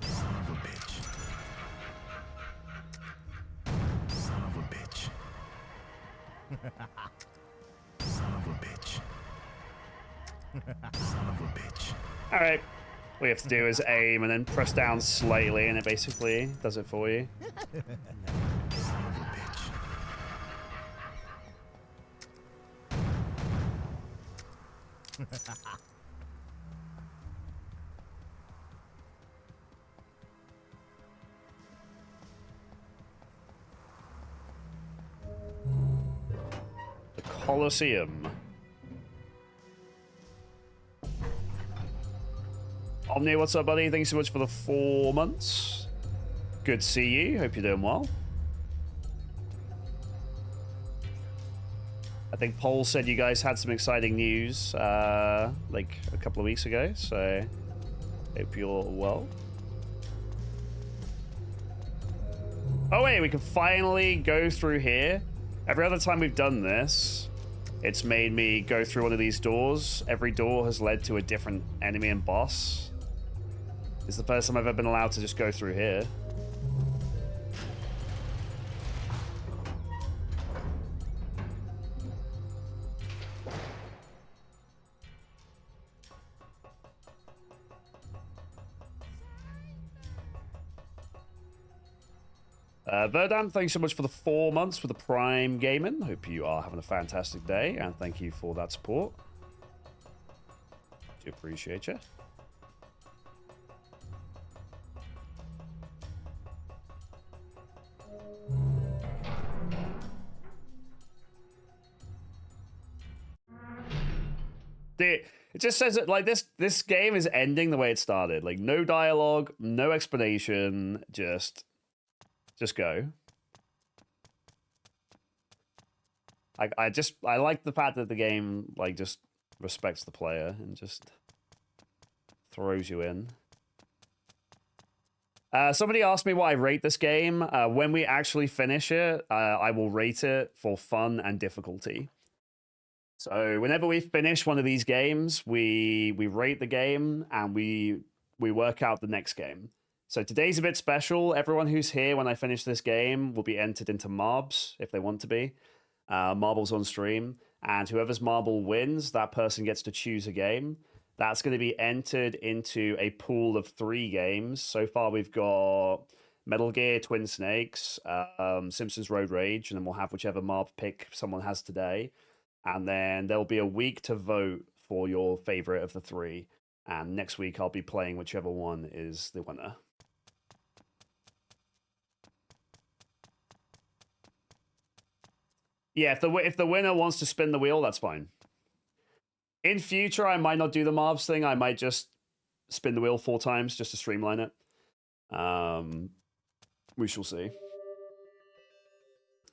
[SPEAKER 10] Son of a bitch. Son of a bitch. Son of a bitch. Son of a bitch.
[SPEAKER 1] All right. What you have to do is aim and then press down slightly and it basically does it for you.
[SPEAKER 10] Son of a bitch.
[SPEAKER 1] Coliseum. Omni, what's up, buddy? Thanks so much for the 4 months. Good to see you. Hope you're doing well. I think Paul said you guys had some exciting news like a couple of weeks ago, so hope you're well. Oh wait, we can finally go through here. Every other time we've done this, it's made me go through one of these doors. Every door has led to a different enemy and boss. It's the first time I've ever been allowed to just go through here. Verdam, thanks so much for the 4 months for the Prime Gaming. Hope you are having a fantastic day, and thank you for that support. Do appreciate you. It just says it like this game is ending the way it started. Like no dialogue, no explanation, just go. I like the fact that the game like just respects the player and just throws you in. Somebody asked me what I rate this game. When we actually finish it, I will rate it for fun and difficulty. So whenever we finish one of these games, we rate the game and we work out the next game. So today's a bit special. Everyone who's here when I finish this game will be entered into Marbs if they want to be. Marbles on stream. And whoever's marble wins, that person gets to choose a game. That's going to be entered into a pool of 3 games. So far we've got Metal Gear, Twin Snakes, Simpsons Road Rage, and then we'll have whichever Marb pick someone has today. And then there'll be a week to vote for your favorite of the 3. And next week I'll be playing whichever one is the winner. Yeah, if the winner wants to spin the wheel, that's fine. In future, I might not do the Marbs thing. I might just spin the wheel 4 times just to streamline it. We shall see.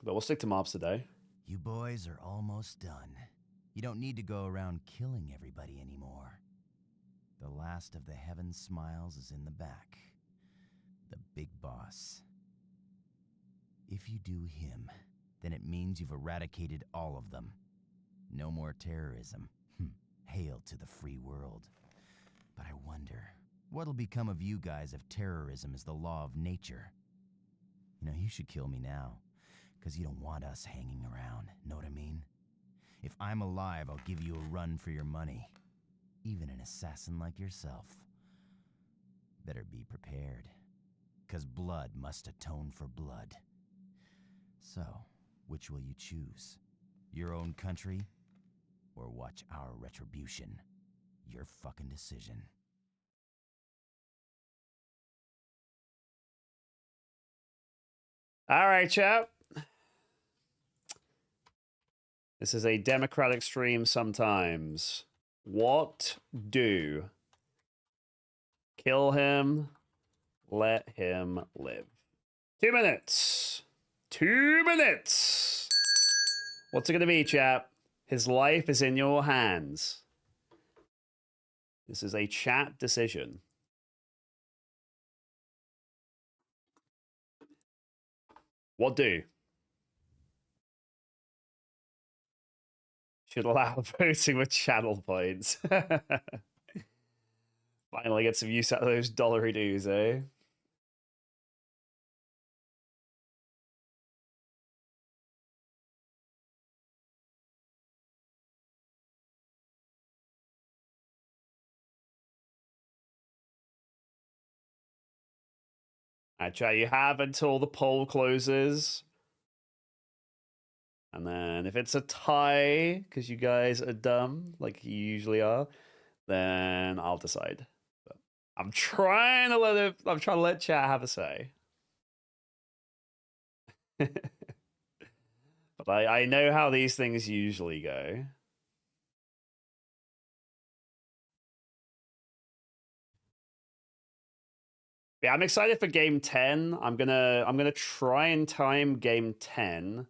[SPEAKER 1] But we'll stick to Marbs today.
[SPEAKER 11] You boys are almost done. You don't need to go around killing everybody anymore. The last of the Heaven Smiles is in the back. The big boss. If you do him, then it means you've eradicated all of them. No more terrorism. Hail to the free world. But I wonder, what'll become of you guys if terrorism is the law of nature? You know, you should kill me now, because you don't want us hanging around, know what I mean? If I'm alive, I'll give you a run for your money. Even an assassin like yourself. Better be prepared, because blood must atone for blood. So, which will you choose? Your own country, or watch our retribution? Your fucking decision.
[SPEAKER 1] All right, chap. This is a democratic stream sometimes. What do? Kill him. Let him live. 2 minutes. 2 minutes. What's it going to be, chap? His life is in your hands. This is a chat decision. What do? Should allow voting with channel points. Finally get some use out of those dollary dues, eh? Alright, chat, you have until the poll closes. And then if it's a tie, because you guys are dumb, like you usually are, then I'll decide. But I'm trying to let chat have a say. But I know how these things usually go. Yeah, I'm excited for game 10. I'm gonna try and time game 10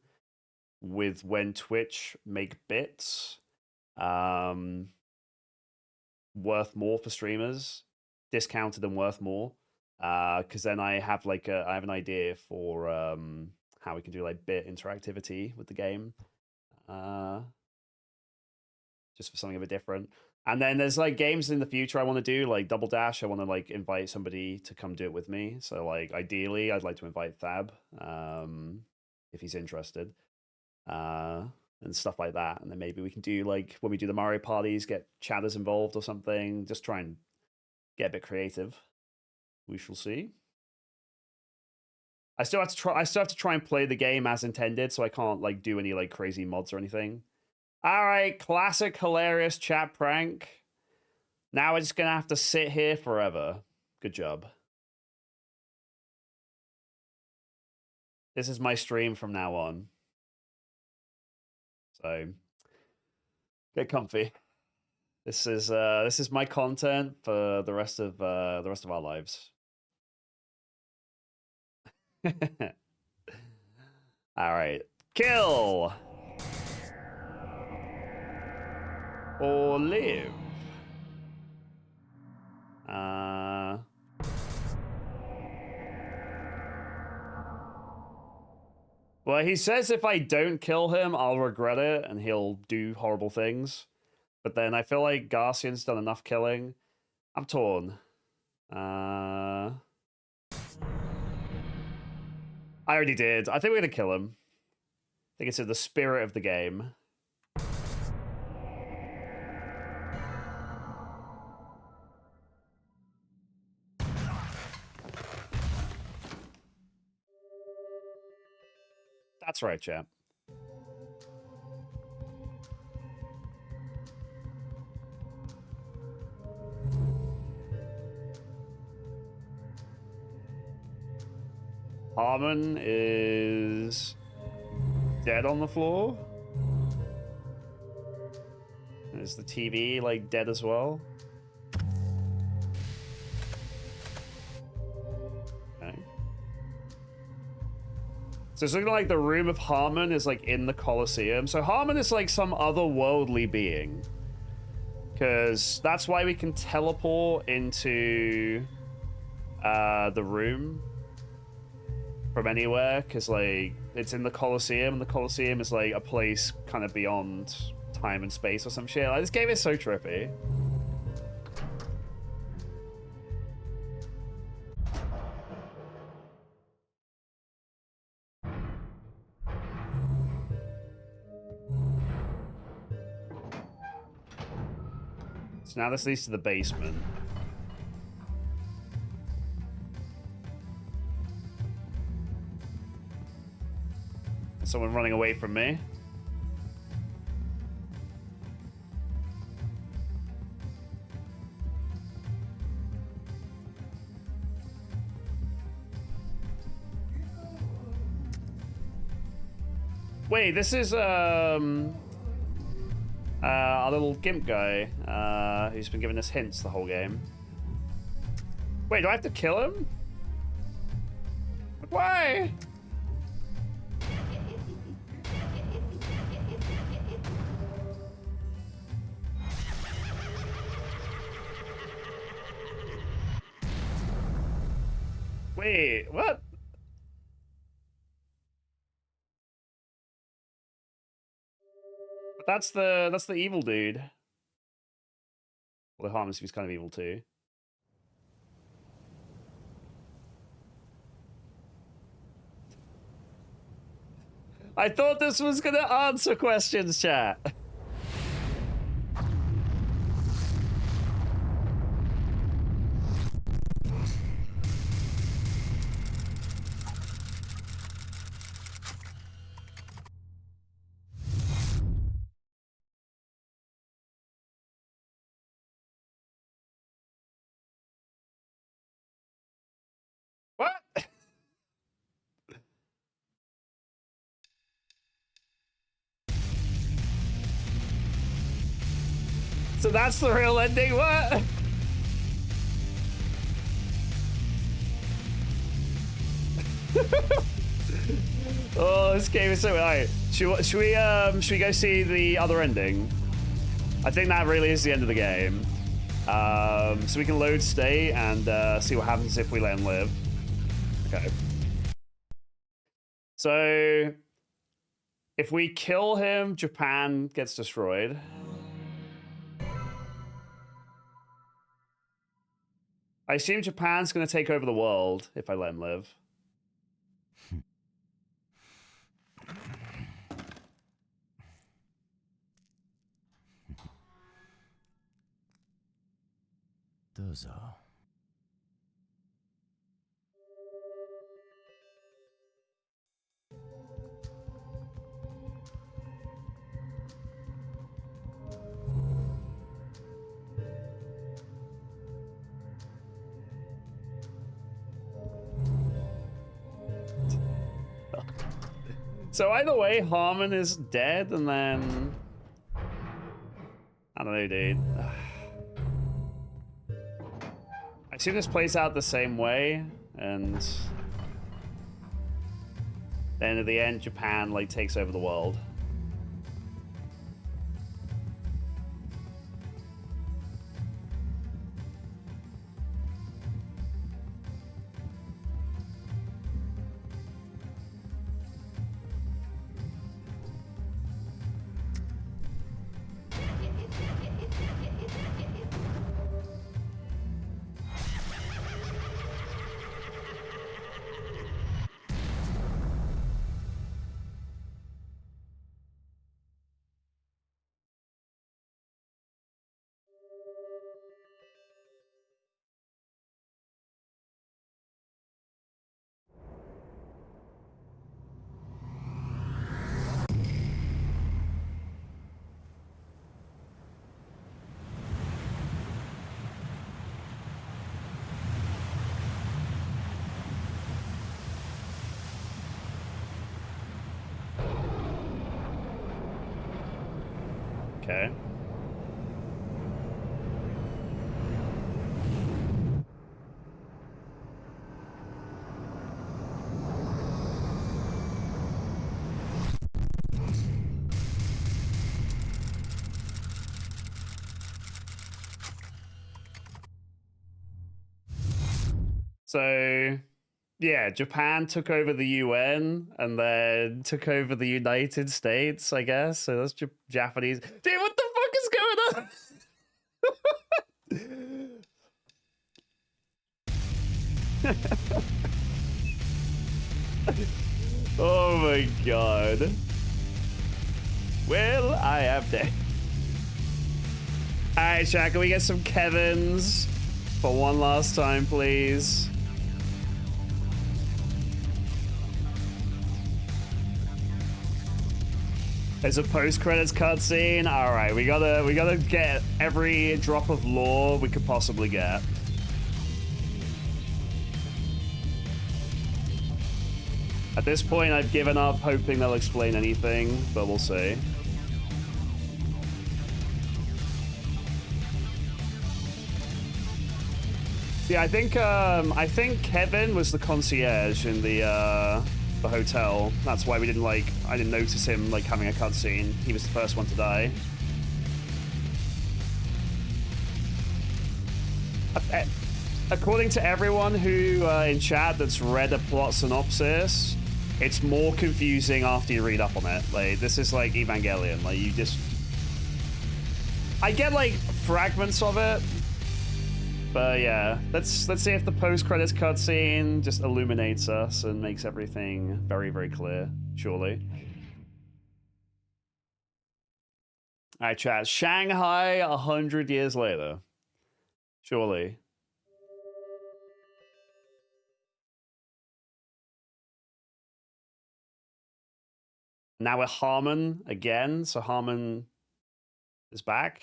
[SPEAKER 1] with when Twitch make bits worth more for streamers, discounted and worth more. Because then I have I have an idea for how we can do like bit interactivity with the game. Just for something a bit different. And then there's like games in the future I want to do, like Double Dash. I want to like invite somebody to come do it with me. So like ideally, I'd like to invite Thab, if he's interested, and stuff like that. And then maybe we can do like when we do the Mario parties, get chatters involved or something. Just try and get a bit creative. We shall see. I still have to try. I still have to try and play the game as intended, so I can't like do any like crazy mods or anything. All right, classic hilarious chat prank. Now we're just gonna have to sit here forever. Good job. This is my stream from now on. So get comfy. This is my content for the rest of our lives. All right, kill or live. Well, he says if I don't kill him, I'll regret it and he'll do horrible things. But then I feel like Garcian's done enough killing. I'm torn. I already did. I think we're gonna kill him. I think it's in the spirit of the game. That's right, champ. Harmon is dead on the floor. Is the TV like dead as well? Okay. So it's looking like the room of Harmon is like in the Colosseum. So Harmon is like some otherworldly being. Because that's why we can teleport into the room from anywhere, because like it's in the Colosseum, and the Colosseum is like a place kind of beyond time and space or some shit. Like, this game is so trippy. So now this leads to the basement. Someone running away from me. Wait, this is a little gimp guy who's been giving us hints the whole game. Wait, do I have to kill him? Why? Wait, what? That's the evil dude. Well, Harmless, he's kind of evil too. I thought this was gonna answer questions, chat. What? So that's the real ending. What? Oh, this game is so. Alright, should we go see the other ending? I think that really is the end of the game. So we can load state and see what happens if we let him live. Okay. So if we kill him, Japan gets destroyed. I assume Japan's going to take over the world if I let him live.
[SPEAKER 11] Dozo.
[SPEAKER 1] So either way, Harmon is dead, and then I don't know, dude. I assume this plays out the same way, and then at the end, Japan like takes over the world. Okay. So, yeah, Japan took over the UN and then took over the United States, I guess. So that's Japanese. Dude, what the fuck is going on? Oh my god. Well, I am dead. Alright, chat, can we get some Kevins for one last time, please? There's a post-credits cutscene. All right, we gotta get every drop of lore we could possibly get. At this point, I've given up hoping they'll explain anything, but we'll see. Yeah, I think Kevin was the concierge in the hotel. That's why I didn't notice him like having a cutscene. He was the first one to die. According to everyone who in chat that's read a plot synopsis, it's more confusing after you read up on it. Like, this is like Evangelion. Like, I get like fragments of it, but yeah, let's see if the post-credits cutscene just illuminates us and makes everything very, very clear. Surely. All right, chat. Shanghai 100 years later. Surely. Now we're Harmon again, so Harmon is back.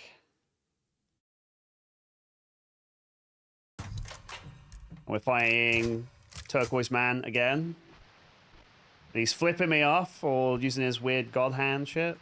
[SPEAKER 1] We're fighting Turquoise Man again. And he's flipping me off or using his weird god hand shit.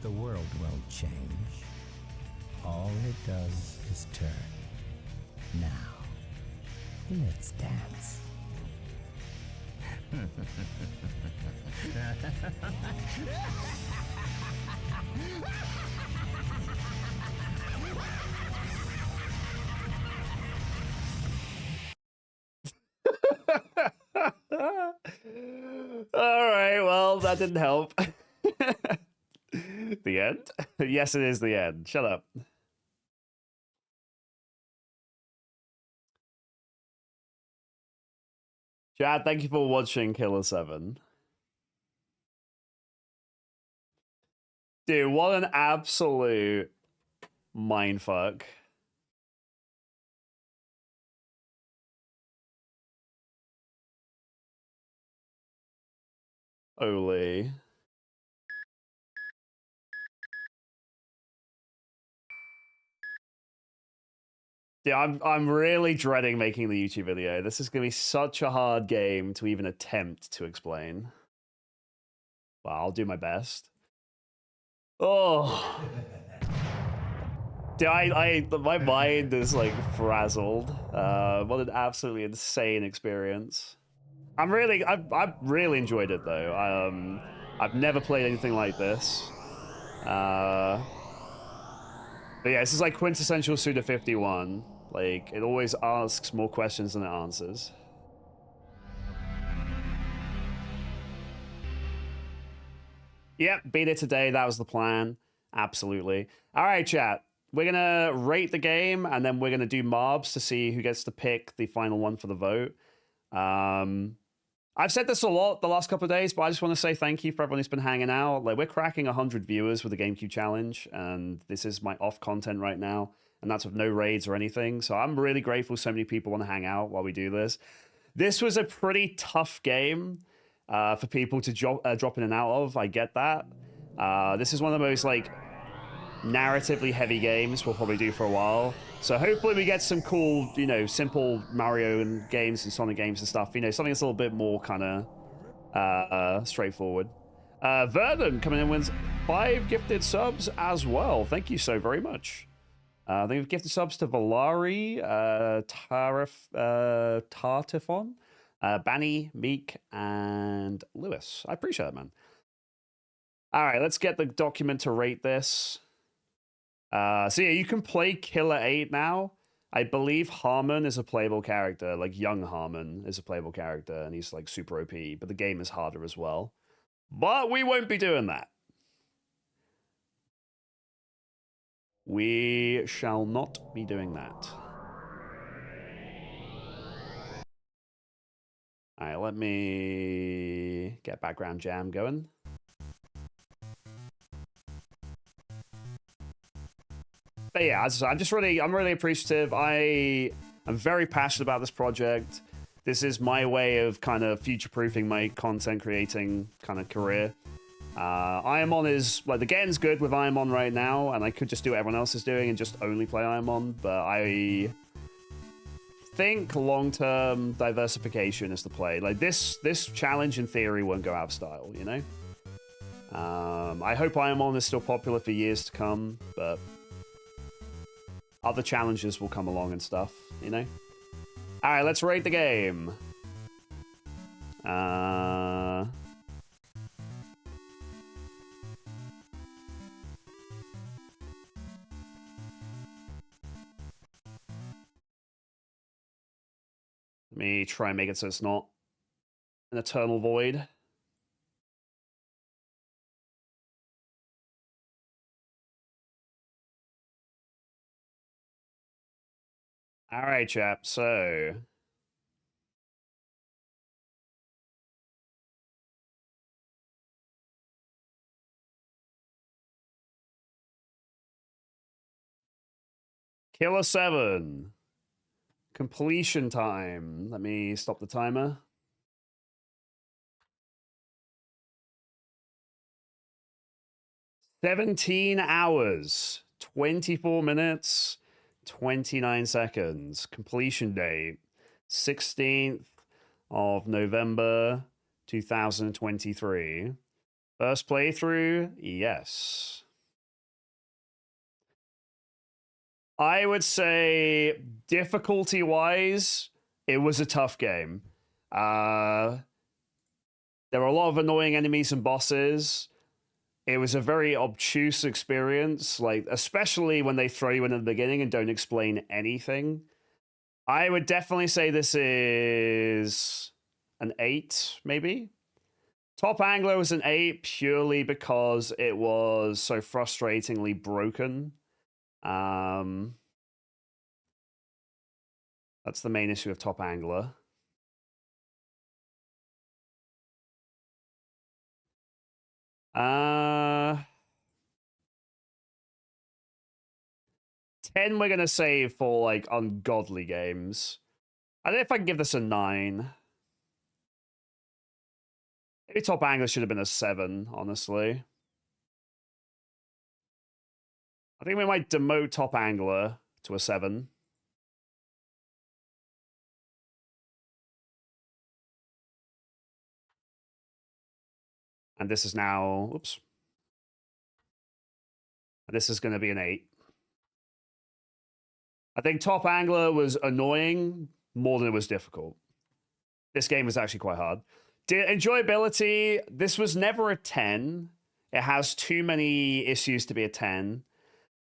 [SPEAKER 15] the world won't change. All it does is turn. Now, let's dance.
[SPEAKER 1] All right, well, that didn't help. The end? Yes, it is the end. Shut up. Chad, thank you for watching Killer7. Dude, what an absolute mindfuck. Holy. Yeah, I'm really dreading making the YouTube video. This is gonna be such a hard game to even attempt to explain. Well, I'll do my best. Oh. Dude, my mind is like frazzled. What an absolutely insane experience. I've really enjoyed it though. I've never played anything like this. But yeah, this is like quintessential Suda 51. Like, it always asks more questions than it answers. Yep, beat it today. That was the plan. Absolutely. All right, chat. We're going to rate the game, and then we're going to do mobs to see who gets to pick the final one for the vote. I've said this a lot the last couple of days, but I just want to say thank you for everyone who's been hanging out. Like, we're cracking 100 viewers with the GameCube Challenge, and this is my off content right now, and that's with no raids or anything. So I'm really grateful so many people want to hang out while we do this. This was a pretty tough game for people to drop in and out of. I get that. This is one of the most, like, narratively heavy games we'll probably do for a while. So hopefully we get some cool, you know, simple Mario and games and Sonic games and stuff. You know, something that's a little bit more kind of straightforward. Vernon coming in with 5 gifted subs as well. Thank you so very much. They've gifted subs to Valari, Tartifon, Banny, Meek, and Lewis. I appreciate it, man. All right, let's get the document to rate this. So yeah, you can play Killer 8 now. I believe Harmon is a playable character, like young Harmon is a playable character, and he's like super OP, but the game is harder as well. But we won't be doing that. We shall not be doing that. All right, let me get background jam going. But yeah, I'm really appreciative. I'm very passionate about this project. This is my way of kind of future-proofing my content creating kind of career. Iamon is, like, the game's good with Iamon right now, and I could just do what everyone else is doing and just only play Iamon, but I think long-term diversification is the play. Like, this challenge, in theory, won't go out of style, you know? I hope Iamon is still popular for years to come, but other challenges will come along and stuff, you know? All right, let's rate the game. Let me try and make it so it's not an eternal void. All right, chap, so Killer7. Completion time. Let me stop the timer. "17 hours, 24 minutes, 29 seconds. Completion date, 16th of November, 2023. First playthrough, yes. I would say difficulty-wise, it was a tough game. There were a lot of annoying enemies and bosses. It was a very obtuse experience, like especially when they throw you in at the beginning and don't explain anything. I would definitely say this is an 8, maybe. Top Angler was an 8 purely because it was so frustratingly broken. That's the main issue of Top Angler. Uh, 10 we're gonna save for like ungodly games. I don't know if I can give this a 9. Maybe Top Angler should have been a 7, honestly. I think we might demote Top Angler to a 7. And this is now, oops. This is going to be an 8. I think Top Angler was annoying more than it was difficult. This game was actually quite hard. Enjoyability, this was never a 10. It has too many issues to be a 10.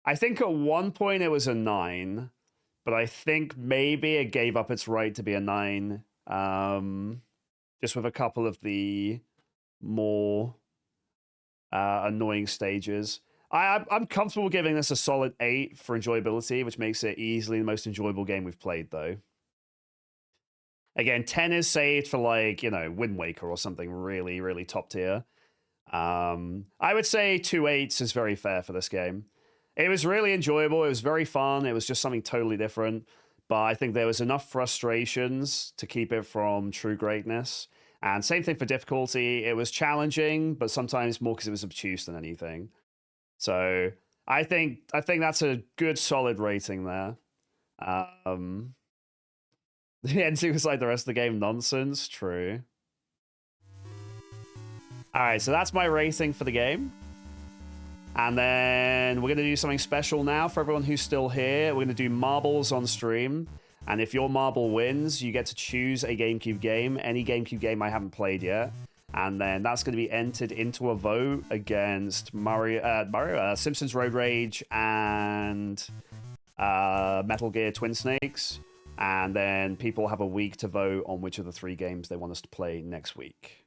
[SPEAKER 1] I think at one point it was a 9, but I think maybe it gave up its right to be a 9. Just with a couple of the more annoying stages. I'm comfortable giving this a solid 8 for enjoyability, which makes it easily the most enjoyable game we've played, though. Again, 10 is saved for, like, you know, Wind Waker or something really, really top tier. I would say 2 8s is very fair for this game. It was really enjoyable. It was very fun. It was just something totally different. But I think there was enough frustrations to keep it from true greatness. And same thing for difficulty. It was challenging, but sometimes more because it was obtuse than anything. So I think that's a good solid rating there. The ending was like the rest of the game nonsense. True. All right, so that's my rating for the game. And then we're going to do something special now for everyone who's still here. We're going to do marbles on stream. And if your marble wins, you get to choose a GameCube game, any GameCube game I haven't played yet. And then that's going to be entered into a vote against Simpsons Road Rage and Metal Gear Twin Snakes. And then people have a week to vote on which of the 3 games they want us to play next week.